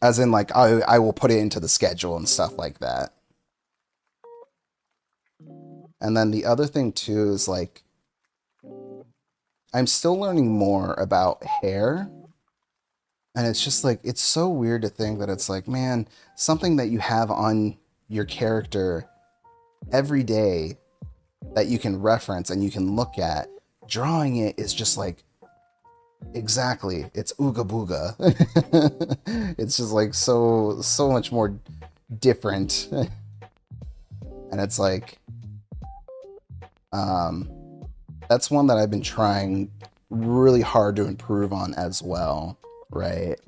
As in, like, I will put it into the schedule and stuff like that. And then the other thing too is, like, I'm still learning more about hair. And it's just like, it's so weird to think that it's like, man, something that you have on your character every day that you can reference and you can look at, drawing it is just like, exactly, it's ooga booga. It's just like so much more different. And it's like, that's one that I've been trying really hard to improve on as well, right?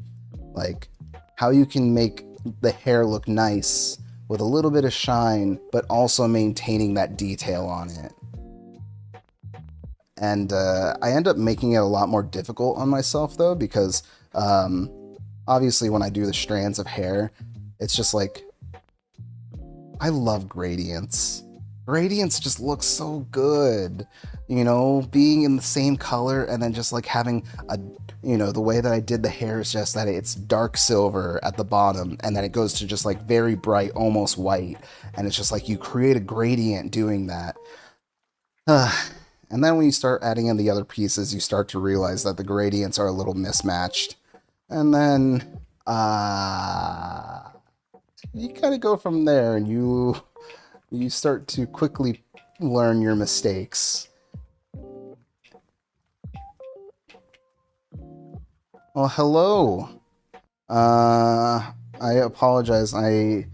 Like how you can make the hair look nice with a little bit of shine, but also maintaining that detail on it. And I end up making it a lot more difficult on myself though, because obviously when I do the strands of hair, it's just like, I love gradients. Gradients just look so good, you know, being in the same color and then just like having a, you know, the way that I did the hair is just that it's dark silver at the bottom and then it goes to just like very bright, almost white. And it's just like you create a gradient doing that. And then when you start adding in the other pieces, you start to realize that the gradients are a little mismatched. And then you kind of go from there and you start to quickly learn your mistakes. Well, hello. I apologize. I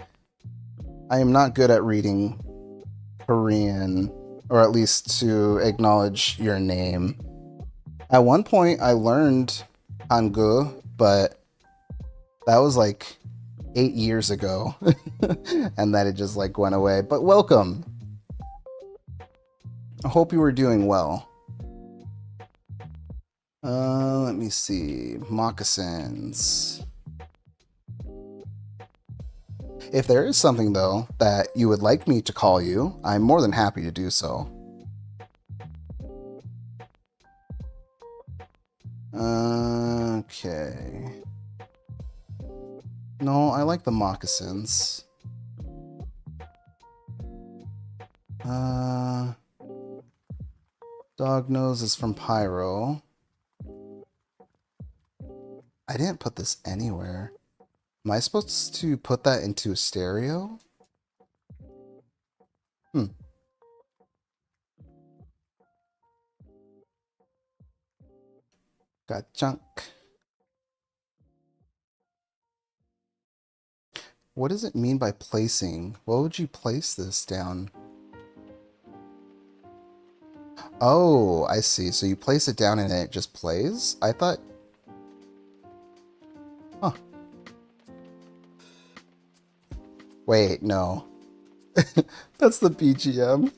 am not good at reading Korean, or at least to acknowledge your name. At one point, I learned Hangul, but that was like 8 years ago, and that it just like went away. But welcome. I hope you were doing well. Let me see. Moccasins. If there is something, though, that you would like me to call you, I'm more than happy to do so. Okay. No, I like the moccasins. Dog nose is from Pyro. I didn't put this anywhere. Am I supposed to put that into stereo? Got junk. What does it mean by placing? What would you place this down? Oh, I see. So you place it down and it just plays? I thought... Huh. Wait, no. That's the BGM.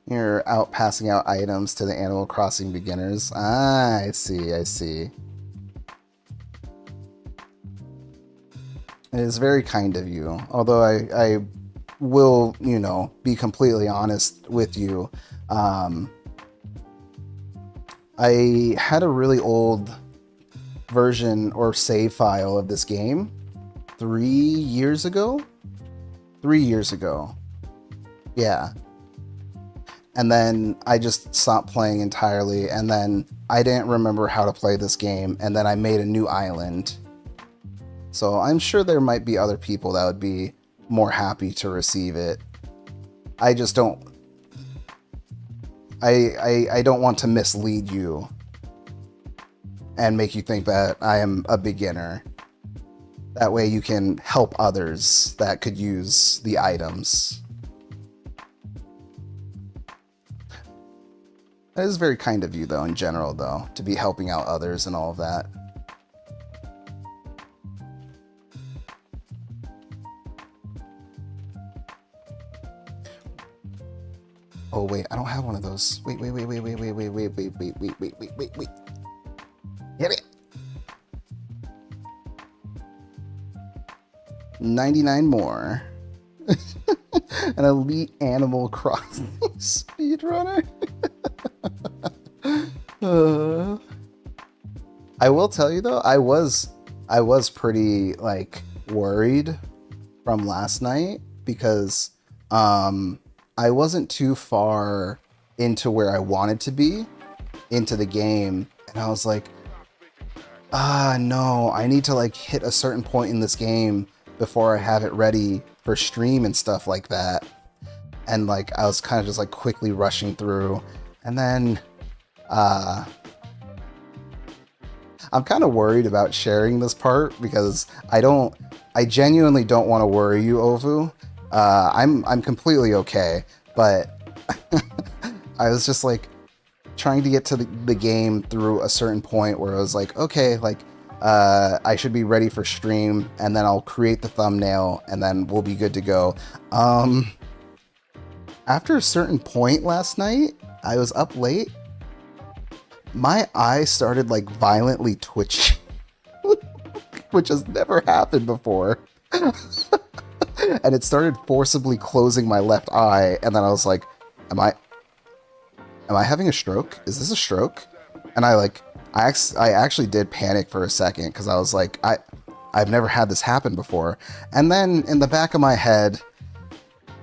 You're out passing out items to the Animal Crossing beginners. Ah, I see, I see. It is very kind of you. Although I will, you know, be completely honest with you. I had a really old version or save file of this game 3 years ago. 3 years ago. Yeah. And then I just stopped playing entirely, and then I didn't remember how to play this game, and then I made a new island. So I'm sure there might be other people that would be more happy to receive it. I just don't... I don't want to mislead you and make you think that I am a beginner. That way you can help others that could use the items. That is very kind of you, though, in general, though, to be helping out others and all of that. Oh, wait, I don't have one of those. Wait. Hit it! 99 more. An elite Animal Crossing speedrunner. I will tell you though, I was pretty like worried from last night because I wasn't too far into where I wanted to be into the game, and I was like, no, I need to like hit a certain point in this game before I have it ready for stream and stuff like that. And like I was kind of just like quickly rushing through, and then I'm kind of worried about sharing this part because I genuinely don't want to worry you, Ovu. I'm completely okay, but I was just like trying to get to the game through a certain point where I was like, okay, like I should be ready for stream, and then I'll create the thumbnail, and then we'll be good to go. After a certain point last night, I was up late. My eye started like violently twitching, which has never happened before. And it started forcibly closing my left eye, and then I was like, am I having a stroke? Is this a stroke? And I actually did panic for a second because I was like, I've never had this happen before. And then in the back of my head,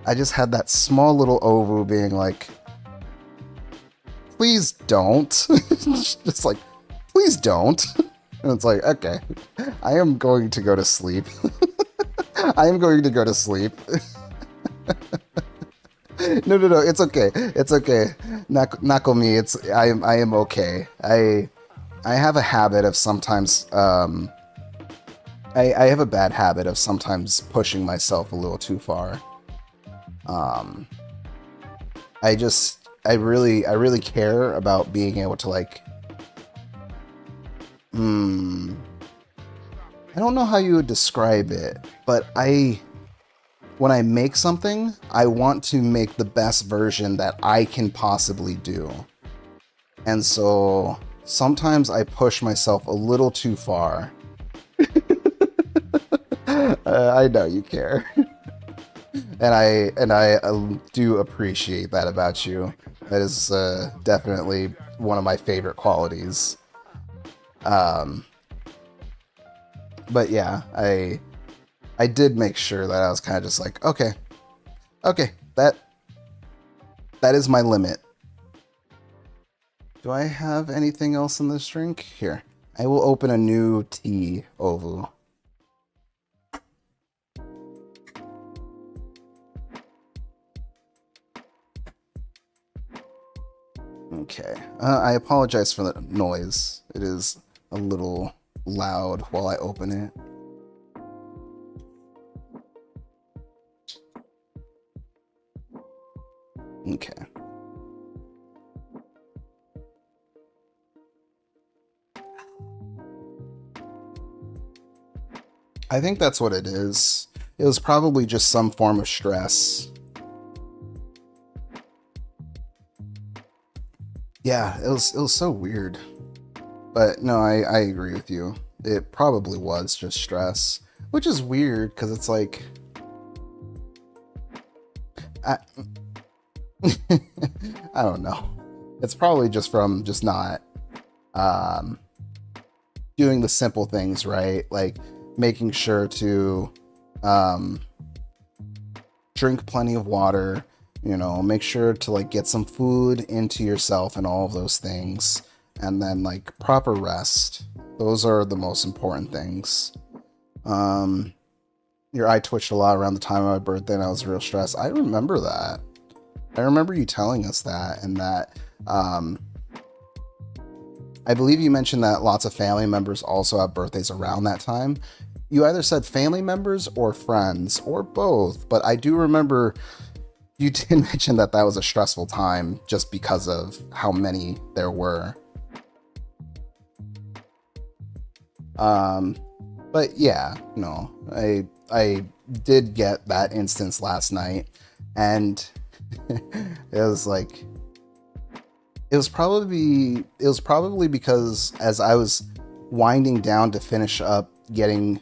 I just had that small little Ovu being like, please don't. Just like, please don't. And it's like, okay, I am going to go to sleep. I am going to go to sleep. No, it's okay. It's okay. Knuckle me. I am okay. I have a habit of sometimes, I have a bad habit of sometimes pushing myself a little too far. I really care about being able to like I don't know how you would describe it, but when I make something, I want to make the best version that I can possibly do. And so sometimes I push myself a little too far. I know you care. And I do appreciate that about you. That is definitely one of my favorite qualities. But yeah, I did make sure that I was kind of just like, okay, that is my limit. Do I have anything else in this drink? Here, I will open a new tea, Ovu. Okay, I apologize for the noise. It is a little loud while I open it. Okay. I think that's what it is. It was probably just some form of stress. Yeah, it was so weird. But no, I agree with you. It probably was just stress, which is weird because it's like I don't know. It's probably just from just not doing the simple things right, like making sure to drink plenty of water, you know, make sure to like get some food into yourself and all of those things, and then like proper rest. Those are the most important things. Your eye twitched a lot around the time of my birthday and I was real stressed. I remember that. I remember you telling us that, and that I believe you mentioned that lots of family members also have birthdays around that time. You either said family members or friends or both, but I do remember you did mention that that was a stressful time just because of how many there were. But yeah, no, I did get that instance last night, and it was like, it was probably because as I was winding down to finish up getting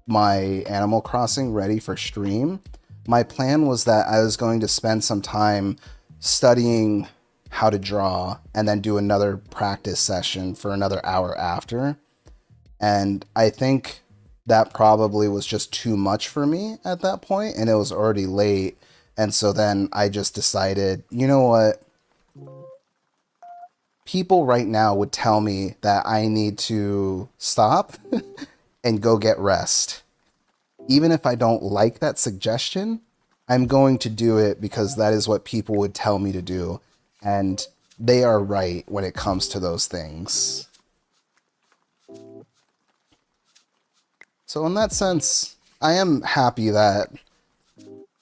my Animal Crossing ready for stream, my plan was that I was going to spend some time studying how to draw and then do another practice session for another hour after. And I think that probably was just too much for me at that point, and it was already late. And so then I just decided, you know what? People right now would tell me that I need to stop and go get rest. Even if I don't like that suggestion, I'm going to do it because that is what people would tell me to do. And they are right when it comes to those things. So in that sense, I am happy that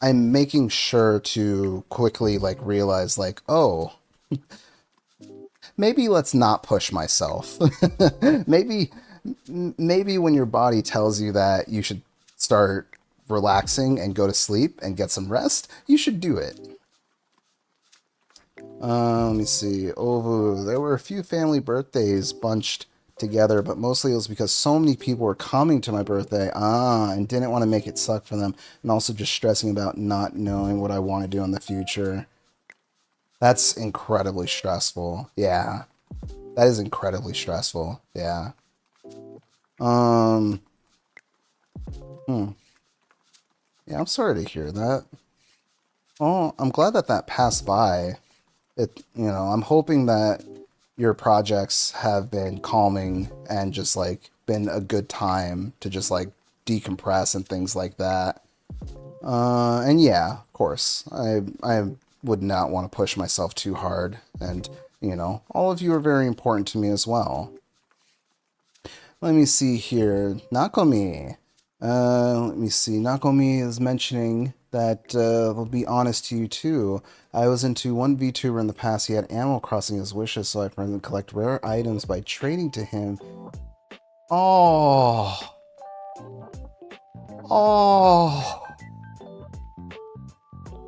I'm making sure to quickly like realize like, oh, maybe let's not push myself. maybe when your body tells you that you should start relaxing and go to sleep and get some rest, you should do it. Let me see. Oh, there were a few family birthdays bunched together, but mostly it was because so many people were coming to my birthday and didn't want to make it suck for them, and also just stressing about not knowing what I want to do in the future. That's incredibly stressful. Yeah, that is incredibly stressful. Yeah. Yeah, I'm sorry to hear that. Oh, I'm glad that that passed by. I'm hoping that your projects have been calming and just like been a good time to just like decompress and things like that. And yeah, of course, I would not want to push myself too hard, and all of you are very important to me as well. Let me see here. Nakomi. Let me see. Nakomi is mentioning that, I'll be honest to you too. I was into one VTuber in the past. He had Animal Crossing as wishes, so I planned to collect rare items by trading to him Oh. Oh.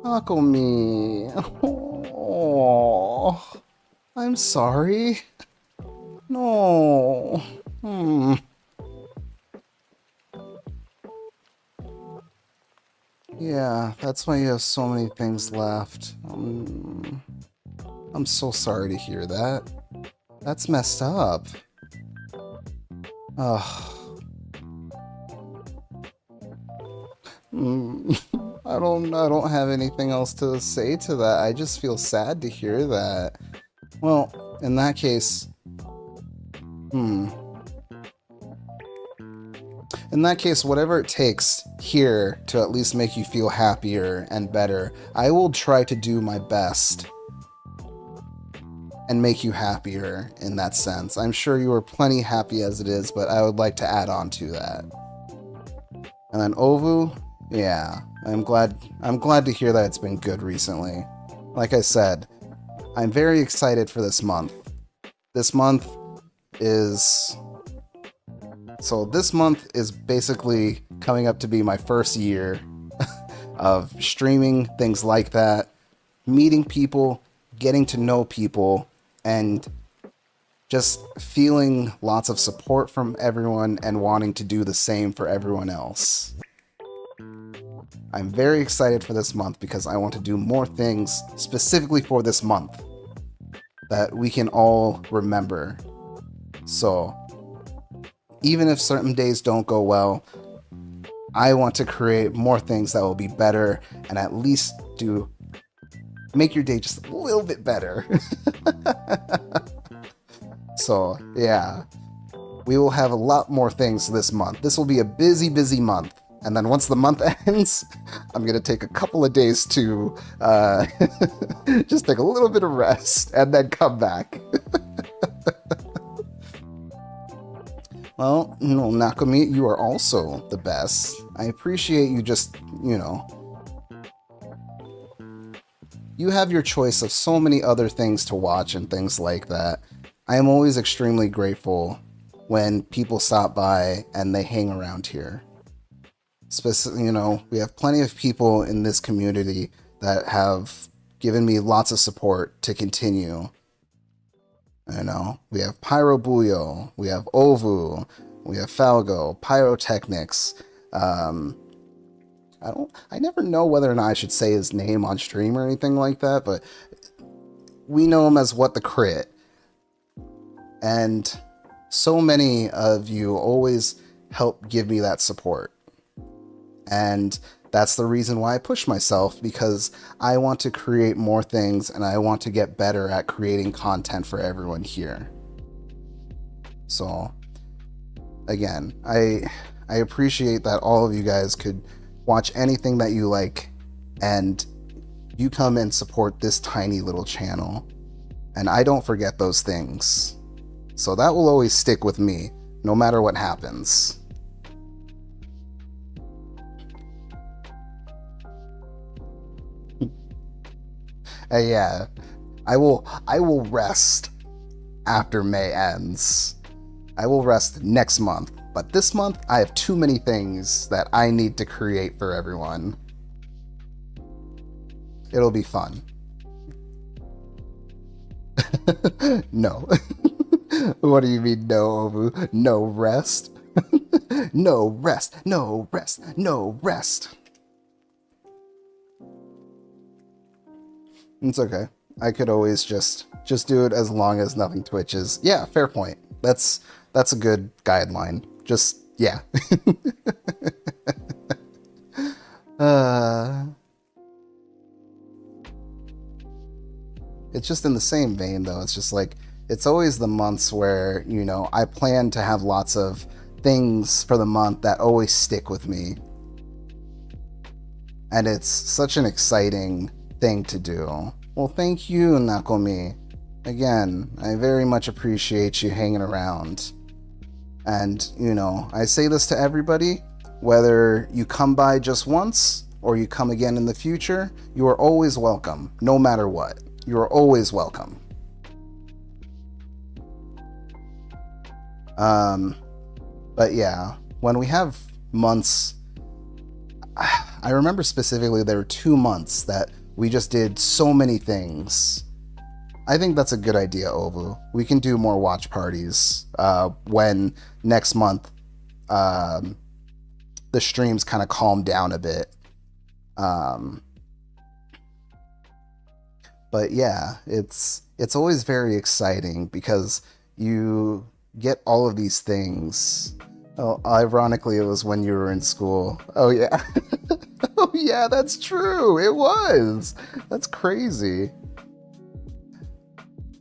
Nakomi. Oh. I'm sorry. No. Yeah, that's why you have so many things left. I'm so sorry to hear that. That's messed up. Ugh. I don't have anything else to say to that. I just feel sad to hear that. Well, in that case, in that case, whatever it takes here to at least make you feel happier and better, I will try to do my best and make you happier in that sense. I'm sure you are plenty happy as it is, but I would like to add on to that. And then Ovu, yeah, I'm glad to hear that it's been good recently. Like I said, I'm very excited for this month. This month is basically coming up to be my first year of streaming, things like that, meeting people, getting to know people, and just feeling lots of support from everyone and wanting to do the same for everyone else. I'm very excited for this month because I want to do more things specifically for this month that we can all remember. So, even if certain days don't go well, I want to create more things that will be better and at least make your day just a little bit better. So, yeah. We will have a lot more things this month. This will be a busy, busy month. And then once the month ends, I'm going to take a couple of days to just take a little bit of rest and then come back. Well, Nakomi, you are also the best. I appreciate you just, you have your choice of so many other things to watch and things like that. I am always extremely grateful when people stop by and they hang around here. We have plenty of people in this community that have given me lots of support to continue. We have Pyrobuyo, we have Ovu, we have Falgo, Pyrotechnics. I never know whether or not I should say his name on stream or anything like that, but we know him as What the Crit. And so many of you always help give me that support. And that's the reason why I push myself, because I want to create more things and I want to get better at creating content for everyone here. So, again, I appreciate that all of you guys could watch anything that you like and you come and support this tiny little channel. And I don't forget those things. So that will always stick with me, no matter what happens. Yeah, I will rest after May ends. I will rest next month, but this month I have too many things that I need to create for everyone. It'll be fun. No. What do you mean, no, Ovu? No rest? No rest, no rest, no rest. It's okay. I could always just do it as long as nothing twitches. Yeah, fair point. That's a good guideline. Just, yeah. It's just in the same vein, though. It's just like, it's always the months where, I plan to have lots of things for the month that always stick with me. And it's such an exciting thing to do. Well, thank you, Nakomi. Again, I very much appreciate you hanging around. And, I say this to everybody, whether you come by just once or you come again in the future, you are always welcome, no matter what. You are always welcome. But yeah, when we have months, I remember specifically there were 2 months that we just did so many things. I think that's a good idea, Ovu. We can do more watch parties when next month the streams kind of calm down a bit. But yeah, it's always very exciting because you get all of these things. Oh, ironically, it was when you were in school. Oh yeah. Oh yeah, that's true. It was. That's crazy.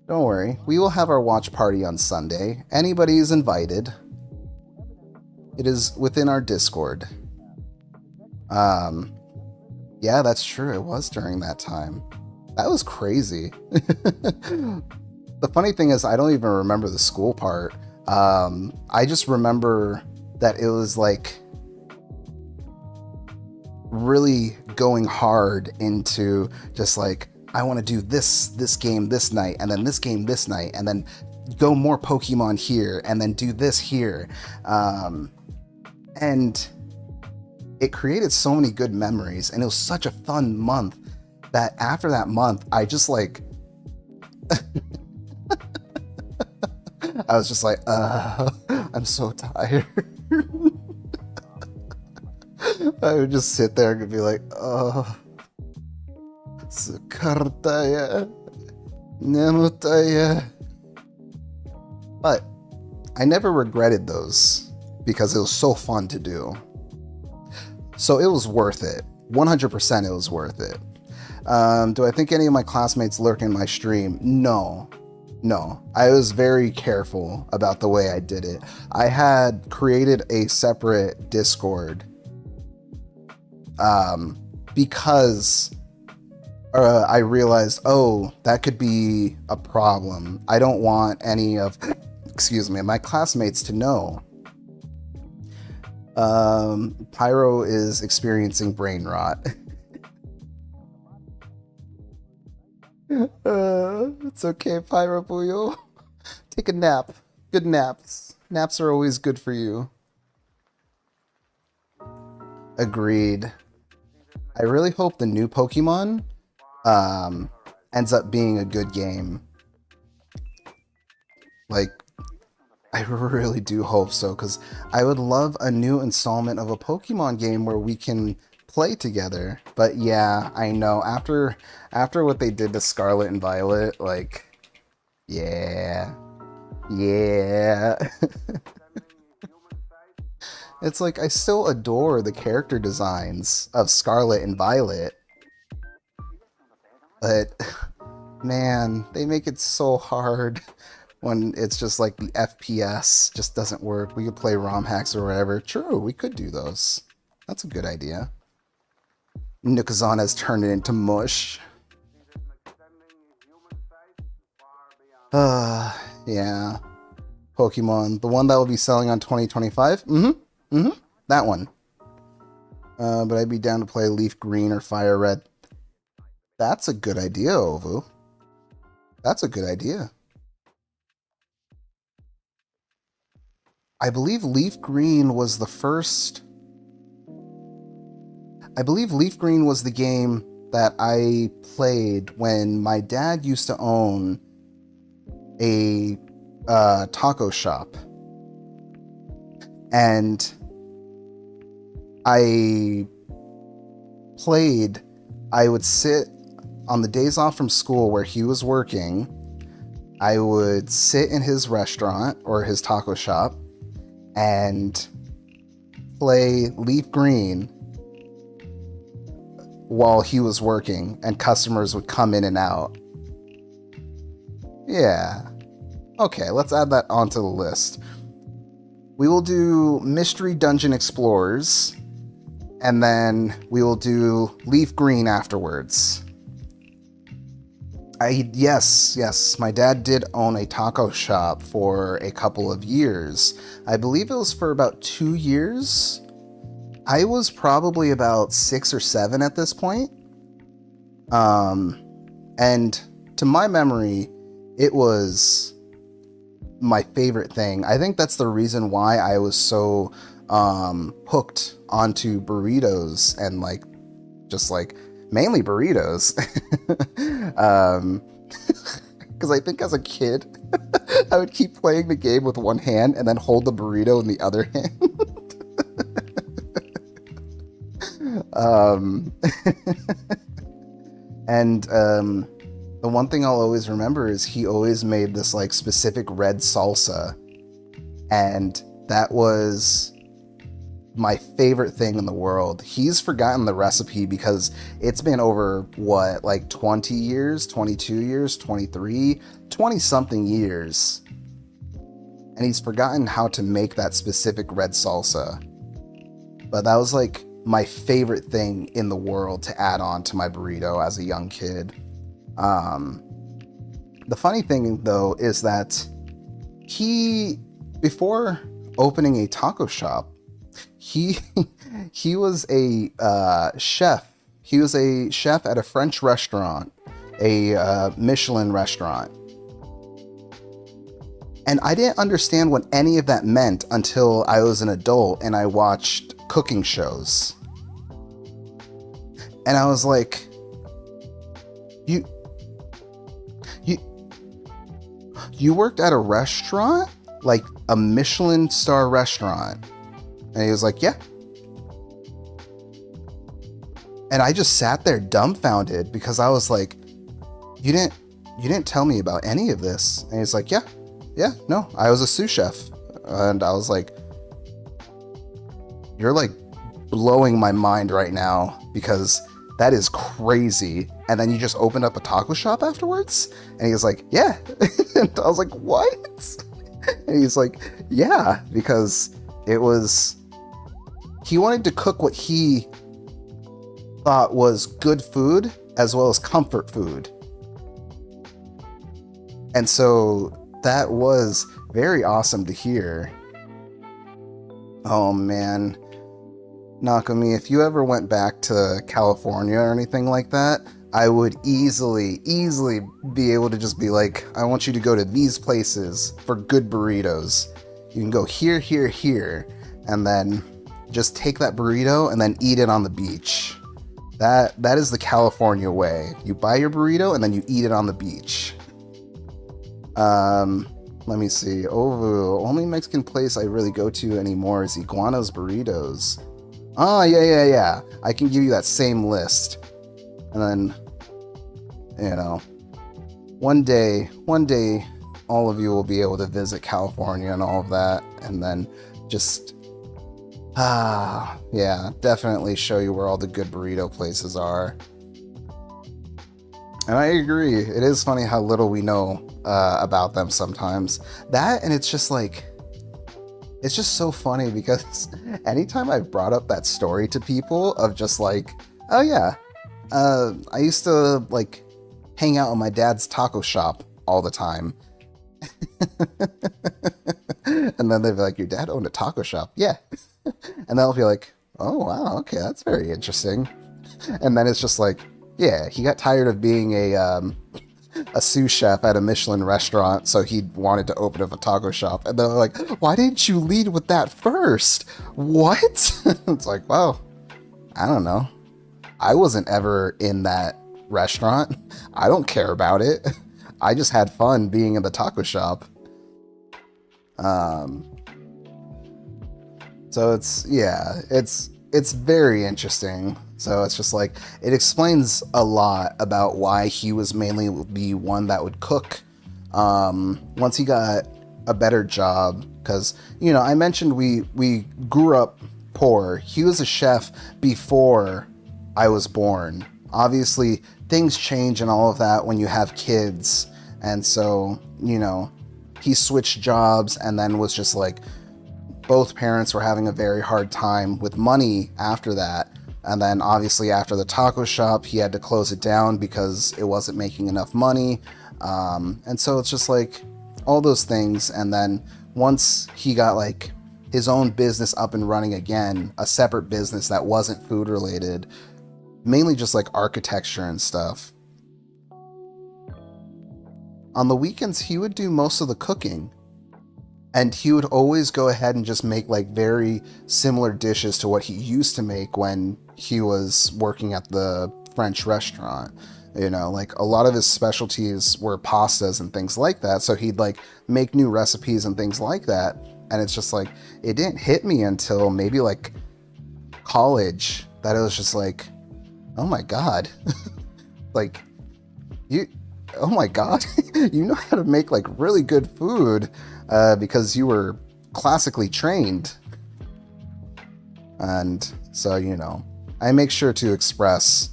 Don't worry. We will have our watch party on Sunday. Anybody is invited. It is within our Discord. Yeah, that's true. It was during that time. That was crazy. The funny thing is, I don't even remember the school part. I just remember that it was like really going hard into just like, I want to do this game this night, and then this game this night, and then go more Pokemon here, and then do this here. And it created so many good memories, and it was such a fun month that after that month, I just like, I was just like, I'm so tired. I would just sit there and be like, Sukartaya, Nemutaya. But I never regretted those because it was so fun to do. So it was worth it. 100% it was worth it. Do I think any of my classmates lurk in my stream? No. I was very careful about the way I did it. I had created a separate Discord because I realized, oh, that could be a problem. I don't want any of, my classmates to know. Pyro is experiencing brain rot. It's okay, Pyro Puyo. Take a nap. Good naps. Naps are always good for you. Agreed. I really hope the new Pokemon ends up being a good game. Like, I really do hope so, because I would love a new installment of a Pokemon game where we can play together. But yeah, I know, after what they did to Scarlet and Violet, like, yeah. It's like, I still adore the character designs of Scarlet and Violet, but man, they make it so hard when it's just like the FPS just doesn't work. We could play ROM hacks or whatever. True, we could do those. That's a good idea. Nukazan has turned it into mush. Yeah. Pokemon, the one that will be selling on 2025? That one. But I'd be down to play Leaf Green or Fire Red. That's a good idea, Ovu. That's a good idea. I believe Leaf Green was the first... I believe Leaf Green was the game that I played when my dad used to own a taco shop. And I would sit on the days off from school where he was working. I would sit in his restaurant or his taco shop and play Leaf Green while he was working, and customers would come in and out. Yeah. Okay, let's add that onto the list. We will do Mystery Dungeon Explorers, and then we will do Leaf Green afterwards. Yes, my dad did own a taco shop for a couple of years. I believe it was for about 2 years. I was probably about 6 or 7 at this point. And to my memory, it was my favorite thing. I think that's the reason why I was so hooked onto burritos and like just like mainly burritos. Because I think as a kid, I would keep playing the game with one hand and then hold the burrito in the other hand. And the one thing I'll always remember is he always made this like specific red salsa, and that was my favorite thing in the world. He's forgotten the recipe because it's been over what, like 20 years, 22 years, 23, 20 something years, and he's forgotten how to make that specific red salsa. But that was like my favorite thing in the world to add on to my burrito as a young kid. The funny thing though is that before opening a taco shop, he was a chef. He was a chef at a French restaurant, a Michelin restaurant. And I didn't understand what any of that meant until I was an adult and I watched cooking shows. And I was like, you worked at a restaurant? Like a Michelin star restaurant? And he was like, yeah. And I just sat there dumbfounded because I was like, you didn't tell me about any of this. And he's like, yeah, no, I was a sous chef. And I was like, you're like blowing my mind right now because that is crazy. And then you just opened up a taco shop afterwards? And he was like, yeah. And I was like, what? And he's like, yeah, because he wanted to cook what he thought was good food as well as comfort food. And so that was very awesome to hear. Oh man, Nakami, if you ever went back to California or anything like that, I would easily be able to just be like, I want you to go to these places for good burritos. You can go here, here, here, and then just take that burrito and then eat it on the beach. That is the California way. You buy your burrito and then you eat it on the beach. Let me see. Oh, only Mexican place I really go to anymore is Iguana's Burritos. Oh, yeah. I can give you that same list. And then, you know, one day, all of you will be able to visit California and all of that. And then just, yeah, definitely show you where all the good burrito places are. And I agree. It is funny how little we know about them sometimes. That, and it's just like, it's just so funny because anytime I've brought up that story to people of just like, oh yeah, I used to like hang out in my dad's taco shop all the time. And then they'd be like, your dad owned a taco shop? Yeah. And they'll be like, oh wow, okay, that's very interesting. And then it's just like, yeah, he got tired of being a sous chef at a Michelin restaurant, so he wanted to open up a taco shop. And they're like, why didn't you lead with that first? What? It's like, well, I don't know. I wasn't ever in that restaurant. I don't care about it. I just had fun being in the taco shop. So it's very interesting. So it's just like, it explains a lot about why he was mainly the one that would cook. Once he got a better job, because, you know, I mentioned we grew up poor. He was a chef before I was born. Obviously, things change and all of that when you have kids. And so, you know, he switched jobs and then was just like, both parents were having a very hard time with money after that. And then obviously after the taco shop, he had to close it down because it wasn't making enough money. And so it's just like all those things. And then once he got like his own business up and running again, a separate business that wasn't food related, mainly just like architecture and stuff. On the weekends, he would do most of the cooking. And he would always go ahead and just make like very similar dishes to what he used to make when he was working at the French restaurant. You know, like a lot of his specialties were pastas and things like that. So he'd like make new recipes and things like that. And it's just like, it didn't hit me until maybe like college that it was just like, oh my God, like oh my God, you know how to make like really good food because you were classically trained. And so, you know, I make sure to express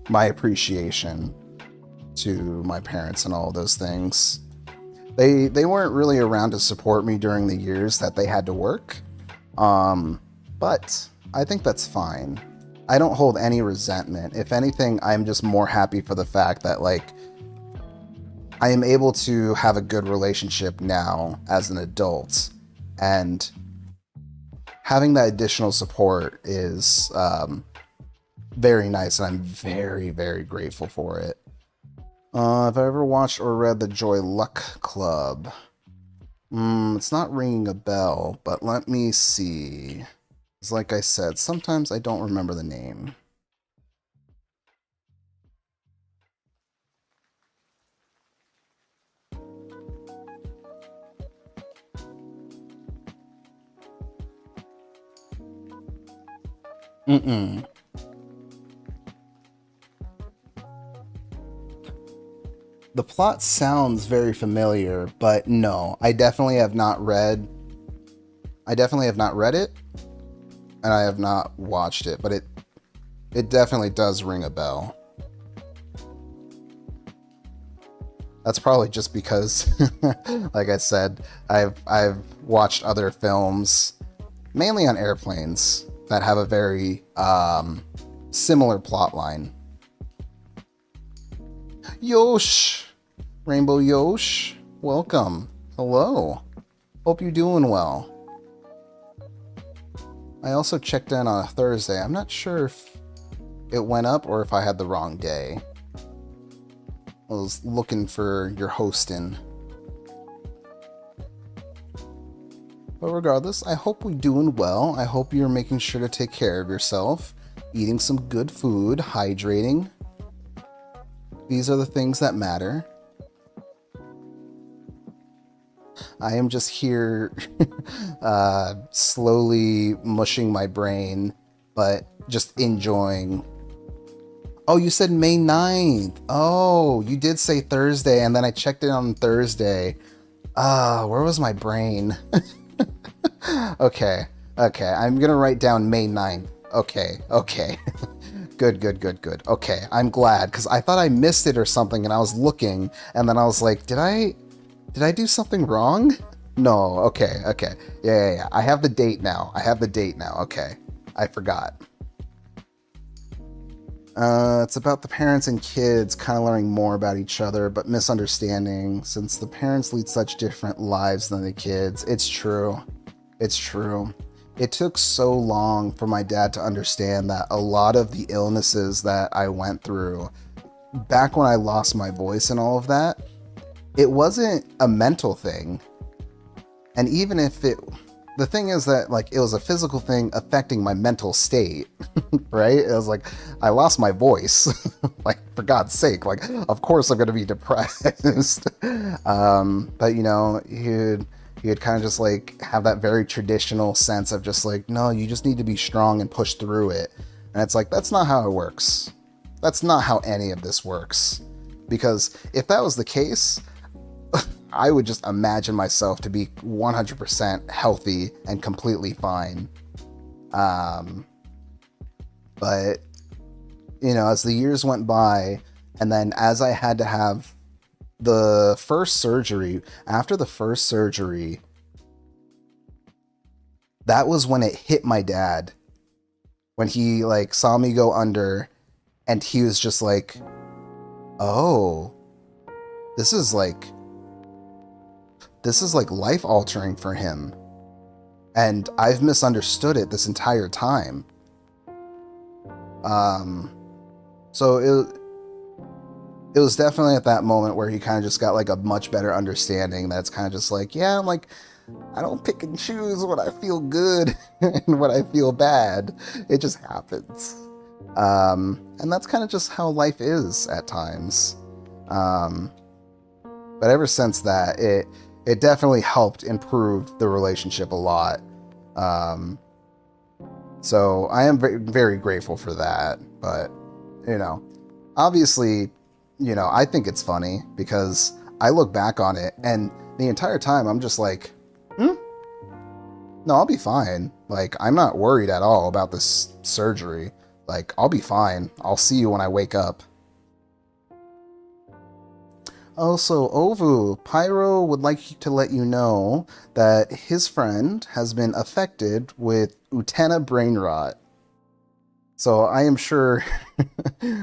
my appreciation to my parents and all those things. They weren't really around to support me during the years that they had to work, but I think that's fine. I don't hold any resentment. If anything, I'm just more happy for the fact that like I am able to have a good relationship now as an adult, and having that additional support is very nice, and I'm very, very grateful for it. Have I ever watched or read the Joy Luck Club? It's not ringing a bell, but let me see. It's like I said, sometimes I don't remember the name. The plot sounds very familiar, but no, I definitely have not read it, and I have not watched it, but it definitely does ring a bell. That's probably just because, like I said, I've watched other films, mainly on airplanes, that have a very similar plot line. Yosh! Rainbow Yosh, welcome. Hello. Hope you're doing well. I also checked in on a Thursday. I'm not sure if it went up or if I had the wrong day. I was looking for your hosting. But regardless, I hope we're doing well. I hope you're making sure to take care of yourself, eating some good food, hydrating. These are the things that matter. I am just here slowly mushing my brain, but just enjoying. Oh, you said May 9th. Oh, you did say Thursday, and then I checked in on Thursday. Where was my brain? Okay. I'm gonna write down May 9th. Okay. Good. Okay, I'm glad, because I thought I missed it or something, and I was looking, and then I was like, did I do something wrong? No, okay. Yeah. I have the date now. Okay. I forgot. It's about the parents and kids kind of learning more about each other, but misunderstanding, since the parents lead such different lives than the kids. It's true. It took so long for my dad to understand that a lot of the illnesses that I went through back when I lost my voice and all of that, it wasn't a mental thing. And even if the thing is that like it was a physical thing affecting my mental state, right? It was like I lost my voice. Like, for God's sake, like of course I'm gonna be depressed. But you know, you'd kind of just like have that very traditional sense of just like, no, you just need to be strong and push through it. And it's like, that's not how it works. That's not how any of this works. Because if that was the case, I would just imagine myself to be 100% healthy and completely fine. But, you know, as the years went by, and then as I had to have the first surgery, after the first surgery, that was when it hit my dad. When he like saw me go under, and he was just like, oh, this is like life altering for him. And I've misunderstood it this entire time. So it was definitely at that moment where he kind of just got like a much better understanding. That's kind of just like, yeah, I'm like, I don't pick and choose when I feel good and when I feel bad. It just happens. And that's kind of just how life is at times. But ever since that, it definitely helped improve the relationship a lot. So I am very, very grateful for that. But, you know, obviously, you know, I think it's funny because I look back on it and the entire time I'm just like, no, I'll be fine. Like, I'm not worried at all about this surgery. Like, I'll be fine. I'll see you when I wake up. Also, Ovu, Pyro would like to let you know that his friend has been affected with Utena brain rot. So I am sure,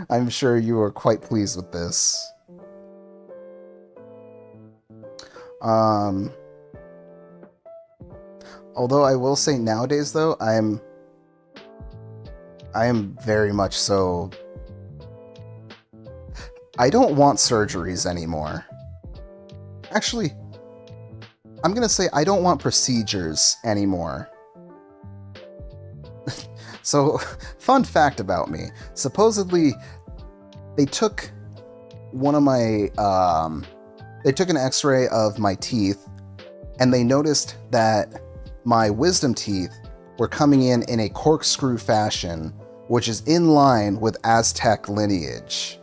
I'm sure you are quite pleased with this. Although I will say nowadays, though, I am very much so. I don't want surgeries anymore. Actually, I'm gonna say I don't want procedures anymore. So, fun fact about me. Supposedly, they took one of my, they took an x-ray of my teeth, and they noticed that my wisdom teeth were coming in a corkscrew fashion, which is in line with Aztec lineage.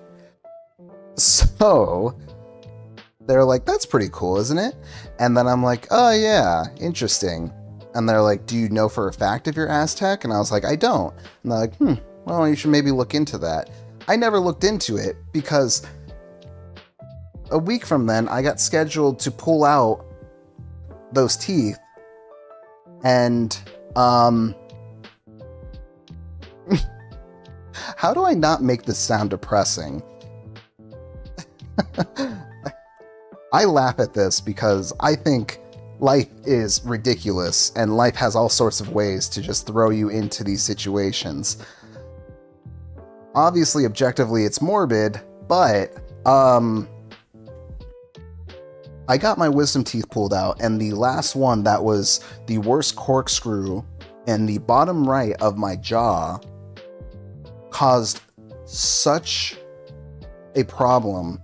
So, they're like, that's pretty cool, isn't it? And then I'm like, oh yeah, interesting. And they're like, do you know for a fact if you're Aztec? And I was like, I don't. And they're like, well, you should maybe look into that. I never looked into it because a week from then, I got scheduled to pull out those teeth. And, how do I not make this sound depressing? I laugh at this because I think life is ridiculous and life has all sorts of ways to just throw you into these situations. Obviously, objectively, it's morbid, but, I got my wisdom teeth pulled out, and the last one that was the worst corkscrew in the bottom right of my jaw caused such a problem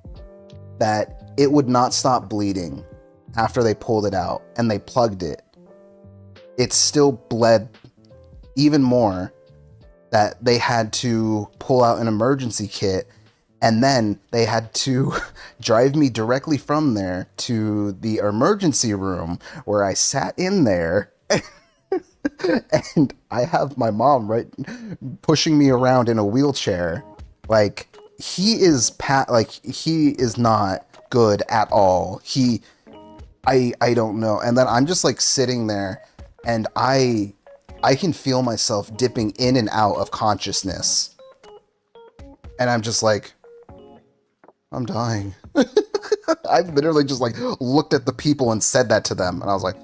that it would not stop bleeding after they pulled it out and they plugged it. It still bled even more that they had to pull out an emergency kit, and then they had to drive me directly from there to the emergency room where I sat in there and I have my mom right pushing me around in a wheelchair. Like, he is not good at all. I don't know. And then I'm just like sitting there and I can feel myself dipping in and out of consciousness. And I'm just like, I'm dying. I literally just like looked at the people and said that to them. And I was like,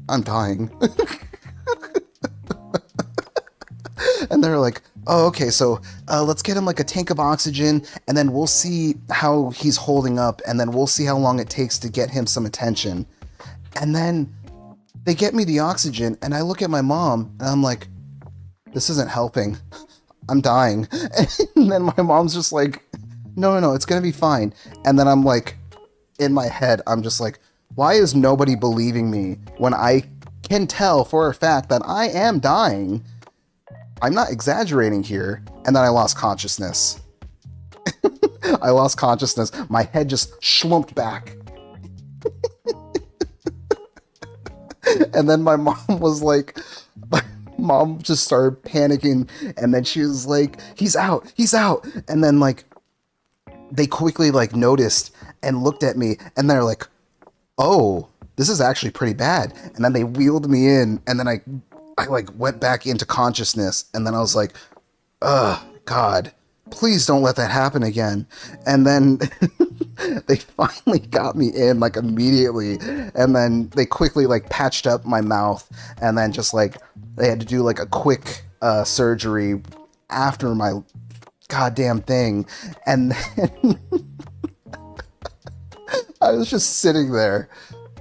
I'm dying. And they're like, oh, okay, so let's get him like a tank of oxygen, and then we'll see how he's holding up, and then we'll see how long it takes to get him some attention. And then they get me the oxygen, and I look at my mom, and I'm like, this isn't helping. I'm dying. And then my mom's just like, no, it's gonna be fine. And then I'm like, in my head, I'm just like, why is nobody believing me when I can tell for a fact that I am dying? I'm not exaggerating here. And then I lost consciousness. I lost consciousness. My head just schlumped back. And then my mom was like, mom just started panicking. And then she was like, he's out. And then like, they quickly like noticed and looked at me and they're like, oh, this is actually pretty bad. And then they wheeled me in, and then I like went back into consciousness, and then I was like, ugh, God, please don't let that happen again. And then they finally got me in like immediately, and then they quickly like patched up my mouth, and then just like they had to do like a quick surgery after my goddamn thing. And then I was just sitting there,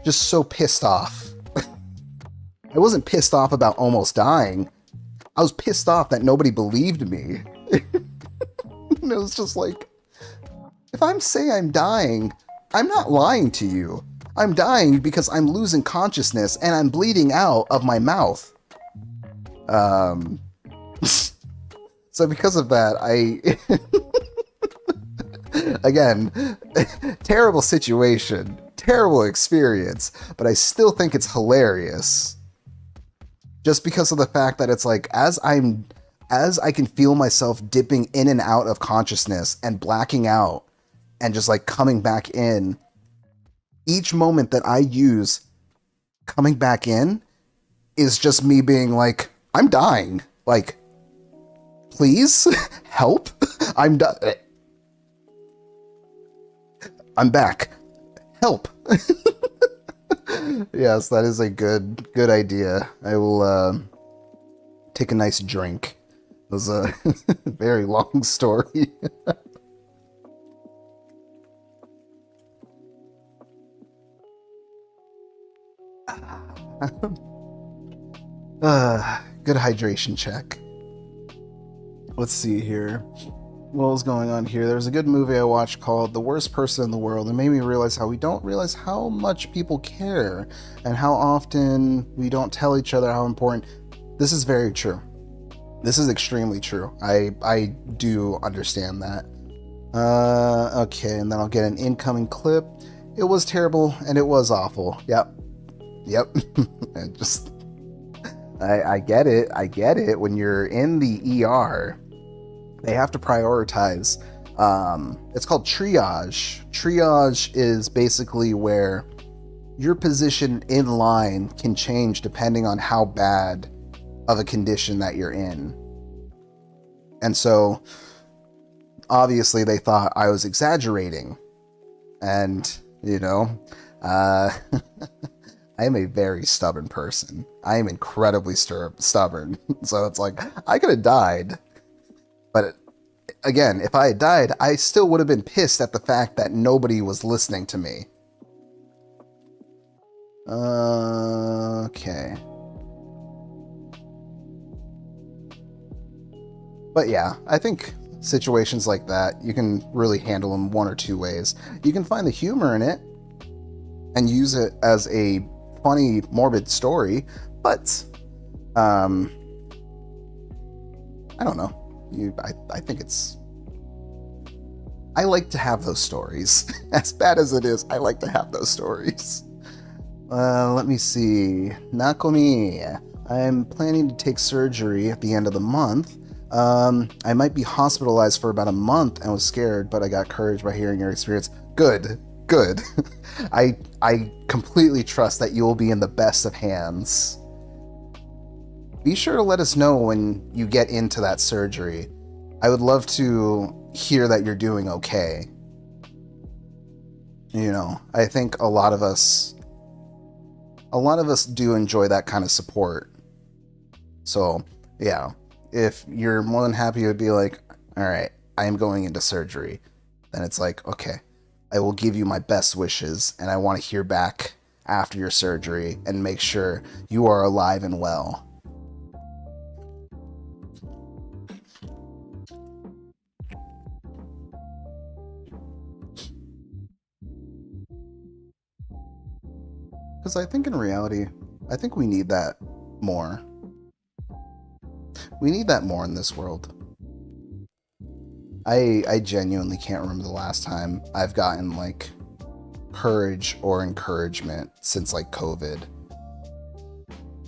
just so pissed off. I wasn't pissed off about almost dying. I was pissed off that nobody believed me. And it was just like, if I'm saying I'm dying, I'm not lying to you. I'm dying because I'm losing consciousness and I'm bleeding out of my mouth. So because of that, again, terrible situation, terrible experience, but I still think it's hilarious. Just because of the fact that it's like, as I can feel myself dipping in and out of consciousness and blacking out and just like coming back in, each moment that I use coming back in is just me being like, I'm dying. Like, please help. I'm back. Help. Yes, that is a good idea. I will take a nice drink. It was a very long story. Good hydration check. Let's see here. What was going on here? There was a good movie I watched called The Worst Person in the World. It made me realize how we don't realize how much people care and how often we don't tell each other how important. This is very true. This is extremely true. I do understand that. Okay, and then I'll get an incoming clip. It was terrible and it was awful. Yep. I get it. I get it. When you're in the ER, they have to prioritize. It's called triage. Triage is basically where your position in line can change depending on how bad of a condition that you're in. And so, obviously, they thought I was exaggerating. And, you know, I am a very stubborn person. I am incredibly stubborn. So it's like, I could have died. But again, if I had died, I still would have been pissed at the fact that nobody was listening to me. Okay. But yeah, I think situations like that, you can really handle them one or two ways. You can find the humor in it and use it as a funny, morbid story, but I don't know. I think it's... I like to have those stories. As bad as it is, I like to have those stories. Let me see. Nakomi. I'm planning to take surgery at the end of the month. I might be hospitalized for about a month and was scared, but I got courage by hearing your experience. Good. I completely trust that you will be in the best of hands. Be sure to let us know when you get into that surgery. I would love to hear that you're doing okay. You know, I think a lot of us do enjoy that kind of support. So, yeah, if you're more than happy to be like, all right, I am going into surgery, then it's like, okay, I will give you my best wishes, and I want to hear back after your surgery and make sure you are alive and well. Because I think in reality, I think we need that more. We need that more in this world. I genuinely can't remember the last time I've gotten, like, courage or encouragement since, like, COVID.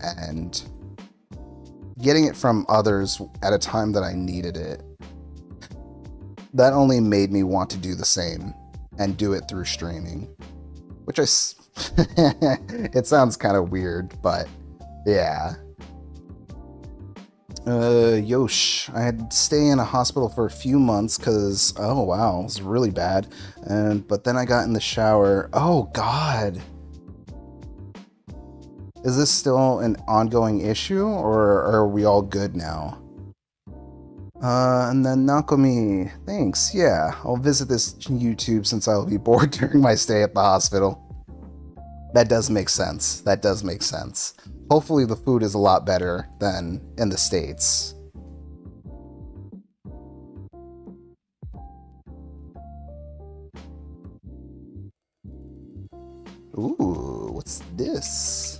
And getting it from others at a time that I needed it, that only made me want to do the same and do it through streaming. Which it sounds kind of weird, but yeah. Yosh, I had to stay in a hospital for a few months because, oh wow, it was really bad. But then I got in the shower. Oh God. Is this still an ongoing issue, or are we all good now? And then Nakomi, thanks. Yeah, I'll visit this YouTube since I'll be bored during my stay at the hospital. That does make sense. That does make sense. Hopefully the food is a lot better than in the States. Ooh, what's this?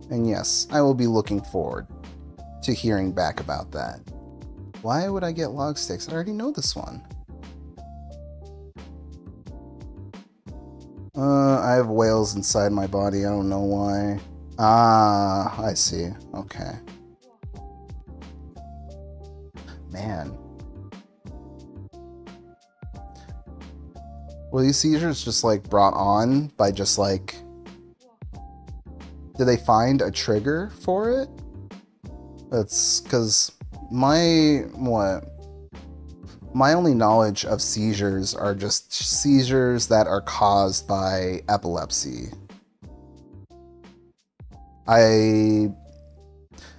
And yes, I will be looking forward to hearing back about that. Why would I get log sticks? I already know this one. I have whales inside my body. I don't know why. Ah, I see. Okay. Man. Were these seizures just like brought on by just like... Did they find a trigger for it? That's because my only knowledge of seizures are just seizures that are caused by epilepsy. I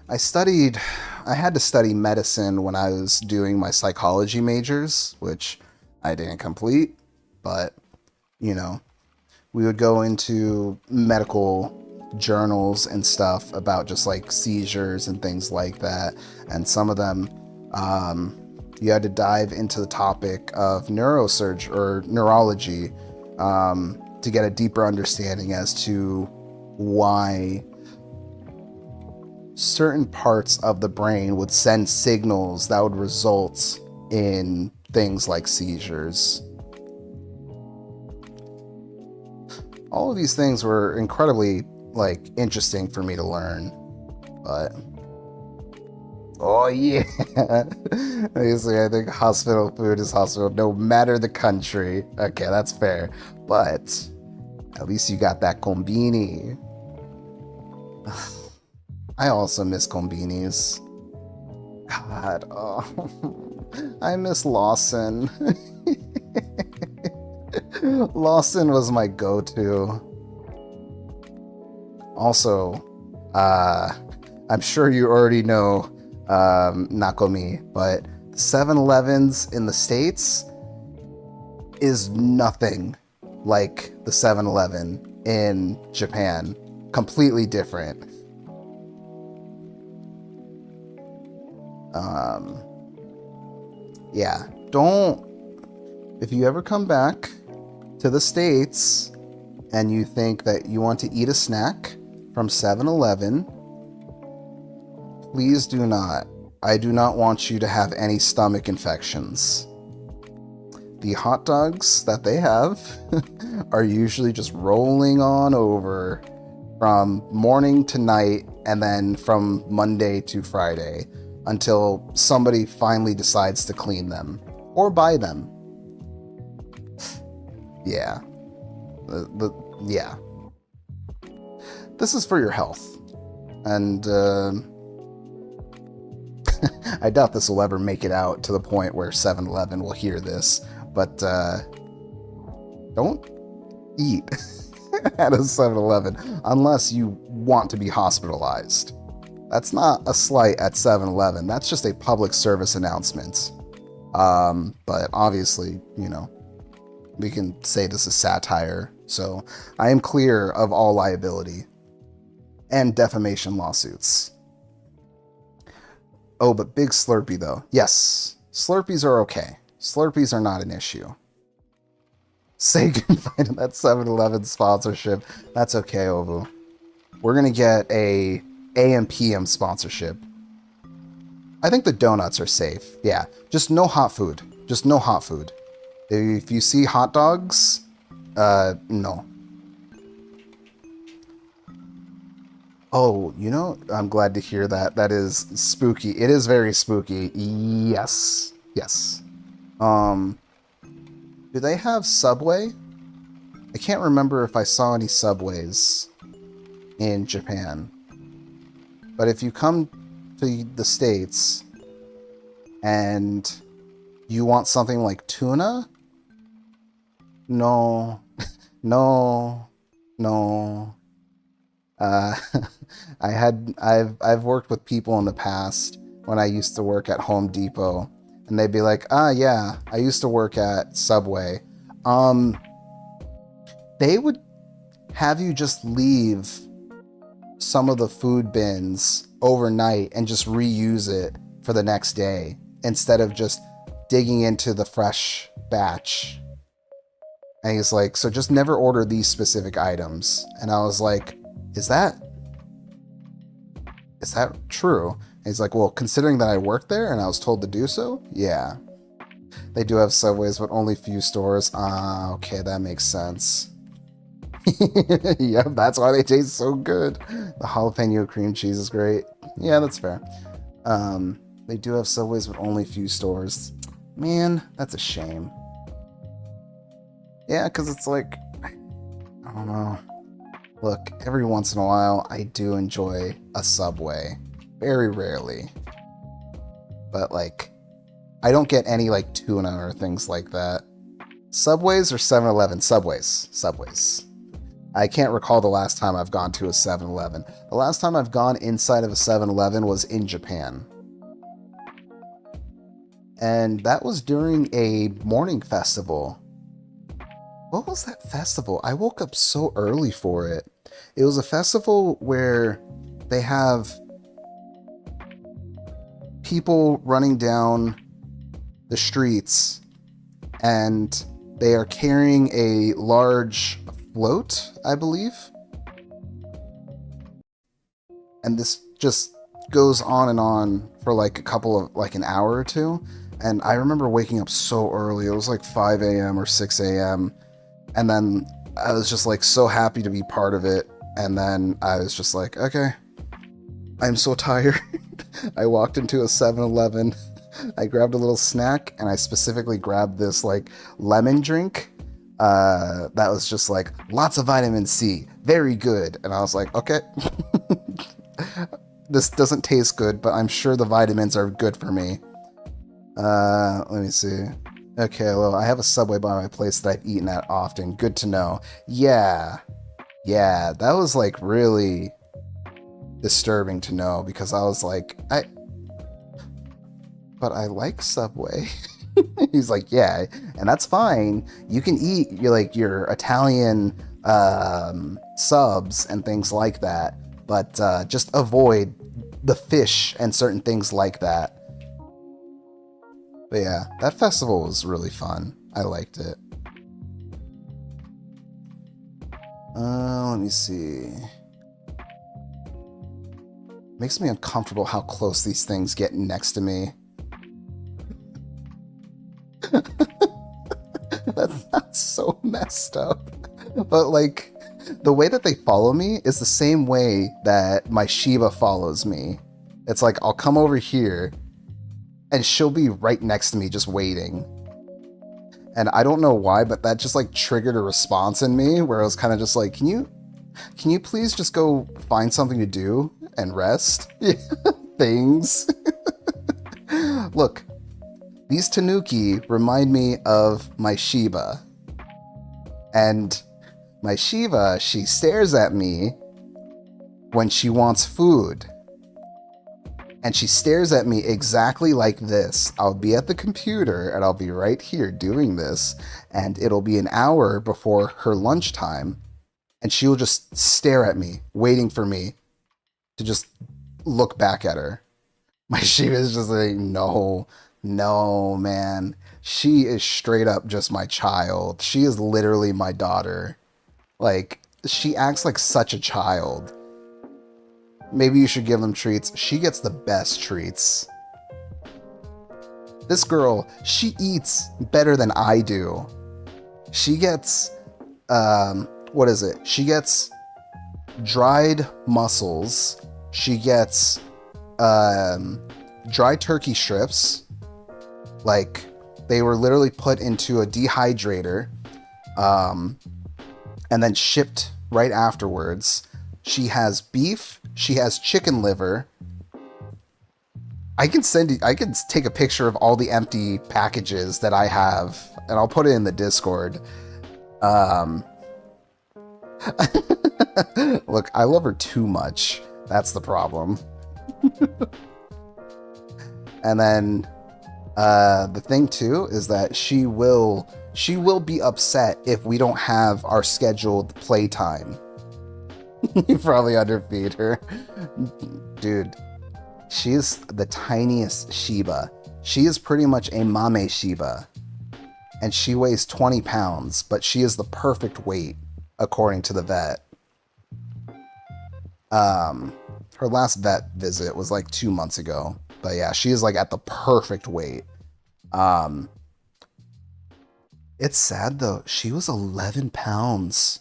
had to study medicine when I was doing my psychology majors, which I didn't complete, but you know, we would go into medical journals and stuff about just like seizures and things like that, and some of them you had to dive into the topic of neurosurgery or neurology to get a deeper understanding as to why certain parts of the brain would send signals that would result in things like seizures. All of these things were incredibly like interesting for me to learn, but oh yeah. Basically, I think hospital food is hospital no matter the country. Okay, that's fair, but at least you got that combini. I also miss combinis. God, oh, I miss Lawson. Lawson was my go-to. Also, I'm sure you already know Nakomi, but 7-Elevens in the States is nothing like the 7-Eleven in Japan. Completely different. Yeah, if you ever come back to the States and you think that you want to eat a snack from 7-Eleven, please do not. I do not want you to have any stomach infections. The hot dogs that they have are usually just rolling on over from morning to night and then from Monday to Friday until somebody finally decides to clean them or buy them. Yeah. Yeah. This is for your health. And I doubt this will ever make it out to the point where 7-Eleven will hear this, but don't eat at a 7-Eleven unless you want to be hospitalized. That's not a slight at 7-Eleven. That's just a public service announcement. But obviously, you know, we can say this is satire, so I am clear of all liability and defamation lawsuits. Oh, but Big Slurpee, though. Yes, Slurpees are okay. Slurpees are not an issue. Say goodbye to that 7-Eleven sponsorship. That's okay, Ovu. We're going to get a AM PM sponsorship. I think the donuts are safe. Yeah, just no hot food. Just no hot food. If you see hot dogs, no. Oh, you know, I'm glad to hear that. That is spooky. It is very spooky. Yes. Yes. Do they have Subway? I can't remember if I saw any Subways in Japan. But if you come to the States and you want something like tuna? No. No. No. I've worked with people in the past when I used to work at Home Depot, and they'd be like, "Ah, yeah, I used to work at Subway." They would have you just leave some of the food bins overnight and just reuse it for the next day instead of just digging into the fresh batch. And he's like, "So just never order these specific items." And I was like, is that true? And he's like, "Well, considering that I worked there and I was told to do so, yeah." They do have Subways, but only few stores. Ah, okay, that makes sense. Yep, that's why they taste so good. The jalapeno cream cheese is great. Yeah, that's fair. They do have Subways, but only few stores. Man, that's a shame. Yeah, because it's like, I don't know. Look, every once in a while, I do enjoy a Subway. Very rarely. But, like, I don't get any, like, tuna or things like that. Subways or 7-Eleven? Subways. Subways. I can't recall the last time I've gone to a 7-Eleven. The last time I've gone inside of a 7-Eleven was in Japan. And that was during a morning festival. What was that festival? I woke up so early for it. It was a festival where they have people running down the streets and they are carrying a large float, I believe. And this just goes on and on for like an hour or two. And I remember waking up so early. It was like 5 a.m. or 6 a.m. And then I was just like so happy to be part of it. And then I was just like, okay, I'm so tired. I walked into a 7-Eleven. I grabbed a little snack and I specifically grabbed this like lemon drink. That was just like lots of vitamin C. Very good. And I was like, okay, this doesn't taste good, but I'm sure the vitamins are good for me. Let me see. Okay, well, I have a Subway by my place that I've eaten at often. Good to know. Yeah, that was like really disturbing to know because I was like, but I like Subway. He's like, yeah, and that's fine. You can eat your Italian subs and things like that, but just avoid the fish and certain things like that. But yeah, that festival was really fun. I liked it. Let me see. Makes me uncomfortable how close these things get next to me. That's so messed up. But like, the way that they follow me is the same way that my Shiba follows me. It's like, I'll come over here and she'll be right next to me just waiting. And I don't know why, but that just like triggered a response in me where I was kind of just like, can you please just go find something to do and rest? Things. Look, these tanuki remind me of my Shiba. And my Shiba, she stares at me when she wants food. And she stares at me exactly like this. I'll be at the computer and I'll be right here doing this. And it'll be an hour before her lunchtime. And she will just stare at me, waiting for me to just look back at her. My Shiba is just like, no, man. She is straight up just my child. She is literally my daughter. Like, she acts like such a child. Maybe you should give them treats. She gets the best treats. This girl, she eats better than I do. She gets, what is it? She gets dried mussels. She gets, dry turkey strips. Like, they were literally put into a dehydrator, and then shipped right afterwards. She has beef. She has chicken liver. I can take a picture of all the empty packages that I have, and I'll put it in the Discord. Look, I love her too much. That's the problem. And then the thing too is that she will be upset if we don't have our scheduled playtime. You probably underfeed her. Dude, she's the tiniest Shiba. She is pretty much a mame Shiba. And she weighs 20 pounds, but she is the perfect weight, according to the vet. Her last vet visit was like 2 months ago. But yeah, she is like at the perfect weight. It's sad though. She was 11 pounds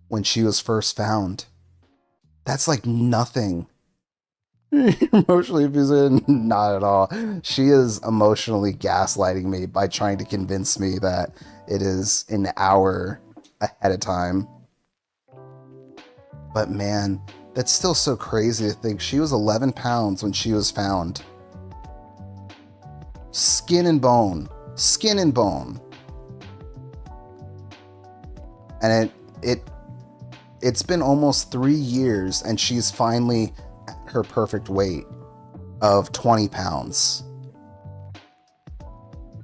when she was first found. That's like nothing. Emotionally abusing? Not at all. She is emotionally gaslighting me by trying to convince me that it is an hour ahead of time. But man, that's still so crazy to think she was 11 pounds when she was found. Skin and bone. Skin and bone. And it's been almost 3 years and she's finally at her perfect weight of 20 pounds.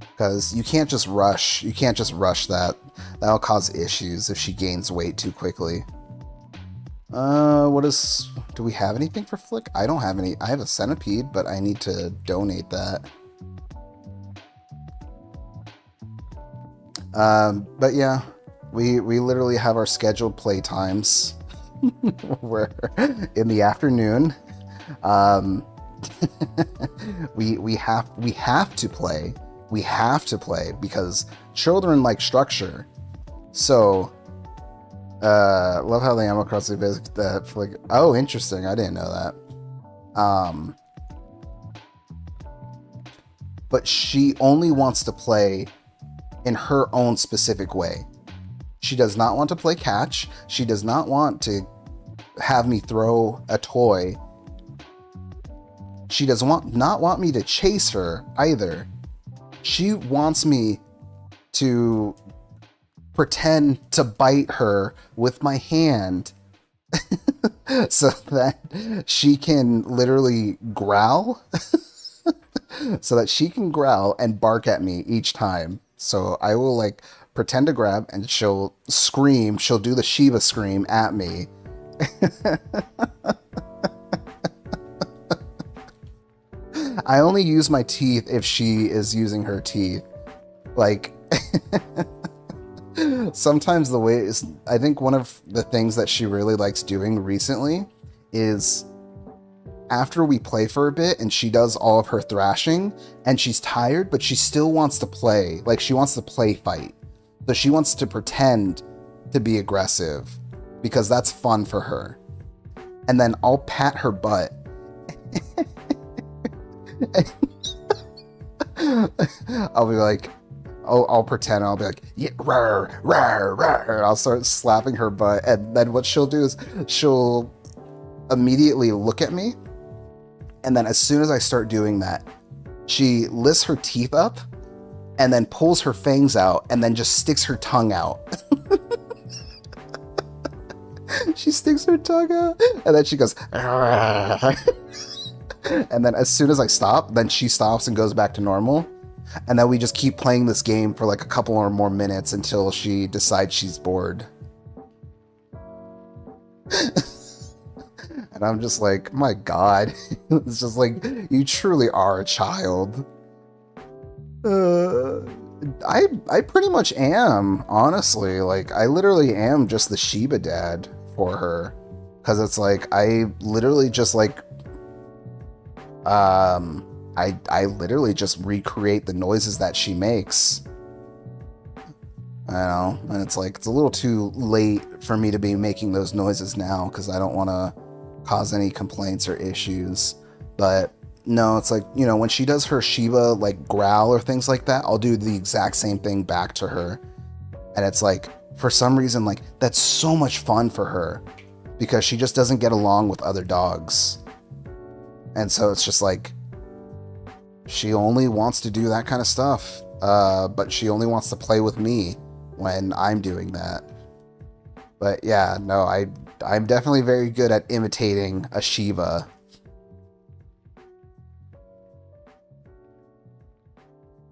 Because you can't just rush that. That'll cause issues if she gains weight too quickly. Do we have anything for Flick? I don't have any. I have a centipede, but I need to donate that. But yeah, we literally have our scheduled play times where in the afternoon, we have to play. We have to play because children like structure. So, love how the Animal Crossing basic that like, oh, interesting. I didn't know that. But she only wants to play in her own specific way. She does not want to play catch. She does not want to have me throw a toy. She does not want me to chase her either. She wants me to pretend to bite her with my hand so that she can literally growl. So that she can growl and bark at me each time. So I will like pretend to grab and she'll scream. She'll do the Shiba scream at me. I only use my teeth if she is using her teeth. Like, sometimes the way is, I think one of the things that she really likes doing recently is after we play for a bit and she does all of her thrashing and she's tired, but she still wants to play. Like, she wants to play fight. So she wants to pretend to be aggressive because that's fun for her. And then I'll pat her butt. I'll be like, I'll pretend, I'll be like, yeah, rawr, rawr, rawr. And I'll start slapping her butt. And then what she'll do is she'll immediately look at me. And then as soon as I start doing that, she lifts her teeth up and then pulls her fangs out and then just sticks her tongue out. She sticks her tongue out and then she goes, and then as soon as I stop, then she stops and goes back to normal. And then we just keep playing this game for like a couple or more minutes until she decides she's bored. And I'm just like, my God. It's just like, you truly are a child. I pretty much am, honestly. Like, I literally am just the Shiba dad for her. Because it's like, I literally just like, I literally just recreate the noises that she makes. I know, and it's like, it's a little too late for me to be making those noises now because I don't want to cause any complaints or issues. But no, it's like, you know, when she does her Shiba like growl or things like that, I'll do the exact same thing back to her. And it's like, for some reason, like, that's so much fun for her because she just doesn't get along with other dogs. And so it's just like, she only wants to do that kind of stuff. But she only wants to play with me when I'm doing that. But yeah, no, I'm definitely very good at imitating a Shiba.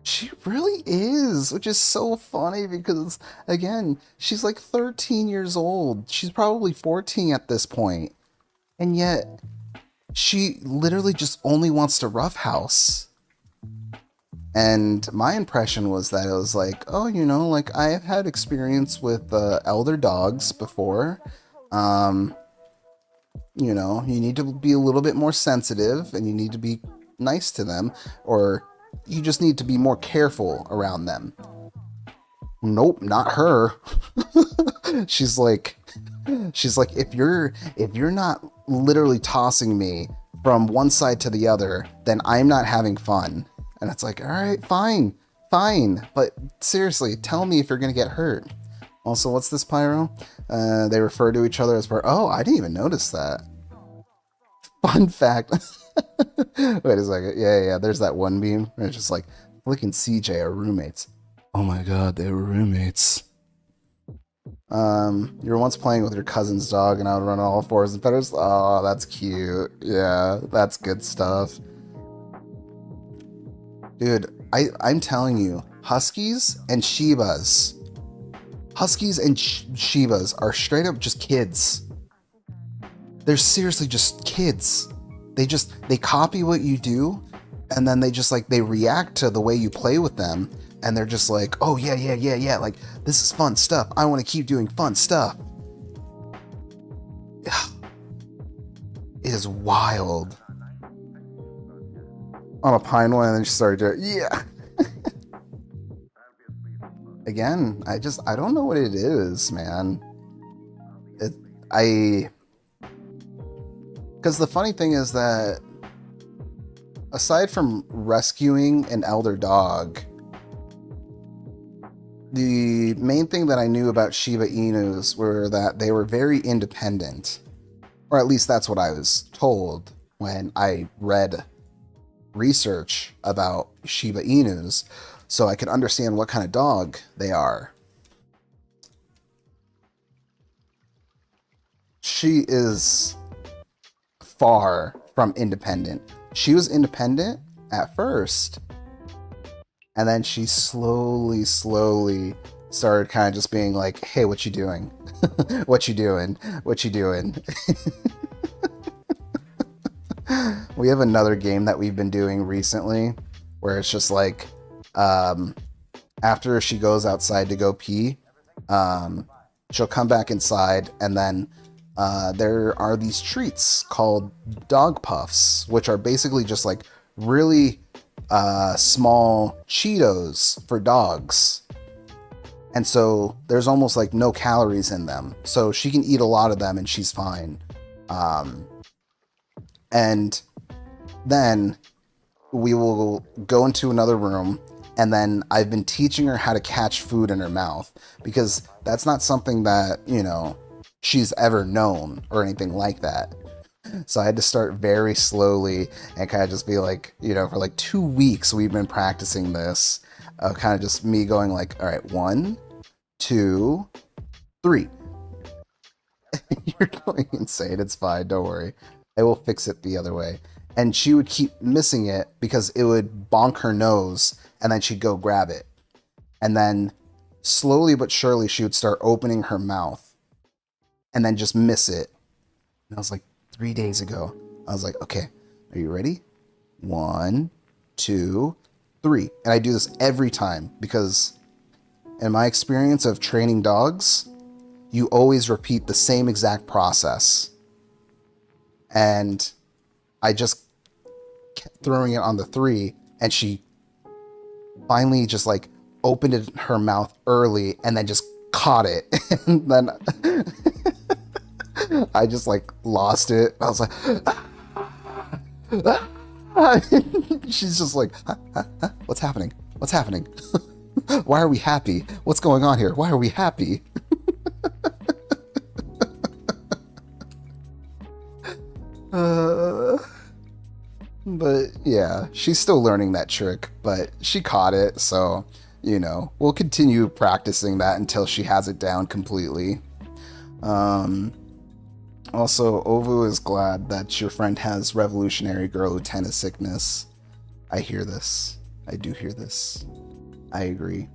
She really is, which is so funny because, again, she's like 13 years old. She's probably 14 at this point. And yet, she literally just only wants to roughhouse. And my impression was that it was like, oh, you know, like I have had experience with elder dogs before. You know, you need to be a little bit more sensitive and you need to be nice to them, or you just need to be more careful around them. Nope, not her. she's like if you're not literally tossing me from one side to the other, then I'm not having fun. And it's like, all right, fine, but seriously, tell me if you're gonna get hurt. Also, what's this, Pyro? They refer to each other as oh, I didn't even notice that. Fun fact. Wait a second. Yeah, there's that one meme where it's just like, Flick and CJ are roommates. Oh my god, they were roommates. You were once playing with your cousin's dog and I would run on all fours and feathers. Oh, that's cute. Yeah, that's good stuff. Dude, I'm telling you, Huskies and Shibas are straight up just kids. They're seriously just kids. They copy what you do, and then they react to the way you play with them, and they're just like, oh yeah, like this is fun stuff. I want to keep doing fun stuff. It is wild. On a pine one, and then she started to, yeah. Again, I don't know what it is, man. Because the funny thing is that aside from rescuing an elder dog, the main thing that I knew about Shiba Inus were that they were very independent. Or at least that's what I was told when I read research about Shiba Inus, so I could understand what kind of dog they are. She is far from independent. She was independent at first, and then she slowly started kind of just being like, hey, what you doing? What you doing? We have another game that we've been doing recently where it's just like, after she goes outside to go pee, she'll come back inside, and then there are these treats called dog puffs, which are basically just like really small Cheetos for dogs. And so there's almost like no calories in them. So she can eat a lot of them and she's fine. And then we will go into another room, and then I've been teaching her how to catch food in her mouth, because that's not something that, you know, she's ever known or anything like that. So I had to start very slowly and kind of just be like, you know, for like 2 weeks we've been practicing this. Kind of just me going like, all right, 1, 2, 3. You're going insane. It's fine. Don't worry. I will fix it the other way. And she would keep missing it because it would bonk her nose, and then she'd go grab it. And then slowly but surely she would start opening her mouth and then just miss it. And I was like, 3 days ago. I was like, okay, are you ready? 1, 2, 3. And I do this every time because in my experience of training dogs, you always repeat the same exact process. And I just kept throwing it on the 3, and she finally just like opened it in her mouth early and then just caught it. And then I just like lost it. I was like, she's just like, what's happening? What's happening? Why are we happy? What's going on here? Why are we happy? But yeah, she's still learning that trick, but she caught it, so, you know, we'll continue practicing that until she has it down completely. Also, Ovu is glad that your friend has revolutionary girl tennis sickness. I hear this. I do hear this. I agree.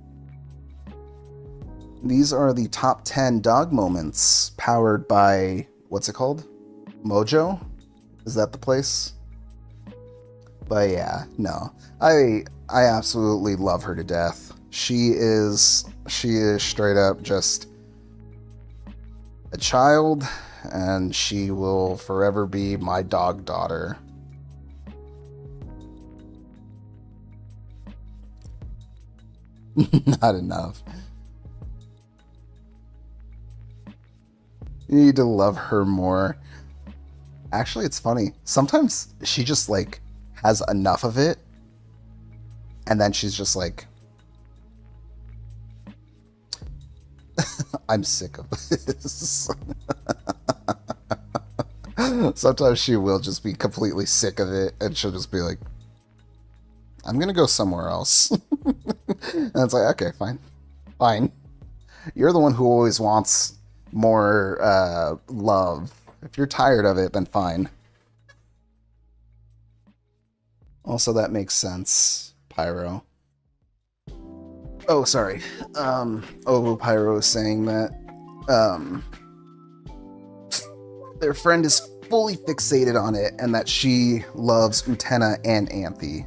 These are the top 10 dog moments powered by, what's it called? Mojo? Is that the place? But yeah, no. I absolutely love her to death. She is straight up just a child, and she will forever be my dog daughter. Not enough. You need to love her more. Actually, it's funny. Sometimes she just, like, has enough of it, and then she's just like, I'm sick of this. Sometimes she will just be completely sick of it, and she'll just be like, I'm gonna go somewhere else. And it's like, okay, fine. Fine. You're the one who always wants more love. If you're tired of it, then fine. Also, that makes sense, Pyro. Oh, sorry. Pyro is saying that their friend is fully fixated on it, and that she loves Utena and Anthe.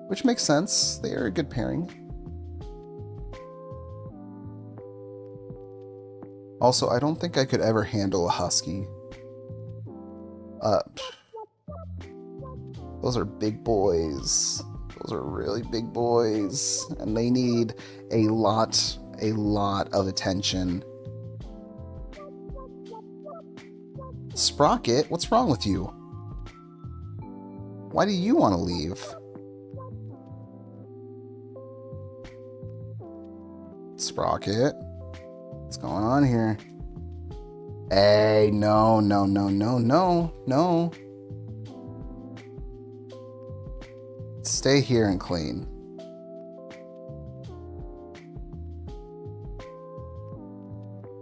Which makes sense. They are a good pairing. Also, I don't think I could ever handle a husky. Those are big boys. Those are really big boys. And they need a lot of attention. Sprocket, what's wrong with you? Why do you want to leave? Sprocket, what's going on here? Hey, no. Stay here and clean.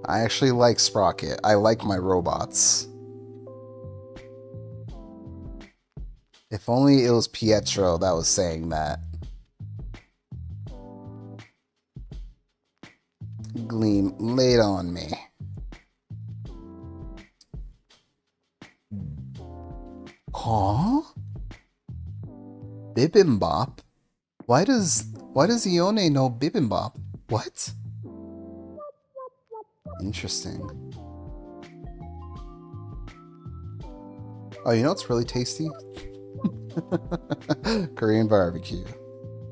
I actually like Sprocket. I like my robots. If only it was Pietro that was saying that. Gleam, lay it on me. Huh? Bibimbap? Why does Ione know Bibimbap? What? Interesting. Oh, you know what's really tasty? Korean barbecue.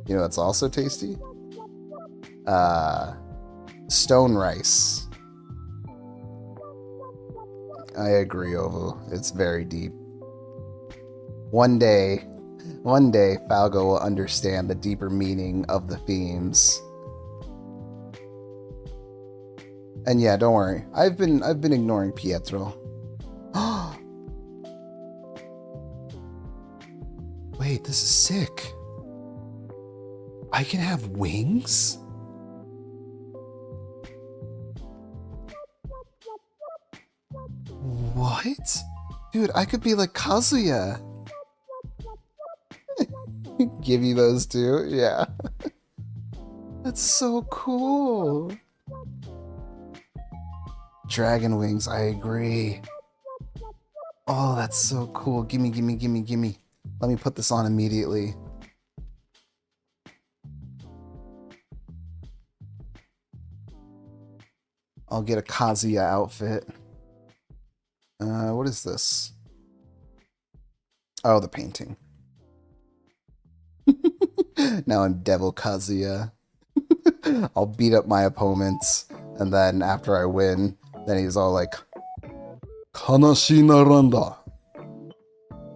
You know what's also tasty? Stone rice. I agree, Ovo. It's very deep. One day, Falgo will understand the deeper meaning of the themes. And yeah, don't worry. I've been ignoring Pietro. Wait, this is sick. I can have wings? What? Dude, I could be like Kazuya. Give you those too? Yeah. That's so cool. Dragon wings, I agree. Oh, that's so cool. Gimme. Let me put this on immediately. I'll get a Kazuya outfit. What is this? Oh, the painting. Now I'm Devil Kazuya. I'll beat up my opponents, and then after I win, then he's all like, Kanashi Naranda.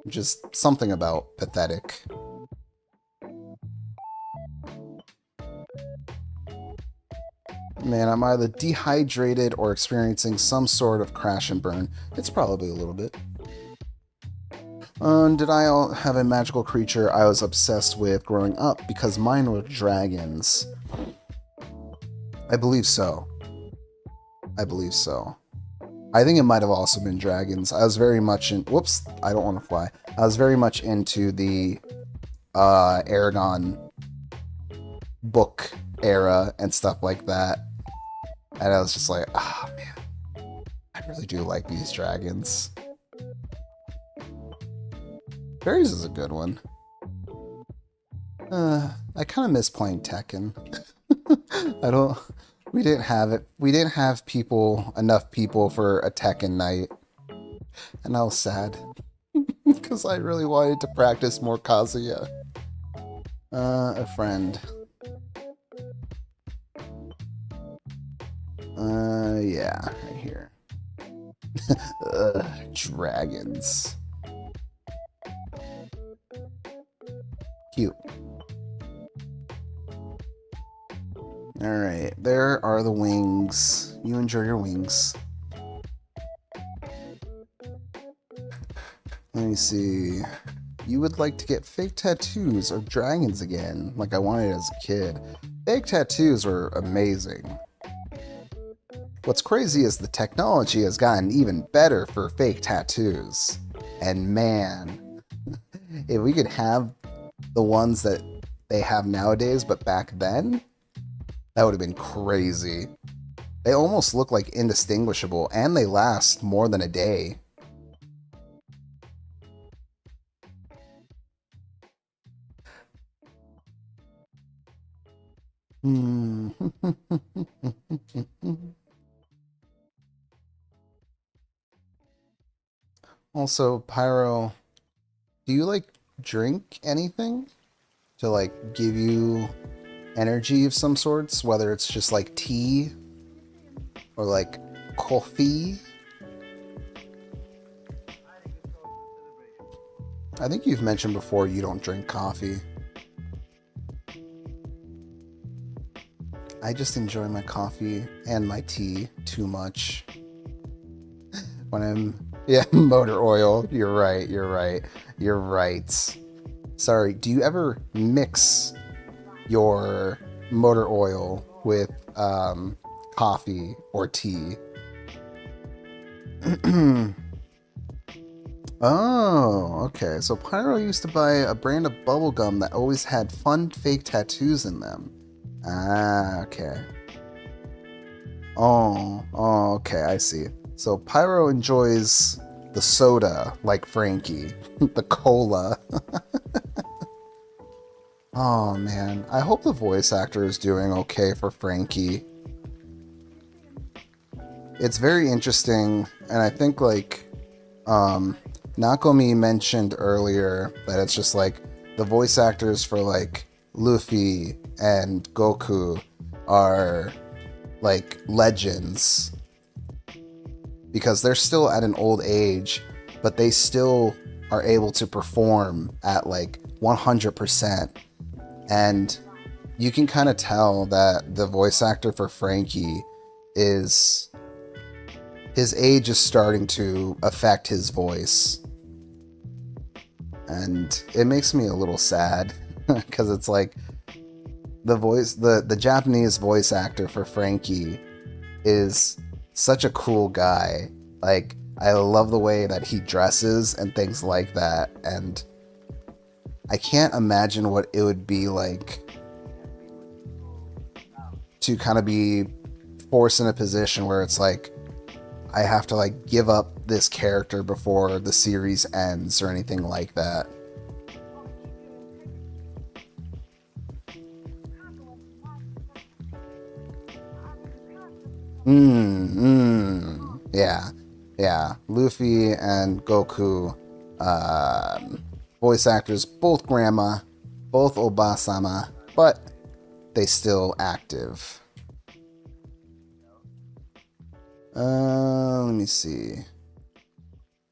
Just something about pathetic. Man, I'm either dehydrated or experiencing some sort of crash and burn. It's probably a little bit. Did I have a magical creature I was obsessed with growing up? Because mine were dragons. I believe so. I think it might have also been dragons. I was very much in... Whoops, I don't want to fly. I was very much into the Aragon book era and stuff like that. And I was just like, oh man, I really do like these dragons. Fairies is a good one. I kind of miss playing Tekken. We didn't have it. We didn't have enough people for a Tekken night. And I was sad. Because I really wanted to practice more Kazuya. A friend. Yeah, right here. Dragons. Cute. Alright, there are the wings. You enjoy your wings. Let me see. You would like to get fake tattoos of dragons again, like I wanted as a kid. Fake tattoos are amazing. What's crazy is the technology has gotten even better for fake tattoos. And man, if we could have the ones that they have nowadays, but back then, that would have been crazy. They almost look like indistinguishable, and they last more than a day. Also, Pyro, do you like drink anything to like give you energy of some sorts, whether it's just like tea or like coffee? I think you've mentioned before you don't drink coffee. I just enjoy my coffee and my tea too much. When motor oil. You're right. Sorry, do you ever mix your motor oil with coffee or tea? Oh, okay. So Pyro used to buy a brand of bubblegum that always had fun fake tattoos in them. Ah, okay. Oh, okay, I see. So Pyro enjoys the soda like Frankie, the cola. Oh man, I hope the voice actor is doing okay for Frankie. It's very interesting, and I think like Nakomi mentioned earlier that it's just like the voice actors for like Luffy and Goku are like legends because they're still at an old age, but they still are able to perform at like 100%. And you can kind of tell that the voice actor for Frankie his age is starting to affect his voice. And it makes me a little sad because it's like the Japanese voice actor for Frankie is such a cool guy. Like, I love the way that he dresses and things like that, and I can't imagine what it would be like to kind of be forced in a position where it's like I have to like give up this character before the series ends or anything like that. Yeah. Luffy and Goku, voice actors, both grandma, both Oba-sama, but they still active. Let me see.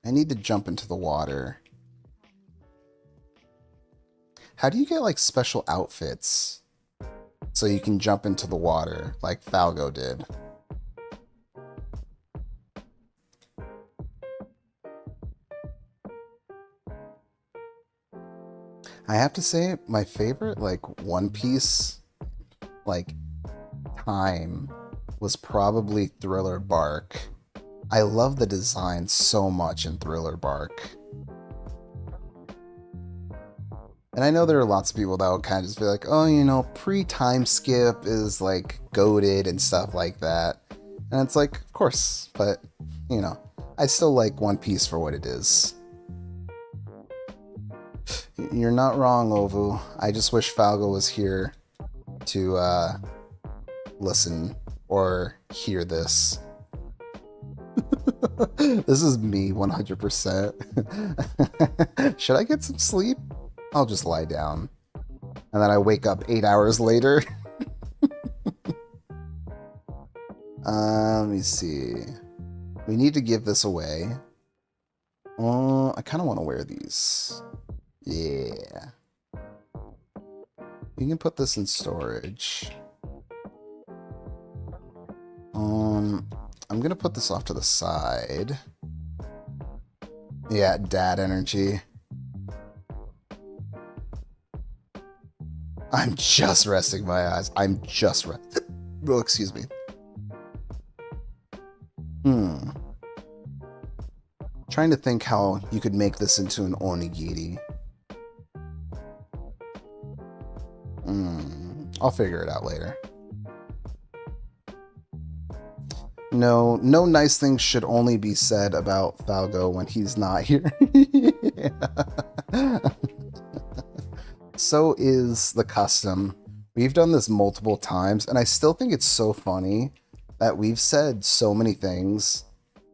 I need to jump into the water. How do you get like special outfits so you can jump into the water like Falgo did? I have to say, my favorite, like, One Piece, like, time was probably Thriller Bark. I love the design so much in Thriller Bark. And I know there are lots of people that will kind of just be like, oh, you know, pre-time skip is like goated and stuff like that. And it's like, of course, but, you know, I still like One Piece for what it is. You're not wrong, Ovu. I just wish Falgo was here to listen or hear this. This is me 100%. Should I get some sleep? I'll just lie down. And then I wake up 8 hours later. Let me see. We need to give this away. I kind of want to wear these. Yeah. You can put this in storage. I'm gonna put this off to the side. Yeah, dad energy. I'm just resting my eyes. I'm just oh, excuse me. Trying to think how you could make this into an onigiri. I'll figure it out later. No nice things should only be said about Falgo when he's not here. So is the custom. We've done this multiple times, and I still think it's so funny that we've said so many things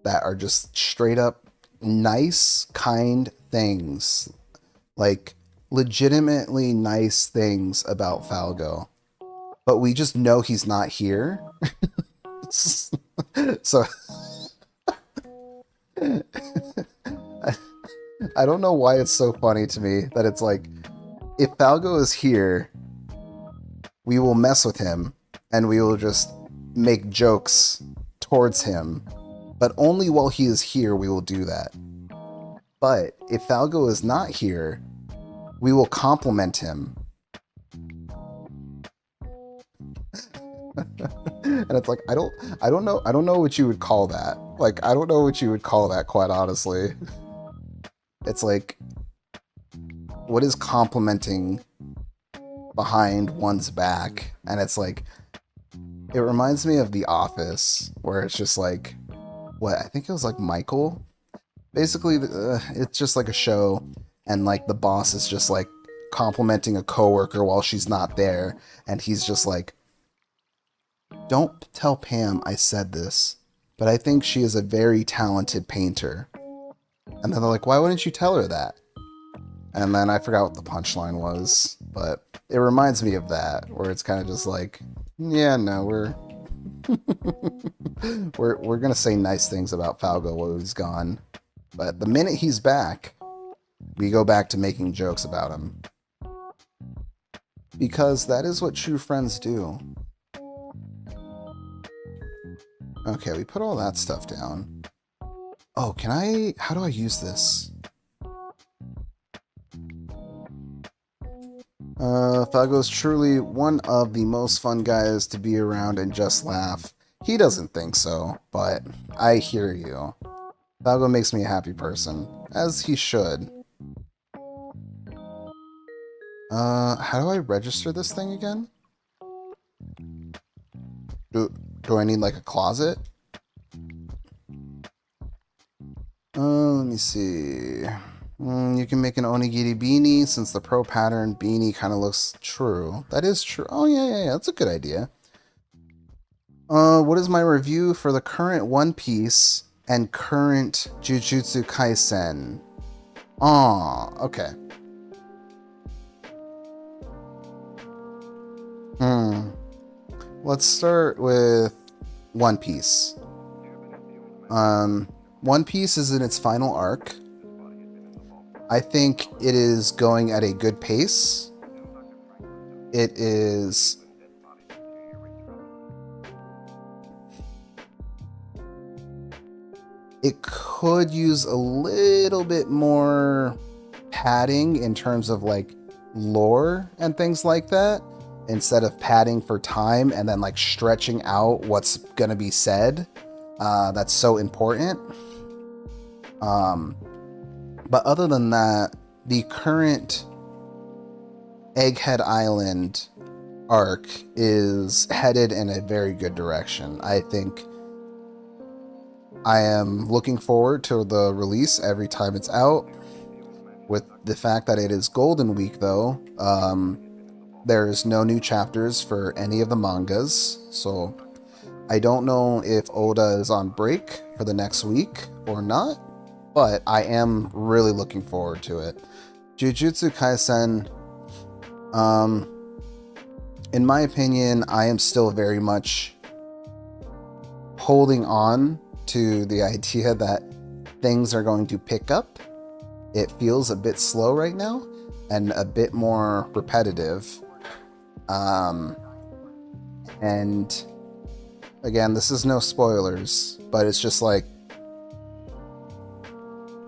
that are just straight up nice, kind things. Like, legitimately nice things about Falgo. But we just know he's not here. So I don't know why it's so funny to me that it's like, if Falgo is here, we will mess with him and we will just make jokes towards him, but only while he is here we will do that. But if Falgo is not here, we will compliment him. And it's like, I don't know what you would call that. Like, I don't know what you would call that, quite honestly. It's like, what is complimenting behind one's back? And it's like, it reminds me of The Office, where it's just like, I think it was like Michael. Basically, it's just like a show, and like the boss is just like complimenting a coworker while she's not there, and he's just like, don't tell Pam I said this, but I think she is a very talented painter. And then they're like, why wouldn't you tell her that? And then I forgot what the punchline was, but it reminds me of that, where it's kind of just like, yeah, no, we're gonna say nice things about Falgo while he's gone. But the minute he's back, we go back to making jokes about him. Because that is what true friends do. Okay, we put all that stuff down. Oh, how do I use this? Falgo is truly one of the most fun guys to be around and just laugh. He doesn't think so, but I hear you. Falgo makes me a happy person, as he should. How do I register this thing again? Do I need like a closet? Let me see. You can make an onigiri beanie, since the pro pattern beanie kind of looks true. That is true. Oh, yeah. That's a good idea. What is my review for the current One Piece and current Jujutsu Kaisen? Okay. Let's start with One Piece. One Piece is in its final arc. I think it is going at a good pace. It could use a little bit more padding in terms of like lore and things like that, instead of padding for time and then like stretching out what's gonna be said. That's so important. But other than that, the current Egghead Island arc is headed in a very good direction. I think I am looking forward to the release every time it's out. With the fact that it is Golden Week, though, there's no new chapters for any of the mangas, so I don't know if Oda is on break for the next week or not, but I am really looking forward to it. Jujutsu Kaisen, in my opinion, I am still very much holding on to the idea that things are going to pick up. It feels a bit slow right now and a bit more repetitive. And again, this is no spoilers, but it's just like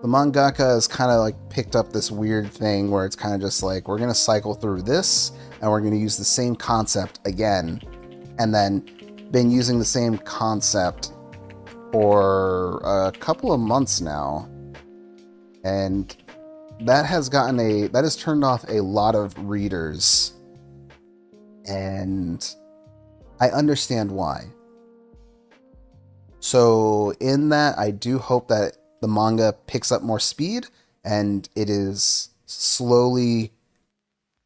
the mangaka has kind of like picked up this weird thing where it's kind of just like, we're going to cycle through this and we're going to use the same concept again, and then been using the same concept for a couple of months now. And that has turned off a lot of readers, and I understand why. So in that, I do hope that the manga picks up more speed and it is slowly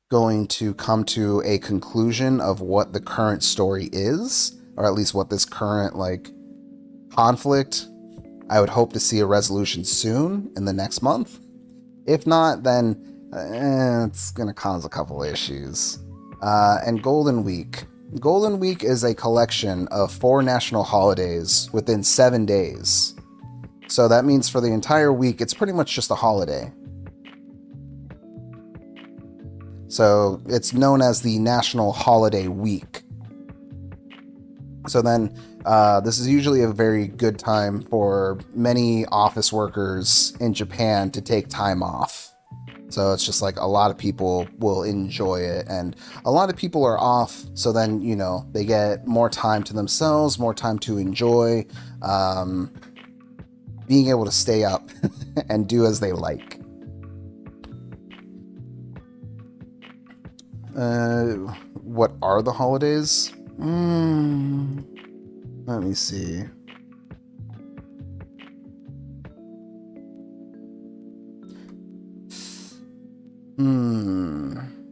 going to come to a conclusion of what the current story is, or at least what this current like conflict. I would hope to see a resolution soon in the next month. If not, then it's going to cause a couple issues. And Golden Week. Golden Week is a collection of 4 national holidays within 7 days. So that means for the entire week, it's pretty much just a holiday. So it's known as the National Holiday Week. So then this is usually a very good time for many office workers in Japan to take time off. So it's just like a lot of people will enjoy it, and a lot of people are off. So then, you know, they get more time to themselves, more time to enjoy, being able to stay up and do as they like. What are the holidays? Let me see.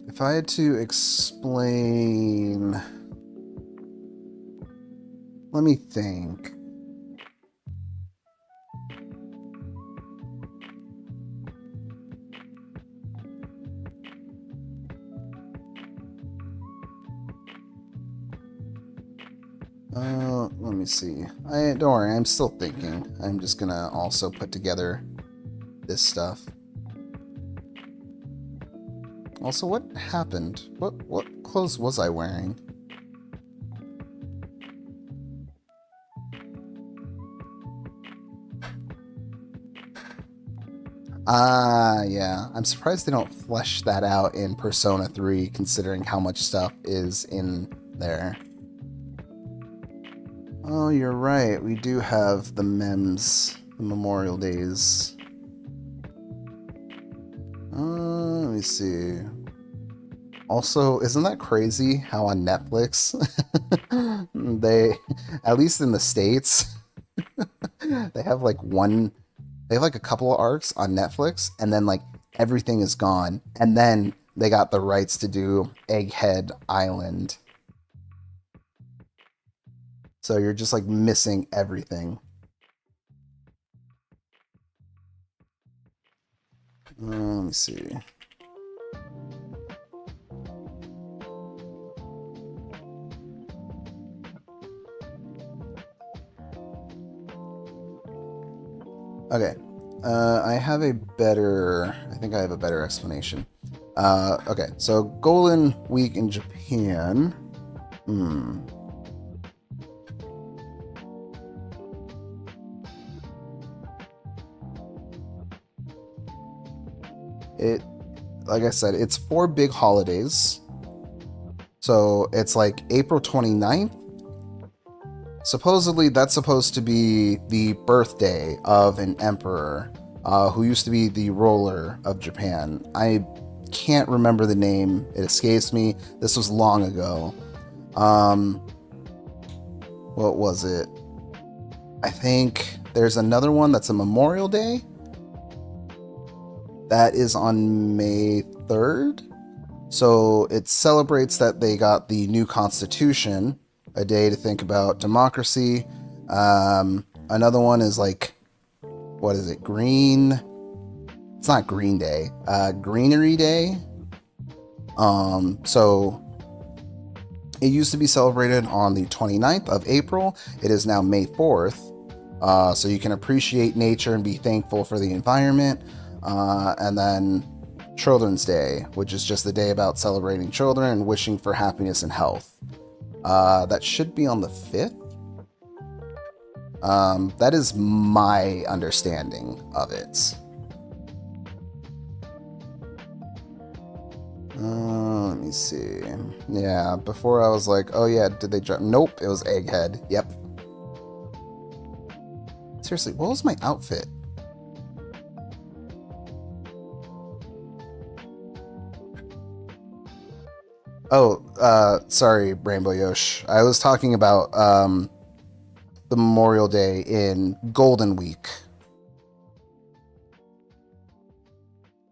If I had to explain... Let me think. Let me see. Don't worry, I'm still thinking. I'm just gonna also put together this stuff. Also, what happened? What clothes was I wearing? Yeah. I'm surprised they don't flesh that out in Persona 3, considering how much stuff is in there. Oh, you're right. We do have the MEMS, the Memorial Days. Let me see. Also, isn't that crazy how on Netflix, they, at least in the States, they have like a couple of arcs on Netflix, and then like everything is gone. And then they got the rights to do Egghead Island. So you're just like missing everything. Let me see. Okay. I think I have a better explanation. Okay, so Golden Week in Japan. Like I said, it's 4 big holidays. So it's like April 29th. Supposedly that's supposed to be the birthday of an emperor who used to be the ruler of Japan. I can't remember the name. It escapes me. This was long ago. What was it? I think there's another one that's a Memorial Day. That is on May 3rd. So it celebrates that they got the new Constitution, a day to think about democracy. Another one is like, what is it? Green. It's not Green Day. Greenery Day. So it used to be celebrated on the 29th of April. It is now May 4th. So you can appreciate nature and be thankful for the environment. And then Children's Day, which is just the day about celebrating children and wishing for happiness and health. That should be on the 5th. That is my understanding of it. Let me see. Yeah, before I was like, oh yeah, did they drop? Nope, it was Egghead. Yep. Seriously, what was my outfit? Oh, sorry, Rainbow Yosh. I was talking about the Memorial Day in Golden Week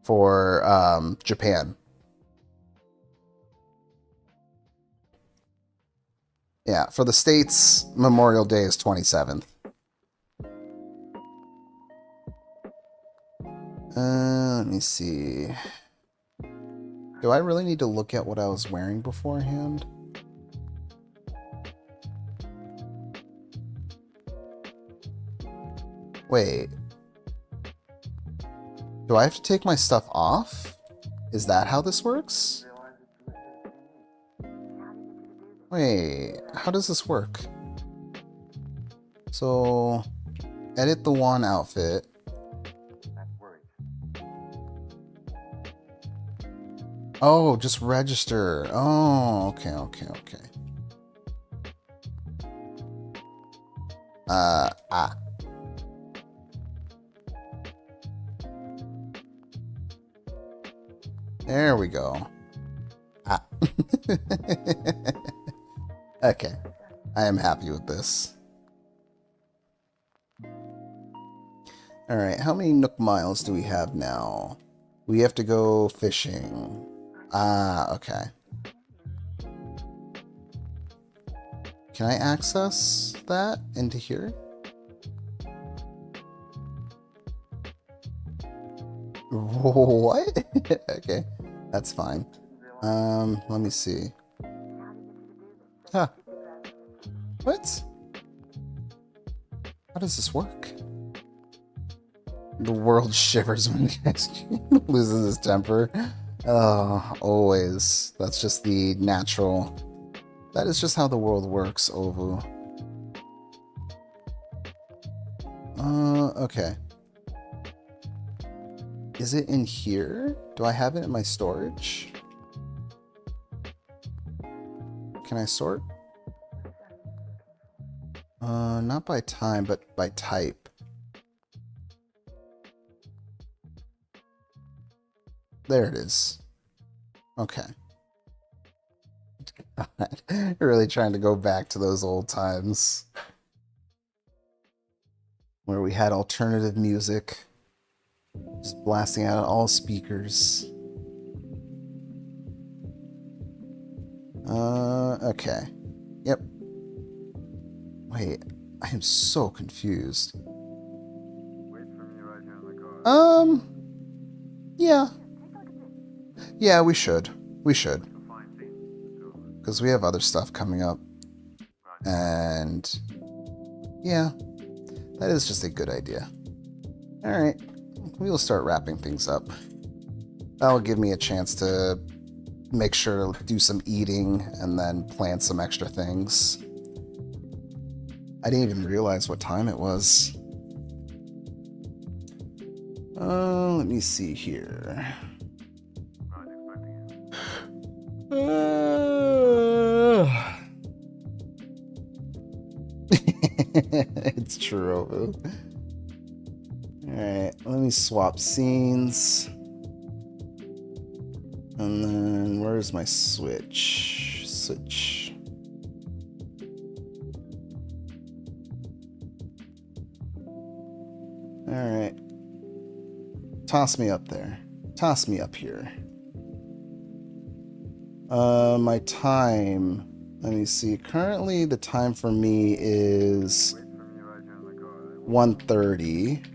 for Japan. Yeah, for the States, Memorial Day is 27th. Let me see. Do I really need to look at what I was wearing beforehand? Wait. Do I have to take my stuff off? Is that how this works? Wait, how does this work? So, edit the one outfit. Oh, just register. Oh, okay. There we go. Okay. I am happy with this. Alright, how many Nook miles do we have now? We have to go fishing. Okay. Can I access that into here? What? Okay, that's fine. Let me see. Huh. What? How does this work? The world shivers when he loses his temper. Oh, always. That's just the natural. That is just how the world works, Ovu. Okay. Is it in here? Do I have it in my storage? Can I sort? Not by time, but by type. There it is. Okay. God, really trying to go back to those old times where we had alternative music just blasting out all speakers. Okay. Yep. Wait, I am so confused. Wait for me right here in the car. Yeah. Yeah, we should. We should. Because we have other stuff coming up. And yeah, that is just a good idea. Alright, we will start wrapping things up. That'll give me a chance to make sure to do some eating and then plan some extra things. I didn't even realize what time it was. Let me see here. It's true. Alright, let me swap scenes. And then where's my switch? Switch. Alright. Toss me up there. Toss me up here. My time. Let me see. Currently, the time for me is 1:30.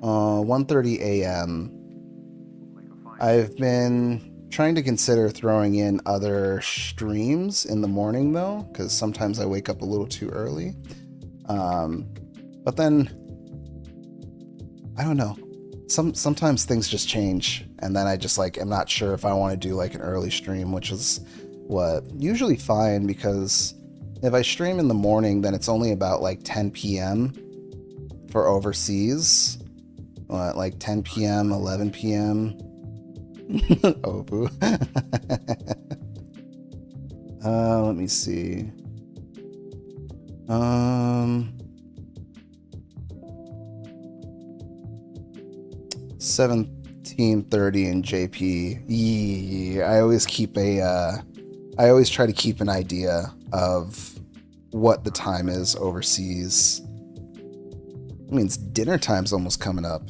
1:30 a.m. I've been trying to consider throwing in other streams in the morning, though, because sometimes I wake up a little too early. But then, I don't know. Sometimes things just change, and then I just like am not sure if I want to do like an early stream, which is what usually fine, because if I stream in the morning, then it's only about like 10 p.m. for overseas. What, like 10 p.m., 11 p.m. Oh, boo. Let me see. 17:30 in JP. Yeah, I always keep I always try to keep an idea of what the time is overseas. It means dinner time's almost coming up.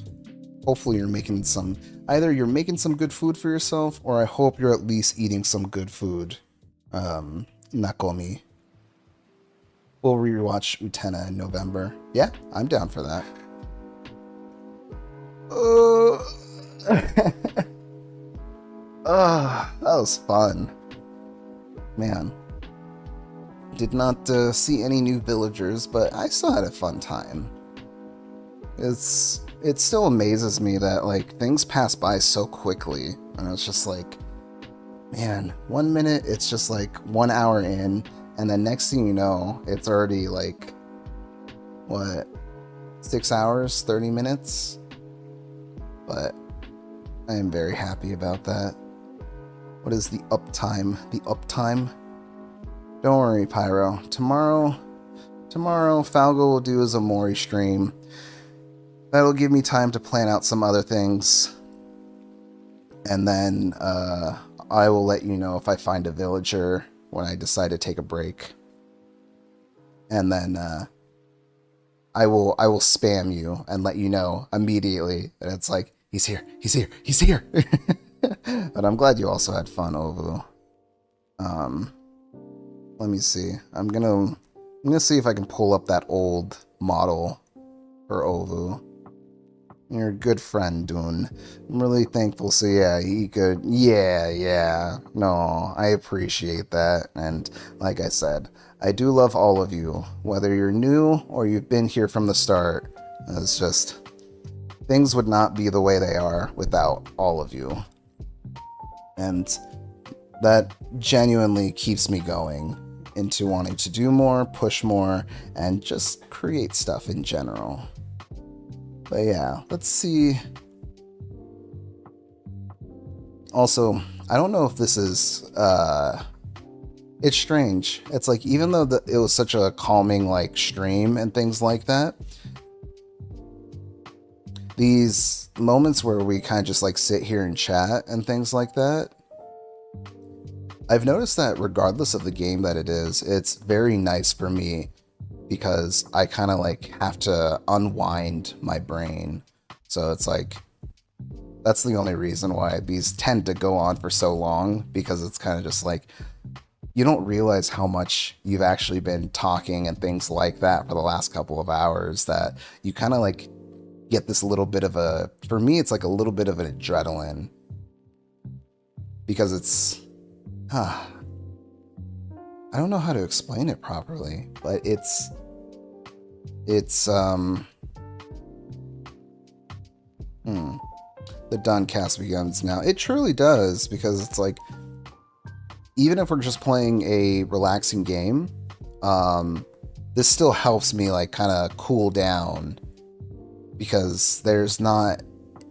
Hopefully you're making some, either you're making some good food for yourself, or I hope you're at least eating some good food. Nakomi. We'll rewatch Utena in November. Yeah, I'm down for that. That was fun. Man. Did not see any new villagers, but I still had a fun time. It still amazes me that like things pass by so quickly, and it's just like, man, 1 minute it's just like 1 hour in, and then next thing you know, it's already like, what, 6 hours, 30 minutes? But I am very happy about that. What is the uptime? The uptime? Don't worry, Pyro. Tomorrow, Falgo will do his Amori stream. That'll give me time to plan out some other things. And then I will let you know if I find a villager when I decide to take a break. And then I will spam you and let you know immediately that it's like, he's here, he's here, he's here. But I'm glad you also had fun, Ovu. Let me see. I'm gonna see if I can pull up that old model for Ovu. You're a good friend, Dune. I'm really thankful. So yeah, he could. Yeah. No, I appreciate that. And like I said, I do love all of you, whether you're new or you've been here from the start. It's just, things would not be the way they are without all of you. And that genuinely keeps me going into wanting to do more, push more, and just create stuff in general. But yeah, let's see. Also, I don't know if this is, it's strange. It's like, even though it was such a calming, like, stream and things like that, these moments where we kind of just, like, sit here and chat and things like that, I've noticed that regardless of the game that it is, it's very nice for me, because I kind of like have to unwind my brain. So it's like, that's the only reason why these tend to go on for so long, because it's kind of just like, you don't realize how much you've actually been talking and things like that for the last couple of hours, that you kind of like get this little bit of a, for me, it's like a little bit of an adrenaline, because it's, I don't know how to explain it properly, but it's the Dawn cast begins now. It truly does, because it's like, even if we're just playing a relaxing game, this still helps me like kind of cool down, because there's not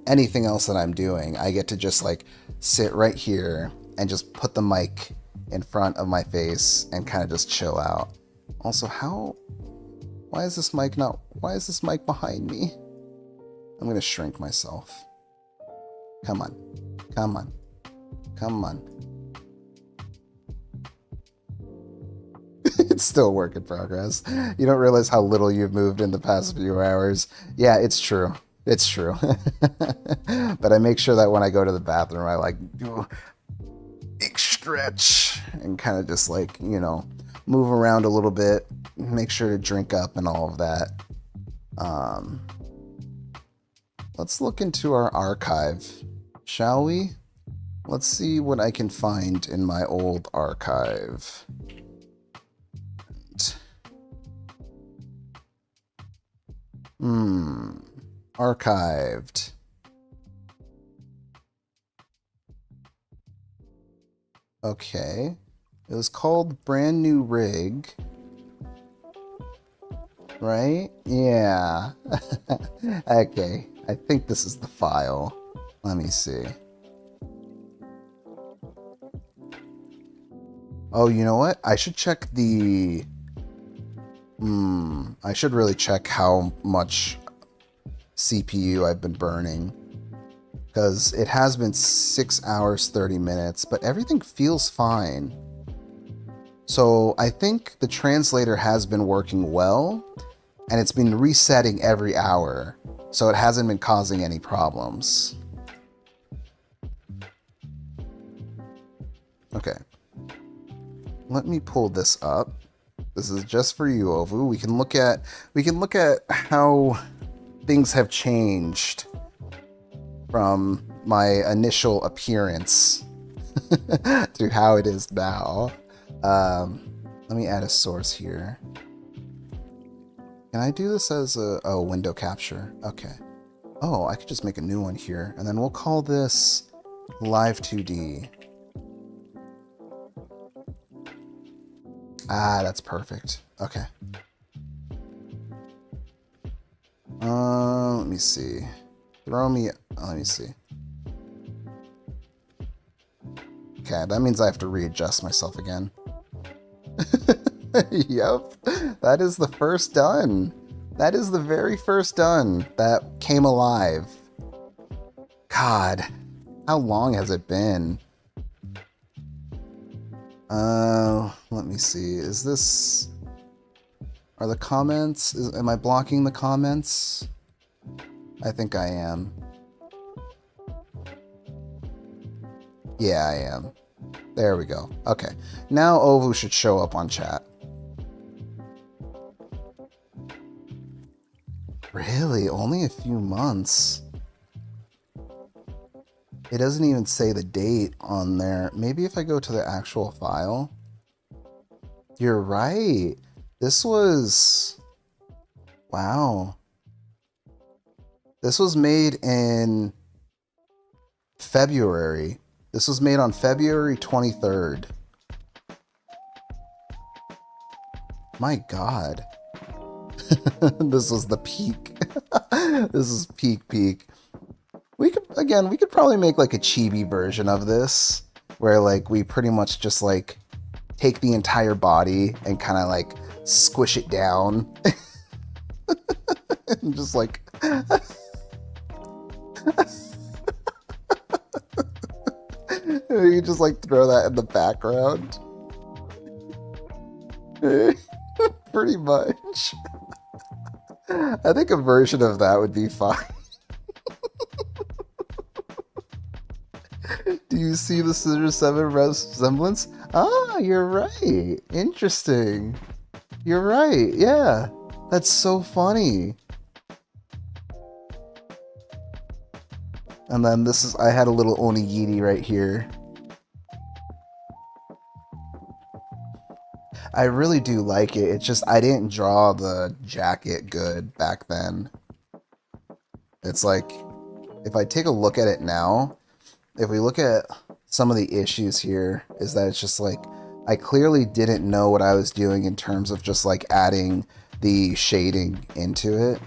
anything else that I'm doing. I get to just like sit right here and just put the mic in front of my face and kind of just chill out. Also, why is this mic behind me? I'm gonna shrink myself. Come on. Come on. It's still a work in progress. You don't realize how little you've moved in the past few hours. Yeah, it's true. It's true. But I make sure that when I go to the bathroom, I like do a big stretch and kind of just like, you know, move around a little bit. Make sure to drink up and all of that. Let's look into our archive, shall we? Let's see what I can find in my old archive. Archived. Okay. It was called Brand New Rig. Right? Yeah. Okay. I think this is the file. Let me see. Oh, you know what? I should check the... I should really check how much CPU I've been burning. Because it has been 6 hours, 30 minutes, but everything feels fine. So I think the translator has been working well, and it's been resetting every hour, so it hasn't been causing any problems. Okay. Let me pull this up. This is just for you, Ovu. We can look at how things have changed from my initial appearance to how it is now. Let me add a source here. Can I do this as a window capture? Okay. Oh, I could just make a new one here, and then we'll call this Live 2D. Ah, that's perfect. Okay. Let me see. Let me see. Okay, that means I have to readjust myself again. Yep, that is the first done. That is the very first done that came alive. God, how long has it been? Let me see. Is this... Are the comments... Am I blocking the comments? I think I am. Yeah, I am. There we go. Okay. Now Ovu should show up on chat. Really? Only a few months? It doesn't even say the date on there. Maybe if I go to the actual file. You're right. This was... Wow. This was made in February. This was made on February 23rd. My God. This was the peak. This is peak. We could probably make like a chibi version of this where like we pretty much just like take the entire body and kind of like squish it down. And just like you just like throw that in the background. Pretty much. I think a version of that would be fine. Do you see the Scissor 7 resemblance? Ah, you're right. Interesting. You're right. Yeah. That's so funny. And then this is... I had a little onigiri right here. I really do like it. It's just I didn't draw the jacket good back then. It's like, if I take a look at it now, if we look at some of the issues here, is that it's just like, I clearly didn't know what I was doing in terms of just like adding the shading into it.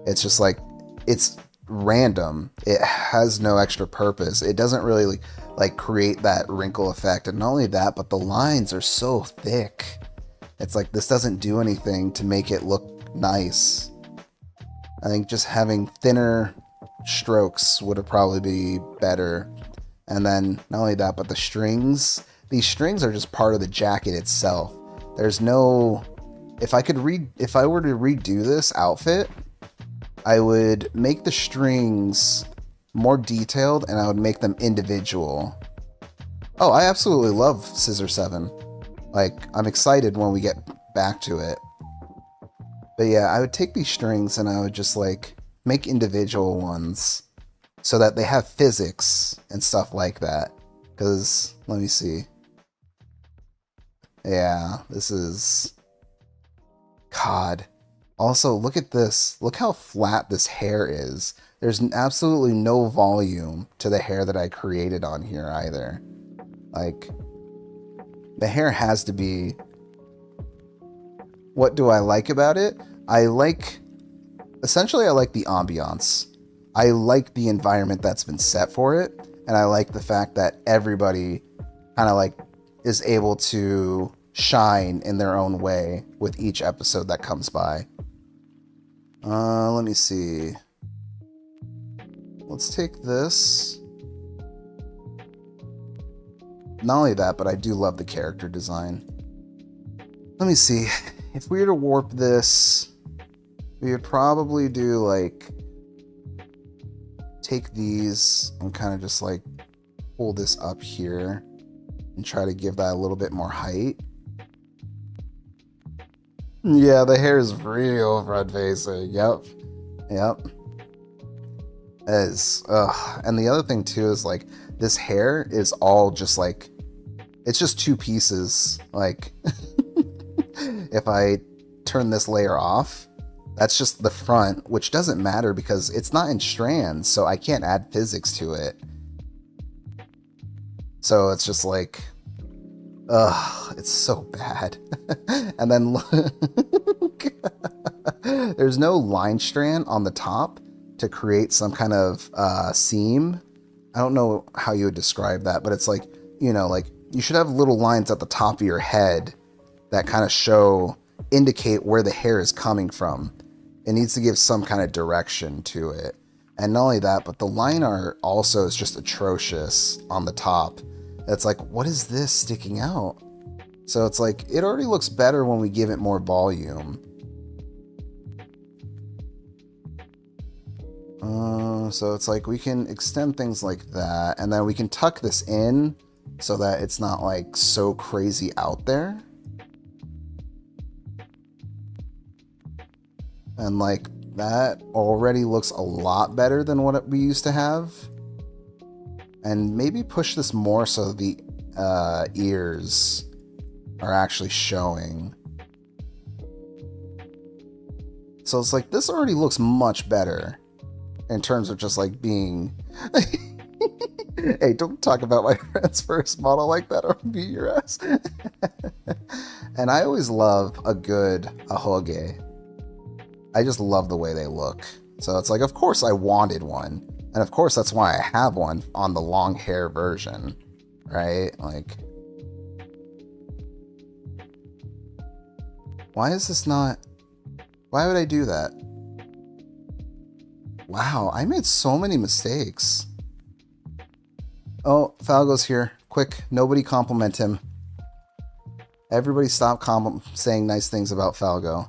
It's just like, it's random. It has no extra purpose. It doesn't really like create that wrinkle effect. And not only that, but the lines are so thick. It's like, this doesn't do anything to make it look nice. I think just having thinner strokes would have probably be better. And then not only that, but the strings. These strings are just part of the jacket itself. There's no... If I were to redo this outfit, I would make the strings more detailed and I would make them individual. Oh, I absolutely love Scissor 7. Like, I'm excited when we get back to it. But yeah, I would take these strings and I would just like make individual ones so that they have physics and stuff like that. Because, let me see. Yeah, this is... God. Also, look at this. Look how flat this hair is. There's absolutely no volume to the hair that I created on here either. Like, the hair has to be... What do I like about it? Essentially, I like the ambiance. I like the environment that's been set for it. And I like the fact that everybody kind of like is able to shine in their own way with each episode that comes by. Let me see. Let's take this. Not only that, but I do love the character design. Let me see. If we were to warp this, we would probably do like... Take these and kind of just like pull this up here and try to give that a little bit more height. Yeah, the hair is real front facing. Yep. And the other thing too is like this hair is all just like, it's just two pieces. Like if I turn this layer off, that's just the front, which doesn't matter because it's not in strands, so I can't add physics to it. So it's just like, ugh, it's so bad. And then look, there's no line strand on the top to create some kind of seam. I don't know how you would describe that, but it's like, you know, like you should have little lines at the top of your head that kind of indicate where the hair is coming from. It needs to give some kind of direction to it. And not only that, but the line art also is just atrocious on the top. It's like, what is this sticking out? So it's like, it already looks better when we give it more volume. So it's like we can extend things like that, and then we can tuck this in so that it's not like so crazy out there. And like that already looks a lot better than what we used to have. And maybe push this more so the ears are actually showing. So it's like this already looks much better in terms of just like being... Hey, don't talk about my friend's first model like that or I'll beat your ass. And I always love a good ahoge. I just love the way they look. So it's like, of course I wanted one. And of course that's why I have one on the long hair version, right? Like, why is this not... Why would I do that? Wow, I made so many mistakes. Oh, Falgo's here. Quick, nobody compliment him. Everybody stop saying nice things about Falgo.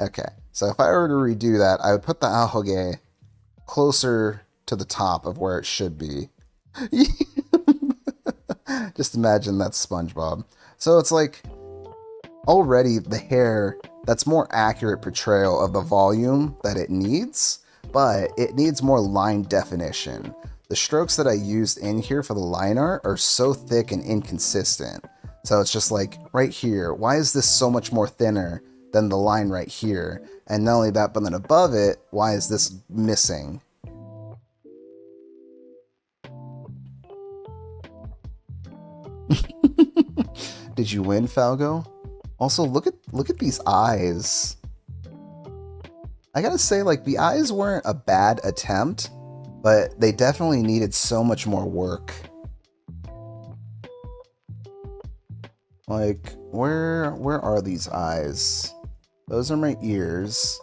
Okay, so if I were to redo that, I would put the ahoge closer to the top of where it should be. Just imagine that's SpongeBob. So it's like, already the hair, that's more accurate portrayal of the volume that it needs, but it needs more line definition. The strokes that I used in here for the line art are so thick and inconsistent. So it's just like, right here, why is this so much more thinner than the line right here? And not only that, but then above it, why is this missing? Did you win, Falgo? Also, look at these eyes. I gotta say, like, the eyes weren't a bad attempt, but they definitely needed so much more work. Like, where are these eyes? Those are my ears.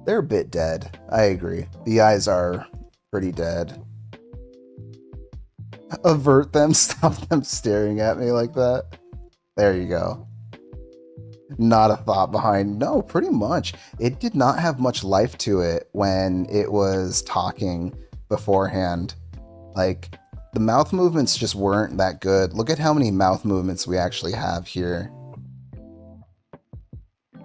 They're a bit dead. I agree. The eyes are pretty dead. Avert them, stop them staring at me like that. There you go. Not a thought behind. No, pretty much. It did not have much life to it when it was talking beforehand. Like, the mouth movements just weren't that good. Look at how many mouth movements we actually have here.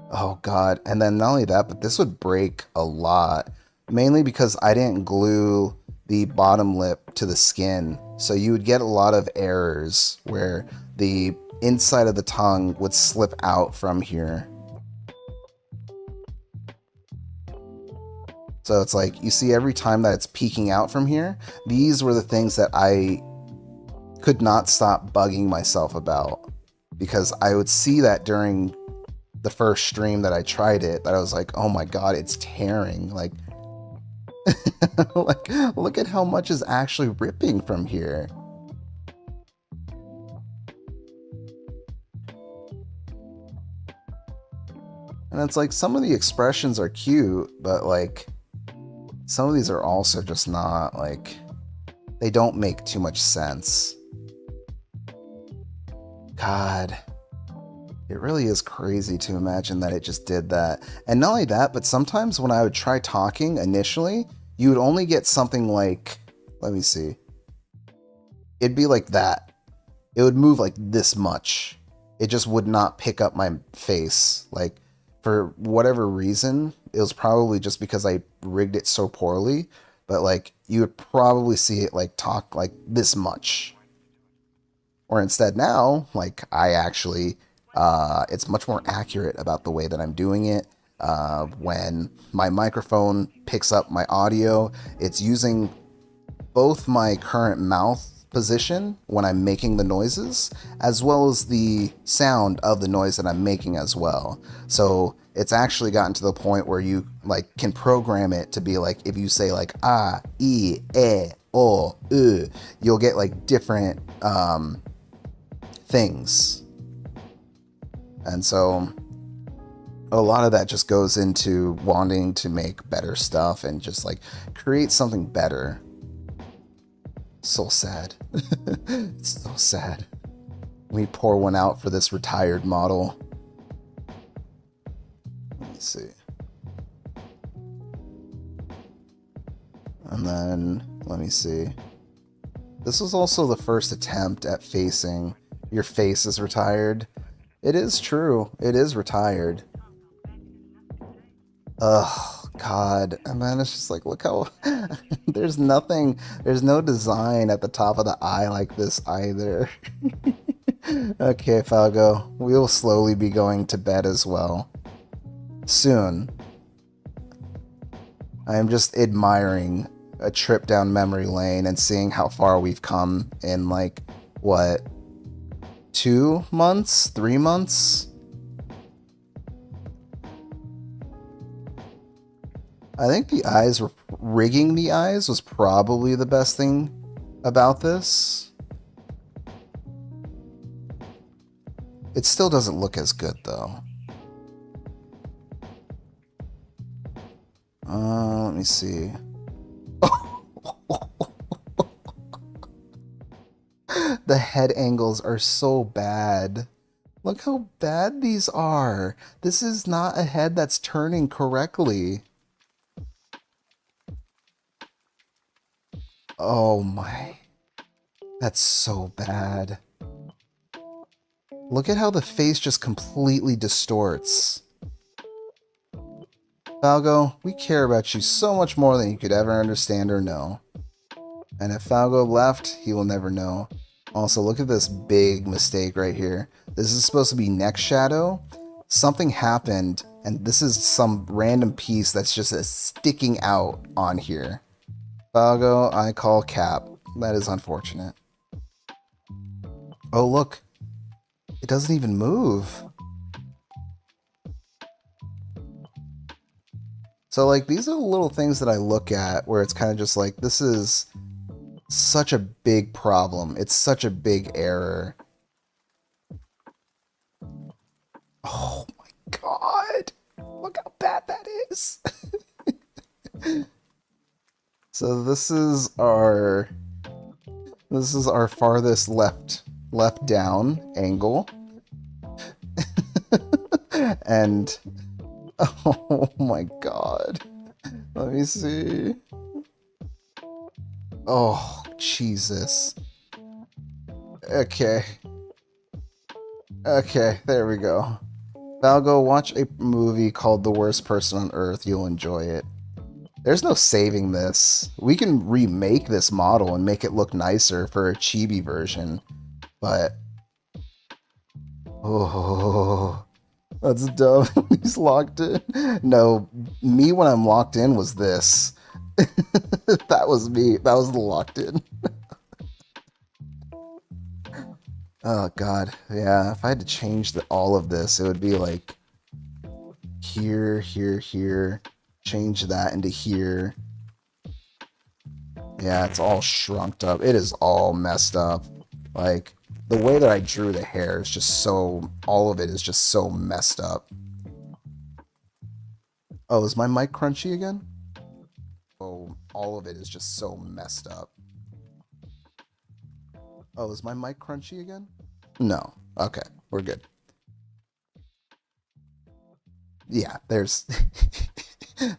Oh god. And then not only that, but this would break a lot. Mainly because I didn't glue the bottom lip to the skin. So you would get a lot of errors where the inside of the tongue would slip out from here. So it's like, you see every time that it's peeking out from here, these were the things that I could not stop bugging myself about. Because I would see that during the first stream that I tried it, that I was like, oh my god, it's tearing. Like, like, look at how much is actually ripping from here. And it's like, some of the expressions are cute, but like, some of these are also just not, like, they don't make too much sense. God. It really is crazy to imagine that it just did that. And not only that, but sometimes when I would try talking initially, you would only get something like, let me see. It'd be like that. It would move like this much. It just would not pick up my face. Like, for whatever reason, it was probably just because I rigged it so poorly, but like, you would probably see it like talk like this much. Or instead now, like, I actually... it's much more accurate about the way that I'm doing it. When my microphone picks up my audio, it's using both my current mouth position when I'm making the noises, as well as the sound of the noise that I'm making as well. So it's actually gotten to the point where you like can program it to be like, if you say like ah, e, o, you'll get like different things. And so a lot of that just goes into wanting to make better stuff and just like create something better. So sad. It's so sad. Let me pour one out for this retired model. Let me see. And then, let me see. This was also the first attempt at facing your face is retired. It is true. It is retired. Oh, God. And then it's just like, look how... there's nothing... There's no design at the top of the eye like this either. Okay, Falgo. We will slowly be going to bed as well. Soon. I am just admiring a trip down memory lane and seeing how far we've come in, like, what... 2 months? 3 months? I think the eyes were... rigging the eyes was probably the best thing about this. It still doesn't look as good, though. Let me see. The head angles are so bad. Look how bad these are. This is not a head that's turning correctly. Oh my. That's so bad. Look at how the face just completely distorts. Falgo, we care about you so much more than you could ever understand or know. And if Falgo left, he will never know. Also, look at this big mistake right here. This is supposed to be neck shadow. Something happened, and this is some random piece that's just sticking out on here. Falgo, I call cap. That is unfortunate. Oh, look. It doesn't even move. So, like, these are the little things that I look at where it's kind of just like, this is such a big problem. It's such a big error. Oh my god. Look how bad that is. So this is our farthest left down angle. And oh my god. Let me see. Oh, Jesus. Okay. Okay, there we go. Valgo, watch a movie called The Worst Person on Earth. You'll enjoy it. There's no saving this. We can remake this model and make it look nicer for a chibi version. But... oh... that's dumb. He's locked in. No, me when I'm locked in was this. That was me. That was the locked in. Oh god, yeah. If I had to change all of this, it would be like here, here, here. Change that into here. Yeah, it's all shrunked up. It is all messed up. Like, the way that I drew the hair is just so... all of it is just so messed up. Oh, is my mic crunchy again? Oh, all of it is just so messed up. Oh, is my mic crunchy again? No. Okay, we're good. Yeah, there's...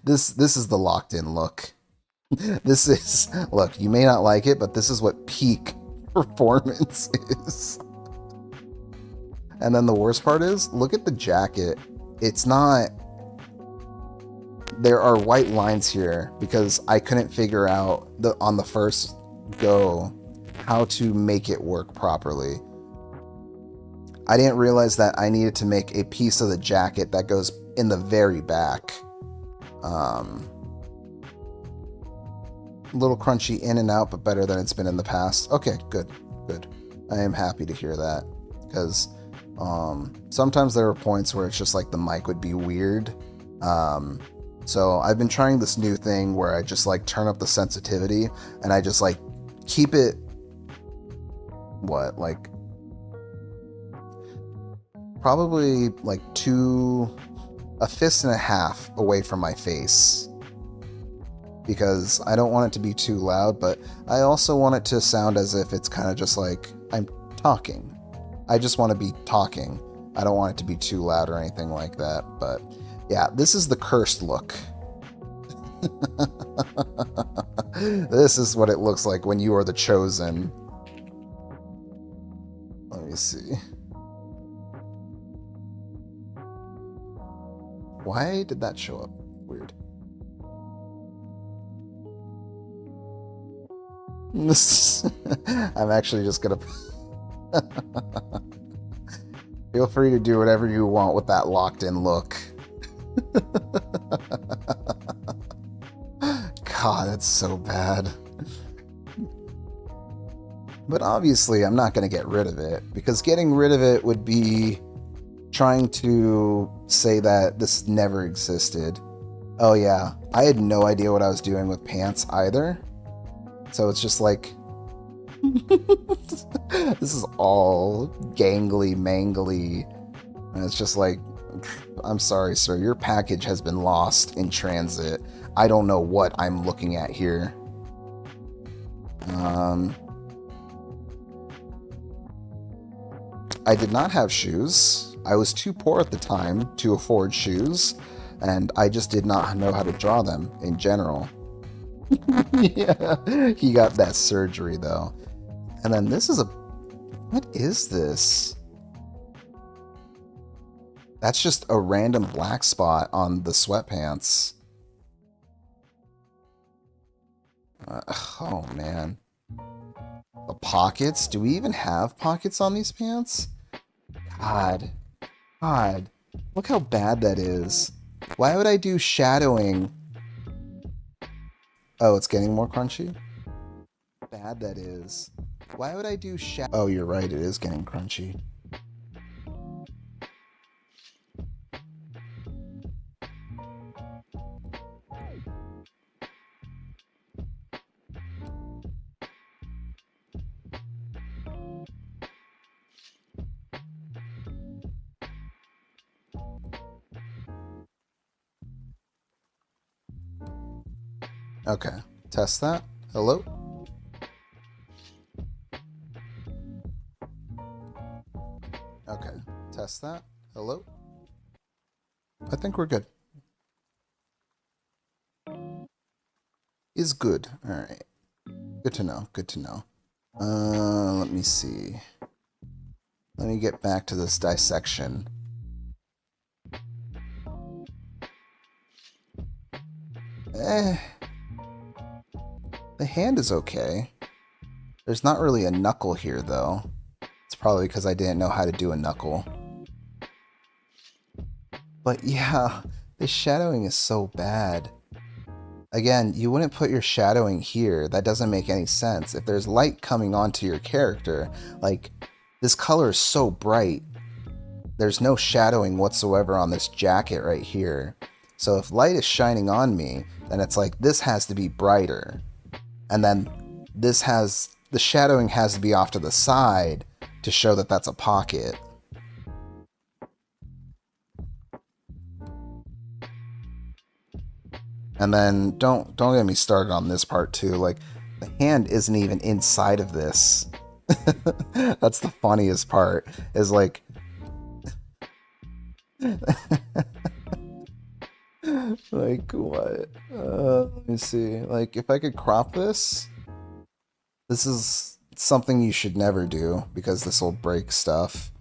This is the locked-in look. This is... Look, you may not like it, but this is what peak performance is. And then the worst part is, look at the jacket. It's not... There are white lines here because I couldn't figure out on the first go how to make it work properly. I didn't realize that I needed to make a piece of the jacket that goes in the very back. A little crunchy in and out, but better than it's been in the past. Okay, good, good. I am happy to hear that, because sometimes there are points where it's just like the mic would be weird. So I've been trying this new thing where I just like turn up the sensitivity and I just like keep it, what, like probably like a fist and a half away from my face, because I don't want it to be too loud, but I also want it to sound as if it's kind of just like I'm talking. I just want to be talking. I don't want it to be too loud or anything like that, but yeah, this is the cursed look. This is what it looks like when you are the chosen. Let me see. Why did that show up? Weird. I'm actually just gonna... Feel free to do whatever you want with that locked-in look. God, that's so bad. But obviously, I'm not going to get rid of it, because getting rid of it would be trying to say that this never existed. Oh yeah, I had no idea what I was doing with pants either. So it's just like... this is all gangly, mangly. And it's just like, I'm sorry, sir, your package has been lost in transit. I don't know what I'm looking at here. I did not have shoes. I was too poor at the time to afford shoes, and I just did not know how to draw them in general. Yeah, he got that surgery though. And then this is a... What is this? That's just a random black spot on the sweatpants. Oh man. The pockets? Do we even have pockets on these pants? God. God. Look how bad that is. Why would I do shadowing? Oh, it's getting more crunchy? Bad that is. Why would I do Oh, you're right, it is getting crunchy. Okay. Test that. Hello? Okay. Test that. Hello? I think we're good. Is good. Alright. Good to know. Good to know. Let me see. Let me get back to this dissection. The hand is okay. There's not really a knuckle here, though. It's probably because I didn't know how to do a knuckle. But yeah, the shadowing is so bad. Again, you wouldn't put your shadowing here. That doesn't make any sense. If there's light coming onto your character, like, this color is so bright. There's no shadowing whatsoever on this jacket right here. So if light is shining on me, then it's like, this has to be brighter. And then this has, the shadowing has to be off to the side to show that that's a pocket. And then don't get me started on this part too. Like, the hand isn't even inside of this. That's the funniest part. Is like like what? Let me see. Like, if I could crop this, this is something you should never do because this will break stuff.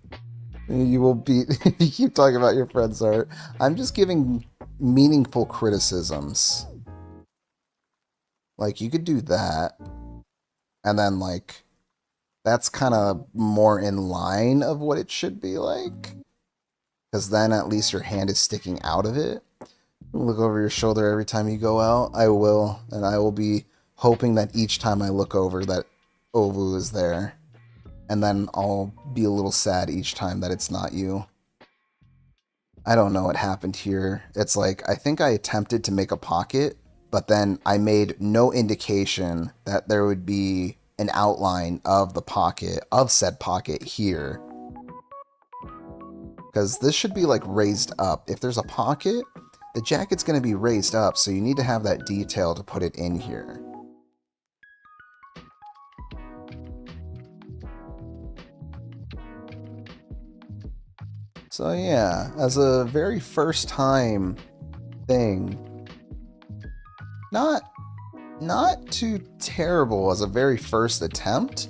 You will be. You keep talking about your friend's art. I'm just giving meaningful criticisms. Like, you could do that, and then like that's kind of more in line of what it should be like, because then at least your hand is sticking out of it. Look over your shoulder every time you go out. I will, and I will be hoping that each time I look over that Ovu is there, and then I'll be a little sad each time that it's not you. I don't know what happened here. It's like, I think I attempted to make a pocket, but then I made no indication that there would be an outline of the pocket, of said pocket here. Because this should be like raised up. If there's a pocket, the jacket's going to be raised up, so you need to have that detail to put it in here. So yeah, as a very first time thing, not too terrible as a very first attempt,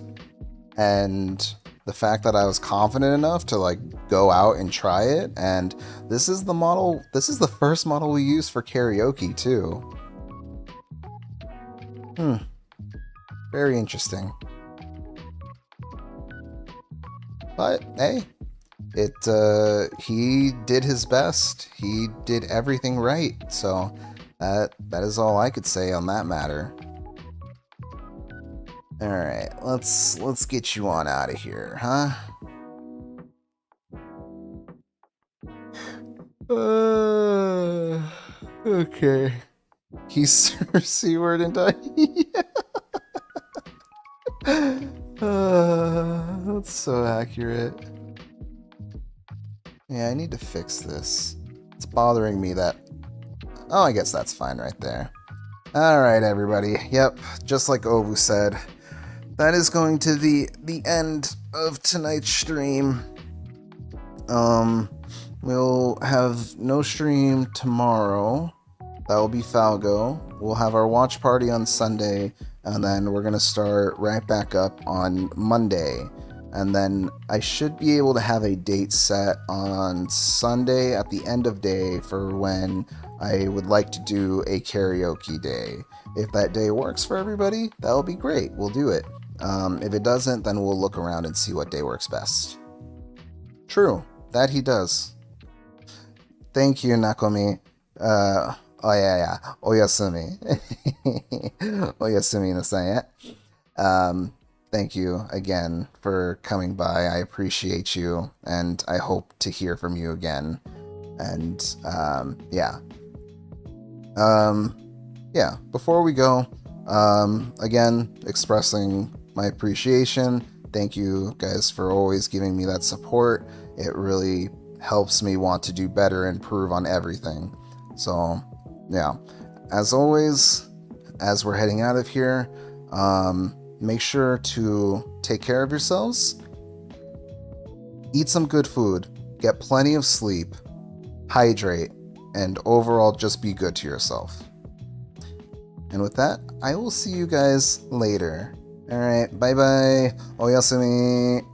and the fact that I was confident enough to like go out and try it, and this is the model, this is the first model we use for karaoke too. Very interesting. But hey, he did his best. He did everything right. So that is all I could say on that matter. All right, let's get you on out of here, huh? Okay. He's C-word and die. That's so accurate. Yeah, I need to fix this. It's bothering me that... Oh, I guess that's fine right there. Alright, everybody. Yep, just like Ovu said, that is going to the end of tonight's stream. We'll have no stream tomorrow. That will be Falgo. We'll have our watch party on Sunday, and then we're going to start right back up on Monday. And then I should be able to have a date set on Sunday at the end of day for when I would like to do a karaoke day. If that day works for everybody, that'll be great. We'll do it. If it doesn't, then we'll look around and see what day works best. True. That he does. Thank you, Nakomi. Oh yeah. Oyasumi. Oyasumi nasan. Thank you again for coming by. I appreciate you, and I hope to hear from you again. And yeah. Yeah, before we go, again, expressing my appreciation. Thank you guys for always giving me that support. It really helps me want to do better and improve on everything. So, yeah. As always, as we're heading out of here, make sure to take care of yourselves. Eat some good food. Get plenty of sleep. Hydrate. And overall, just be good to yourself. And with that, I will see you guys later. Alright, bye bye. Oyasumi.